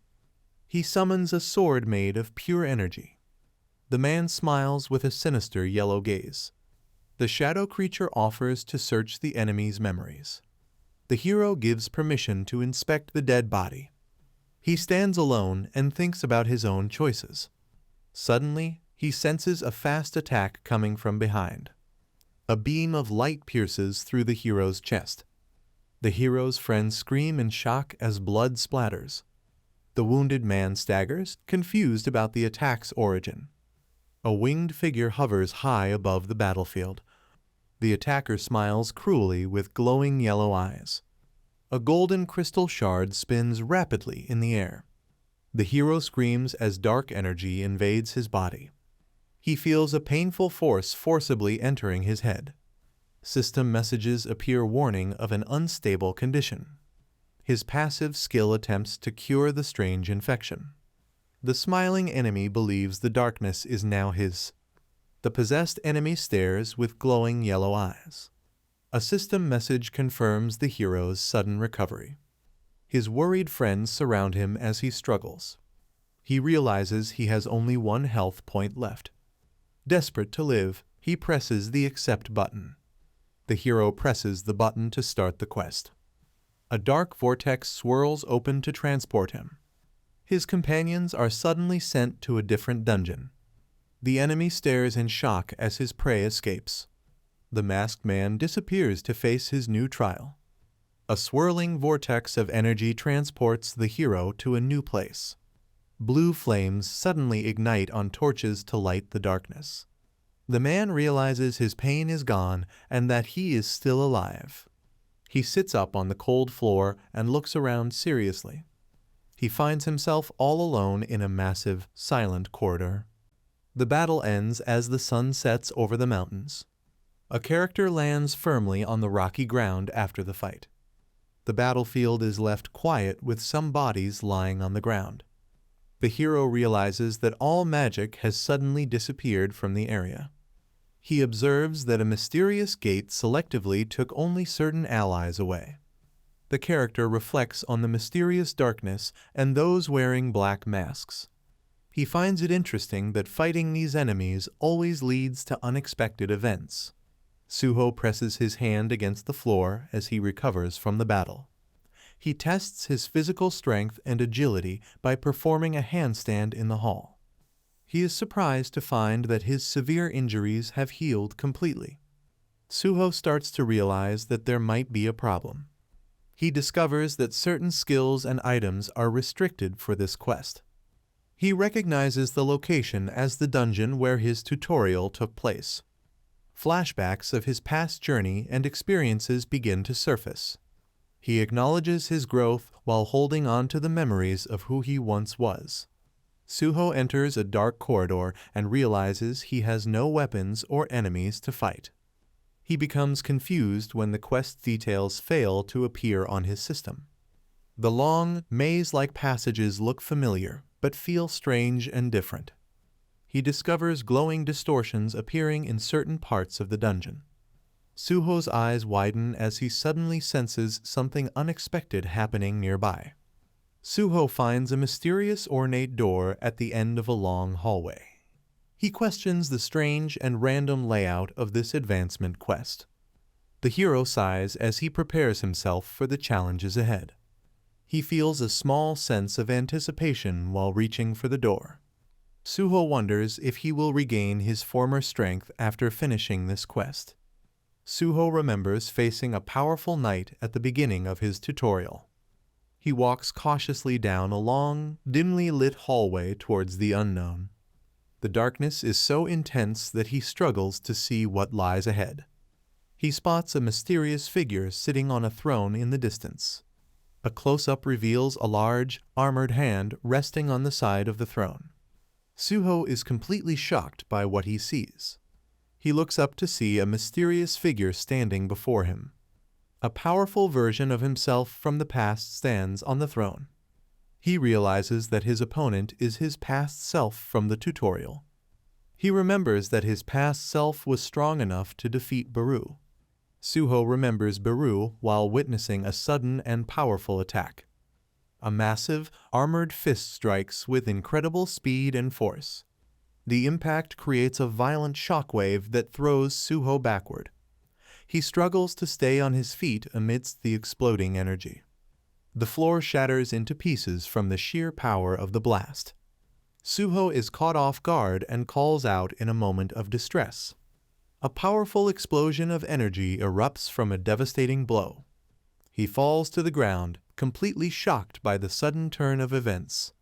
He summons a sword made of pure energy. The man smiles with a sinister yellow gaze. The shadow creature offers to search the enemy's memories. The hero gives permission to inspect the dead body. He stands alone and thinks about his own choices. Suddenly, he senses a fast attack coming from behind. A beam of light pierces through the hero's chest. The hero's friends scream in shock as blood splatters. The wounded man staggers, confused about the attack's origin. A winged figure hovers high above the battlefield. The attacker smiles cruelly with glowing yellow eyes. A golden crystal shard spins rapidly in the air. The hero screams as dark energy invades his body. He feels a painful force forcibly entering his head. System messages appear warning of an unstable condition. His passive skill attempts to cure the strange infection. The smiling enemy believes the darkness is now his. The possessed enemy stares with glowing yellow eyes. A system message confirms the hero's sudden recovery. His worried friends surround him as he struggles. He realizes he has only one health point left. Desperate to live, he presses the accept button. The hero presses the button to start the quest. A dark vortex swirls open to transport him. His companions are suddenly sent to a different dungeon. The enemy stares in shock as his prey escapes. The masked man disappears to face his new trial. A swirling vortex of energy transports the hero to a new place. Blue flames suddenly ignite on torches to light the darkness. The man realizes his pain is gone and that he is still alive. He sits up on the cold floor and looks around seriously. He finds himself all alone in a massive, silent corridor. The battle ends as the sun sets over the mountains. A character lands firmly on the rocky ground after the fight. The battlefield is left quiet with some bodies lying on the ground. The hero realizes that all magic has suddenly disappeared from the area. He observes that a mysterious gate selectively took only certain allies away. The character reflects on the mysterious darkness and those wearing black masks. He finds it interesting that fighting these enemies always leads to unexpected events. Suho presses his hand against the floor as he recovers from the battle. He tests his physical strength and agility by performing a handstand in the hall. He is surprised to find that his severe injuries have healed completely. Suho starts to realize that there might be a problem. He discovers that certain skills and items are restricted for this quest. He recognizes the location as the dungeon where his tutorial took place. Flashbacks of his past journey and experiences begin to surface. He acknowledges his growth while holding on to the memories of who he once was. Suho enters a dark corridor and realizes he has no weapons or enemies to fight. He becomes confused when the quest details fail to appear on his system. The long, maze-like passages look familiar, but feel strange and different. He discovers glowing distortions appearing in certain parts of the dungeon. Suho's eyes widen as he suddenly senses something unexpected happening nearby. Suho finds a mysterious ornate door at the end of a long hallway. He questions the strange and random layout of this advancement quest. The hero sighs as he prepares himself for the challenges ahead. He feels a small sense of anticipation while reaching for the door. Suho wonders if he will regain his former strength after finishing this quest. Suho remembers facing a powerful knight at the beginning of his tutorial. He walks cautiously down a long, dimly lit hallway towards the unknown. The darkness is so intense that he struggles to see what lies ahead. He spots a mysterious figure sitting on a throne in the distance. A close-up reveals a large, armored hand resting on the side of the throne. Suho is completely shocked by what he sees. He looks up to see a mysterious figure standing before him. A powerful version of himself from the past stands on the throne. He realizes that his opponent is his past self from the tutorial. He remembers that his past self was strong enough to defeat Beru. Suho remembers Beru while witnessing a sudden and powerful attack. A massive, armored fist strikes with incredible speed and force. The impact creates a violent shockwave that throws Suho backward. He struggles to stay on his feet amidst the exploding energy. The floor shatters into pieces from the sheer power of the blast. Suho is caught off guard and calls out in a moment of distress. A powerful explosion of energy erupts from a devastating blow. He falls to the ground, completely shocked by the sudden turn of events.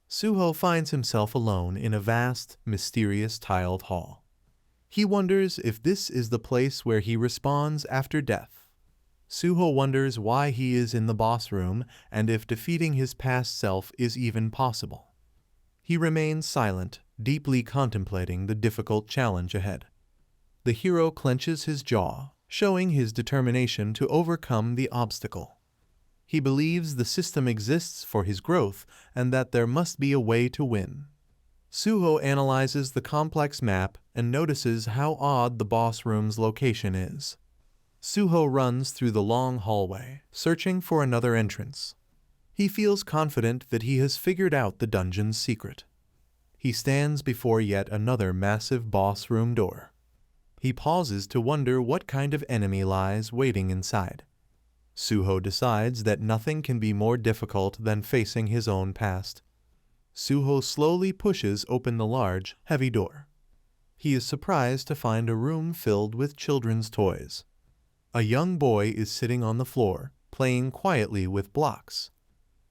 Suho finds himself alone in a vast, mysterious tiled hall. He wonders if this is the place where he respawns after death. Suho wonders why he is in the boss room and if defeating his past self is even possible. He remains silent, deeply contemplating the difficult challenge ahead. The hero clenches his jaw, showing his determination to overcome the obstacle. He believes the system exists for his growth and that there must be a way to win. Suho analyzes the complex map and notices how odd the boss room's location is. Suho runs through the long hallway, searching for another entrance. He feels confident that he has figured out the dungeon's secret. He stands before yet another massive boss room door. He pauses to wonder what kind of enemy lies waiting inside. Suho decides that nothing can be more difficult than facing his own past. Suho slowly pushes open the large, heavy door. He is surprised to find a room filled with children's toys. A young boy is sitting on the floor, playing quietly with blocks.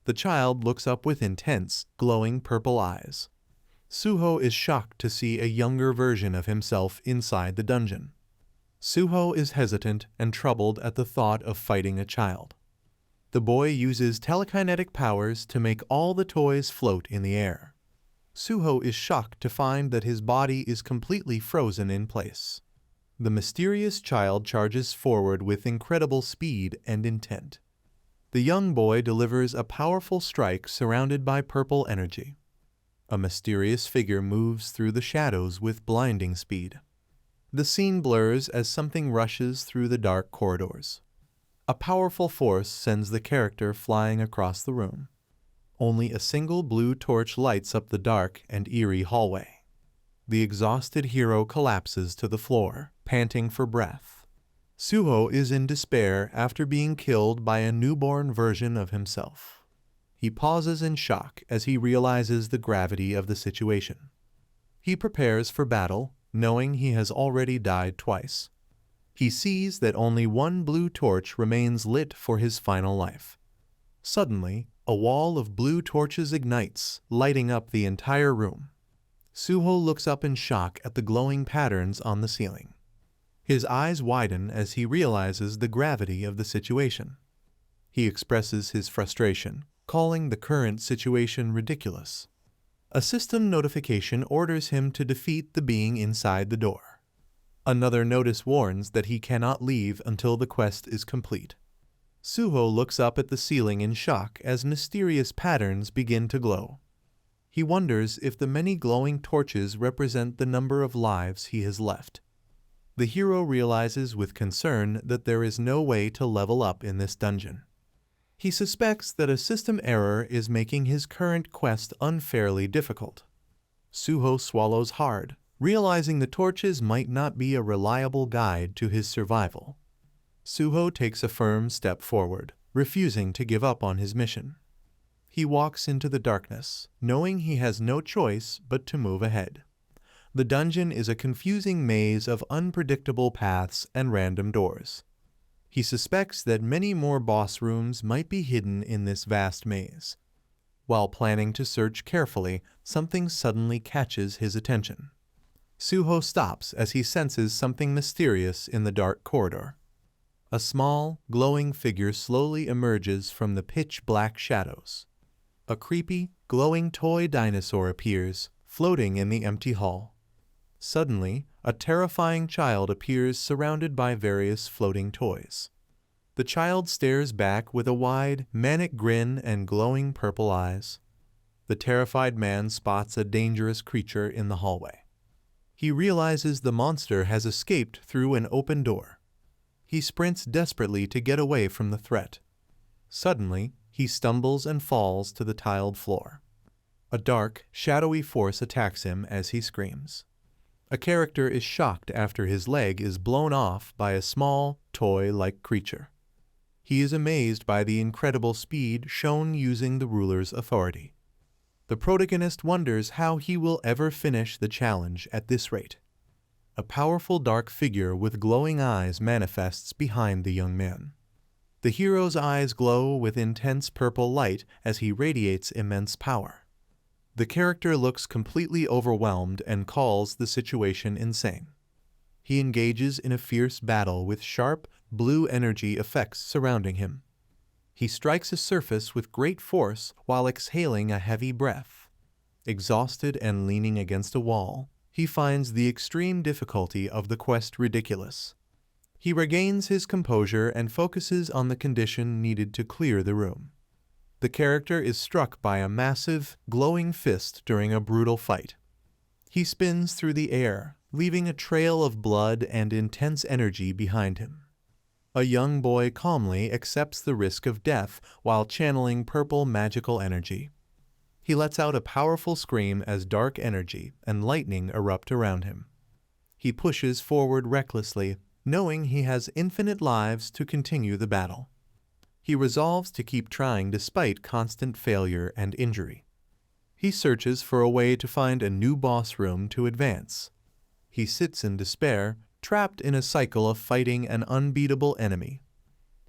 The child looks up with intense, glowing purple eyes. Suho is shocked to see a younger version of himself inside the dungeon. Suho is hesitant and troubled at the thought of fighting a child. The boy uses telekinetic powers to make all the toys float in the air. Suho is shocked to find that his body is completely frozen in place. The mysterious child charges forward with incredible speed and intent. The young boy delivers a powerful strike surrounded by purple energy. A mysterious figure moves through the shadows with blinding speed. The scene blurs as something rushes through the dark corridors. A powerful force sends the character flying across the room. Only a single blue torch lights up the dark and eerie hallway. The exhausted hero collapses to the floor, panting for breath. Suho is in despair after being killed by a newborn version of himself. He pauses in shock as he realizes the gravity of the situation. He prepares for battle, knowing he has already died twice. He sees that only one blue torch remains lit for his final life. Suddenly, a wall of blue torches ignites, lighting up the entire room. Suho looks up in shock at the glowing patterns on the ceiling. His eyes widen as he realizes the gravity of the situation. He expresses his frustration, calling the current situation ridiculous. A system notification orders him to defeat the being inside the door. Another notice warns that he cannot leave until the quest is complete. Suho looks up at the ceiling in shock as mysterious patterns begin to glow. He wonders if the many glowing torches represent the number of lives he has left. The hero realizes with concern that there is no way to level up in this dungeon. He suspects that a system error is making his current quest unfairly difficult. Suho swallows hard, realizing the torches might not be a reliable guide to his survival. Suho takes a firm step forward, refusing to give up on his mission. He walks into the darkness, knowing he has no choice but to move ahead. The dungeon is a confusing maze of unpredictable paths and random doors. He suspects that many more boss rooms might be hidden in this vast maze. While planning to search carefully, something suddenly catches his attention. Suho stops as he senses something mysterious in the dark corridor. A small, glowing figure slowly emerges from the pitch-black shadows. A creepy, glowing toy dinosaur appears, floating in the empty hall. Suddenly, a terrifying child appears surrounded by various floating toys. The child stares back with a wide, manic grin and glowing purple eyes. The terrified man spots a dangerous creature in the hallway. He realizes the monster has escaped through an open door. He sprints desperately to get away from the threat. Suddenly, he stumbles and falls to the tiled floor. A dark, shadowy force attacks him as he screams. A character is shocked after his leg is blown off by a small, toy-like creature. He is amazed by the incredible speed shown using the ruler's authority. The protagonist wonders how he will ever finish the challenge at this rate. A powerful dark figure with glowing eyes manifests behind the young man. The hero's eyes glow with intense purple light as he radiates immense power. The character looks completely overwhelmed and calls the situation insane. He engages in a fierce battle with sharp, blue energy effects surrounding him. He strikes a surface with great force while exhaling a heavy breath. Exhausted and leaning against a wall, he finds the extreme difficulty of the quest ridiculous. He regains his composure and focuses on the condition needed to clear the room. The character is struck by a massive, glowing fist during a brutal fight. He spins through the air, leaving a trail of blood and intense energy behind him. A young boy calmly accepts the risk of death while channeling purple magical energy. He lets out a powerful scream as dark energy and lightning erupt around him. He pushes forward recklessly, knowing he has infinite lives to continue the battle. He resolves to keep trying despite constant failure and injury. He searches for a way to find a new boss room to advance. He sits in despair, trapped in a cycle of fighting an unbeatable enemy.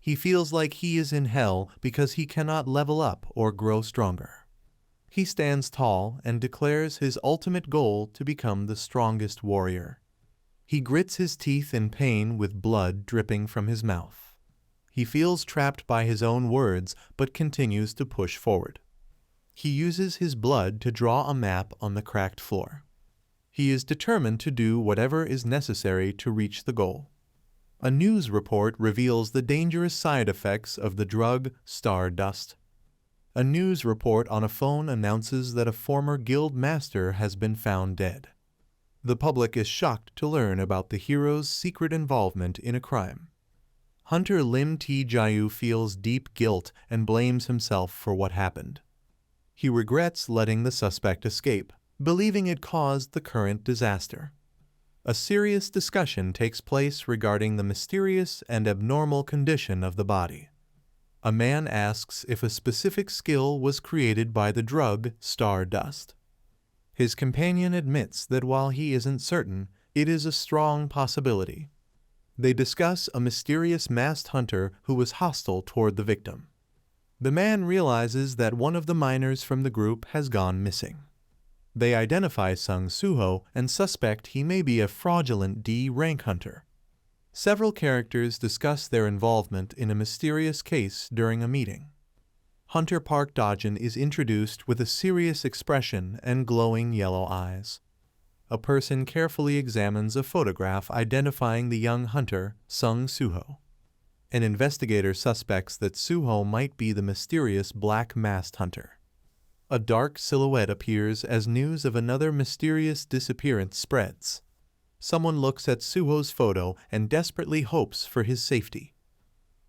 He feels like he is in hell because he cannot level up or grow stronger. He stands tall and declares his ultimate goal to become the strongest warrior. He grits his teeth in pain with blood dripping from his mouth. He feels trapped by his own words but continues to push forward. He uses his blood to draw a map on the cracked floor. He is determined to do whatever is necessary to reach the goal. A news report reveals the dangerous side effects of the drug Stardust. A news report on a phone announces that a former guild master has been found dead. The public is shocked to learn about the hero's secret involvement in a crime. Hunter Lim Jayu feels deep guilt and blames himself for what happened. He regrets letting the suspect escape, believing it caused the current disaster. A serious discussion takes place regarding the mysterious and abnormal condition of the body. A man asks if a specific skill was created by the drug stardust. His companion admits that while he isn't certain, it is a strong possibility. They discuss a mysterious masked hunter who was hostile toward the victim. The man realizes that one of the miners from the group has gone missing. They identify Suho and suspect he may be a fraudulent D-rank hunter. Several characters discuss their involvement in a mysterious case during a meeting. Hunter Park Dojin is introduced with a serious expression and glowing yellow eyes. A person carefully examines a photograph identifying the young hunter, Suho. An investigator suspects that Suho might be the mysterious black-masked hunter. A dark silhouette appears as news of another mysterious disappearance spreads. Someone looks at Suho's photo and desperately hopes for his safety.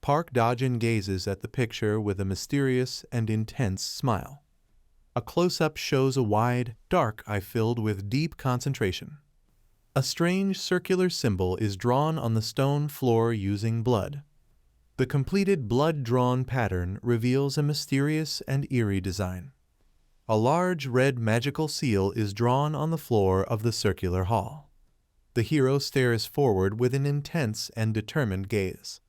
Park Dojin gazes at the picture with a mysterious and intense smile. A close-up shows a wide, dark eye filled with deep concentration. A strange circular symbol is drawn on the stone floor using blood. The completed blood-drawn pattern reveals a mysterious and eerie design. A large red magical seal is drawn on the floor of the circular hall. The hero stares forward with an intense and determined gaze.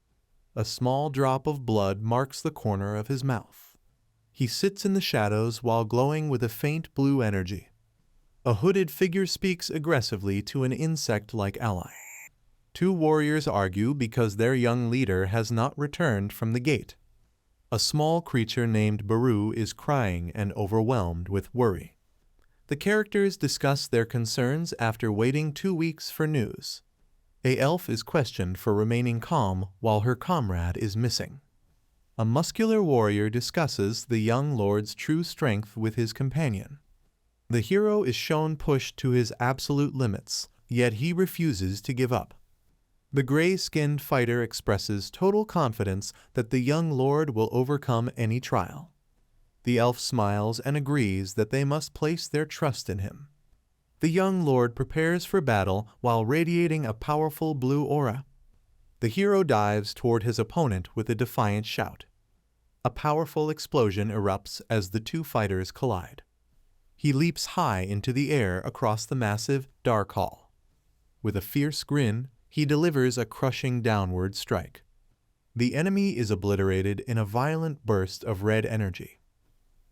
A small drop of blood marks the corner of his mouth. He sits in the shadows while glowing with a faint blue energy. A hooded figure speaks aggressively to an insect-like ally. Two warriors argue because their young leader has not returned from the gate. A small creature named Beru is crying and overwhelmed with worry. The characters discuss their concerns after waiting 2 weeks for news. A elf is questioned for remaining calm while her comrade is missing. A muscular warrior discusses the young lord's true strength with his companion. The hero is shown pushed to his absolute limits, yet he refuses to give up. The gray-skinned fighter expresses total confidence that the young lord will overcome any trial. The elf smiles and agrees that they must place their trust in him. The young lord prepares for battle while radiating a powerful blue aura. The hero dives toward his opponent with a defiant shout. A powerful explosion erupts as the two fighters collide. He leaps high into the air across the massive, dark hall. With a fierce grin, he delivers a crushing downward strike. The enemy is obliterated in a violent burst of red energy.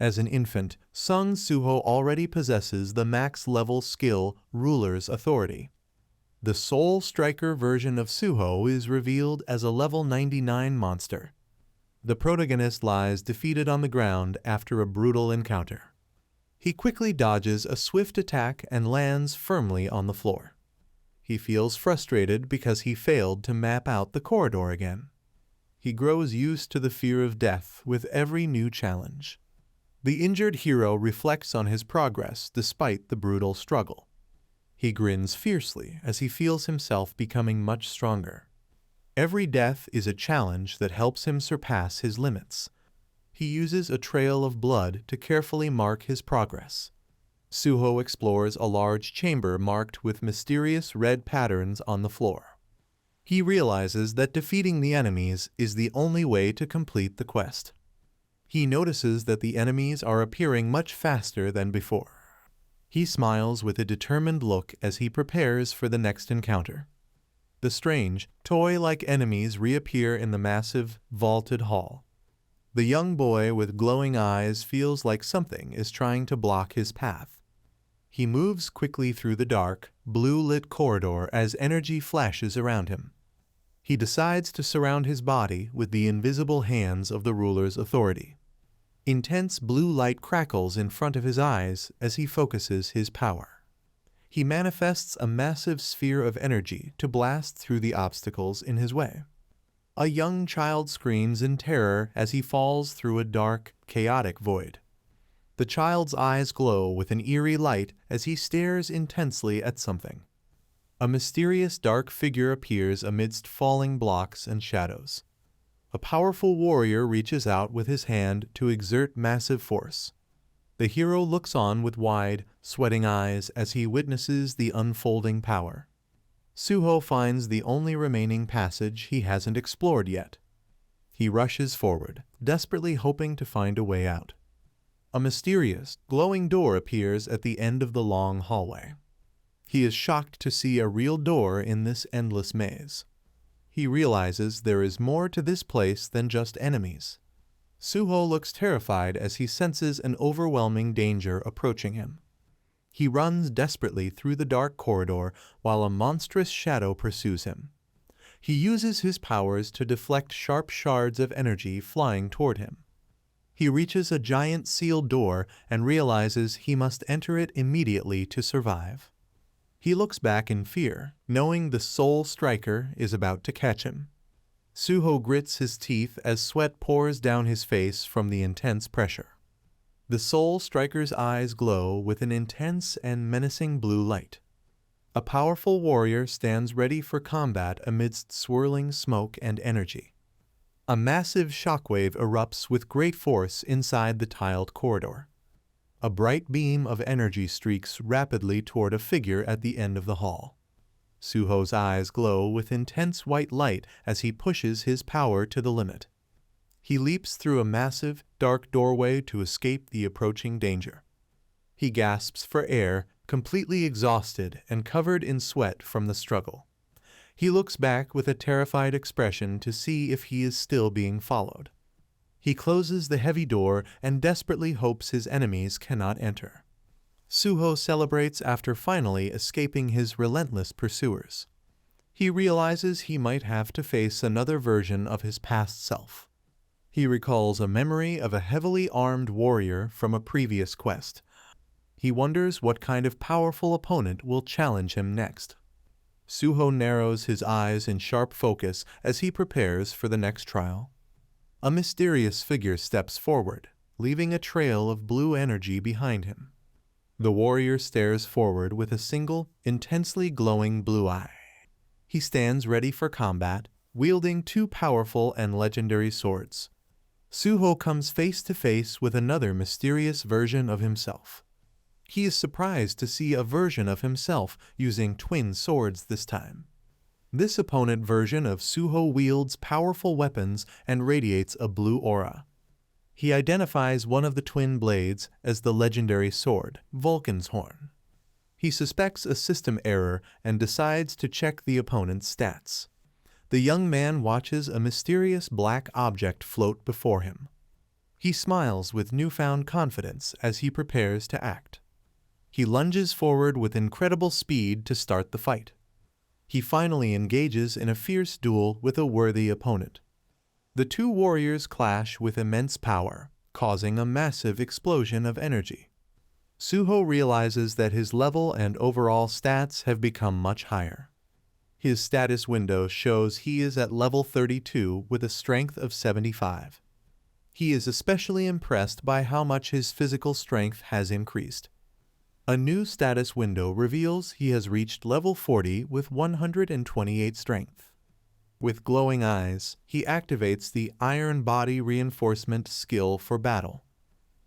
As an infant, Suho already possesses the max-level skill Ruler's Authority. The Soul Striker version of Suho is revealed as a level 99 monster. The protagonist lies defeated on the ground after a brutal encounter. He quickly dodges a swift attack and lands firmly on the floor. He feels frustrated because he failed to map out the corridor again. He grows used to the fear of death with every new challenge. The injured hero reflects on his progress despite the brutal struggle. He grins fiercely as he feels himself becoming much stronger. Every death is a challenge that helps him surpass his limits. He uses a trail of blood to carefully mark his progress. Suho explores a large chamber marked with mysterious red patterns on the floor. He realizes that defeating the enemies is the only way to complete the quest. He notices that the enemies are appearing much faster than before. He smiles with a determined look as he prepares for the next encounter. The strange, toy-like enemies reappear in the massive, vaulted hall. The young boy with glowing eyes feels like something is trying to block his path. He moves quickly through the dark, blue-lit corridor as energy flashes around him. He decides to surround his body with the invisible hands of the ruler's authority. Intense blue light crackles in front of his eyes as he focuses his power. He manifests a massive sphere of energy to blast through the obstacles in his way. A young child screams in terror as he falls through a dark, chaotic void. The child's eyes glow with an eerie light as he stares intensely at something. A mysterious dark figure appears amidst falling blocks and shadows. A powerful warrior reaches out with his hand to exert massive force. The hero looks on with wide, sweating eyes as he witnesses the unfolding power. Suho finds the only remaining passage he hasn't explored yet. He rushes forward, desperately hoping to find a way out. A mysterious, glowing door appears at the end of the long hallway. He is shocked to see a real door in this endless maze. He realizes there is more to this place than just enemies. Suho looks terrified as he senses an overwhelming danger approaching him. He runs desperately through the dark corridor while a monstrous shadow pursues him. He uses his powers to deflect sharp shards of energy flying toward him. He reaches a giant sealed door and realizes he must enter it immediately to survive. He looks back in fear, knowing the Soul Striker is about to catch him. Suho grits his teeth as sweat pours down his face from the intense pressure. The Soul Striker's eyes glow with an intense and menacing blue light. A powerful warrior stands ready for combat amidst swirling smoke and energy. A massive shockwave erupts with great force inside the tiled corridor. A bright beam of energy streaks rapidly toward a figure at the end of the hall. Suho's eyes glow with intense white light as he pushes his power to the limit. He leaps through a massive, dark doorway to escape the approaching danger. He gasps for air, completely exhausted and covered in sweat from the struggle. He looks back with a terrified expression to see if he is still being followed. He closes the heavy door and desperately hopes his enemies cannot enter. Suho celebrates after finally escaping his relentless pursuers. He realizes he might have to face another version of his past self. He recalls a memory of a heavily armed warrior from a previous quest. He wonders what kind of powerful opponent will challenge him next. Suho narrows his eyes in sharp focus as he prepares for the next trial. A mysterious figure steps forward, leaving a trail of blue energy behind him. The warrior stares forward with a single, intensely glowing blue eye. He stands ready for combat, wielding two powerful and legendary swords. Suho comes face to face with another mysterious version of himself. He is surprised to see a version of himself using twin swords this time. This opponent version of Suho wields powerful weapons and radiates a blue aura. He identifies one of the twin blades as the legendary sword, Vulcan's Horn. He suspects a system error and decides to check the opponent's stats. The young man watches a mysterious black object float before him. He smiles with newfound confidence as he prepares to act. He lunges forward with incredible speed to start the fight. He finally engages in a fierce duel with a worthy opponent. The two warriors clash with immense power, causing a massive explosion of energy. Suho realizes that his level and overall stats have become much higher. His status window shows he is at level 32 with a strength of 75. He is especially impressed by how much his physical strength has increased. A new status window reveals he has reached level 40 with 128 strength. With glowing eyes, he activates the Iron Body Reinforcement skill for battle.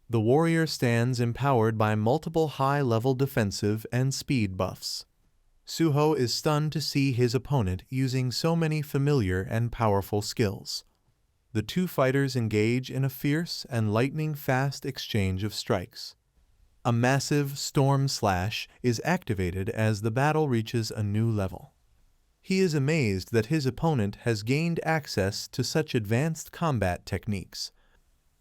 The warrior stands empowered by multiple high-level defensive and speed buffs. Suho is stunned to see his opponent using so many familiar and powerful skills. The two fighters engage in a fierce and lightning-fast exchange of strikes. A massive Storm Slash is activated as the battle reaches a new level. He is amazed that his opponent has gained access to such advanced combat techniques.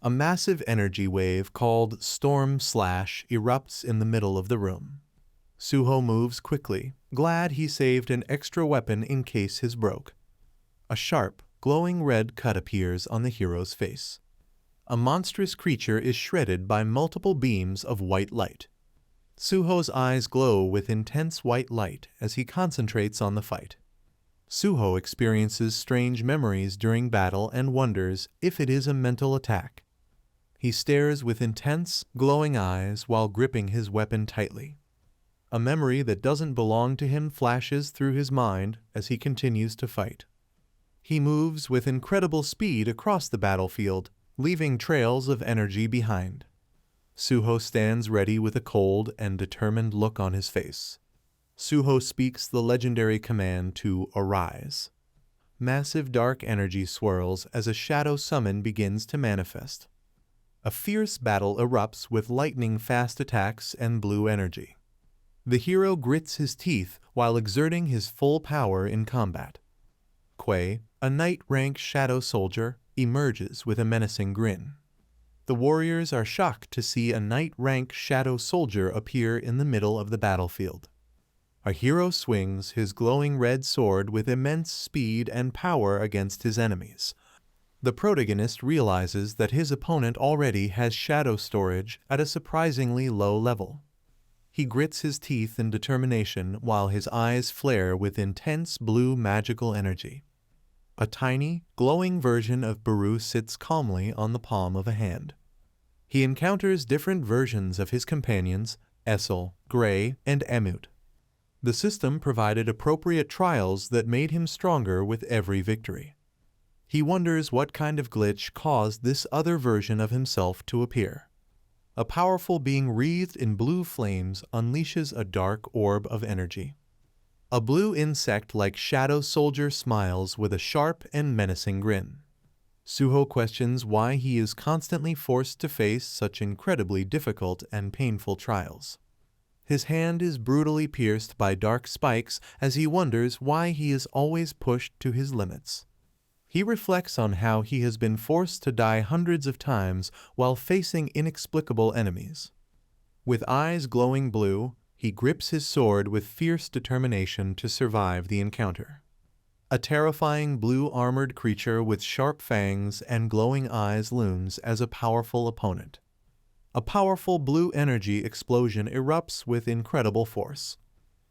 A massive energy wave called Storm Slash erupts in the middle of the room. Suho moves quickly, glad he saved an extra weapon in case his broke. A sharp, glowing red cut appears on the hero's face. A monstrous creature is shredded by multiple beams of white light. Suho's eyes glow with intense white light as he concentrates on the fight. Suho experiences strange memories during battle and wonders if it is a mental attack. He stares with intense, glowing eyes while gripping his weapon tightly. A memory that doesn't belong to him flashes through his mind as he continues to fight. He moves with incredible speed across the battlefield, leaving trails of energy behind. Suho stands ready with a cold and determined look on his face. Suho speaks the legendary command to arise. Massive dark energy swirls as a shadow summon begins to manifest. A fierce battle erupts with lightning-fast attacks and blue energy. The hero grits his teeth while exerting his full power in combat. Quay, a knight-rank shadow soldier, emerges with a menacing grin. The warriors are shocked to see a knight-rank shadow soldier appear in the middle of the battlefield. Our hero swings his glowing red sword with immense speed and power against his enemies. The protagonist realizes that his opponent already has shadow storage at a surprisingly low level. He grits his teeth in determination while his eyes flare with intense blue magical energy. A tiny, glowing version of Beru sits calmly on the palm of a hand. He encounters different versions of his companions, Essel, Gray, and Emut. The system provided appropriate trials that made him stronger with every victory. He wonders what kind of glitch caused this other version of himself to appear. A powerful being wreathed in blue flames unleashes a dark orb of energy. A blue insect-like shadow soldier smiles with a sharp and menacing grin. Suho questions why he is constantly forced to face such incredibly difficult and painful trials. His hand is brutally pierced by dark spikes as he wonders why he is always pushed to his limits. He reflects on how he has been forced to die hundreds of times while facing inexplicable enemies. With eyes glowing blue, he grips his sword with fierce determination to survive the encounter. A terrifying blue-armored creature with sharp fangs and glowing eyes looms as a powerful opponent. A powerful blue energy explosion erupts with incredible force.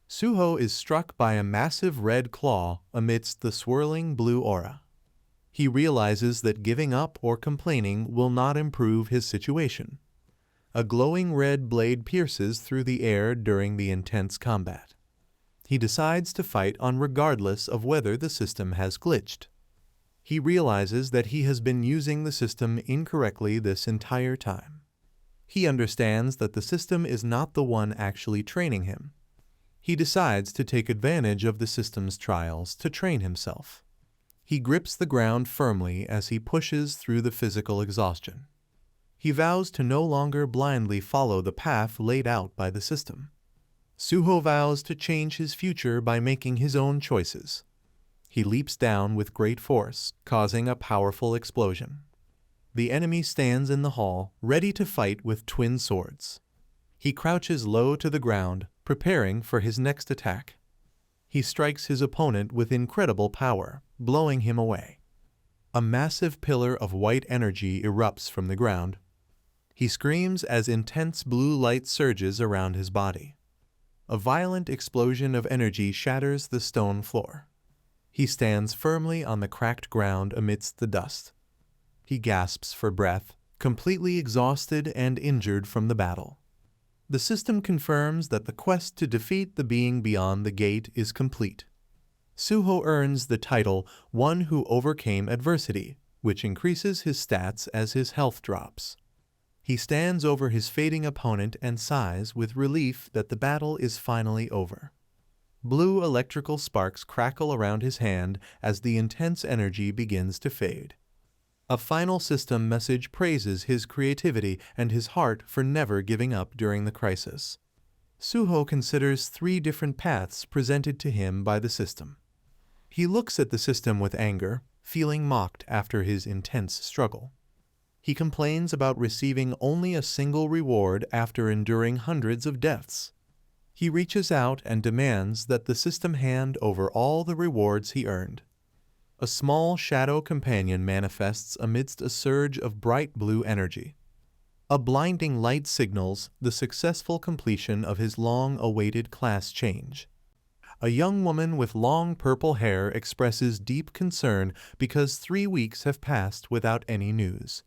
Suho is struck by a massive red claw amidst the swirling blue aura. He realizes that giving up or complaining will not improve his situation. A glowing red blade pierces through the air during the intense combat. He decides to fight on regardless of whether the system has glitched. He realizes that he has been using the system incorrectly this entire time. He understands that the system is not the one actually training him. He decides to take advantage of the system's trials to train himself. He grips the ground firmly as he pushes through the physical exhaustion. He vows to no longer blindly follow the path laid out by the system. Suho vows to change his future by making his own choices. He leaps down with great force, causing a powerful explosion. The enemy stands in the hall, ready to fight with twin swords. He crouches low to the ground, preparing for his next attack. He strikes his opponent with incredible power, blowing him away. A massive pillar of white energy erupts from the ground. He screams as intense blue light surges around his body. A violent explosion of energy shatters the stone floor. He stands firmly on the cracked ground amidst the dust. He gasps for breath, completely exhausted and injured from the battle. The system confirms that the quest to defeat the being beyond the gate is complete. Suho earns the title One Who Overcame Adversity, which increases his stats as his health drops. He stands over his fading opponent and sighs with relief that the battle is finally over. Blue electrical sparks crackle around his hand as the intense energy begins to fade. A final system message praises his creativity and his heart for never giving up during the crisis. Suho considers 3 different paths presented to him by the system. He looks at the system with anger, feeling mocked after his intense struggle. He complains about receiving only a single reward after enduring hundreds of deaths. He reaches out and demands that the system hand over all the rewards he earned. A small shadow companion manifests amidst a surge of bright blue energy. A blinding light signals the successful completion of his long-awaited class change. A young woman with long purple hair expresses deep concern because 3 weeks have passed without any news.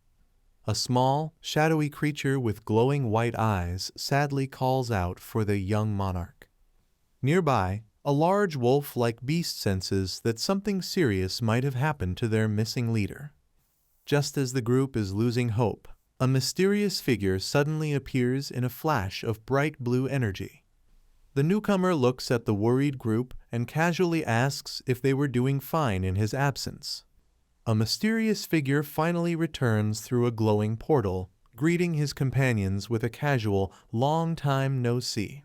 A small, shadowy creature with glowing white eyes sadly calls out for the young monarch. Nearby, a large wolf-like beast senses that something serious might have happened to their missing leader. Just as the group is losing hope, a mysterious figure suddenly appears in a flash of bright blue energy. The newcomer looks at the worried group and casually asks if they were doing fine in his absence. A mysterious figure finally returns through a glowing portal, greeting his companions with a casual, "long time no see."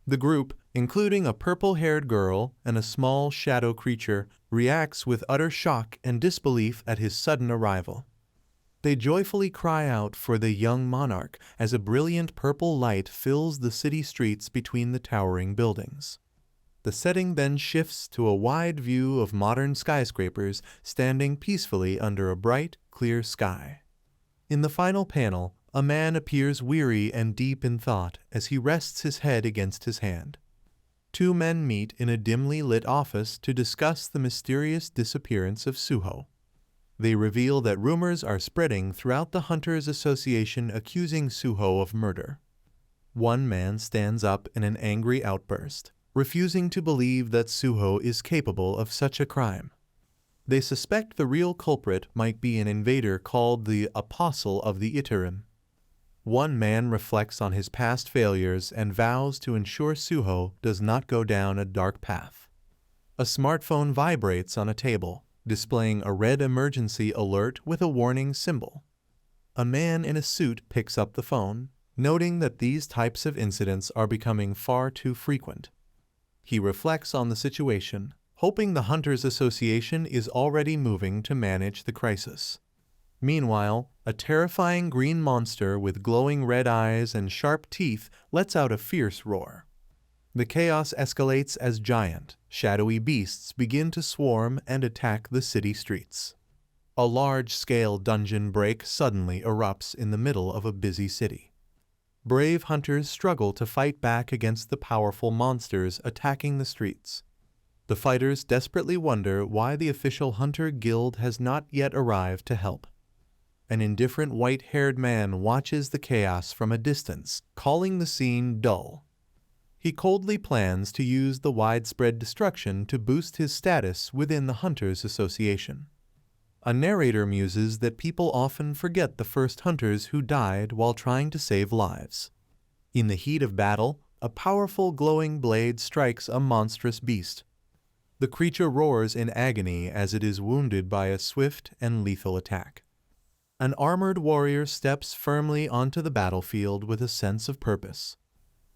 The group, including a purple-haired girl and a small shadow creature, reacts with utter shock and disbelief at his sudden arrival. They joyfully cry out for the young monarch as a brilliant purple light fills the city streets between the towering buildings. The setting then shifts to a wide view of modern skyscrapers standing peacefully under a bright, clear sky. In the final panel, a man appears weary and deep in thought as he rests his head against his hand. Two men meet in a dimly lit office to discuss the mysterious disappearance of Suho. They reveal that rumors are spreading throughout the Hunters Association accusing Suho of murder. One man stands up in an angry outburst, refusing to believe that Suho is capable of such a crime. They suspect the real culprit might be an invader called the Apostle of the Itarim. One man reflects on his past failures and vows to ensure Suho does not go down a dark path. A smartphone vibrates on a table, displaying a red emergency alert with a warning symbol. A man in a suit picks up the phone, noting that these types of incidents are becoming far too frequent. He reflects on the situation, hoping the Hunters Association is already moving to manage the crisis. Meanwhile, a terrifying green monster with glowing red eyes and sharp teeth lets out a fierce roar. The chaos escalates as giant, shadowy beasts begin to swarm and attack the city streets. A large-scale dungeon break suddenly erupts in the middle of a busy city. Brave hunters struggle to fight back against the powerful monsters attacking the streets. The fighters desperately wonder why the official hunter guild has not yet arrived to help. An indifferent white-haired man watches the chaos from a distance, calling the scene dull. He coldly plans to use the widespread destruction to boost his status within the Hunters Association. A narrator muses that people often forget the first hunters who died while trying to save lives. In the heat of battle, a powerful glowing blade strikes a monstrous beast. The creature roars in agony as it is wounded by a swift and lethal attack. An armored warrior steps firmly onto the battlefield with a sense of purpose.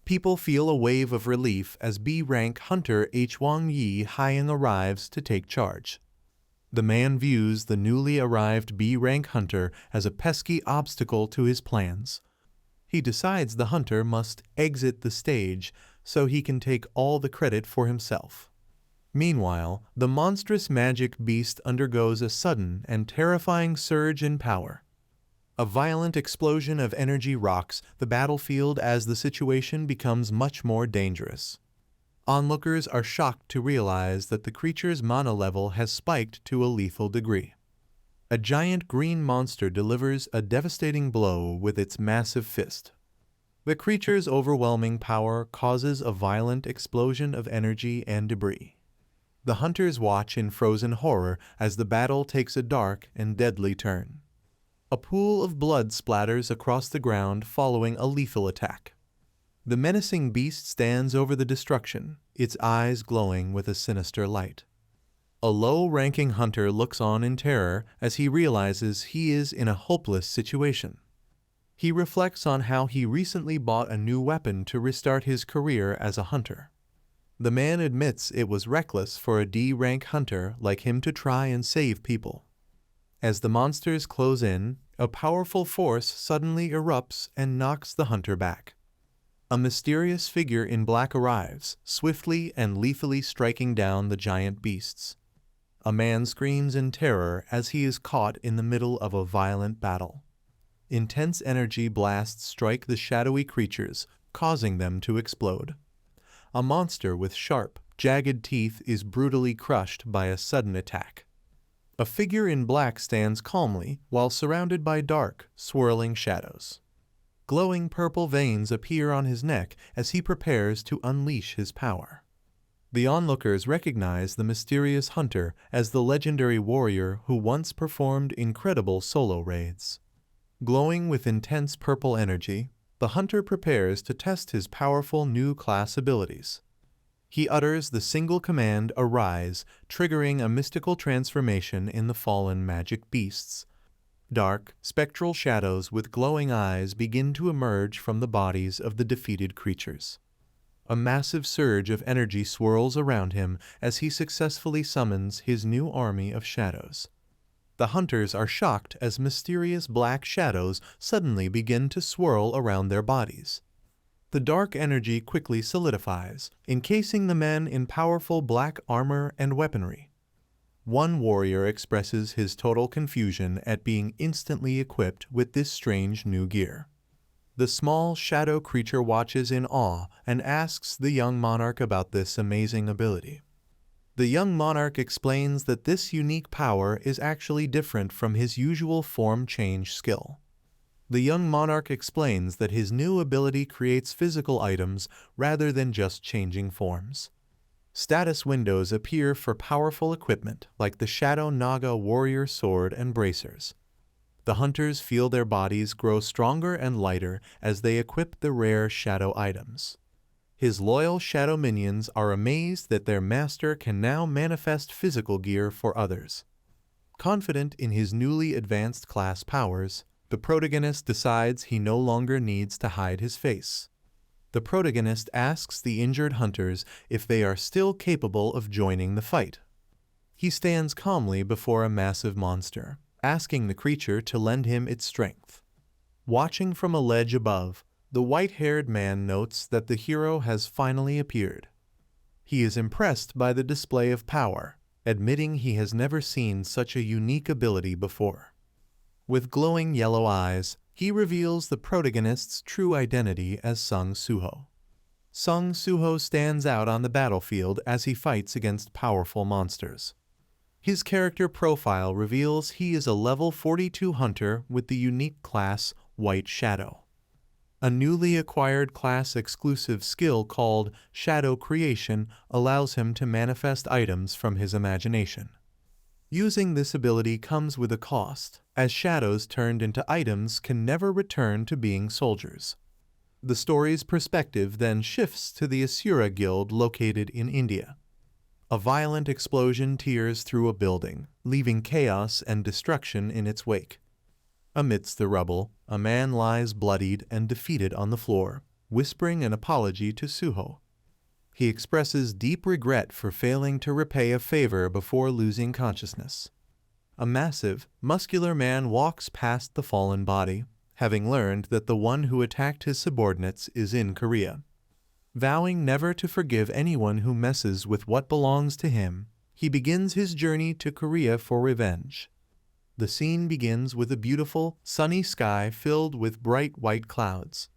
People feel a wave of relief as B-rank hunter Hwang Yi Hyang arrives to take charge. The man views the newly arrived B-rank hunter as a pesky obstacle to his plans. He decides the hunter must exit the stage so he can take all the credit for himself. Meanwhile, the monstrous magic beast undergoes a sudden and terrifying surge in power. A violent explosion of energy rocks the battlefield as the situation becomes much more dangerous. Onlookers are shocked to realize that the creature's mana level has spiked to a lethal degree. A giant green monster delivers a devastating blow with its massive fist. The creature's overwhelming power causes a violent explosion of energy and debris. The hunters watch in frozen horror as the battle takes a dark and deadly turn. A pool of blood splatters across the ground following a lethal attack. The menacing beast stands over the destruction, its eyes glowing with a sinister light. A low-ranking hunter looks on in terror as he realizes he is in a hopeless situation. He reflects on how he recently bought a new weapon to restart his career as a hunter. The man admits it was reckless for a D-rank hunter like him to try and save people. As the monsters close in, a powerful force suddenly erupts and knocks the hunter back. A mysterious figure in black arrives, swiftly and lethally striking down the giant beasts. A man screams in terror as he is caught in the middle of a violent battle. Intense energy blasts strike the shadowy creatures, causing them to explode. A monster with sharp, jagged teeth is brutally crushed by a sudden attack. A figure in black stands calmly while surrounded by dark, swirling shadows. Glowing purple veins appear on his neck as he prepares to unleash his power. The onlookers recognize the mysterious hunter as the legendary warrior who once performed incredible solo raids. Glowing with intense purple energy, the hunter prepares to test his powerful new class abilities. He utters the single command "Arise," triggering a mystical transformation in the fallen magic beasts. Dark, spectral shadows with glowing eyes begin to emerge from the bodies of the defeated creatures. A massive surge of energy swirls around him as he successfully summons his new army of shadows. The hunters are shocked as mysterious black shadows suddenly begin to swirl around their bodies. The dark energy quickly solidifies, encasing the men in powerful black armor and weaponry. One warrior expresses his total confusion at being instantly equipped with this strange new gear. The small shadow creature watches in awe and asks the young monarch about this amazing ability. The young monarch explains that this unique power is actually different from his usual form change skill. The young monarch explains that his new ability creates physical items rather than just changing forms. Status windows appear for powerful equipment like the Shadow Naga warrior sword and bracers. The hunters feel their bodies grow stronger and lighter as they equip the rare shadow items. His loyal shadow minions are amazed that their master can now manifest physical gear for others. Confident in his newly advanced class powers, the protagonist decides he no longer needs to hide his face. The protagonist asks the injured hunters if they are still capable of joining the fight. He stands calmly before a massive monster, asking the creature to lend him its strength. Watching from a ledge above, the white-haired man notes that the hero has finally appeared. He is impressed by the display of power, admitting he has never seen such a unique ability before. With glowing yellow eyes, he reveals the protagonist's true identity as Sung Suho. Sung Suho stands out on the battlefield as he fights against powerful monsters. His character profile reveals he is a level 42 hunter with the unique class White Shadow. A newly acquired class-exclusive skill called Shadow Creation allows him to manifest items from his imagination. Using this ability comes with a cost, as shadows turned into items can never return to being soldiers. The story's perspective then shifts to the Asura Guild located in India. A violent explosion tears through a building, leaving chaos and destruction in its wake. Amidst the rubble, a man lies bloodied and defeated on the floor, whispering an apology to Suho. He expresses deep regret for failing to repay a favor before losing consciousness. A massive, muscular man walks past the fallen body, having learned that the one who attacked his subordinates is in Korea. Vowing never to forgive anyone who messes with what belongs to him, he begins his journey to Korea for revenge. The scene begins with a beautiful, sunny sky filled with bright white clouds.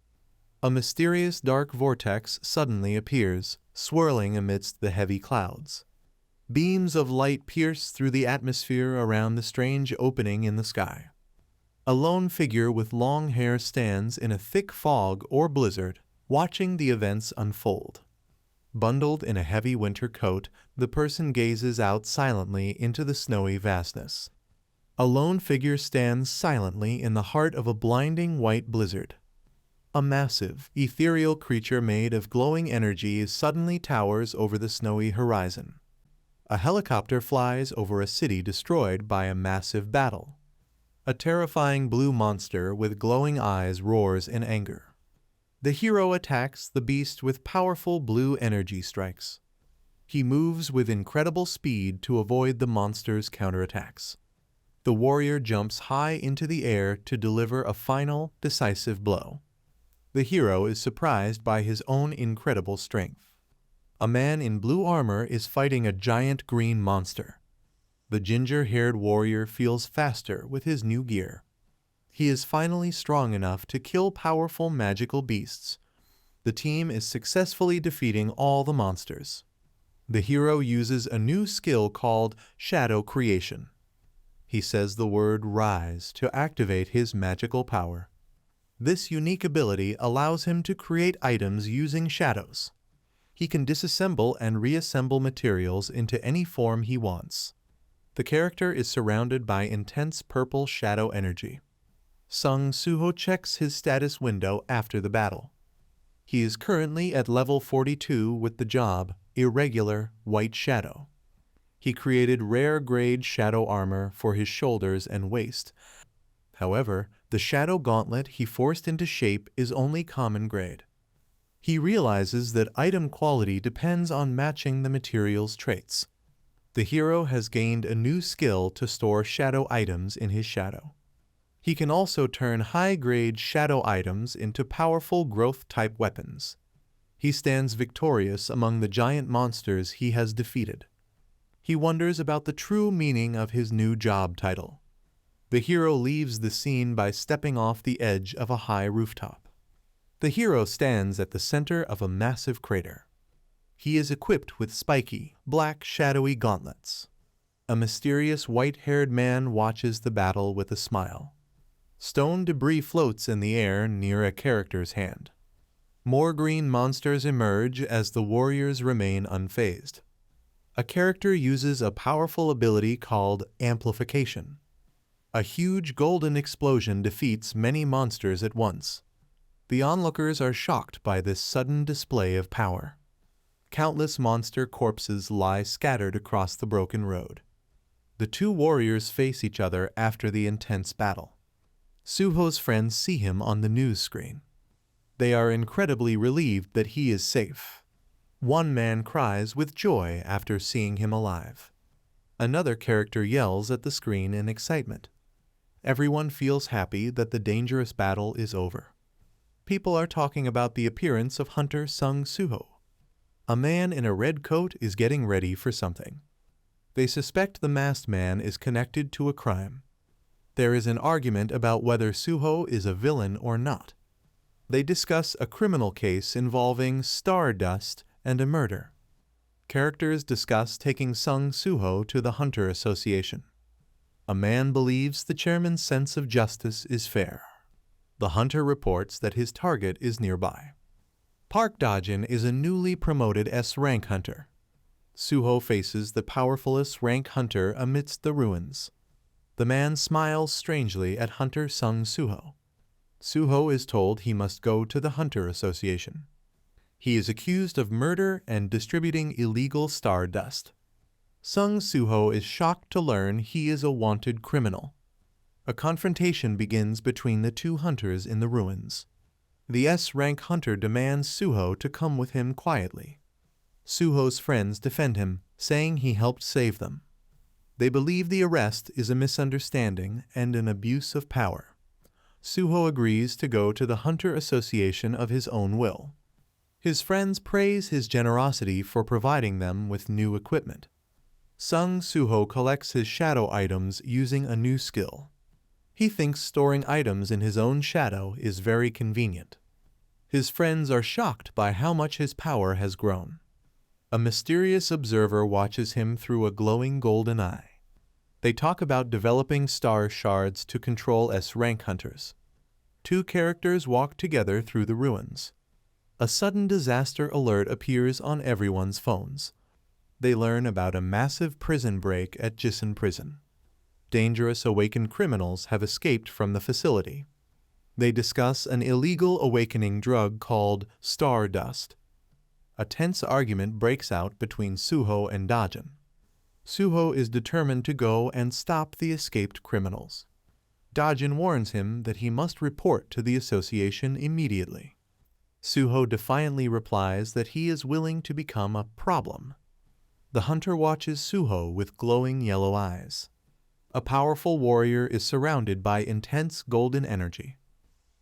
A mysterious dark vortex suddenly appears, swirling amidst the heavy clouds. Beams of light pierce through the atmosphere around the strange opening in the sky. A lone figure with long hair stands in a thick fog or blizzard, watching the events unfold. Bundled in a heavy winter coat, the person gazes out silently into the snowy vastness. A lone figure stands silently in the heart of a blinding white blizzard. A massive, ethereal creature made of glowing energy suddenly towers over the snowy horizon. A helicopter flies over a city destroyed by a massive battle. A terrifying blue monster with glowing eyes roars in anger. The hero attacks the beast with powerful blue energy strikes. He moves with incredible speed to avoid the monster's counterattacks. The warrior jumps high into the air to deliver a final, decisive blow. The hero is surprised by his own incredible strength. A man in blue armor is fighting a giant green monster. The ginger-haired warrior feels faster with his new gear. He is finally strong enough to kill powerful magical beasts. The team is successfully defeating all the monsters. The hero uses a new skill called Shadow Creation. He says the word "rise" to activate his magical power. This unique ability allows him to create items using shadows. He can disassemble and reassemble materials into any form he wants. The character is surrounded by intense purple shadow energy. Suho checks his status window after the battle. He is currently at level 42 with the job Irregular White Shadow. He created rare grade shadow armor for his shoulders and waist. However, the shadow gauntlet he forced into shape is only common grade. He realizes that item quality depends on matching the material's traits. The hero has gained a new skill to store shadow items in his shadow. He can also turn high-grade shadow items into powerful growth-type weapons. He stands victorious among the giant monsters he has defeated. He wonders about the true meaning of his new job title. The hero leaves the scene by stepping off the edge of a high rooftop. The hero stands at the center of a massive crater. He is equipped with spiky, black, shadowy gauntlets. A mysterious white-haired man watches the battle with a smile. Stone debris floats in the air near a character's hand. More green monsters emerge as the warriors remain unfazed. A character uses a powerful ability called Amplification. A huge golden explosion defeats many monsters at once. The onlookers are shocked by this sudden display of power. Countless monster corpses lie scattered across the broken road. The two warriors face each other after the intense battle. Suho's friends see him on the news screen. They are incredibly relieved that he is safe. One man cries with joy after seeing him alive. Another character yells at the screen in excitement. Everyone feels happy that the dangerous battle is over. People are talking about the appearance of Hunter Suho. A man in a red coat is getting ready for something. They suspect the masked man is connected to a crime. There is an argument about whether Suho is a villain or not. They discuss a criminal case involving stardust and a murder. Characters discuss taking Suho to the Hunter Association. A man believes the chairman's sense of justice is fair. The hunter reports that his target is nearby. Park Dajin is a newly promoted S-rank hunter. Suho faces the powerful S-rank hunter amidst the ruins. The man smiles strangely at Hunter Suho. Suho is told he must go to the Hunter Association. He is accused of murder and distributing illegal stardust. Suho is shocked to learn he is a wanted criminal. A confrontation begins between the two hunters in the ruins. The S-rank hunter demands Suho to come with him quietly. Suho's friends defend him, saying he helped save them. They believe the arrest is a misunderstanding and an abuse of power. Suho agrees to go to the Hunter Association of his own will. His friends praise his generosity for providing them with new equipment. Suho collects his shadow items using a new skill. He thinks storing items in his own shadow is very convenient. His friends are shocked by how much his power has grown. A mysterious observer watches him through a glowing golden eye. They talk about developing star shards to control S-rank hunters. Two characters walk together through the ruins. A sudden disaster alert appears on everyone's phones. They learn about a massive prison break at Jisan Prison. Dangerous awakened criminals have escaped from the facility. They discuss an illegal awakening drug called stardust. A tense argument breaks out between Suho and Dajin. Suho is determined to go and stop the escaped criminals. Dajin warns him that he must report to the association immediately. Suho defiantly replies that he is willing to become a problem. The hunter watches Suho with glowing yellow eyes. A powerful warrior is surrounded by intense golden energy.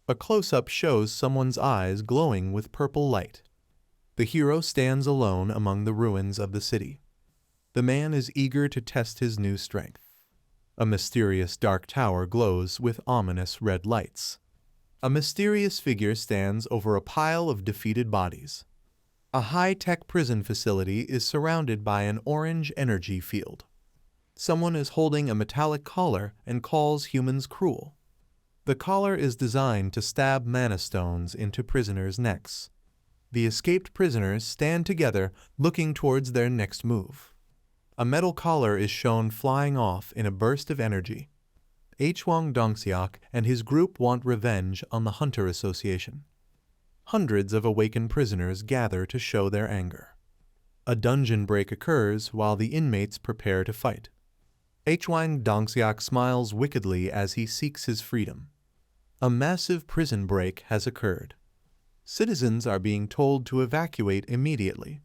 A close-up shows someone's eyes glowing with purple light. The hero stands alone among the ruins of the city. The man is eager to test his new strength. A mysterious dark tower glows with ominous red lights. A mysterious figure stands over a pile of defeated bodies. A high-tech prison facility is surrounded by an orange energy field. Someone is holding a metallic collar and calls humans cruel. The collar is designed to stab mana stones into prisoners' necks. The escaped prisoners stand together, looking towards their next move. A metal collar is shown flying off in a burst of energy. Hwang Dongseok and his group want revenge on the Hunter Association. Hundreds of awakened prisoners gather to show their anger. A dungeon break occurs while the inmates prepare to fight. Hwang Dongseok smiles wickedly as he seeks his freedom. A massive prison break has occurred. Citizens are being told to evacuate immediately.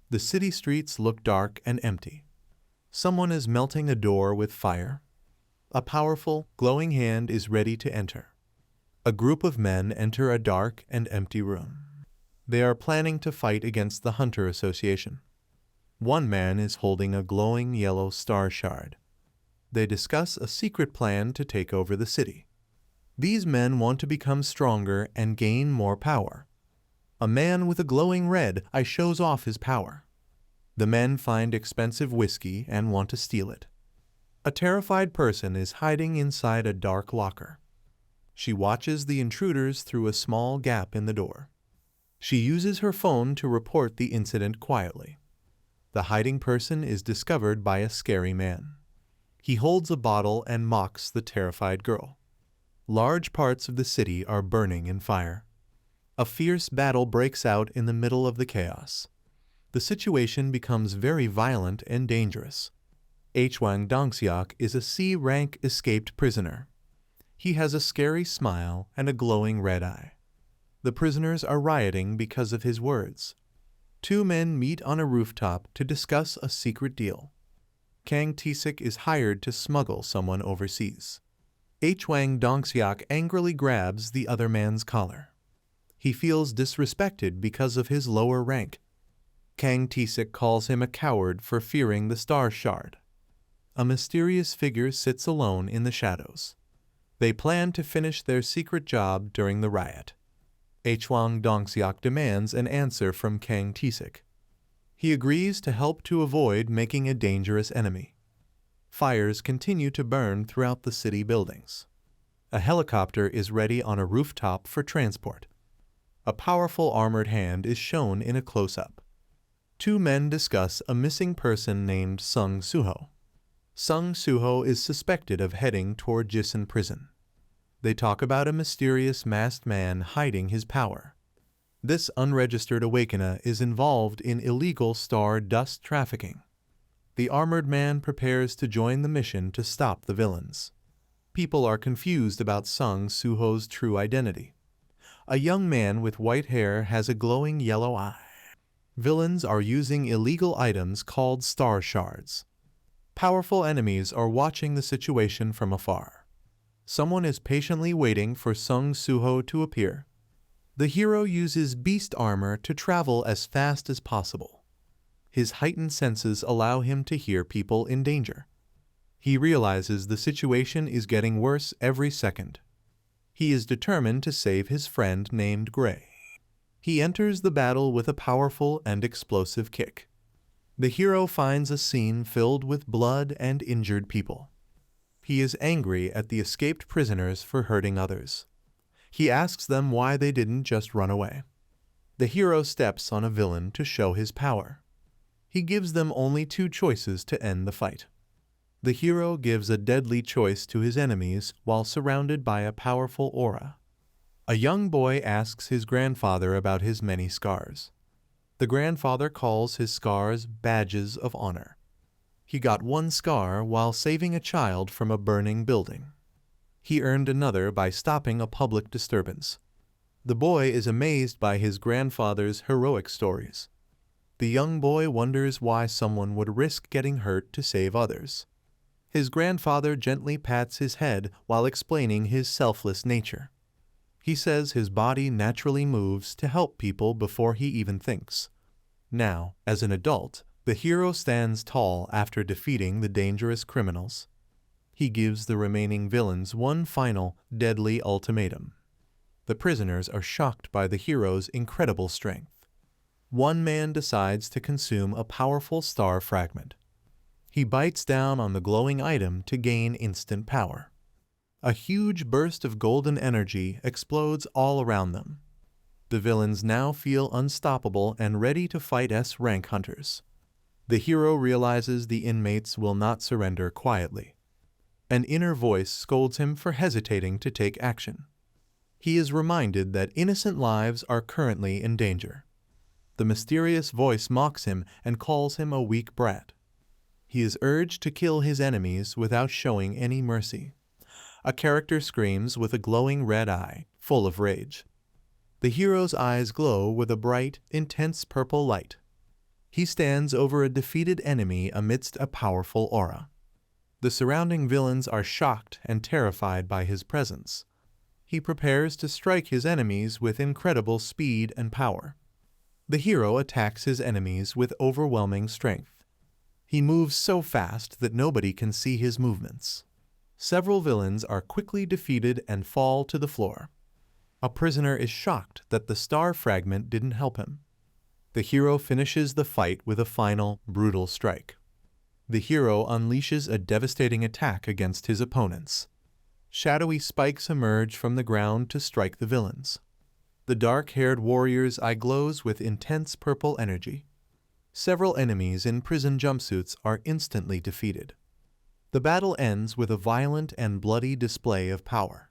The city streets look dark and empty. Someone is melting a door with fire. A powerful, glowing hand is ready to enter. A group of men enter a dark and empty room. They are planning to fight against the Hunter Association. One man is holding a glowing yellow star shard. They discuss a secret plan to take over the city. These men want to become stronger and gain more power. A man with a glowing red eye shows off his power. The men find expensive whiskey and want to steal it. A terrified person is hiding inside a dark locker. She watches the intruders through a small gap in the door. She uses her phone to report the incident quietly. The hiding person is discovered by a scary man. He holds a bottle and mocks the terrified girl. Large parts of the city are burning in fire. A fierce battle breaks out in the middle of the chaos. The situation becomes very violent and dangerous. Hwang Dongseok is a C-rank escaped prisoner. He has a scary smile and a glowing red eye. The prisoners are rioting because of his words. Two men meet on a rooftop to discuss a secret deal. Kang Tae-sik is hired to smuggle someone overseas. Hwang Dongseok angrily grabs the other man's collar. He feels disrespected because of his lower rank. Kang Tae-sik calls him a coward for fearing the star shard. A mysterious figure sits alone in the shadows. They plan to finish their secret job during the riot. Hwang Dongseok demands an answer from Kang Tae-sik. He agrees to help to avoid making a dangerous enemy. Fires continue to burn throughout the city buildings. A helicopter is ready on a rooftop for transport. A powerful armored hand is shown in a close-up. Two men discuss a missing person named Sung Suho. Sung Suho is suspected of heading toward Jisan prison. They talk about a mysterious masked man hiding his power. This unregistered awakener is involved in illegal star dust trafficking. The armored man prepares to join the mission to stop the villains. People are confused about Sung Suho's true identity. A young man with white hair has a glowing yellow eye. Villains are using illegal items called star shards. Powerful enemies are watching the situation from afar. Someone is patiently waiting for Sung Suho to appear. The hero uses beast armor to travel as fast as possible. His heightened senses allow him to hear people in danger. He realizes the situation is getting worse every second. He is determined to save his friend named Gray. He enters the battle with a powerful and explosive kick. The hero finds a scene filled with blood and injured people. He is angry at the escaped prisoners for hurting others. He asks them why they didn't just run away. The hero steps on a villain to show his power. He gives them only two choices to end the fight. The hero gives a deadly choice to his enemies while surrounded by a powerful aura. A young boy asks his grandfather about his many scars. The grandfather calls his scars badges of honor. He got one scar while saving a child from a burning building. He earned another by stopping a public disturbance. The boy is amazed by his grandfather's heroic stories. The young boy wonders why someone would risk getting hurt to save others. His grandfather gently pats his head while explaining his selfless nature. He says his body naturally moves to help people before he even thinks. Now, as an adult, the hero stands tall after defeating the dangerous criminals. He gives the remaining villains one final, deadly ultimatum. The prisoners are shocked by the hero's incredible strength. One man decides to consume a powerful star fragment. He bites down on the glowing item to gain instant power. A huge burst of golden energy explodes all around them. The villains now feel unstoppable and ready to fight S-rank hunters. The hero realizes the inmates will not surrender quietly. An inner voice scolds him for hesitating to take action. He is reminded that innocent lives are currently in danger. The mysterious voice mocks him and calls him a weak brat. He is urged to kill his enemies without showing any mercy. A character screams with a glowing red eye, full of rage. The hero's eyes glow with a bright, intense purple light. He stands over a defeated enemy amidst a powerful aura. The surrounding villains are shocked and terrified by his presence. He prepares to strike his enemies with incredible speed and power. The hero attacks his enemies with overwhelming strength. He moves so fast that nobody can see his movements. Several villains are quickly defeated and fall to the floor. A prisoner is shocked that the star fragment didn't help him. The hero finishes the fight with a final, brutal strike. The hero unleashes a devastating attack against his opponents. Shadowy spikes emerge from the ground to strike the villains. The dark-haired warrior's eye glows with intense purple energy. Several enemies in prison jumpsuits are instantly defeated. The battle ends with a violent and bloody display of power.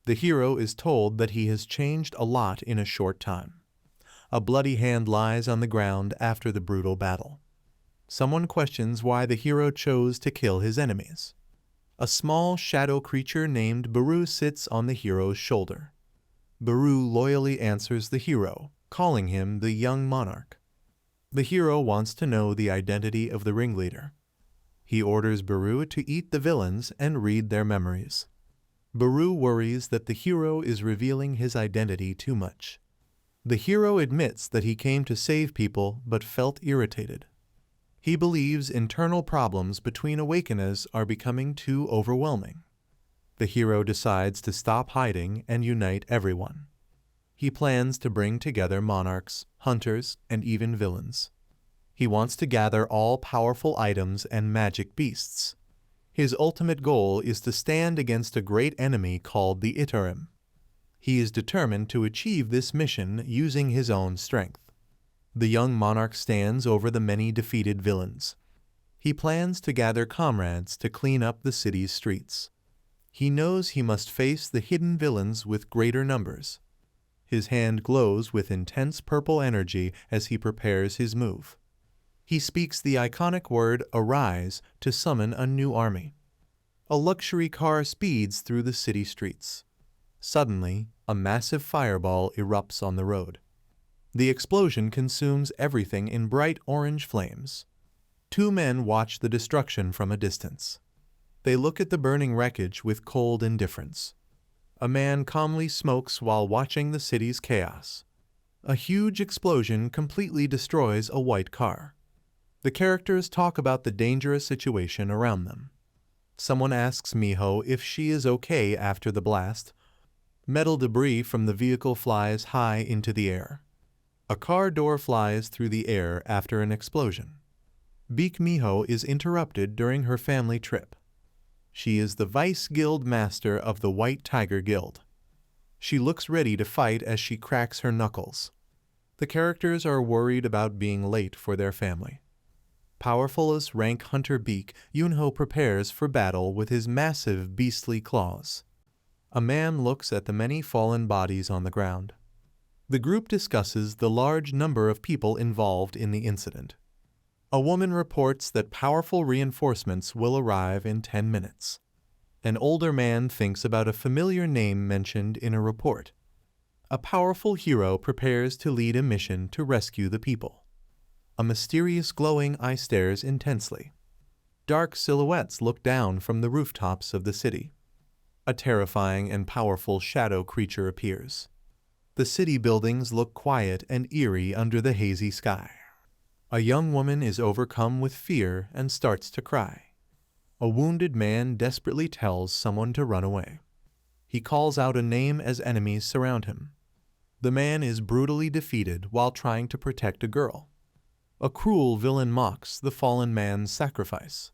The hero is told that he has changed a lot in a short time. A bloody hand lies on the ground after the brutal battle. Someone questions why the hero chose to kill his enemies. A small shadow creature named Beru sits on the hero's shoulder. Beru loyally answers the hero, calling him the young monarch. The hero wants to know the identity of the ringleader. He orders Beru to eat the villains and read their memories. Beru worries that the hero is revealing his identity too much. The hero admits that he came to save people but felt irritated. He believes internal problems between Awakeners are becoming too overwhelming. The hero decides to stop hiding and unite everyone. He plans to bring together monarchs, hunters, and even villains. He wants to gather all powerful items and magic beasts. His ultimate goal is to stand against a great enemy called the Itarim. He is determined to achieve this mission using his own strength. The young monarch stands over the many defeated villains. He plans to gather comrades to clean up the city's streets. He knows he must face the hidden villains with greater numbers. His hand glows with intense purple energy as he prepares his move. He speaks the iconic word "arise" to summon a new army. A luxury car speeds through the city streets. Suddenly, a massive fireball erupts on the road. The explosion consumes everything in bright orange flames. Two men watch the destruction from a distance. They look at the burning wreckage with cold indifference. A man calmly smokes while watching the city's chaos. A huge explosion completely destroys a white car. The characters talk about the dangerous situation around them. Someone asks Miho if she is okay after the blast. Metal debris from the vehicle flies high into the air. A car door flies through the air after an explosion. Beak Miho is interrupted during her family trip. She is the Vice Guild Master of the White Tiger Guild. She looks ready to fight as she cracks her knuckles. The characters are worried about being late for their family. Powerful as rank hunter Beak, Yunho prepares for battle with his massive beastly claws. A man looks at the many fallen bodies on the ground. The group discusses the large number of people involved in the incident. A woman reports that powerful reinforcements will arrive in 10 minutes. An older man thinks about a familiar name mentioned in a report. A powerful hero prepares to lead a mission to rescue the people. A mysterious glowing eye stares intensely. Dark silhouettes look down from the rooftops of the city. A terrifying and powerful shadow creature appears. The city buildings look quiet and eerie under the hazy sky. A young woman is overcome with fear and starts to cry. A wounded man desperately tells someone to run away. He calls out a name as enemies surround him. The man is brutally defeated while trying to protect a girl. A cruel villain mocks the fallen man's sacrifice.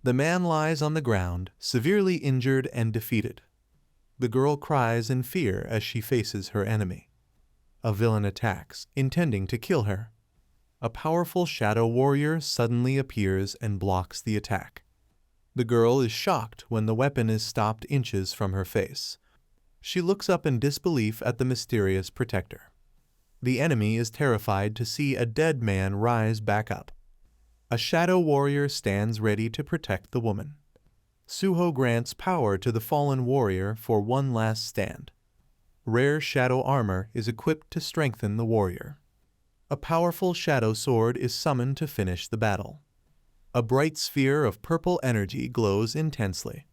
The man lies on the ground, severely injured and defeated. The girl cries in fear as she faces her enemy. A villain attacks, intending to kill her. A powerful shadow warrior suddenly appears and blocks the attack. The girl is shocked when the weapon is stopped inches from her face. She looks up in disbelief at the mysterious protector. The enemy is terrified to see a dead man rise back up. A shadow warrior stands ready to protect the woman. Suho grants power to the fallen warrior for one last stand. Rare shadow armor is equipped to strengthen the warrior. A powerful shadow sword is summoned to finish the battle. A bright sphere of purple energy glows intensely.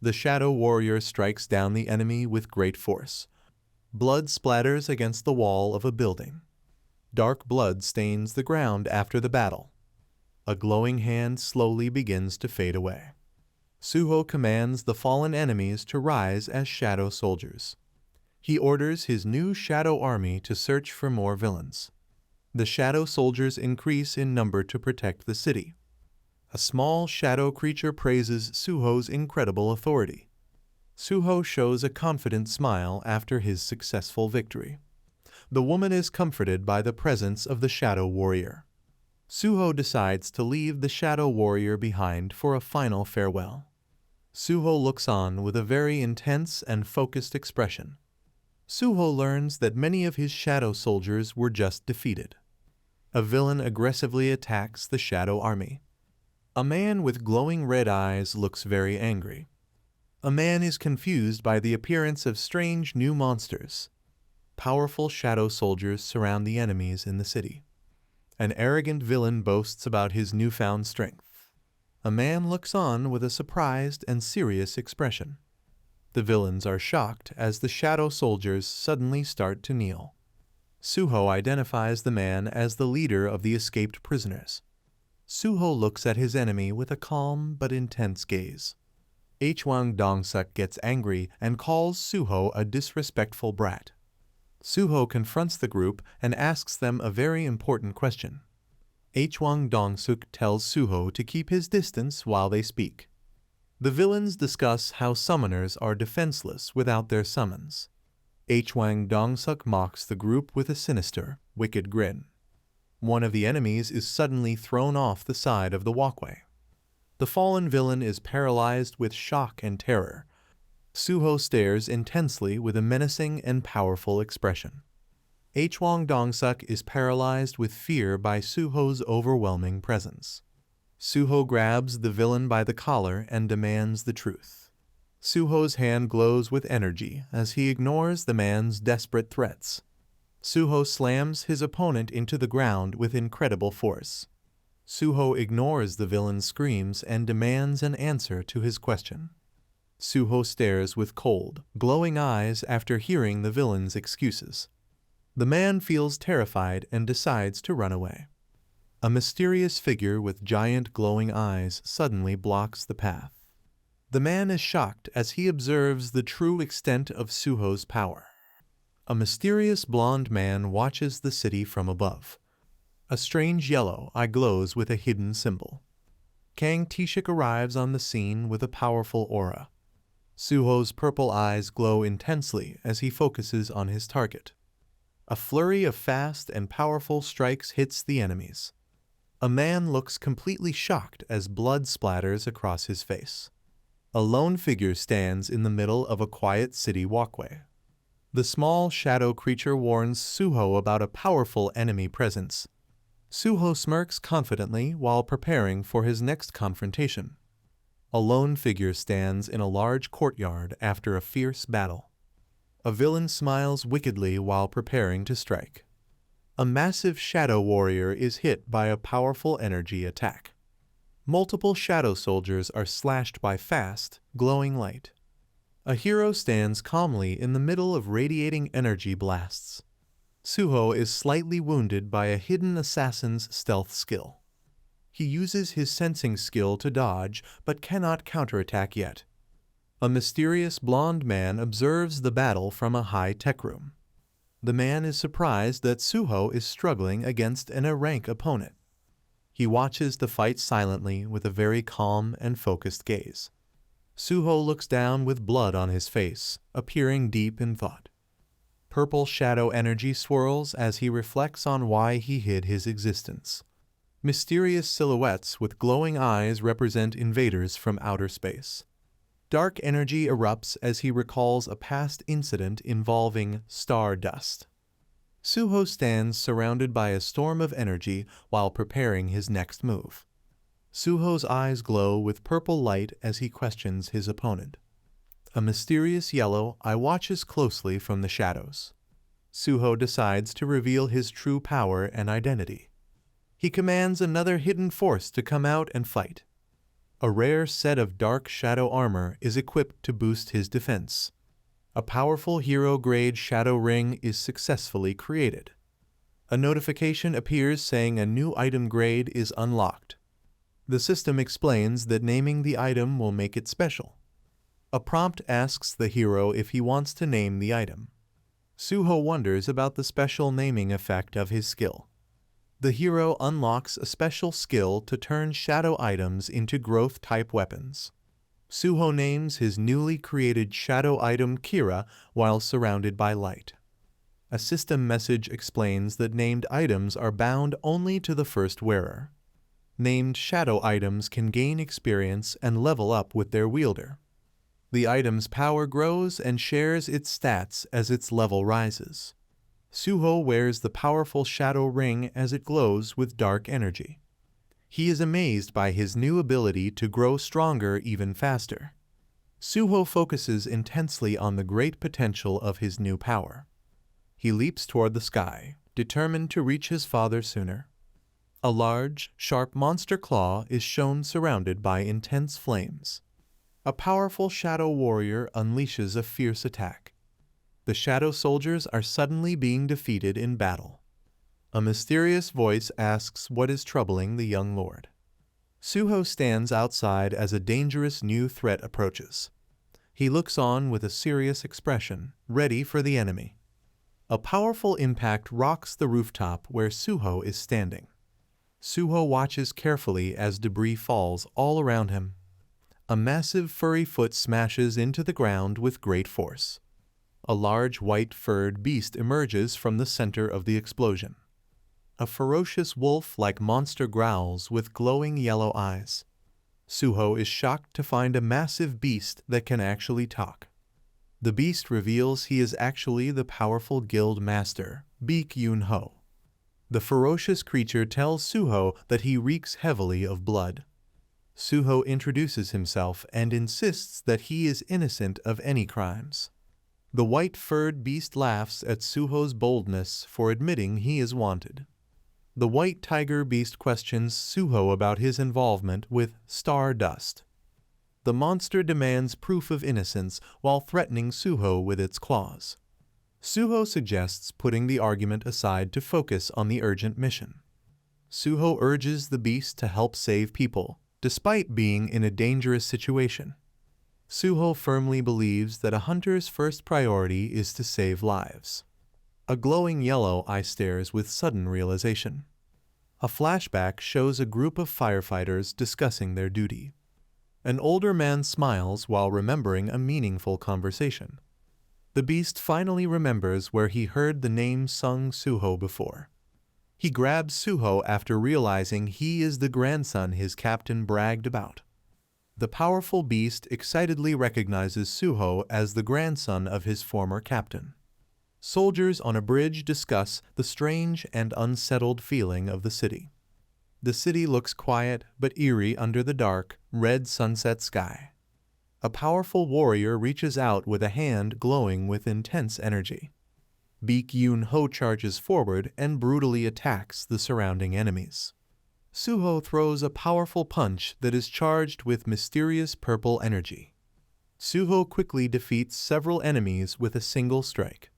The shadow warrior strikes down the enemy with great force. Blood splatters against the wall of a building. Dark blood stains the ground after the battle. A glowing hand slowly begins to fade away. Suho commands the fallen enemies to rise as shadow soldiers. He orders his new shadow army to search for more villains. The shadow soldiers increase in number to protect the city. A small shadow creature praises Suho's incredible authority. Suho shows a confident smile after his successful victory. The woman is comforted by the presence of the shadow warrior. Suho decides to leave the shadow warrior behind for a final farewell. Suho looks on with a very intense and focused expression. Suho learns that many of his shadow soldiers were just defeated. A villain aggressively attacks the shadow army. A man with glowing red eyes looks very angry. A man is confused by the appearance of strange new monsters. Powerful shadow soldiers surround the enemies in the city. An arrogant villain boasts about his newfound strength. A man looks on with a surprised and serious expression. The villains are shocked as the shadow soldiers suddenly start to kneel. Suho identifies the man as the leader of the escaped prisoners. Suho looks at his enemy with a calm but intense gaze. Hwang Dong-suk gets angry and calls Suho a disrespectful brat. Suho confronts the group and asks them a very important question. Hwang Dong-suk tells Suho to keep his distance while they speak. The villains discuss how summoners are defenseless without their summons. Hwang Dong-suk mocks the group with a sinister, wicked grin. One of the enemies is suddenly thrown off the side of the walkway. The fallen villain is paralyzed with shock and terror. Suho stares intensely with a menacing and powerful expression. Hwang Dong-suk is paralyzed with fear by Suho's overwhelming presence. Suho grabs the villain by the collar and demands the truth. Suho's hand glows with energy as he ignores the man's desperate threats. Suho slams his opponent into the ground with incredible force. Suho ignores the villain's screams and demands an answer to his question. Suho stares with cold, glowing eyes after hearing the villain's excuses. The man feels terrified and decides to run away. A mysterious figure with giant glowing eyes suddenly blocks the path. The man is shocked as he observes the true extent of Suho's power. A mysterious blonde man watches the city from above. A strange yellow eye glows with a hidden symbol. Kang Tae-shik arrives on the scene with a powerful aura. Suho's purple eyes glow intensely as he focuses on his target. A flurry of fast and powerful strikes hits the enemies. A man looks completely shocked as blood splatters across his face. A lone figure stands in the middle of a quiet city walkway. The small shadow creature warns Suho about a powerful enemy presence. Suho smirks confidently while preparing for his next confrontation. A lone figure stands in a large courtyard after a fierce battle. A villain smiles wickedly while preparing to strike. A massive shadow warrior is hit by a powerful energy attack. Multiple shadow soldiers are slashed by fast, glowing light. A hero stands calmly in the middle of radiating energy blasts. Suho is slightly wounded by a hidden assassin's stealth skill. He uses his sensing skill to dodge, but cannot counterattack yet. A mysterious blonde man observes the battle from a high-tech room. The man is surprised that Suho is struggling against an A-rank opponent. He watches the fight silently with a very calm and focused gaze. Suho looks down with blood on his face, appearing deep in thought. Purple shadow energy swirls as he reflects on why he hid his existence. Mysterious silhouettes with glowing eyes represent invaders from outer space. Dark energy erupts as he recalls a past incident involving star dust. Suho stands surrounded by a storm of energy while preparing his next move. Suho's eyes glow with purple light as he questions his opponent. A mysterious yellow eye watches closely from the shadows. Suho decides to reveal his true power and identity. He commands another hidden force to come out and fight. A rare set of dark shadow armor is equipped to boost his defense. A powerful hero-grade shadow ring is successfully created. A notification appears saying a new item grade is unlocked. The system explains that naming the item will make it special. A prompt asks the hero if he wants to name the item. Suho wonders about the special naming effect of his skill. The hero unlocks a special skill to turn shadow items into growth-type weapons. Suho names his newly created shadow item Kira while surrounded by light. A system message explains that named items are bound only to the first wearer. Named shadow items can gain experience and level up with their wielder. The item's power grows and shares its stats as its level rises. Suho wears the powerful shadow ring as it glows with dark energy. He is amazed by his new ability to grow stronger even faster. Suho focuses intensely on the great potential of his new power. He leaps toward the sky, determined to reach his father sooner. A large, sharp monster claw is shown surrounded by intense flames. A powerful shadow warrior unleashes a fierce attack. The shadow soldiers are suddenly being defeated in battle. A mysterious voice asks what is troubling the young lord. Suho stands outside as a dangerous new threat approaches. He looks on with a serious expression, ready for the enemy. A powerful impact rocks the rooftop where Suho is standing. Suho watches carefully as debris falls all around him. A massive furry foot smashes into the ground with great force. A large white-furred beast emerges from the center of the explosion. A ferocious wolf-like monster growls with glowing yellow eyes. Suho is shocked to find a massive beast that can actually talk. The beast reveals he is actually the powerful guild master, Baek Yoon-ho. The ferocious creature tells Suho that he reeks heavily of blood. Suho introduces himself and insists that he is innocent of any crimes. The white-furred beast laughs at Suho's boldness for admitting he is wanted. The white tiger beast questions Suho about his involvement with Stardust. The monster demands proof of innocence while threatening Suho with its claws. Suho suggests putting the argument aside to focus on the urgent mission. Suho urges the beast to help save people, despite being in a dangerous situation. Suho firmly believes that a hunter's first priority is to save lives. A glowing yellow eye stares with sudden realization. A flashback shows a group of firefighters discussing their duty. An older man smiles while remembering a meaningful conversation. The beast finally remembers where he heard the name sung Suho before. He grabs Suho after realizing he is the grandson his captain bragged about. The powerful beast excitedly recognizes Suho as the grandson of his former captain. Soldiers on a bridge discuss the strange and unsettled feeling of the city. The city looks quiet but eerie under the dark, red sunset sky. A powerful warrior reaches out with a hand glowing with intense energy. Baek Yoon-ho charges forward and brutally attacks the surrounding enemies. Suho throws a powerful punch that is charged with mysterious purple energy. Suho quickly defeats several enemies with a single strike.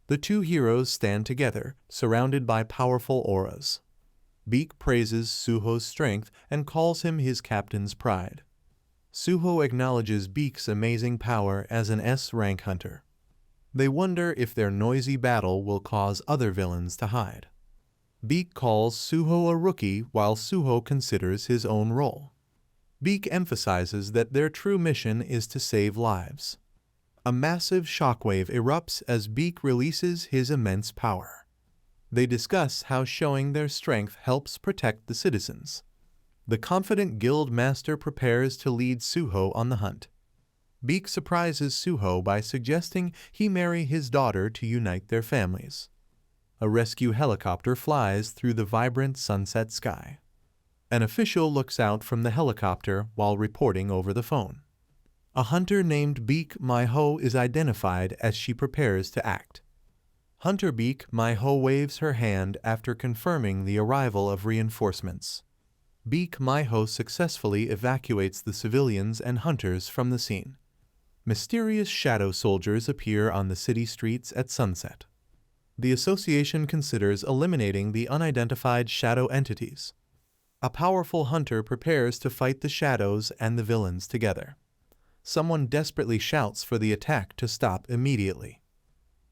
The two heroes stand together, surrounded by powerful auras. Baek praises Suho's strength and calls him his captain's pride. Suho acknowledges Baek's amazing power as an S-rank hunter. They wonder if their noisy battle will cause other villains to hide. Baek calls Suho a rookie while Suho considers his own role. Baek emphasizes that their true mission is to save lives. A massive shockwave erupts as Baek releases his immense power. They discuss how showing their strength helps protect the citizens. The confident guild master prepares to lead Suho on the hunt. Beak surprises Suho by suggesting he marry his daughter to unite their families. A rescue helicopter flies through the vibrant sunset sky. An official looks out from the helicopter while reporting over the phone. A hunter named Beak Maiho is identified as she prepares to act. Hunter Beak Maiho waves her hand after confirming the arrival of reinforcements. Beak Maiho successfully evacuates the civilians and hunters from the scene. Mysterious shadow soldiers appear on the city streets at sunset. The association considers eliminating the unidentified shadow entities. A powerful hunter prepares to fight the shadows and the villains together. Someone desperately shouts for the attack to stop immediately.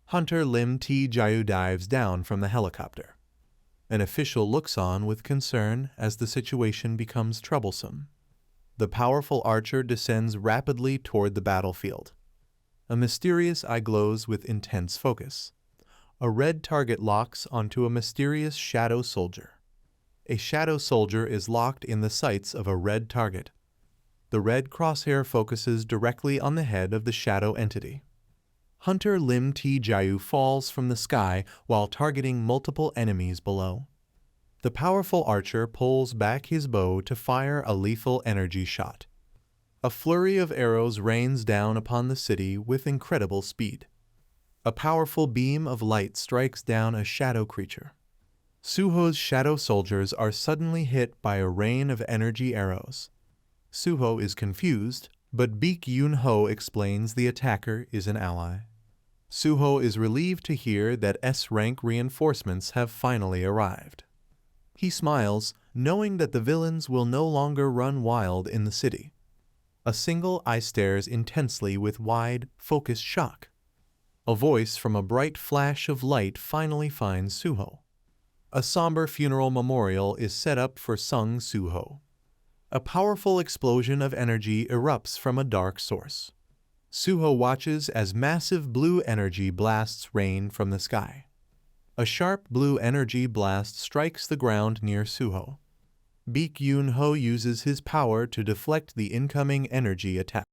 Hunter Lim T. Jayu dives down from the helicopter. An official looks on with concern as the situation becomes troublesome. The powerful archer descends rapidly toward the battlefield. A mysterious eye glows with intense focus. A red target locks onto a mysterious shadow soldier. A shadow soldier is locked in the sights of a red target. The red crosshair focuses directly on the head of the shadow entity. Hunter Lim T. Jayu falls from the sky while targeting multiple enemies below. The powerful archer pulls back his bow to fire a lethal energy shot. A flurry of arrows rains down upon the city with incredible speed. A powerful beam of light strikes down a shadow creature. Suho's shadow soldiers are suddenly hit by a rain of energy arrows. Suho is confused, but Beak Yun-ho explains the attacker is an ally. Suho is relieved to hear that S-rank reinforcements have finally arrived. He smiles, knowing that the villains will no longer run wild in the city. A single eye stares intensely with wide, focused shock. A voice from a bright flash of light finally finds Suho. A somber funeral memorial is set up for Sung Suho. A powerful explosion of energy erupts from a dark source. Suho watches as massive blue energy blasts rain from the sky. A sharp blue energy blast strikes the ground near Suho. Beak Yun-ho uses his power to deflect the incoming energy attack.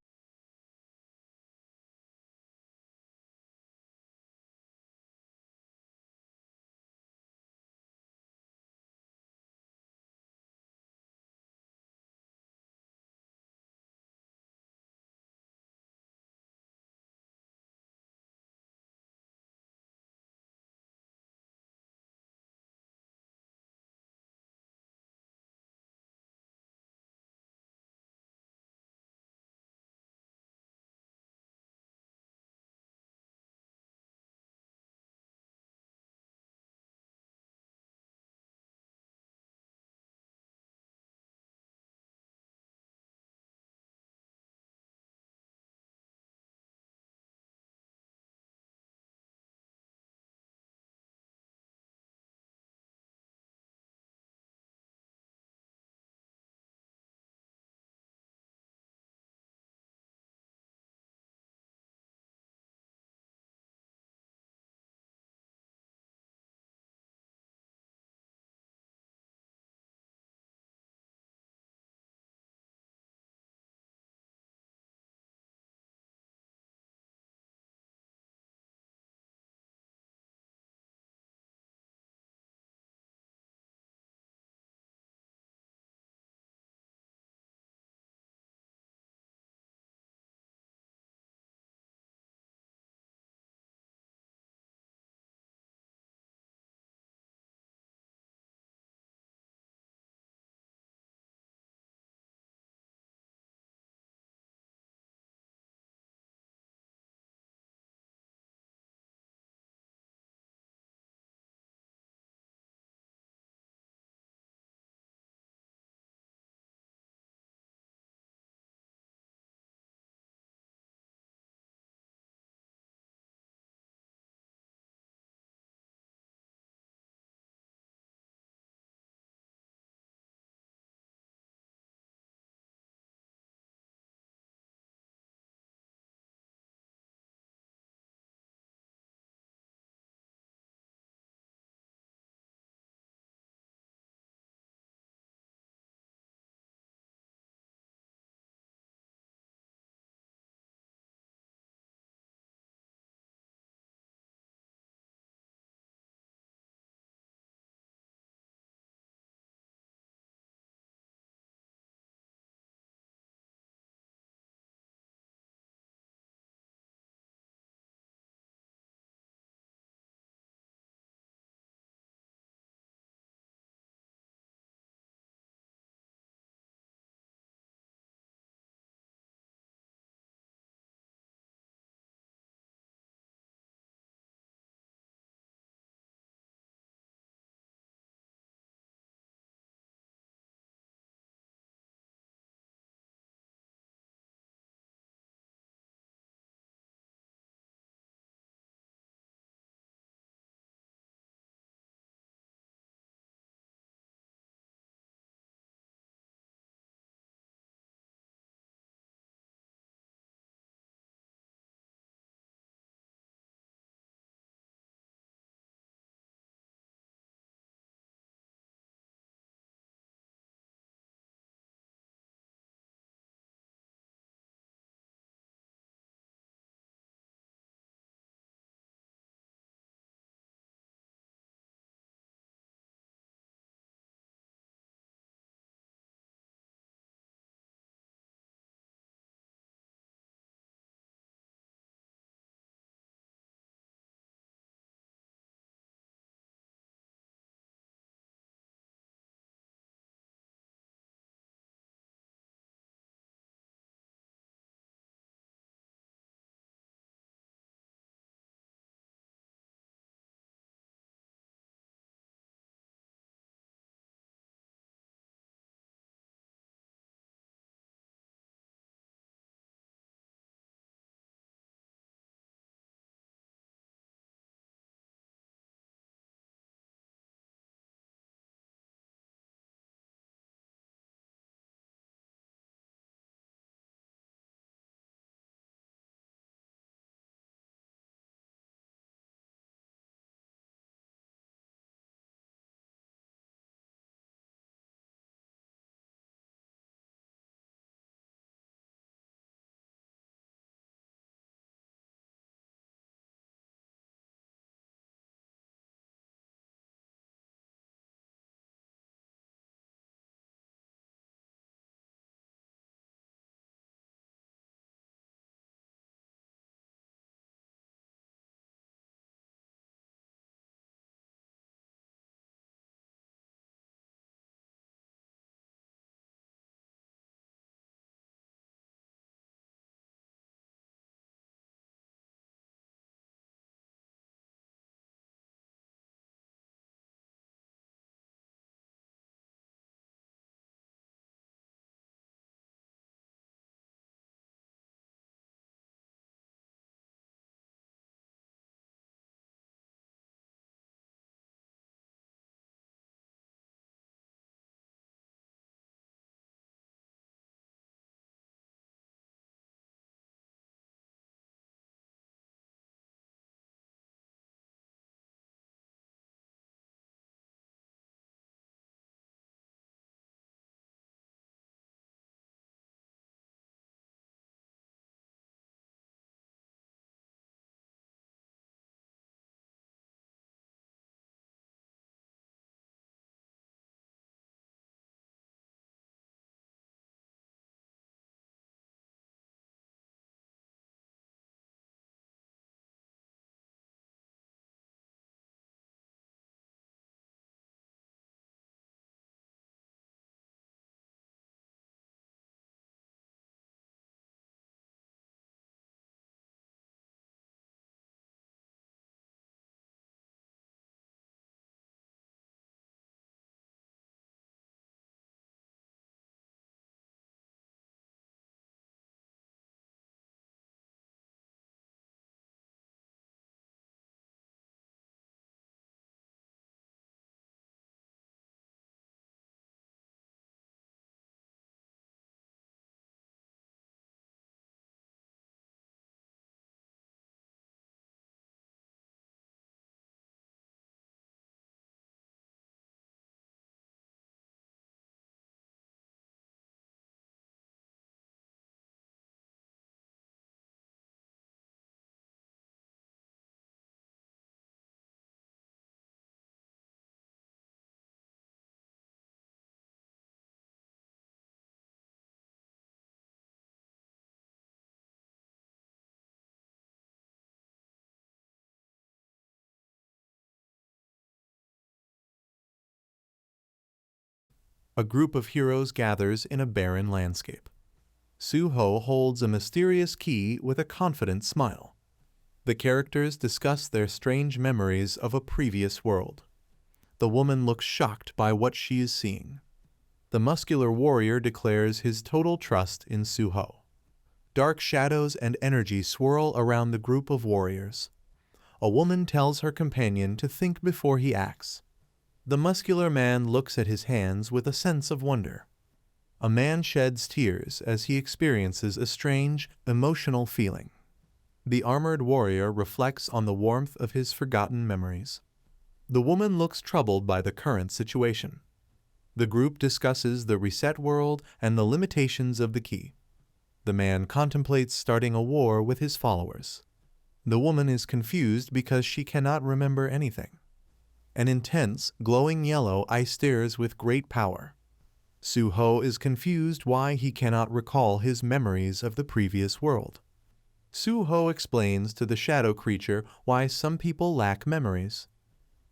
A group of heroes gathers in a barren landscape. Suho holds a mysterious key with a confident smile. The characters discuss their strange memories of a previous world. The woman looks shocked by what she is seeing. The muscular warrior declares his total trust in Suho. Dark shadows and energy swirl around the group of warriors. A woman tells her companion to think before he acts. The muscular man looks at his hands with a sense of wonder. A man sheds tears as he experiences a strange, emotional feeling. The armored warrior reflects on the warmth of his forgotten memories. The woman looks troubled by the current situation. The group discusses the reset world and the limitations of the key. The man contemplates starting a war with his followers. The woman is confused because she cannot remember anything. An intense, glowing yellow eye stares with great power. Suho is confused why he cannot recall his memories of the previous world. Suho explains to the shadow creature why some people lack memories.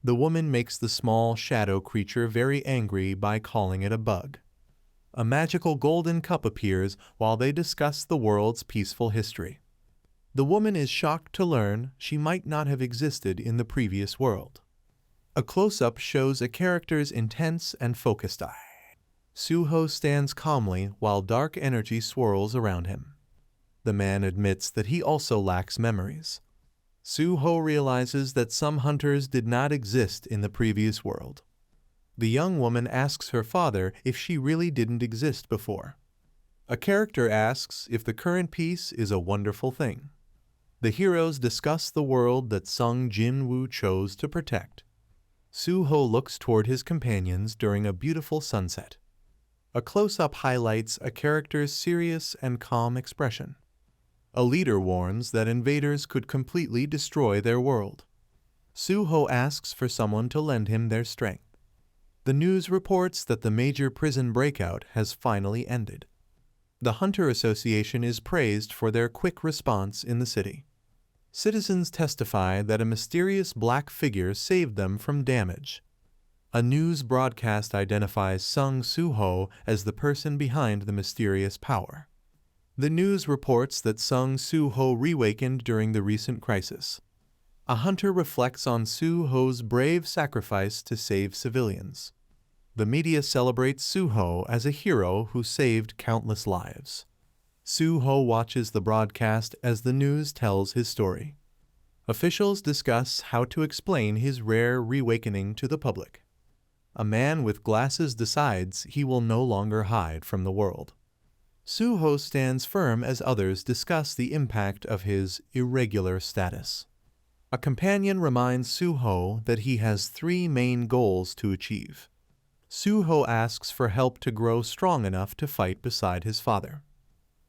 The woman makes the small shadow creature very angry by calling it a bug. A magical golden cup appears while they discuss the world's peaceful history. The woman is shocked to learn she might not have existed in the previous world. A close-up shows a character's intense and focused eye. Suho stands calmly while dark energy swirls around him. The man admits that he also lacks memories. Suho realizes that some hunters did not exist in the previous world. The young woman asks her father if she really didn't exist before. A character asks if the current peace is a wonderful thing. The heroes discuss the world that Sung Jinwoo chose to protect. Suho looks toward his companions during a beautiful sunset. A close-up highlights a character's serious and calm expression. A leader warns that invaders could completely destroy their world. Suho asks for someone to lend him their strength. The news reports that the major prison breakout has finally ended. The Hunter Association is praised for their quick response in the city. Citizens testify that a mysterious black figure saved them from damage. A news broadcast identifies Sung Suho as the person behind the mysterious power. The news reports that Sung Suho reawakened during the recent crisis. A hunter reflects on Suho's brave sacrifice to save civilians. The media celebrates Suho as a hero who saved countless lives. Suho watches the broadcast as the news tells his story. Officials discuss how to explain his rare reawakening to the public. A man with glasses decides he will no longer hide from the world. Suho stands firm as others discuss the impact of his irregular status. A companion reminds Suho that he has 3 main goals to achieve. Suho asks for help to grow strong enough to fight beside his father.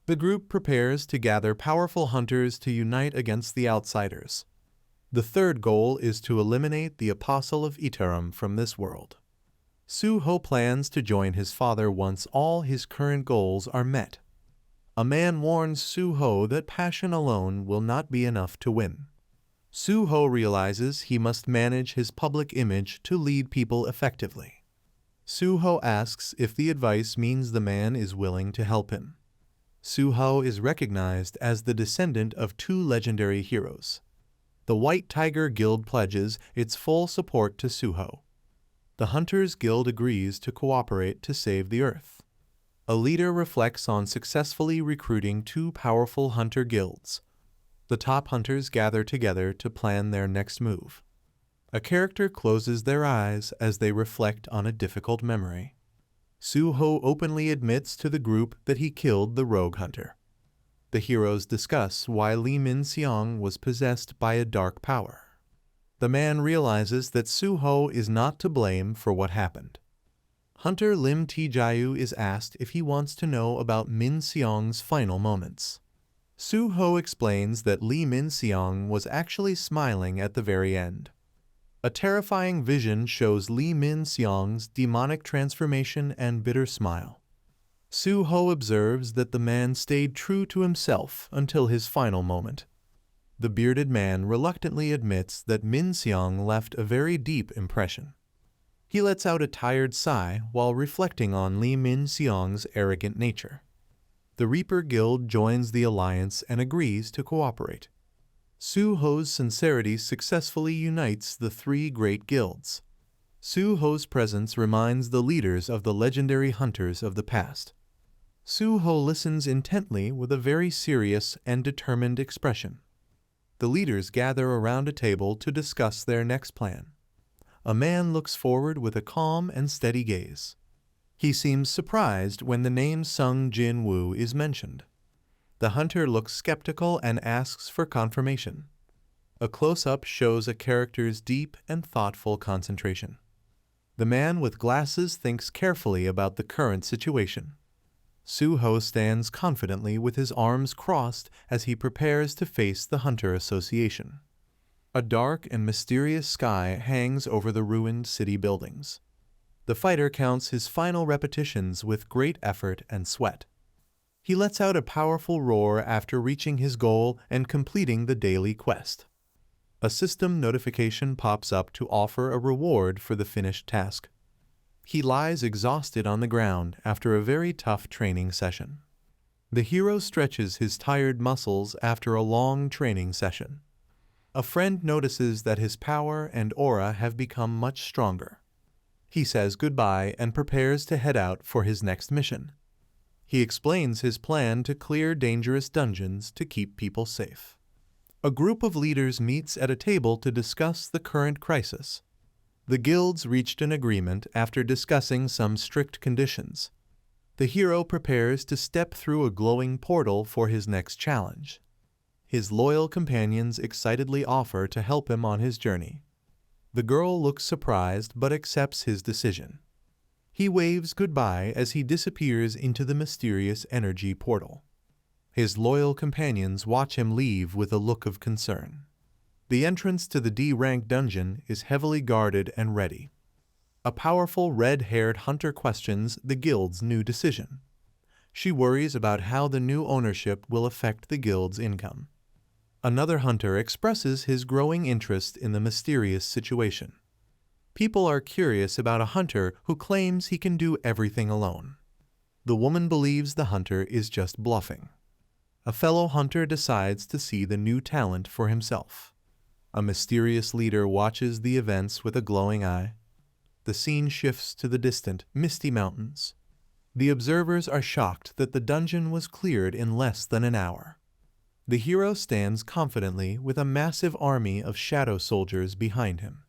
The group prepares to gather powerful hunters to unite against the outsiders. The 3rd goal is to eliminate the Apostle of Itarim from this world. Suho plans to join his father once all his current goals are met. A man warns Suho that passion alone will not be enough to win. Suho realizes he must manage his public image to lead people effectively. Suho asks if the advice means the man is willing to help him. Suho is recognized as the descendant of 2 legendary heroes. The White Tiger Guild pledges its full support to Suho. The Hunters Guild agrees to cooperate to save the Earth. A leader reflects on successfully recruiting 2 powerful hunter guilds. The top hunters gather together to plan their next move. A character closes their eyes as they reflect on a difficult memory. Suho openly admits to the group that he killed the rogue hunter. The heroes discuss why Lee Min-seong was possessed by a dark power. The man realizes that Suho is not to blame for what happened. Hunter Lim Tae-jayu is asked if he wants to know about Min-seong's final moments. Suho explains that Lee Min-seong was actually smiling at the very end. A terrifying vision shows Lee Min-seong's demonic transformation and bitter smile. Suho observes that the man stayed true to himself until his final moment. The bearded man reluctantly admits that Min-seong left a very deep impression. He lets out a tired sigh while reflecting on Lee Min-seong's arrogant nature. The Reaper Guild joins the alliance and agrees to cooperate. Suho's sincerity successfully unites the three great guilds. Suho's presence reminds the leaders of the legendary hunters of the past. Suho listens intently with a very serious and determined expression. The leaders gather around a table to discuss their next plan. A man looks forward with a calm and steady gaze. He seems surprised when the name Sung Jinwoo is mentioned. The hunter looks skeptical and asks for confirmation. A close-up shows a character's deep and thoughtful concentration. The man with glasses thinks carefully about the current situation. Suho stands confidently with his arms crossed as he prepares to face the Hunter Association. A dark and mysterious sky hangs over the ruined city buildings. The fighter counts his final repetitions with great effort and sweat. He lets out a powerful roar after reaching his goal and completing the daily quest. A system notification pops up to offer a reward for the finished task. He lies exhausted on the ground after a very tough training session. The hero stretches his tired muscles after a long training session. A friend notices that his power and aura have become much stronger. He says goodbye and prepares to head out for his next mission. He explains his plan to clear dangerous dungeons to keep people safe. A group of leaders meets at a table to discuss the current crisis. The guilds reached an agreement after discussing some strict conditions. The hero prepares to step through a glowing portal for his next challenge. His loyal companions excitedly offer to help him on his journey. The girl looks surprised but accepts his decision. He waves goodbye as he disappears into the mysterious energy portal. His loyal companions watch him leave with a look of concern. The entrance to the D-rank dungeon is heavily guarded and ready. A powerful red-haired hunter questions the guild's new decision. She worries about how the new ownership will affect the guild's income. Another hunter expresses his growing interest in the mysterious situation. People are curious about a hunter who claims he can do everything alone. The woman believes the hunter is just bluffing. A fellow hunter decides to see the new talent for himself. A mysterious leader watches the events with a glowing eye. The scene shifts to the distant, misty mountains. The observers are shocked that the dungeon was cleared in less than an hour. The hero stands confidently with a massive army of shadow soldiers behind him.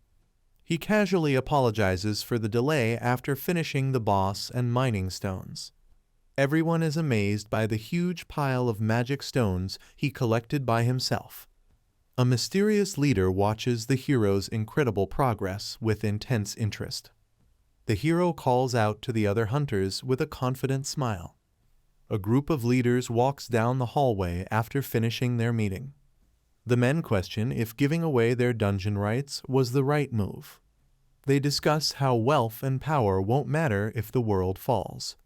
He casually apologizes for the delay after finishing the boss and mining stones. Everyone is amazed by the huge pile of magic stones he collected by himself. A mysterious leader watches the hero's incredible progress with intense interest. The hero calls out to the other hunters with a confident smile. A group of leaders walks down the hallway after finishing their meeting. The men question if giving away their dungeon rights was the right move. They discuss how wealth and power won't matter if the world falls.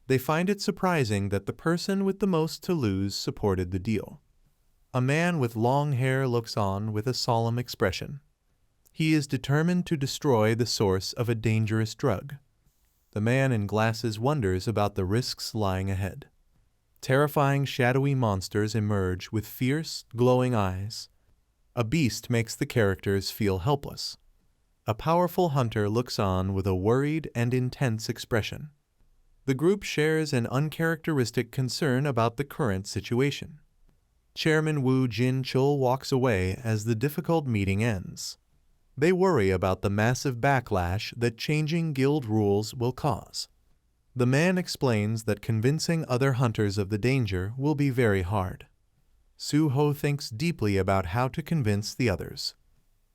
They find it surprising that the person with the most to lose supported the deal. A man with long hair looks on with a solemn expression. He is determined to destroy the source of a dangerous drug. The man in glasses wonders about the risks lying ahead. Terrifying shadowy monsters emerge with fierce, glowing eyes. A beast makes the characters feel helpless. A powerful hunter looks on with a worried and intense expression. The group shares an uncharacteristic concern about the current situation. Chairman Woo Jin-chul walks away as the difficult meeting ends. They worry about the massive backlash that changing guild rules will cause. The man explains that convincing other hunters of the danger will be very hard. Suho thinks deeply about how to convince the others.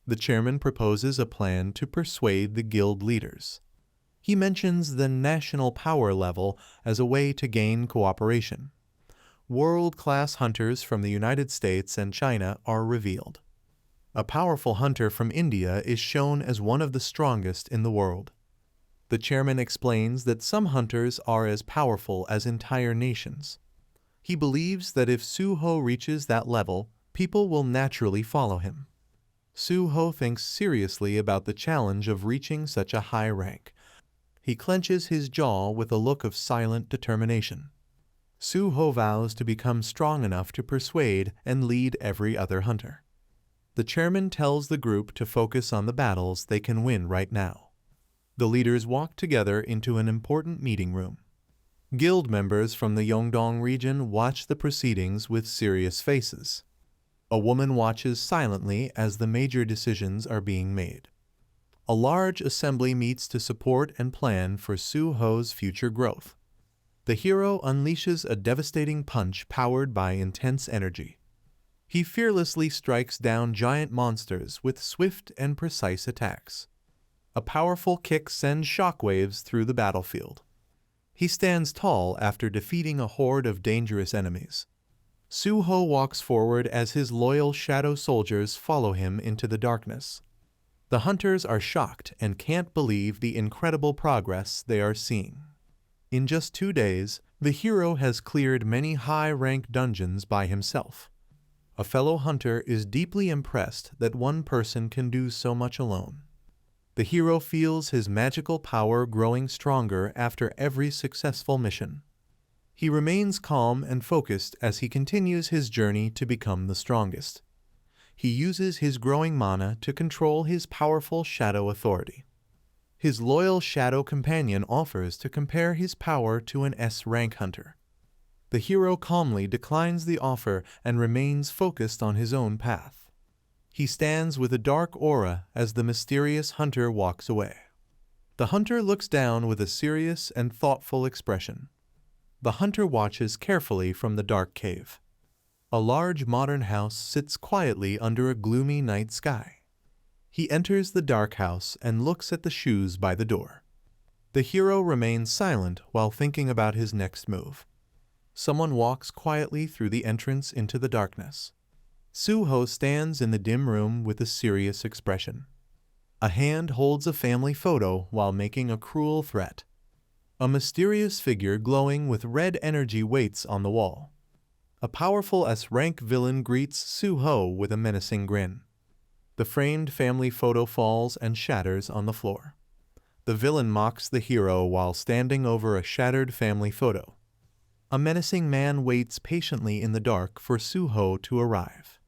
The chairman proposes a plan to persuade the guild leaders. He mentions the national power level as a way to gain cooperation. World-class hunters from the United States and China are revealed. A powerful hunter from India is shown as one of the strongest in the world. The chairman explains that some hunters are as powerful as entire nations. He believes that if Suho reaches that level, people will naturally follow him. Suho thinks seriously about the challenge of reaching such a high rank. He clenches his jaw with a look of silent determination. Suho vows to become strong enough to persuade and lead every other hunter. The chairman tells the group to focus on the battles they can win right now. The leaders walk together into an important meeting room. Guild members from the Yeongdong region watch the proceedings with serious faces. A woman watches silently as the major decisions are being made. A large assembly meets to support and plan for Suho's future growth. The hero unleashes a devastating punch powered by intense energy. He fearlessly strikes down giant monsters with swift and precise attacks. A powerful kick sends shockwaves through the battlefield. He stands tall after defeating a horde of dangerous enemies. Suho walks forward as his loyal shadow soldiers follow him into the darkness. The hunters are shocked and can't believe the incredible progress they are seeing. In just 2 days, the hero has cleared many high-rank dungeons by himself. A fellow hunter is deeply impressed that one person can do so much alone. The hero feels his magical power growing stronger after every successful mission. He remains calm and focused as he continues his journey to become the strongest. He uses his growing mana to control his powerful shadow authority. His loyal shadow companion offers to compare his power to an S-rank hunter. The hero calmly declines the offer and remains focused on his own path. He stands with a dark aura as the mysterious hunter walks away. The hunter looks down with a serious and thoughtful expression. The hunter watches carefully from the dark cave. A large modern house sits quietly under a gloomy night sky. He enters the dark house and looks at the shoes by the door. The hero remains silent while thinking about his next move. Someone walks quietly through the entrance into the darkness. Suho stands in the dim room with a serious expression. A hand holds a family photo while making a cruel threat. A mysterious figure glowing with red energy waits on the wall. A powerful S-rank villain greets Suho with a menacing grin. The framed family photo falls and shatters on the floor. The villain mocks the hero while standing over a shattered family photo. A menacing man waits patiently in the dark for Suho to arrive.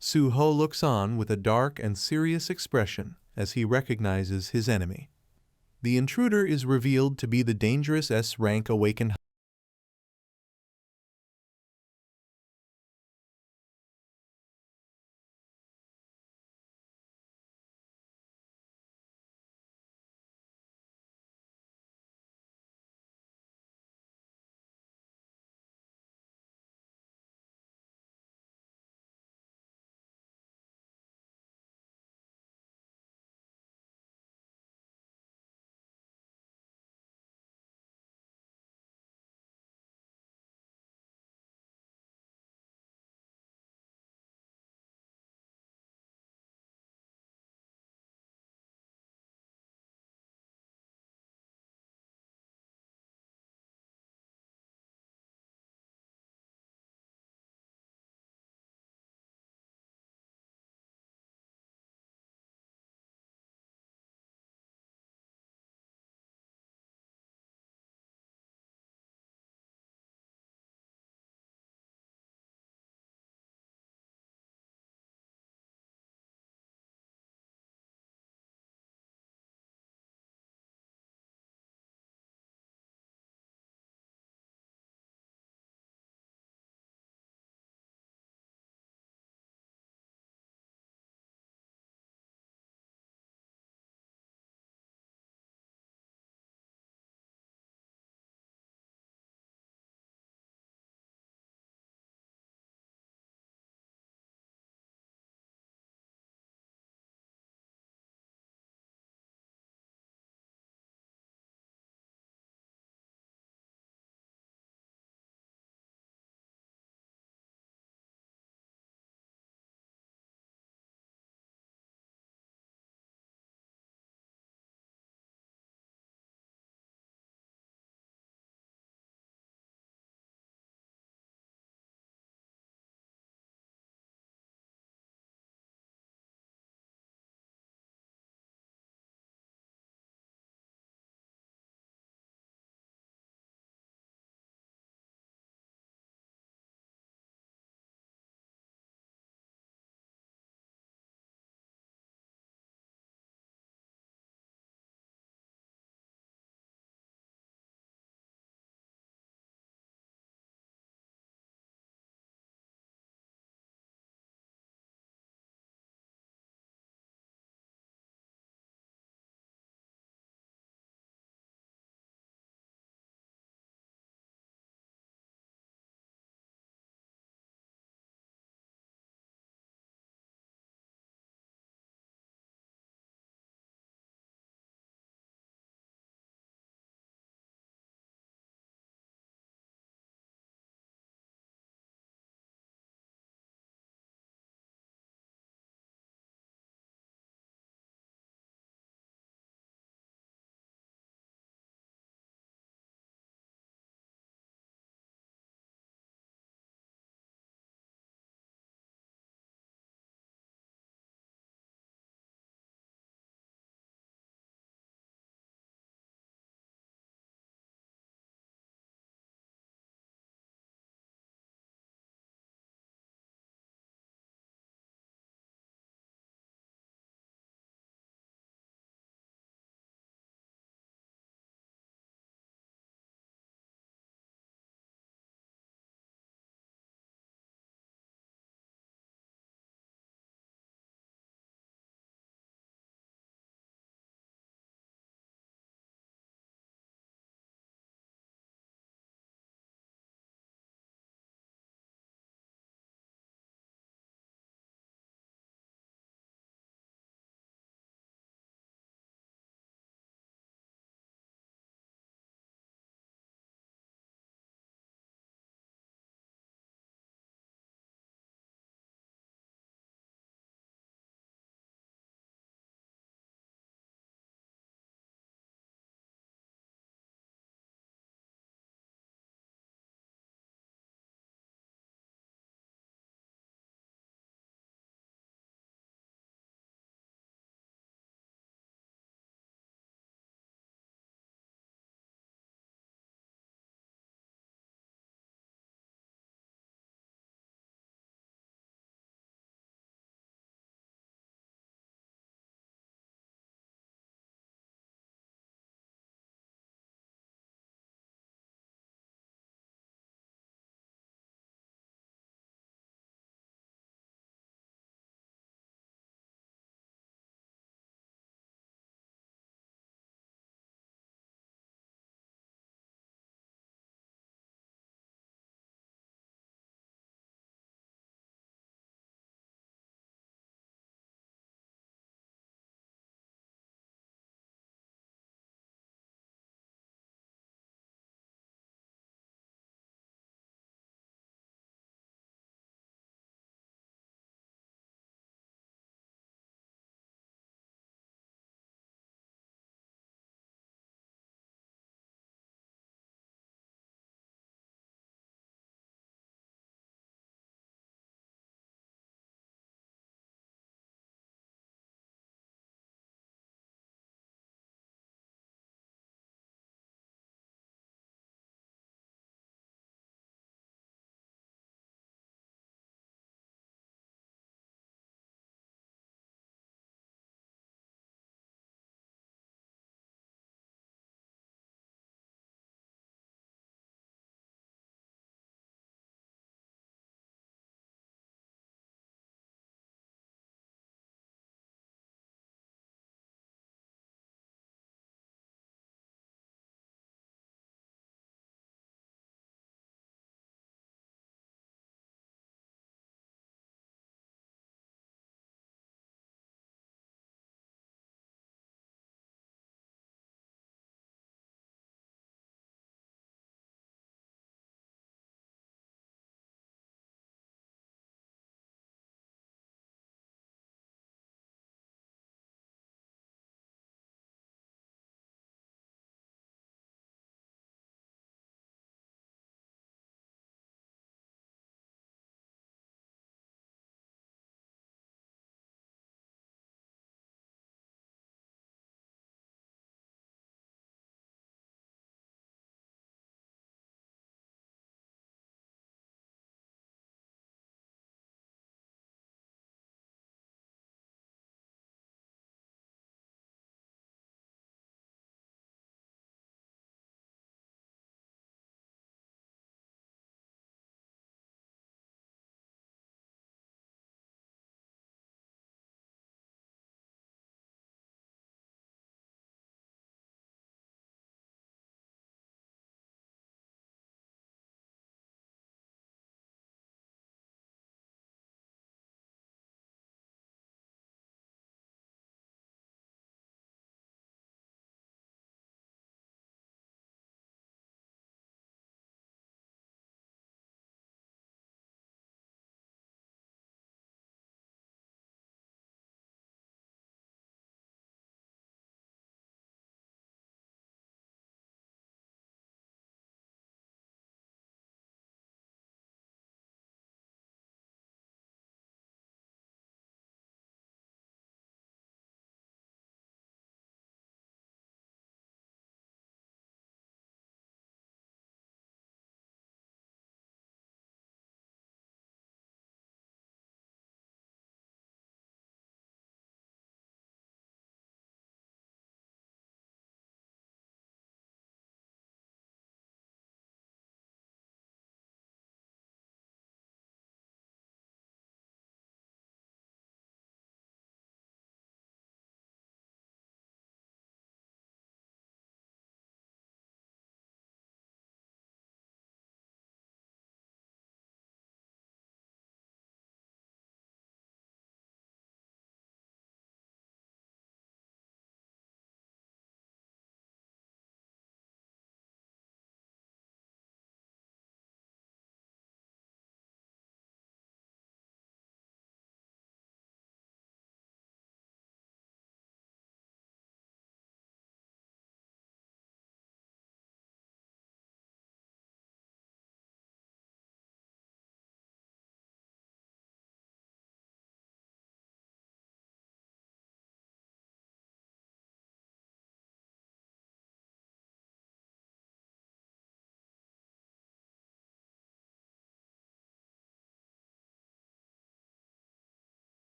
Suho looks on with a dark and serious expression as he recognizes his enemy. The intruder is revealed to be the dangerous S-rank awakened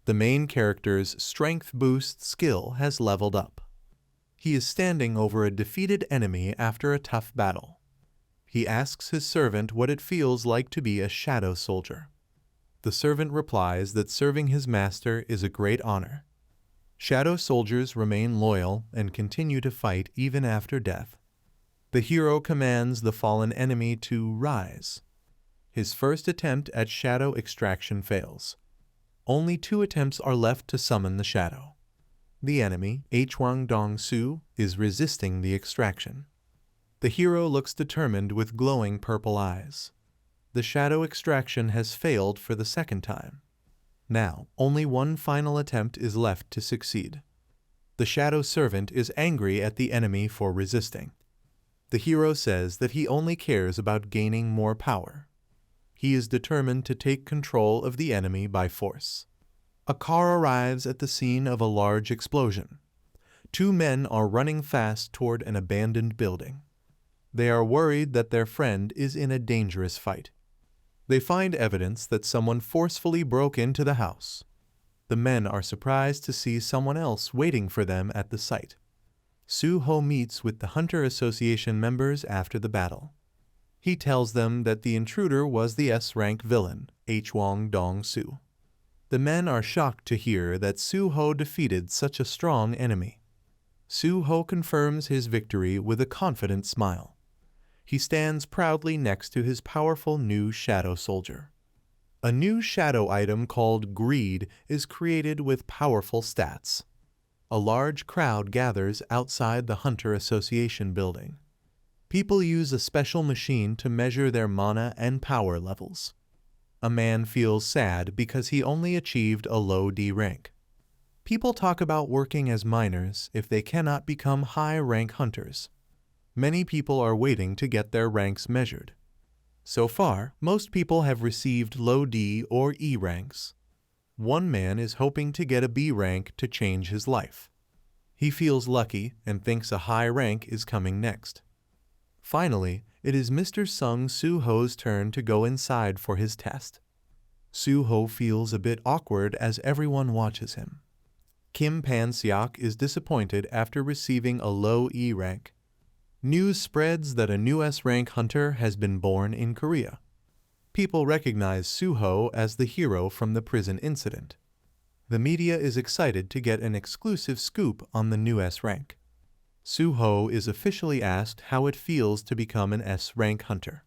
The main character's strength boost skill has leveled up. He is standing over a defeated enemy after a tough battle. He asks his servant what it feels like to be a shadow soldier. The servant replies that serving his master is a great honor. Shadow soldiers remain loyal and continue to fight even after death. The hero commands the fallen enemy to rise. His first attempt at shadow extraction fails. Only 2 attempts are left to summon the shadow. The enemy, Hwang Dong-soo, is resisting the extraction. The hero looks determined with glowing purple eyes. The shadow extraction has failed for the second time. Now, only 1 final attempt is left to succeed. The shadow servant is angry at the enemy for resisting. The hero says that he only cares about gaining more power. He is determined to take control of the enemy by force. A car arrives at the scene of a large explosion. 2 men are running fast toward an abandoned building. They are worried that their friend is in a dangerous fight. They find evidence that someone forcefully broke into the house. The men are surprised to see someone else waiting for them at the site. Suho meets with the Hunter Association members after the battle. He tells them that the intruder was the S-rank villain, Hwang Dong-soo. The men are shocked to hear that Suho defeated such a strong enemy. Suho confirms his victory with a confident smile. He stands proudly next to his powerful new shadow soldier. A new shadow item called Greed is created with powerful stats. A large crowd gathers outside the Hunter Association building. People use a special machine to measure their mana and power levels. A man feels sad because he only achieved a low D rank. People talk about working as miners if they cannot become high-rank hunters. Many people are waiting to get their ranks measured. So far, most people have received low D or E ranks. One man is hoping to get a B rank to change his life. He feels lucky and thinks a high rank is coming next. Finally, it is Mr. Sung Suho's turn to go inside for his test. Suho feels a bit awkward as everyone watches him. Kim Pan-seok is disappointed after receiving a low E rank. News spreads that a new S-rank hunter has been born in Korea. People recognize Suho as the hero from the prison incident. The media is excited to get an exclusive scoop on the new S-rank. Suho is officially asked how it feels to become an S-rank hunter.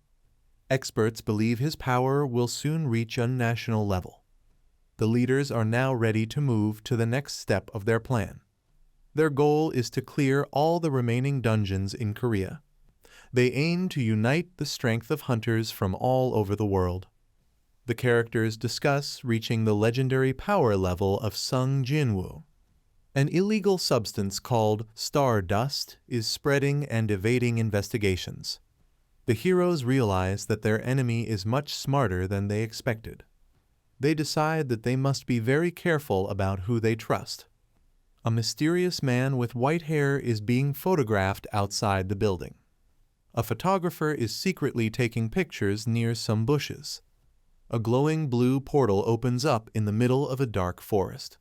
Experts believe his power will soon reach a national level. The leaders are now ready to move to the next step of their plan. Their goal is to clear all the remaining dungeons in Korea. They aim to unite the strength of hunters from all over the world. The characters discuss reaching the legendary power level of Sung Jinwoo. An illegal substance called stardust is spreading and evading investigations. The heroes realize that their enemy is much smarter than they expected. They decide that they must be very careful about who they trust. A mysterious man with white hair is being photographed outside the building. A photographer is secretly taking pictures near some bushes. A glowing blue portal opens up in the middle of a dark forest.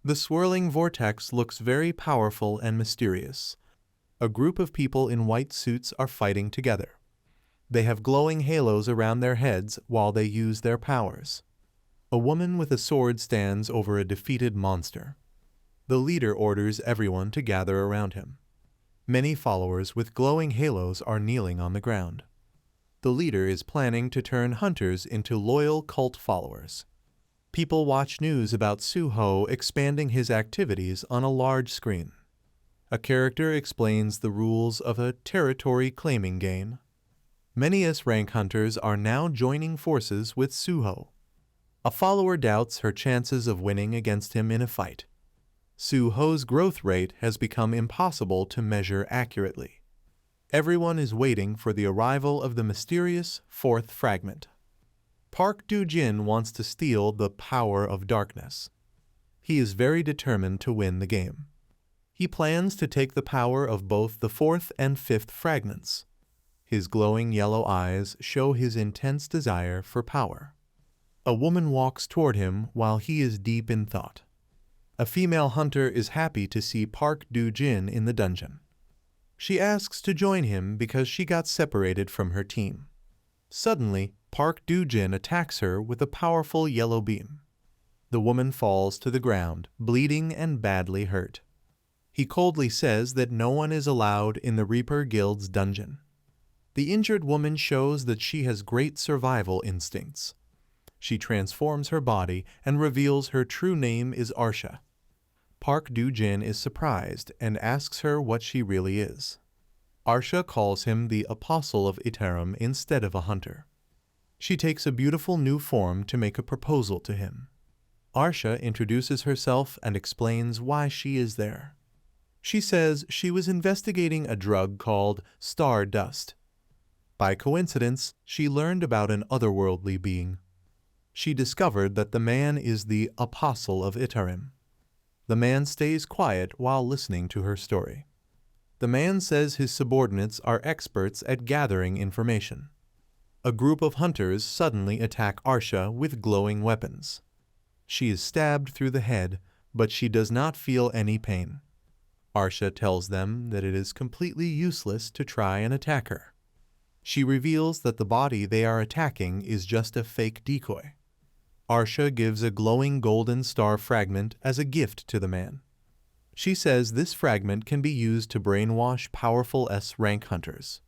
The swirling vortex looks very powerful and mysterious. A group of people in white suits are fighting together. They have glowing halos around their heads while they use their powers. A woman with a sword stands over a defeated monster. The leader orders everyone to gather around him. Many followers with glowing halos are kneeling on the ground. The leader is planning to turn hunters into loyal cult followers. People watch news about Suho expanding his activities on a large screen. A character explains the rules of a territory claiming game. Many S-rank hunters are now joining forces with Suho. A follower doubts her chances of winning against him in a fight. Suho's growth rate has become impossible to measure accurately. Everyone is waiting for the arrival of the mysterious 4th fragment. Park Do-jin wants to steal the power of darkness. He is very determined to win the game. He plans to take the power of both the 4th and 5th fragments. His glowing yellow eyes show his intense desire for power. A woman walks toward him while he is deep in thought. A female hunter is happy to see Park Do-jin in the dungeon. She asks to join him because she got separated from her team. Suddenly, Park Do-jin attacks her with a powerful yellow beam. The woman falls to the ground, bleeding and badly hurt. He coldly says that no one is allowed in the Reaper Guild's dungeon. The injured woman shows that she has great survival instincts. She transforms her body and reveals her true name is Arsha. Park Do-jin is surprised and asks her what she really is. Arsha calls him the Apostle of Itarim instead of a hunter. She takes a beautiful new form to make a proposal to him. Arsha introduces herself and explains why she is there. She says she was investigating a drug called Stardust. By coincidence, she learned about an otherworldly being. She discovered that the man is the Apostle of Itarim. The man stays quiet while listening to her story. The man says his subordinates are experts at gathering information. A group of hunters suddenly attack Arsha with glowing weapons. She is stabbed through the head, but she does not feel any pain. Arsha tells them that it is completely useless to try and attack her. She reveals that the body they are attacking is just a fake decoy. Arsha gives a glowing golden star fragment as a gift to the man. She says this fragment can be used to brainwash powerful S-rank hunters.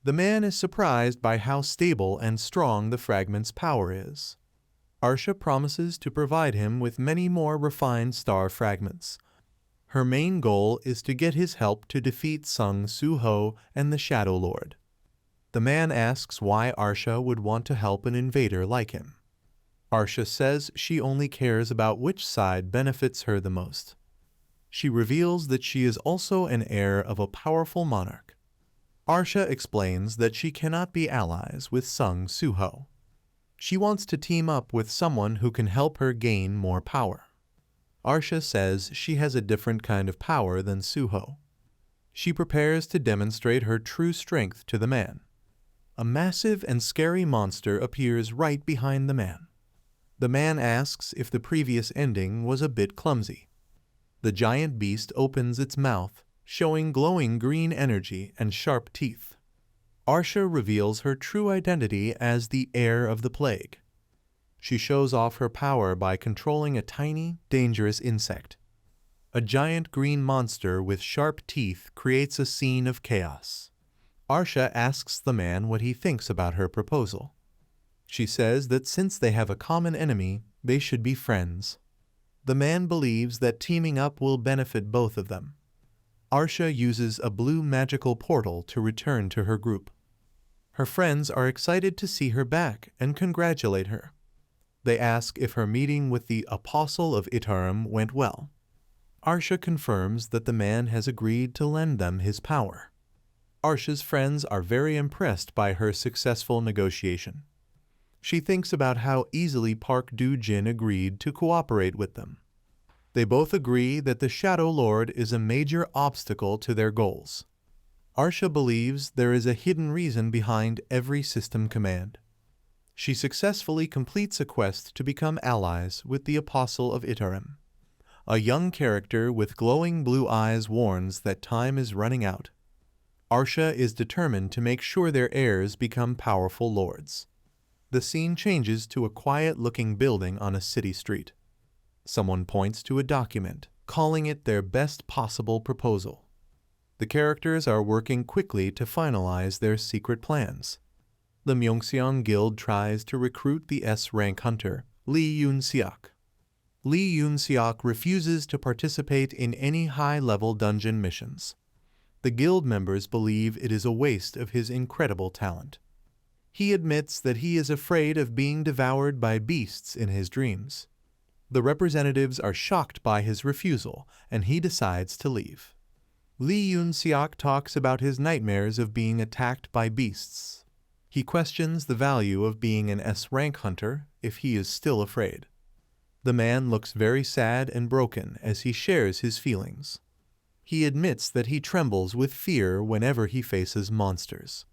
The man is surprised by how stable and strong the fragment's power is. Arsha promises to provide him with many more refined star fragments. Her main goal is to get his help to defeat Sung Suho and the Shadow Lord. The man asks why Arsha would want to help an invader like him. Arsha says she only cares about which side benefits her the most. She reveals that she is also an heir of a powerful monarch. Arsha explains that she cannot be allies with Sung Suho. She wants to team up with someone who can help her gain more power. Arsha says she has a different kind of power than Suho. She prepares to demonstrate her true strength to the man. A massive and scary monster appears right behind the man. The man asks if the previous ending was a bit clumsy. The giant beast opens its mouth, showing glowing green energy and sharp teeth. Arsha reveals her true identity as the heir of the plague. She shows off her power by controlling a tiny, dangerous insect. A giant green monster with sharp teeth creates a scene of chaos. Arsha asks the man what he thinks about her proposal. She says that since they have a common enemy, they should be friends. The man believes that teaming up will benefit both of them. Arsha uses a blue magical portal to return to her group. Her friends are excited to see her back and congratulate her. They ask if her meeting with the Apostle of Itarim went well. Arsha confirms that the man has agreed to lend them his power. Arsha's friends are very impressed by her successful negotiation. She thinks about how easily Park Do-jin agreed to cooperate with them. They both agree that the Shadow Lord is a major obstacle to their goals. Arsha believes there is a hidden reason behind every system command. She successfully completes a quest to become allies with the Apostle of Itarim. A young character with glowing blue eyes warns that time is running out. Arsha is determined to make sure their heirs become powerful lords. The scene changes to a quiet-looking building on a city street. Someone points to a document, calling it their best possible proposal. The characters are working quickly to finalize their secret plans. The Myeongseong Guild tries to recruit the S-rank hunter, Lee Yoon-seok. Lee Yoon-seok refuses to participate in any high-level dungeon missions. The guild members believe it is a waste of his incredible talent. He admits that he is afraid of being devoured by beasts in his dreams. The representatives are shocked by his refusal, and he decides to leave. Lee Yoon-seok talks about his nightmares of being attacked by beasts. He questions the value of being an S-rank hunter if he is still afraid. The man looks very sad and broken as he shares his feelings. He admits that he trembles with fear whenever he faces monsters.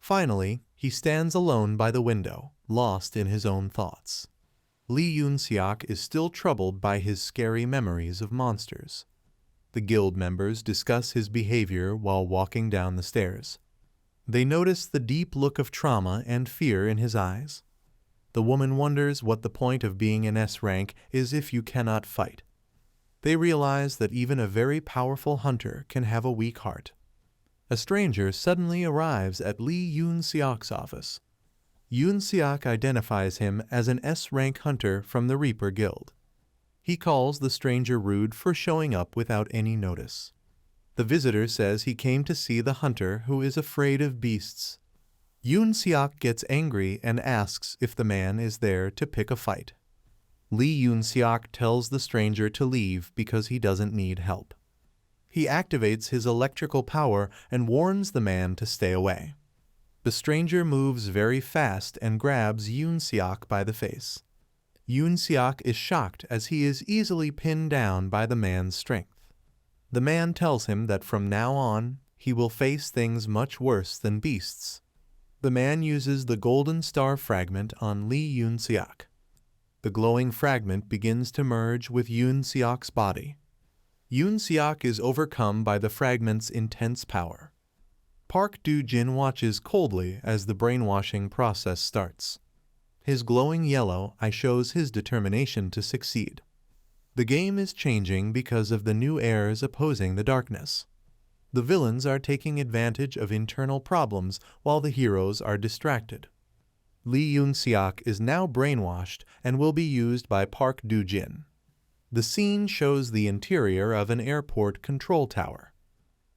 Finally, he stands alone by the window, lost in his own thoughts. Lee Yoon-seok is still troubled by his scary memories of monsters. The guild members discuss his behavior while walking down the stairs. They notice the deep look of trauma and fear in his eyes. The woman wonders what the point of being an S rank is if you cannot fight. They realize that even a very powerful hunter can have a weak heart. A stranger suddenly arrives at Lee Yoon-seok's office. Yoon-seok identifies him as an S-rank hunter from the Reaper Guild. He calls the stranger rude for showing up without any notice. The visitor says he came to see the hunter who is afraid of beasts. Yoon-seok gets angry and asks if the man is there to pick a fight. Lee Yoon-seok tells the stranger to leave because he doesn't need help. He activates his electrical power and warns the man to stay away. The stranger moves very fast and grabs Yoon-seok by the face. Yoon-seok is shocked as he is easily pinned down by the man's strength. The man tells him that from now on, he will face things much worse than beasts. The man uses the golden star fragment on Lee Yoon-seok. The glowing fragment begins to merge with Yoon-seok's body. Yoon-seok is overcome by the fragment's intense power. Park Do-jin watches coldly as the brainwashing process starts. His glowing yellow eye shows his determination to succeed. The game is changing because of the new heirs opposing the darkness. The villains are taking advantage of internal problems while the heroes are distracted. Lee Yoon-seok is now brainwashed and will be used by Park Do-jin. The scene shows the interior of an airport control tower.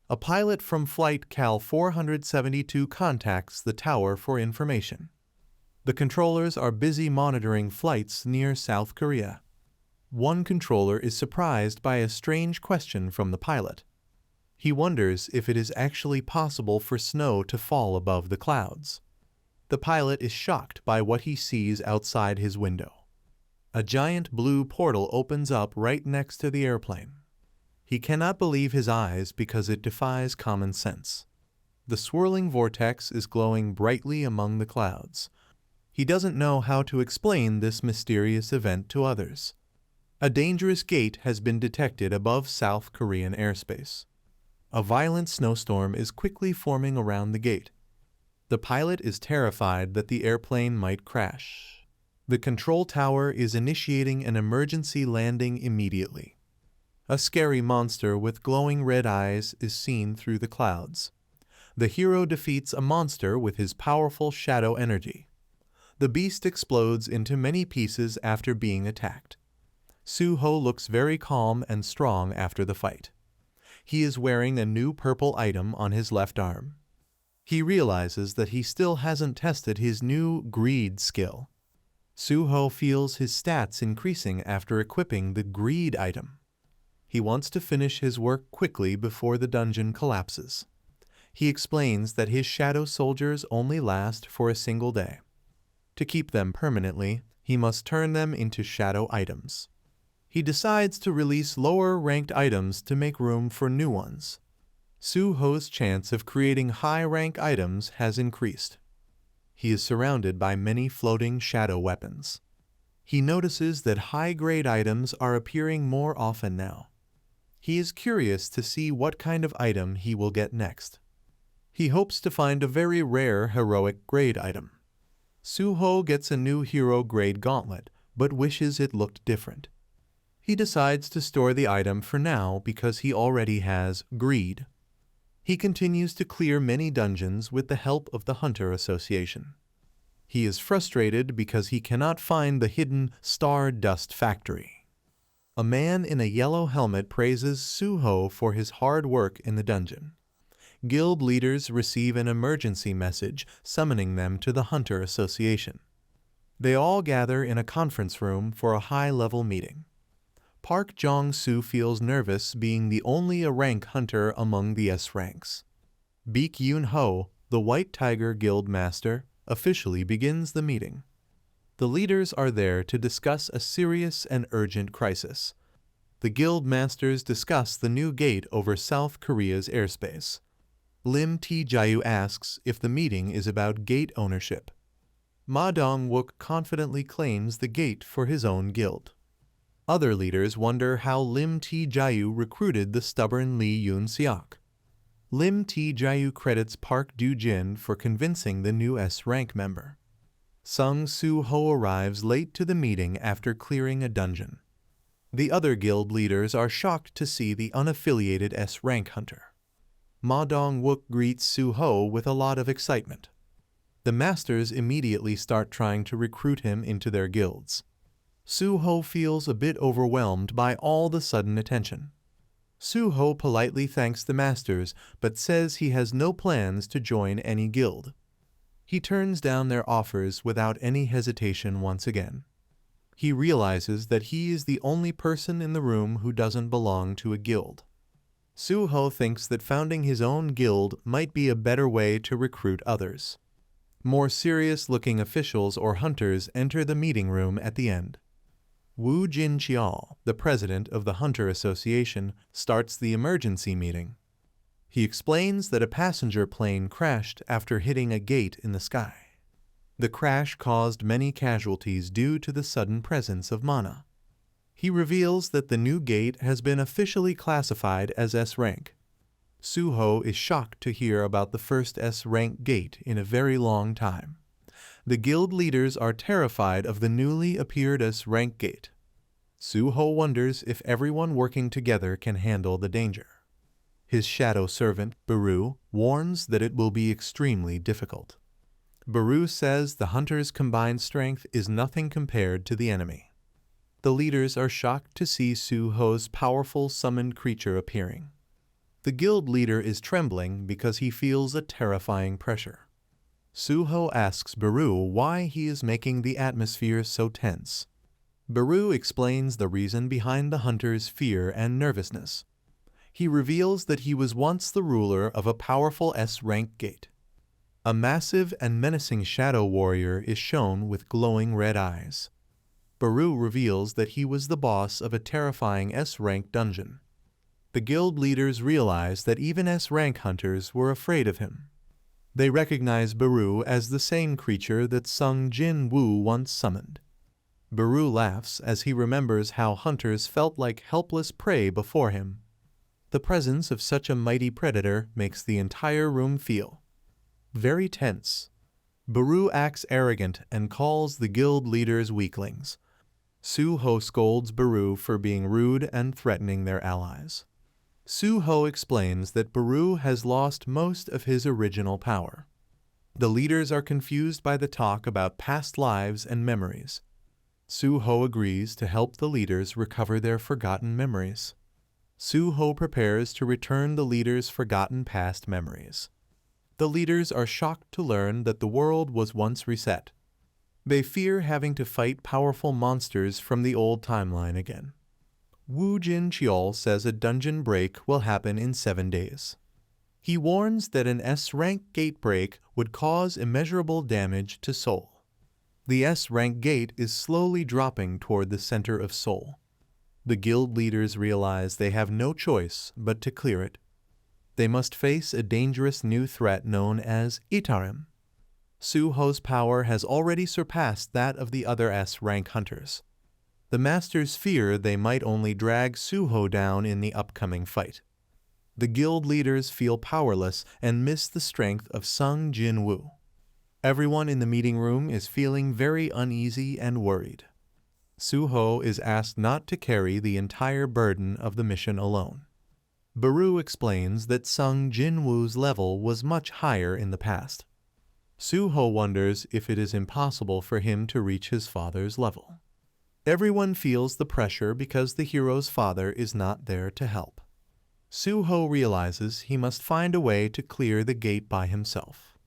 A pilot from Flight Cal 472 contacts the tower for information. The controllers are busy monitoring flights near South Korea. One controller is surprised by a strange question from the pilot. He wonders if it is actually possible for snow to fall above the clouds. The pilot is shocked by what he sees outside his window. A giant blue portal opens up right next to the airplane. He cannot believe his eyes because it defies common sense. The swirling vortex is glowing brightly among the clouds. He doesn't know how to explain this mysterious event to others. A dangerous gate has been detected above South Korean airspace. A violent snowstorm is quickly forming around the gate. The pilot is terrified that the airplane might crash. The control tower is initiating an emergency landing immediately. A scary monster with glowing red eyes is seen through the clouds. The hero defeats a monster with his powerful shadow energy. The beast explodes into many pieces after being attacked. Suho looks very calm and strong after the fight. He is wearing a new purple item on his left arm. He realizes that he still hasn't tested his new greed skill. Suho feels his stats increasing after equipping the greed item. He wants to finish his work quickly before the dungeon collapses. He explains that his shadow soldiers only last for a single day. To keep them permanently, he must turn them into shadow items. He decides to release lower-ranked items to make room for new ones. Suho's chance of creating high-rank items has increased. He is surrounded by many floating shadow weapons. He notices that high-grade items are appearing more often now. He is curious to see what kind of item he will get next. He hopes to find a very rare heroic grade item. Suho gets a new hero grade gauntlet, but wishes it looked different. He decides to store the item for now because he already has greed. He continues to clear many dungeons with the help of the Hunter Association. He is frustrated because he cannot find the hidden Star Dust Factory. A man in a yellow helmet praises Suho for his hard work in the dungeon. Guild leaders receive an emergency message summoning them to the Hunter Association. They all gather in a conference room for a high-level meeting. Park Jong-soo feels nervous being the only rank hunter among the S ranks. Baek Yoon-ho, the White Tiger Guild Master, officially begins the meeting. The leaders are there to discuss a serious and urgent crisis. The Guild Masters discuss the new gate over South Korea's airspace. Lim Tae-jayu asks if the meeting is about gate ownership. Ma Dong-wook confidently claims the gate for his own guild. Other leaders wonder how Lim Tae-jayu recruited the stubborn Lee Yoon-seok. Lim Tae-jayu credits Park Do-jin for convincing the new S-rank member. Sung Suho arrives late to the meeting after clearing a dungeon. The other guild leaders are shocked to see the unaffiliated S-rank hunter. Ma Dong-wook greets Suho with a lot of excitement. The masters immediately start trying to recruit him into their guilds. Suho feels a bit overwhelmed by all the sudden attention. Suho politely thanks the masters but says he has no plans to join any guild. He turns down their offers without any hesitation once again. He realizes that he is the only person in the room who doesn't belong to a guild. Suho thinks that founding his own guild might be a better way to recruit others. More serious-looking officials or hunters enter the meeting room at the end. Woo Jin-cheol, the president of the Hunter Association, starts the emergency meeting. He explains that a passenger plane crashed after hitting a gate in the sky. The crash caused many casualties due to the sudden presence of mana. He reveals that the new gate has been officially classified as S-rank. Suho is shocked to hear about the first S-rank gate in a very long time. The guild leaders are terrified of the newly appeared S-rank gate. Suho wonders if everyone working together can handle the danger. His shadow servant, Beru, warns that it will be extremely difficult. Beru says the hunter's combined strength is nothing compared to the enemy. The leaders are shocked to see Suho's powerful summoned creature appearing. The guild leader is trembling because he feels a terrifying pressure. Suho asks Beru why he is making the atmosphere so tense. Beru explains the reason behind the hunter's fear and nervousness. He reveals that he was once the ruler of a powerful S-rank gate. A massive and menacing shadow warrior is shown with glowing red eyes. Beru reveals that he was the boss of a terrifying S-rank dungeon. The guild leaders realize that even S-rank hunters were afraid of him. They recognize Beru as the same creature that Sung Jinwoo once summoned. Beru laughs as he remembers how hunters felt like helpless prey before him. The presence of such a mighty predator makes the entire room feel very tense. Beru acts arrogant and calls the guild leaders weaklings. Suho scolds Beru for being rude and threatening their allies. Suho explains that Beru has lost most of his original power. The leaders are confused by the talk about past lives and memories. Suho agrees to help the leaders recover their forgotten memories. Suho prepares to return the leaders' forgotten past memories. The leaders are shocked to learn that the world was once reset. They fear having to fight powerful monsters from the old timeline again. Woo Jin-cheol says a dungeon break will happen in 7 days. He warns that an S-rank gate break would cause immeasurable damage to Seoul. The S-rank gate is slowly dropping toward the center of Seoul. The guild leaders realize they have no choice but to clear it. They must face a dangerous new threat known as Itarim. Suho's power has already surpassed that of the other S-rank hunters. The masters fear they might only drag Suho down in the upcoming fight. The guild leaders feel powerless and miss the strength of Sung Jinwoo. Everyone in the meeting room is feeling very uneasy and worried. Suho is asked not to carry the entire burden of the mission alone. Beru explains that Sung Jinwoo's level was much higher in the past. Suho wonders if it is impossible for him to reach his father's level. Everyone feels the pressure because the hero's father is not there to help. Suho realizes he must find a way to clear the gate by himself.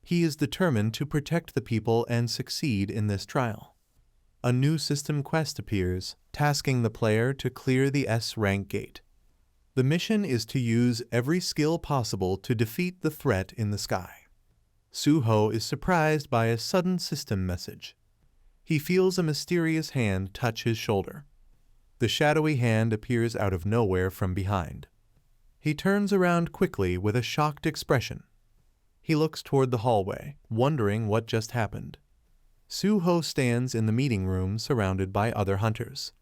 He is determined to protect the people and succeed in this trial. A new system quest appears, tasking the player to clear the S-rank gate. The mission is to use every skill possible to defeat the threat in the sky. Suho is surprised by a sudden system message. He feels a mysterious hand touch his shoulder. The shadowy hand appears out of nowhere from behind. He turns around quickly with a shocked expression. He looks toward the hallway, wondering what just happened. Suho stands in the meeting room surrounded by other hunters.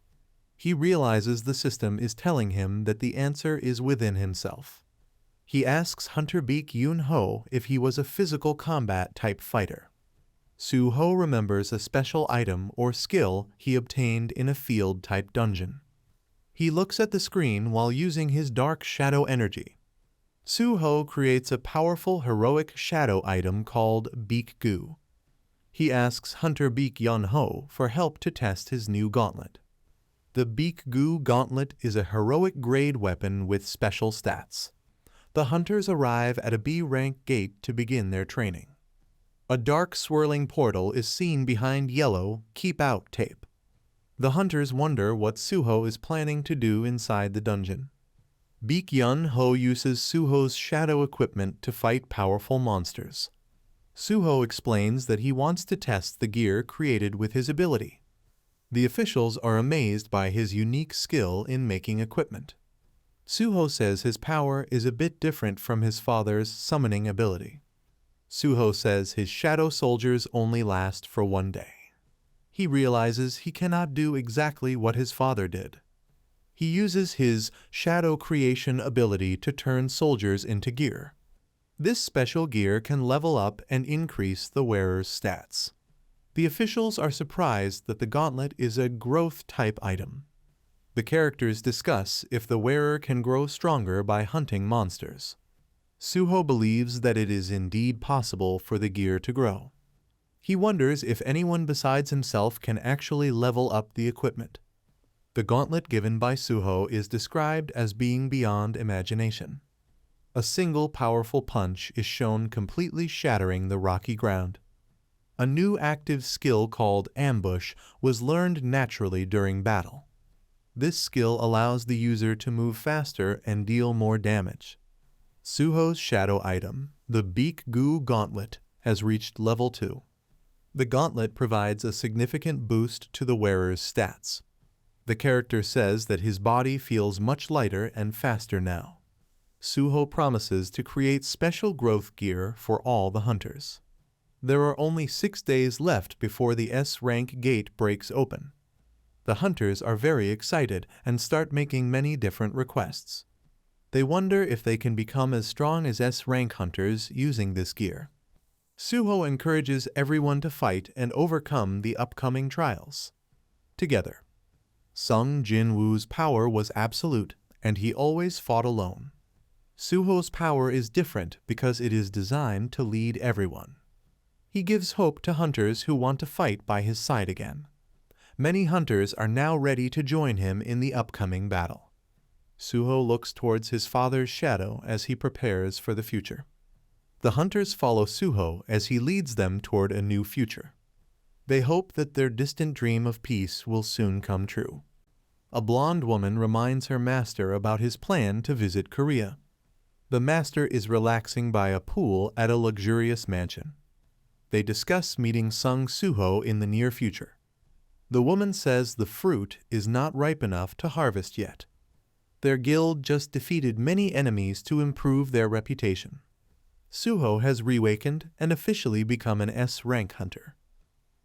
He realizes the system is telling him that the answer is within himself. He asks Hunter Beak Yun-ho if he was a physical combat type fighter. Suho remembers a special item or skill he obtained in a field type dungeon. He looks at the screen while using his dark shadow energy. Suho creates a powerful heroic shadow item called Beak Goo. He asks Hunter Beak Yun-ho for help to test his new gauntlet. The Beak Goo gauntlet is a heroic grade weapon with special stats. The hunters arrive at a B-rank gate to begin their training. A dark swirling portal is seen behind yellow "Keep Out" tape. The hunters wonder what Suho is planning to do inside the dungeon. Beak Yun-ho uses Suho's shadow equipment to fight powerful monsters. Suho explains that he wants to test the gear created with his ability. The officials are amazed by his unique skill in making equipment. Suho says his power is a bit different from his father's summoning ability. Suho says his shadow soldiers only last for 1 day. He realizes he cannot do exactly what his father did. He uses his shadow creation ability to turn soldiers into gear. This special gear can level up and increase the wearer's stats. The officials are surprised that the gauntlet is a growth type item. The characters discuss if the wearer can grow stronger by hunting monsters. Suho believes that it is indeed possible for the gear to grow. He wonders if anyone besides himself can actually level up the equipment. The gauntlet given by Suho is described as being beyond imagination. A single powerful punch is shown completely shattering the rocky ground. A new active skill called Ambush was learned naturally during battle. This skill allows the user to move faster and deal more damage. Suho's shadow item, the Beak Goo Gauntlet, has reached level 2. The gauntlet provides a significant boost to the wearer's stats. The character says that his body feels much lighter and faster now. Suho promises to create special growth gear for all the hunters. There are only 6 days left before the S-rank gate breaks open. The hunters are very excited and start making many different requests. They wonder if they can become as strong as S-rank hunters using this gear. Suho encourages everyone to fight and overcome the upcoming trials. Together. Sung Jinwoo's power was absolute, and he always fought alone. Suho's power is different because it is designed to lead everyone. He gives hope to hunters who want to fight by his side again. Many hunters are now ready to join him in the upcoming battle. Suho looks towards his father's shadow as he prepares for the future. The hunters follow Suho as he leads them toward a new future. They hope that their distant dream of peace will soon come true. A blonde woman reminds her master about his plan to visit Korea. The master is relaxing by a pool at a luxurious mansion. They discuss meeting Sung Suho in the near future. The woman says the fruit is not ripe enough to harvest yet. Their guild just defeated many enemies to improve their reputation. Suho has reawakened and officially become an S-rank hunter.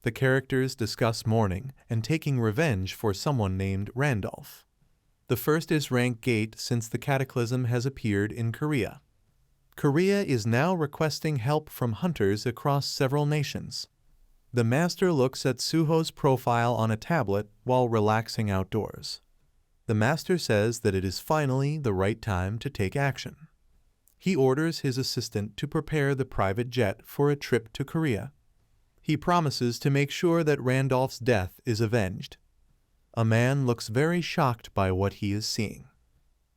The characters discuss mourning and taking revenge for someone named Randolph. The first S-rank gate since the cataclysm has appeared in Korea. Korea is now requesting help from hunters across several nations. The master looks at Suho's profile on a tablet while relaxing outdoors. The master says that it is finally the right time to take action. He orders his assistant to prepare the private jet for a trip to Korea. He promises to make sure that Randolph's death is avenged. A man looks very shocked by what he is seeing.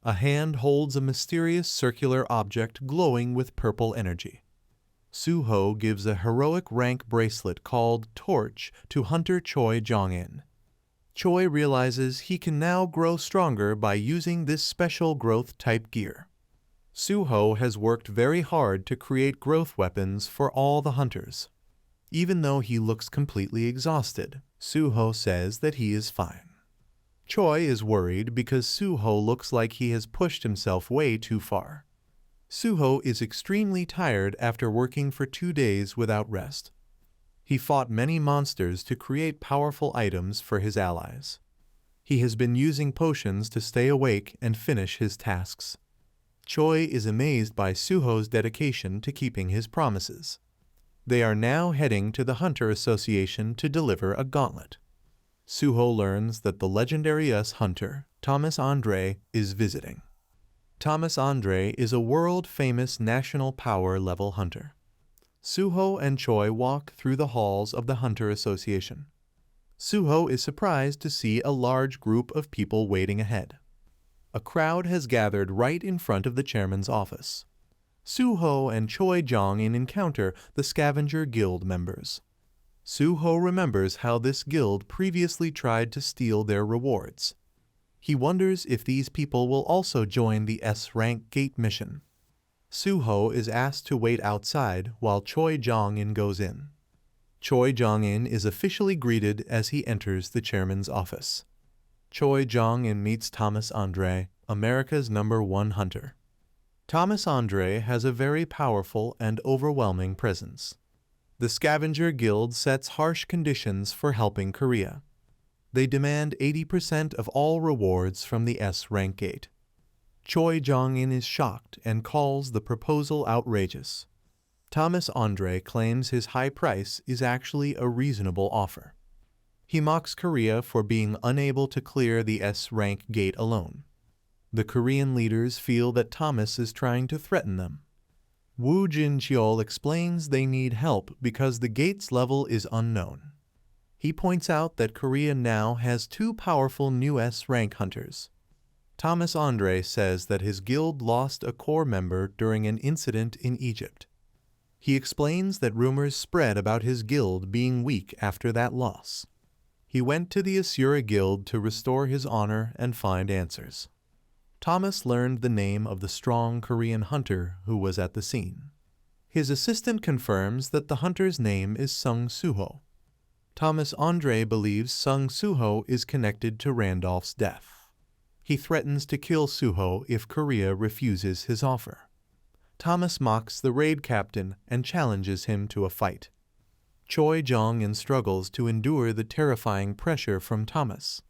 A hand holds a mysterious circular object glowing with purple energy. Suho gives a heroic rank bracelet called Torch to Hunter Choi Jong-in. Choi realizes he can now grow stronger by using this special growth type gear. Suho has worked very hard to create growth weapons for all the hunters. Even though he looks completely exhausted, Suho says that he is fine. Choi is worried because Suho looks like he has pushed himself way too far. Suho is extremely tired after working for 2 days without rest. He fought many monsters to create powerful items for his allies. He has been using potions to stay awake and finish his tasks. Choi is amazed by Suho's dedication to keeping his promises. They are now heading to the Hunter Association to deliver a gauntlet. Suho learns that the legendary hunter, Thomas Andre, is visiting. Thomas Andre is a world-famous national power-level hunter. Suho and Choi walk through the halls of the Hunter Association. Suho is surprised to see a large group of people waiting ahead. A crowd has gathered right in front of the chairman's office. Suho and Choi Jong-in encounter the Scavenger Guild members. Suho remembers how this guild previously tried to steal their rewards. He wonders if these people will also join the S-rank gate mission. Suho is asked to wait outside while Choi Jong-in goes in. Choi Jong-in is officially greeted as he enters the chairman's office. Choi Jong-in meets Thomas Andre, America's #1 hunter. Thomas Andre has a very powerful and overwhelming presence. The Scavenger Guild sets harsh conditions for helping Korea. They demand 80% of all rewards from the S-rank gate. Choi Jong-in is shocked and calls the proposal outrageous. Thomas Andre claims his high price is actually a reasonable offer. He mocks Korea for being unable to clear the S-rank gate alone. The Korean leaders feel that Thomas is trying to threaten them. Woo Jin-cheol explains they need help because the gate's level is unknown. He points out that Korea now has 2 powerful new S-rank hunters. Thomas Andre says that his guild lost a core member during an incident in Egypt. He explains that rumors spread about his guild being weak after that loss. He went to the Asura Guild to restore his honor and find answers. Thomas learned the name of the strong Korean hunter who was at the scene. His assistant confirms that the hunter's name is Sung Suho. Thomas Andre believes Sung Suho is connected to Randolph's death. He threatens to kill Suho if Korea refuses his offer. Thomas mocks the raid captain and challenges him to a fight. Choi Jong-in struggles to endure the terrifying pressure from Thomas.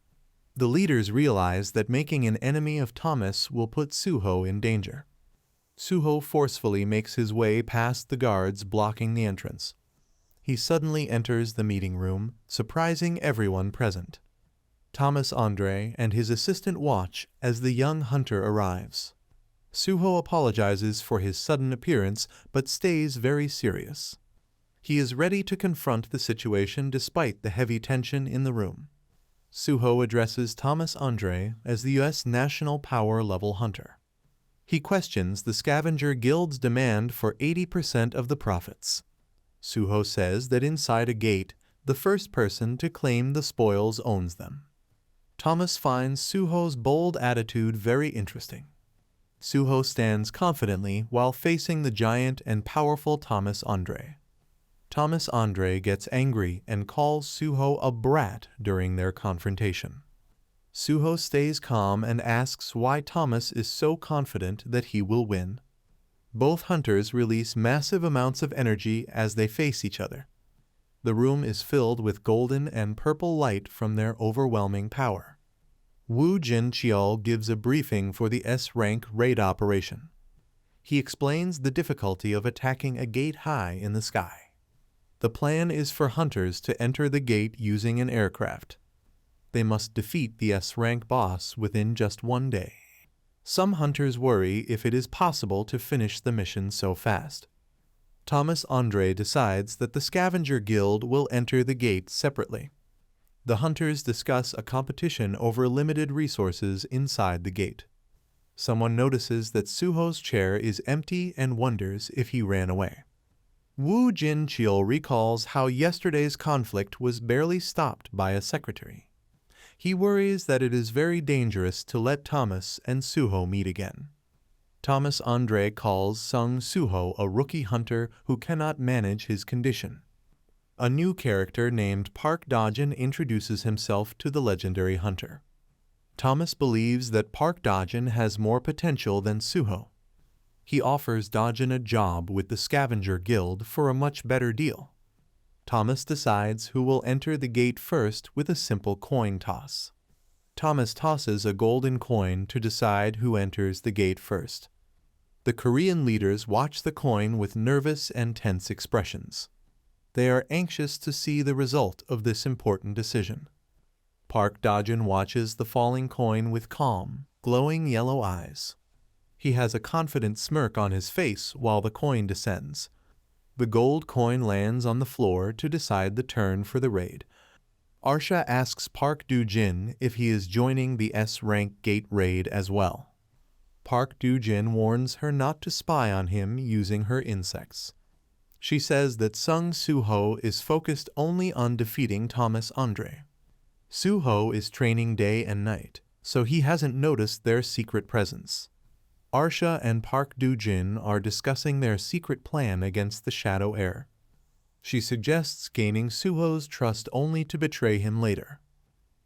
The leaders realize that making an enemy of Thomas will put Suho in danger. Suho forcefully makes his way past the guards blocking the entrance. He suddenly enters the meeting room, surprising everyone present. Thomas Andre and his assistant watch as the young hunter arrives. Suho apologizes for his sudden appearance but stays very serious. He is ready to confront the situation despite the heavy tension in the room. Suho addresses Thomas Andre as the U.S. National Power Level Hunter. He questions the Scavenger Guild's demand for 80% of the profits. Suho says that inside a gate, the first person to claim the spoils owns them. Thomas finds Suho's bold attitude very interesting. Suho stands confidently while facing the giant and powerful Thomas Andre. Thomas Andre gets angry and calls Suho a brat during their confrontation. Suho stays calm and asks why Thomas is so confident that he will win. Both hunters release massive amounts of energy as they face each other. The room is filled with golden and purple light from their overwhelming power. Woo Jin-cheol gives a briefing for the S-rank raid operation. He explains the difficulty of attacking a gate high in the sky. The plan is for hunters to enter the gate using an aircraft. They must defeat the S-rank boss within just 1 day. Some hunters worry if it is possible to finish the mission so fast. Thomas Andre decides that the Scavenger Guild will enter the gate separately. The hunters discuss a competition over limited resources inside the gate. Someone notices that Suho's chair is empty and wonders if he ran away. Woo Jin-cheol recalls how yesterday's conflict was barely stopped by a secretary. He worries that it is very dangerous to let Thomas and Suho meet again. Thomas Andre calls Sung Suho a rookie hunter who cannot manage his condition. A new character named Park Dojin introduces himself to the legendary hunter. Thomas believes that Park Dojin has more potential than Suho. He offers Dojin a job with the Scavenger Guild for a much better deal. Thomas decides who will enter the gate first with a simple coin toss. Thomas tosses a golden coin to decide who enters the gate first. The Korean leaders watch the coin with nervous and tense expressions. They are anxious to see the result of this important decision. Park Do-jin watches the falling coin with calm, glowing yellow eyes. He has a confident smirk on his face while the coin descends. The gold coin lands on the floor to decide the turn for the raid. Arsha asks Park Do-jin if he is joining the S-rank gate raid as well. Park Do-jin warns her not to spy on him using her insects. She says that Sung Suho is focused only on defeating Thomas Andre. Suho is training day and night, so he hasn't noticed their secret presence. Arsha and Park Do-jin are discussing their secret plan against the Shadow Heir. She suggests gaining Suho's trust only to betray him later.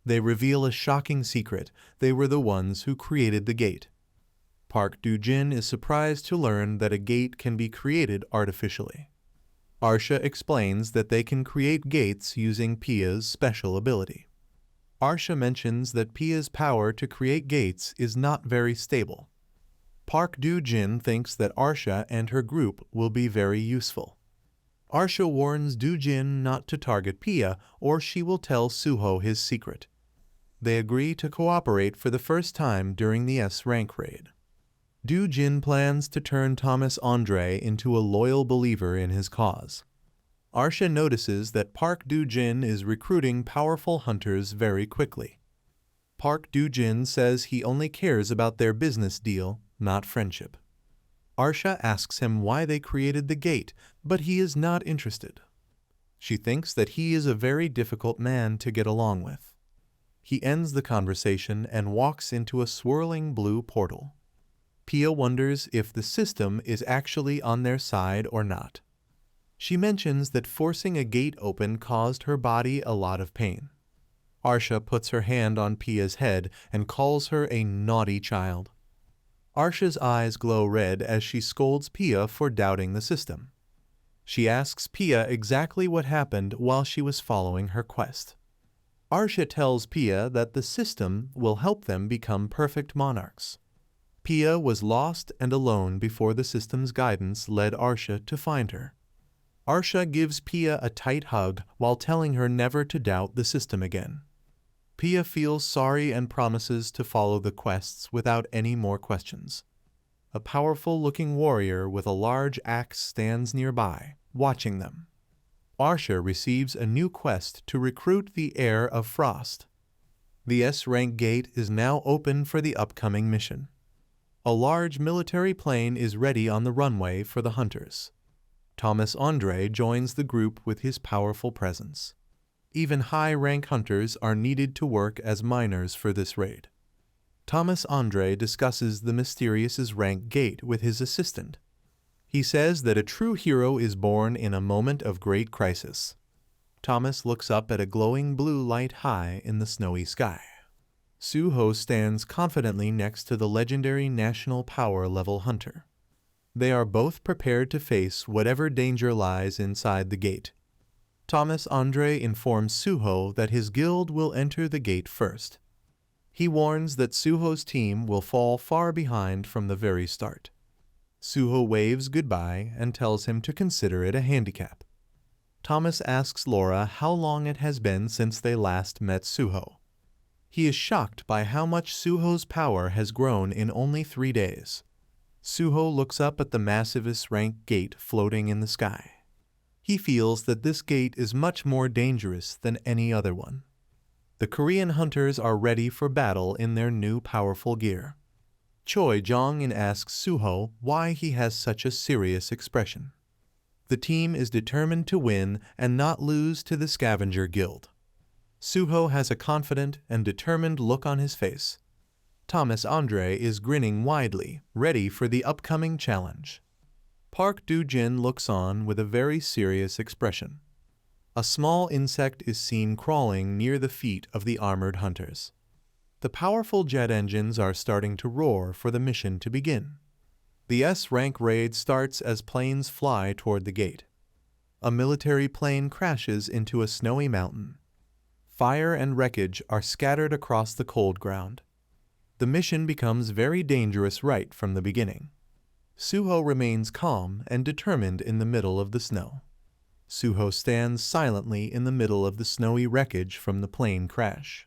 They reveal a shocking secret: they were the ones who created the gate. Park Do-jin is surprised to learn that a gate can be created artificially. Arsha explains that they can create gates using Pia's special ability. Arsha mentions that Pia's power to create gates is not very stable. Park Do-jin thinks that Arsha and her group will be very useful. Arsha warns Do-jin not to target Pia or she will tell Suho his secret. They agree to cooperate for the first time during the S-rank raid. Do-jin plans to turn Thomas Andre into a loyal believer in his cause. Arsha notices that Park Do-jin is recruiting powerful hunters very quickly. Park Do-jin says he only cares about their business deal, not friendship. Arsha asks him why they created the gate, but he is not interested. She thinks that he is a very difficult man to get along with. He ends the conversation and walks into a swirling blue portal. Pia wonders if the system is actually on their side or not. She mentions that forcing a gate open caused her body a lot of pain. Arsha puts her hand on Pia's head and calls her a naughty child. Arsha's eyes glow red as she scolds Pia for doubting the system. She asks Pia exactly what happened while she was following her quest. Arsha tells Pia that the system will help them become perfect monarchs. Pia was lost and alone before the system's guidance led Arsha to find her. Arsha gives Pia a tight hug while telling her never to doubt the system again. Pia feels sorry and promises to follow the quests without any more questions. A powerful-looking warrior with a large axe stands nearby, watching them. Arsha receives a new quest to recruit the Heir of Frost. The S-rank gate is now open for the upcoming mission. A large military plane is ready on the runway for the hunters. Thomas Andre joins the group with his powerful presence. Even high-rank hunters are needed to work as miners for this raid. Thomas Andre discusses the mysterious rank gate with his assistant. He says that a true hero is born in a moment of great crisis. Thomas looks up at a glowing blue light high in the snowy sky. Suho stands confidently next to the legendary national power level hunter. They are both prepared to face whatever danger lies inside the gate. Thomas Andre informs Suho that his guild will enter the gate first. He warns that Suho's team will fall far behind from the very start. Suho waves goodbye and tells him to consider it a handicap. Thomas asks Laura how long it has been since they last met Suho. He is shocked by how much Suho's power has grown in only 3 days. Suho looks up at the massive S-rank gate floating in the sky. He feels that this gate is much more dangerous than any other one. The Korean hunters are ready for battle in their new powerful gear. Choi Jong-in asks Suho why he has such a serious expression. The team is determined to win and not lose to the Scavenger Guild. Suho has a confident and determined look on his face. Thomas Andre is grinning widely, ready for the upcoming challenge. Park Do-jin looks on with a very serious expression. A small insect is seen crawling near the feet of the armored hunters. The powerful jet engines are starting to roar for the mission to begin. The S-rank raid starts as planes fly toward the gate. A military plane crashes into a snowy mountain. Fire and wreckage are scattered across the cold ground. The mission becomes very dangerous right from the beginning. Suho remains calm and determined in the middle of the snow. Suho stands silently in the middle of the snowy wreckage from the plane crash.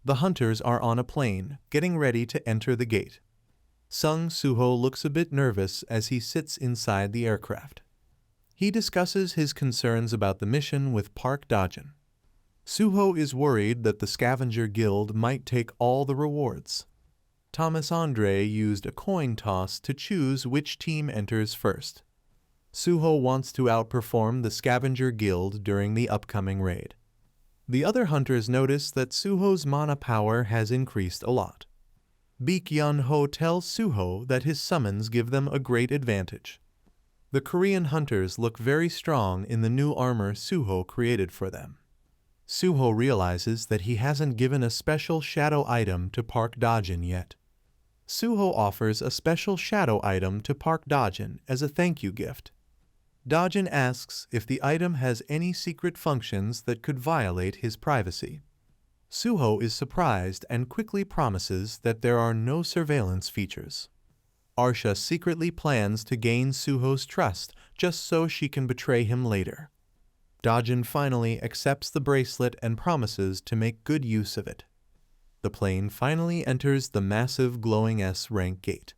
The hunters are on a plane, getting ready to enter the gate. Suho looks a bit nervous as he sits inside the aircraft. He discusses his concerns about the mission with Park Dajin. Suho is worried that the scavenger guild might take all the rewards. Thomas Andre used a coin toss to choose which team enters first. Suho wants to outperform the scavenger guild during the upcoming raid. The other hunters notice that Suho's mana power has increased a lot. Baek Yun-ho tells Suho that his summons give them a great advantage. The Korean hunters look very strong in the new armor Suho created for them. Suho realizes that he hasn't given a special shadow item to Park Dajin yet. Suho offers a special shadow item to Park Dajin as a thank you gift. Dajin asks if the item has any secret functions that could violate his privacy. Suho is surprised and quickly promises that there are no surveillance features. Arsha secretly plans to gain Suho's trust just so she can betray him later. Dajin finally accepts the bracelet and promises to make good use of it. The plane finally enters the massive glowing S-rank gate.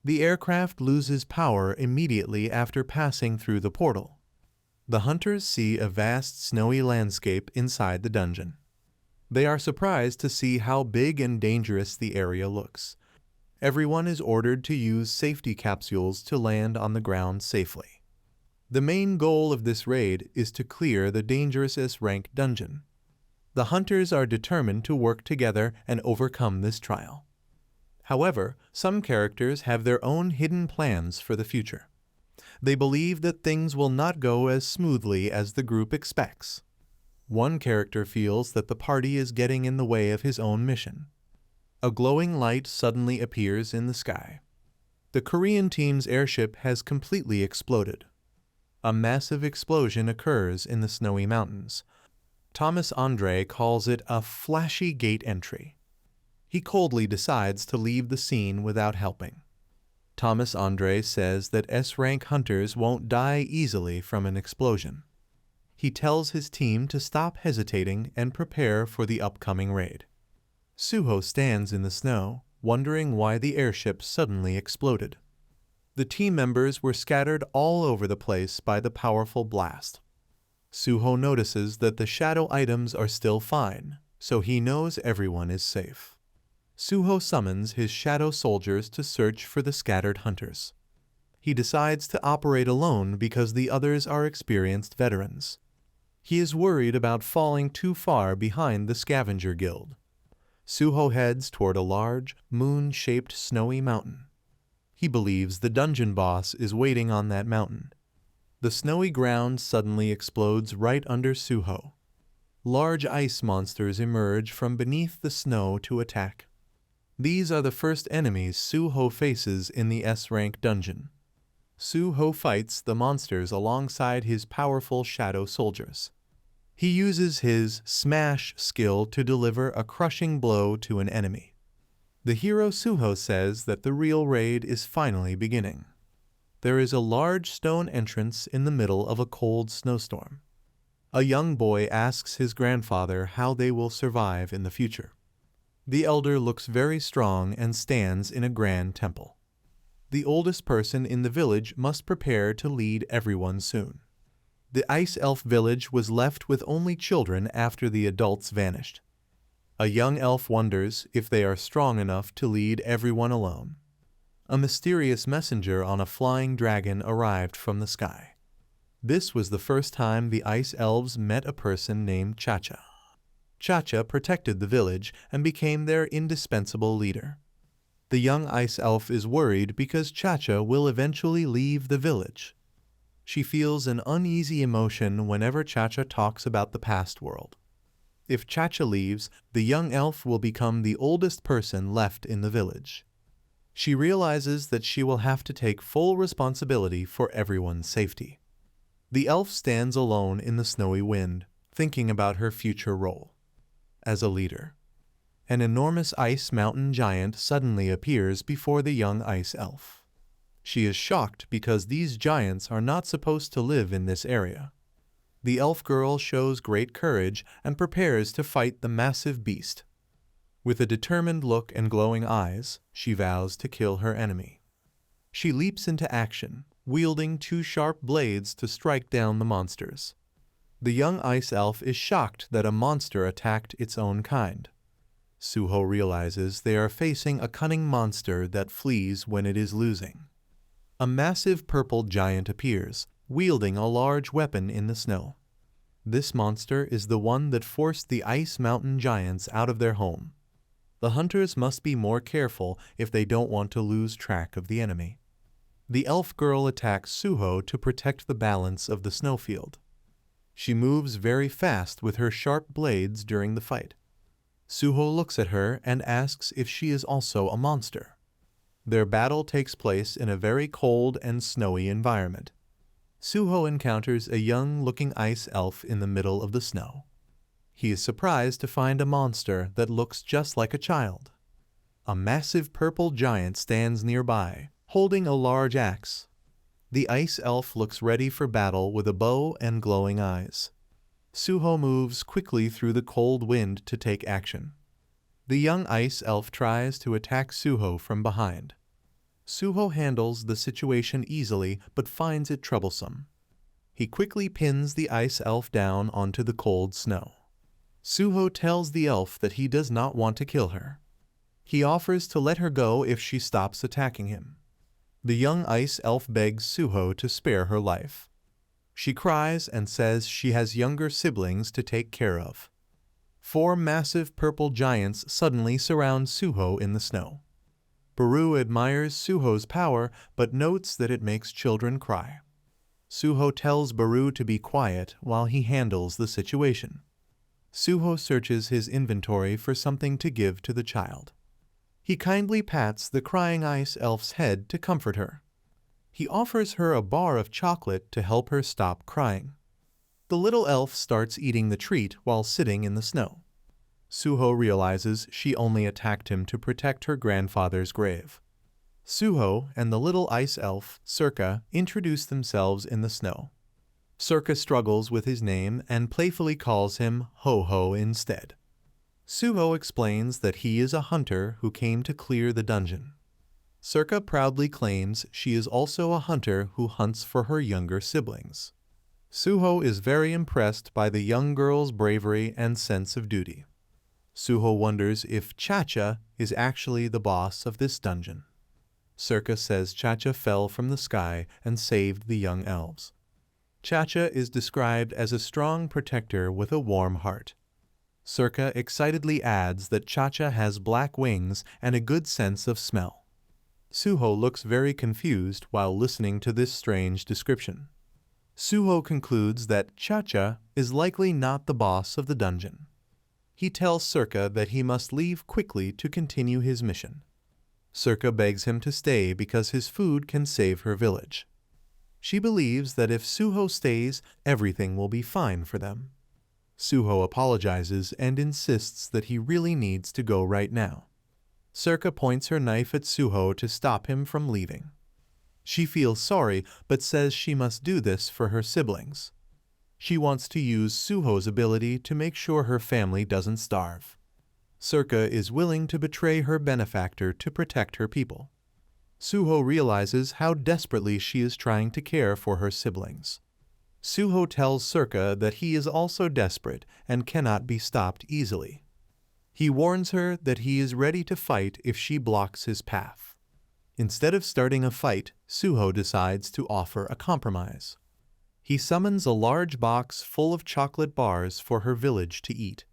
The aircraft loses power immediately after passing through the portal. The hunters see a vast snowy landscape inside the dungeon. They are surprised to see how big and dangerous the area looks. Everyone is ordered to use safety capsules to land on the ground safely. The main goal of this raid is to clear the dangerous S-rank dungeon. The hunters are determined to work together and overcome this trial. However, some characters have their own hidden plans for the future. They believe that things will not go as smoothly as the group expects. One character feels that the party is getting in the way of his own mission. A glowing light suddenly appears in the sky. The Korean team's airship has completely exploded. A massive explosion occurs in the snowy mountains. Thomas Andre calls it a flashy gate entry. He coldly decides to leave the scene without helping. Thomas Andre says that S-rank hunters won't die easily from an explosion. He tells his team to stop hesitating and prepare for the upcoming raid. Suho stands in the snow, wondering why the airship suddenly exploded. The team members were scattered all over the place by the powerful blast. Suho notices that the shadow items are still fine, so he knows everyone is safe. Suho summons his shadow soldiers to search for the scattered hunters. He decides to operate alone because the others are experienced veterans. He is worried about falling too far behind the scavenger guild. Suho heads toward a large, moon-shaped snowy mountain. He believes the dungeon boss is waiting on that mountain. The snowy ground suddenly explodes right under Suho. Large ice monsters emerge from beneath the snow to attack. These are the first enemies Suho faces in the S-rank dungeon. Suho fights the monsters alongside his powerful shadow soldiers. He uses his smash skill to deliver a crushing blow to an enemy. The hero Suho says that the real raid is finally beginning. There is a large stone entrance in the middle of a cold snowstorm. A young boy asks his grandfather how they will survive in the future. The elder looks very strong and stands in a grand temple. The oldest person in the village must prepare to lead everyone soon. The ice elf village was left with only children after the adults vanished. A young elf wonders if they are strong enough to lead everyone alone. A mysterious messenger on a flying dragon arrived from the sky. This was the first time the ice elves met a person named Chacha. Chacha protected the village and became their indispensable leader. The young ice elf is worried because Chacha will eventually leave the village. She feels an uneasy emotion whenever Chacha talks about the past world. If Chacha leaves, the young elf will become the oldest person left in the village. She realizes that she will have to take full responsibility for everyone's safety. The elf stands alone in the snowy wind, thinking about her future role as a leader. An enormous ice mountain giant suddenly appears before the young ice elf. She is shocked because these giants are not supposed to live in this area. The elf girl shows great courage and prepares to fight the massive beast. With a determined look and glowing eyes, she vows to kill her enemy. She leaps into action, wielding 2 sharp blades to strike down the monsters. The young ice elf is shocked that a monster attacked its own kind. Suho realizes they are facing a cunning monster that flees when it is losing. A massive purple giant appears, wielding a large weapon in the snow. This monster is the one that forced the ice mountain giants out of their home. The hunters must be more careful if they don't want to lose track of the enemy. The elf girl attacks Suho to protect the balance of the snowfield. She moves very fast with her sharp blades during the fight. Suho looks at her and asks if she is also a monster. Their battle takes place in a very cold and snowy environment. Suho encounters a young-looking ice elf in the middle of the snow. He is surprised to find a monster that looks just like a child. A massive purple giant stands nearby, holding a large axe. The ice elf looks ready for battle with a bow and glowing eyes. Suho moves quickly through the cold wind to take action. The young ice elf tries to attack Suho from behind. Suho handles the situation easily but finds it troublesome. He quickly pins the ice elf down onto the cold snow. Suho tells the elf that he does not want to kill her. He offers to let her go if she stops attacking him. The young ice elf begs Suho to spare her life. She cries and says she has younger siblings to take care of. 4 massive purple giants suddenly surround Suho in the snow. Beru admires Suho's power but notes that it makes children cry. Suho tells Beru to be quiet while he handles the situation. Suho searches his inventory for something to give to the child. He kindly pats the crying ice elf's head to comfort her. He offers her a bar of chocolate to help her stop crying. The little elf starts eating the treat while sitting in the snow. Suho realizes she only attacked him to protect her grandfather's grave. Suho and the little ice elf, Circa, introduce themselves in the snow. Circa struggles with his name and playfully calls him Ho-Ho instead. Suho explains that he is a hunter who came to clear the dungeon. Circa proudly claims she is also a hunter who hunts for her younger siblings. Suho is very impressed by the young girl's bravery and sense of duty. Suho wonders if Cha-Cha is actually the boss of this dungeon. Circa says Cha-Cha fell from the sky and saved the young elves. Cha-Cha is described as a strong protector with a warm heart. Circa excitedly adds that Cha-Cha has black wings and a good sense of smell. Suho looks very confused while listening to this strange description. Suho concludes that Cha-Cha is likely not the boss of the dungeon. He tells Circa that he must leave quickly to continue his mission. Circa begs him to stay because his food can save her village. She believes that if Suho stays, everything will be fine for them. Suho apologizes and insists that he really needs to go right now. Circa points her knife at Suho to stop him from leaving. She feels sorry but says she must do this for her siblings. She wants to use Suho's ability to make sure her family doesn't starve. Circa is willing to betray her benefactor to protect her people. Suho realizes how desperately she is trying to care for her siblings. Suho tells Circa that he is also desperate and cannot be stopped easily. He warns her that he is ready to fight if she blocks his path. Instead of starting a fight, Suho decides to offer a compromise. He summons a large box full of chocolate bars for her village to eat.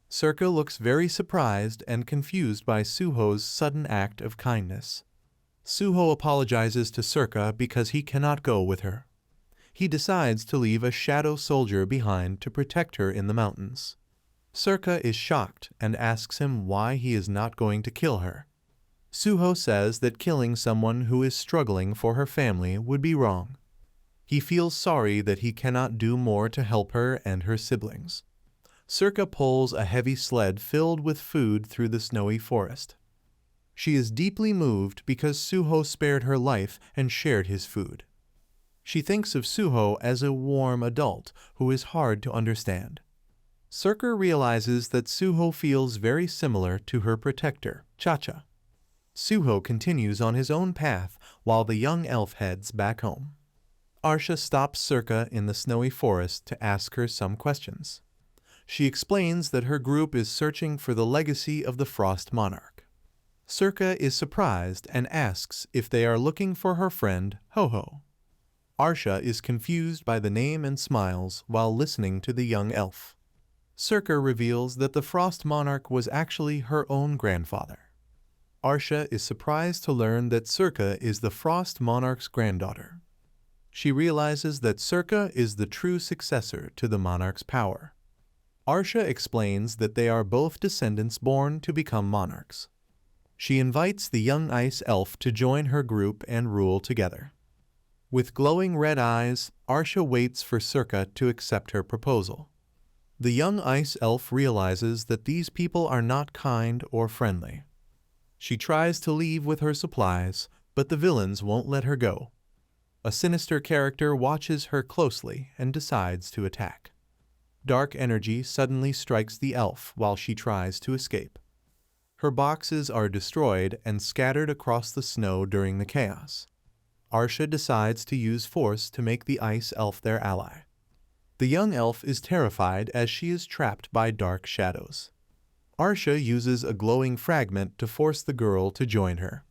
Circa looks very surprised and confused by Suho's sudden act of kindness. Suho apologizes to Circa because he cannot go with her. He decides to leave a shadow soldier behind to protect her in the mountains. Circa is shocked and asks him why he is not going to kill her. Suho says that killing someone who is struggling for her family would be wrong. He feels sorry that he cannot do more to help her and her siblings. Circa pulls a heavy sled filled with food through the snowy forest. She is deeply moved because Suho spared her life and shared his food. She thinks of Suho as a warm adult who is hard to understand. Circa realizes that Suho feels very similar to her protector, Cha-Cha. Suho continues on his own path while the young elf heads back home. Arsha stops Circa in the snowy forest to ask her some questions. She explains that her group is searching for the legacy of the Frost Monarch. Circa is surprised and asks if they are looking for her friend, Ho-Ho. Arsha is confused by the name and smiles while listening to the young elf. Circa reveals that the Frost Monarch was actually her own grandfather. Arsha is surprised to learn that Circa is the Frost Monarch's granddaughter. She realizes that Circa is the true successor to the monarch's power. Arsha explains that they are both descendants born to become monarchs. She invites the young ice elf to join her group and rule together. With glowing red eyes, Arsha waits for Circa to accept her proposal. The young ice elf realizes that these people are not kind or friendly. She tries to leave with her supplies, but the villains won't let her go. A sinister character watches her closely and decides to attack. Dark energy suddenly strikes the elf while she tries to escape. Her boxes are destroyed and scattered across the snow during the chaos. Arsha decides to use force to make the ice elf their ally. The young elf is terrified as she is trapped by dark shadows. Arsha uses a glowing fragment to force the girl to join her.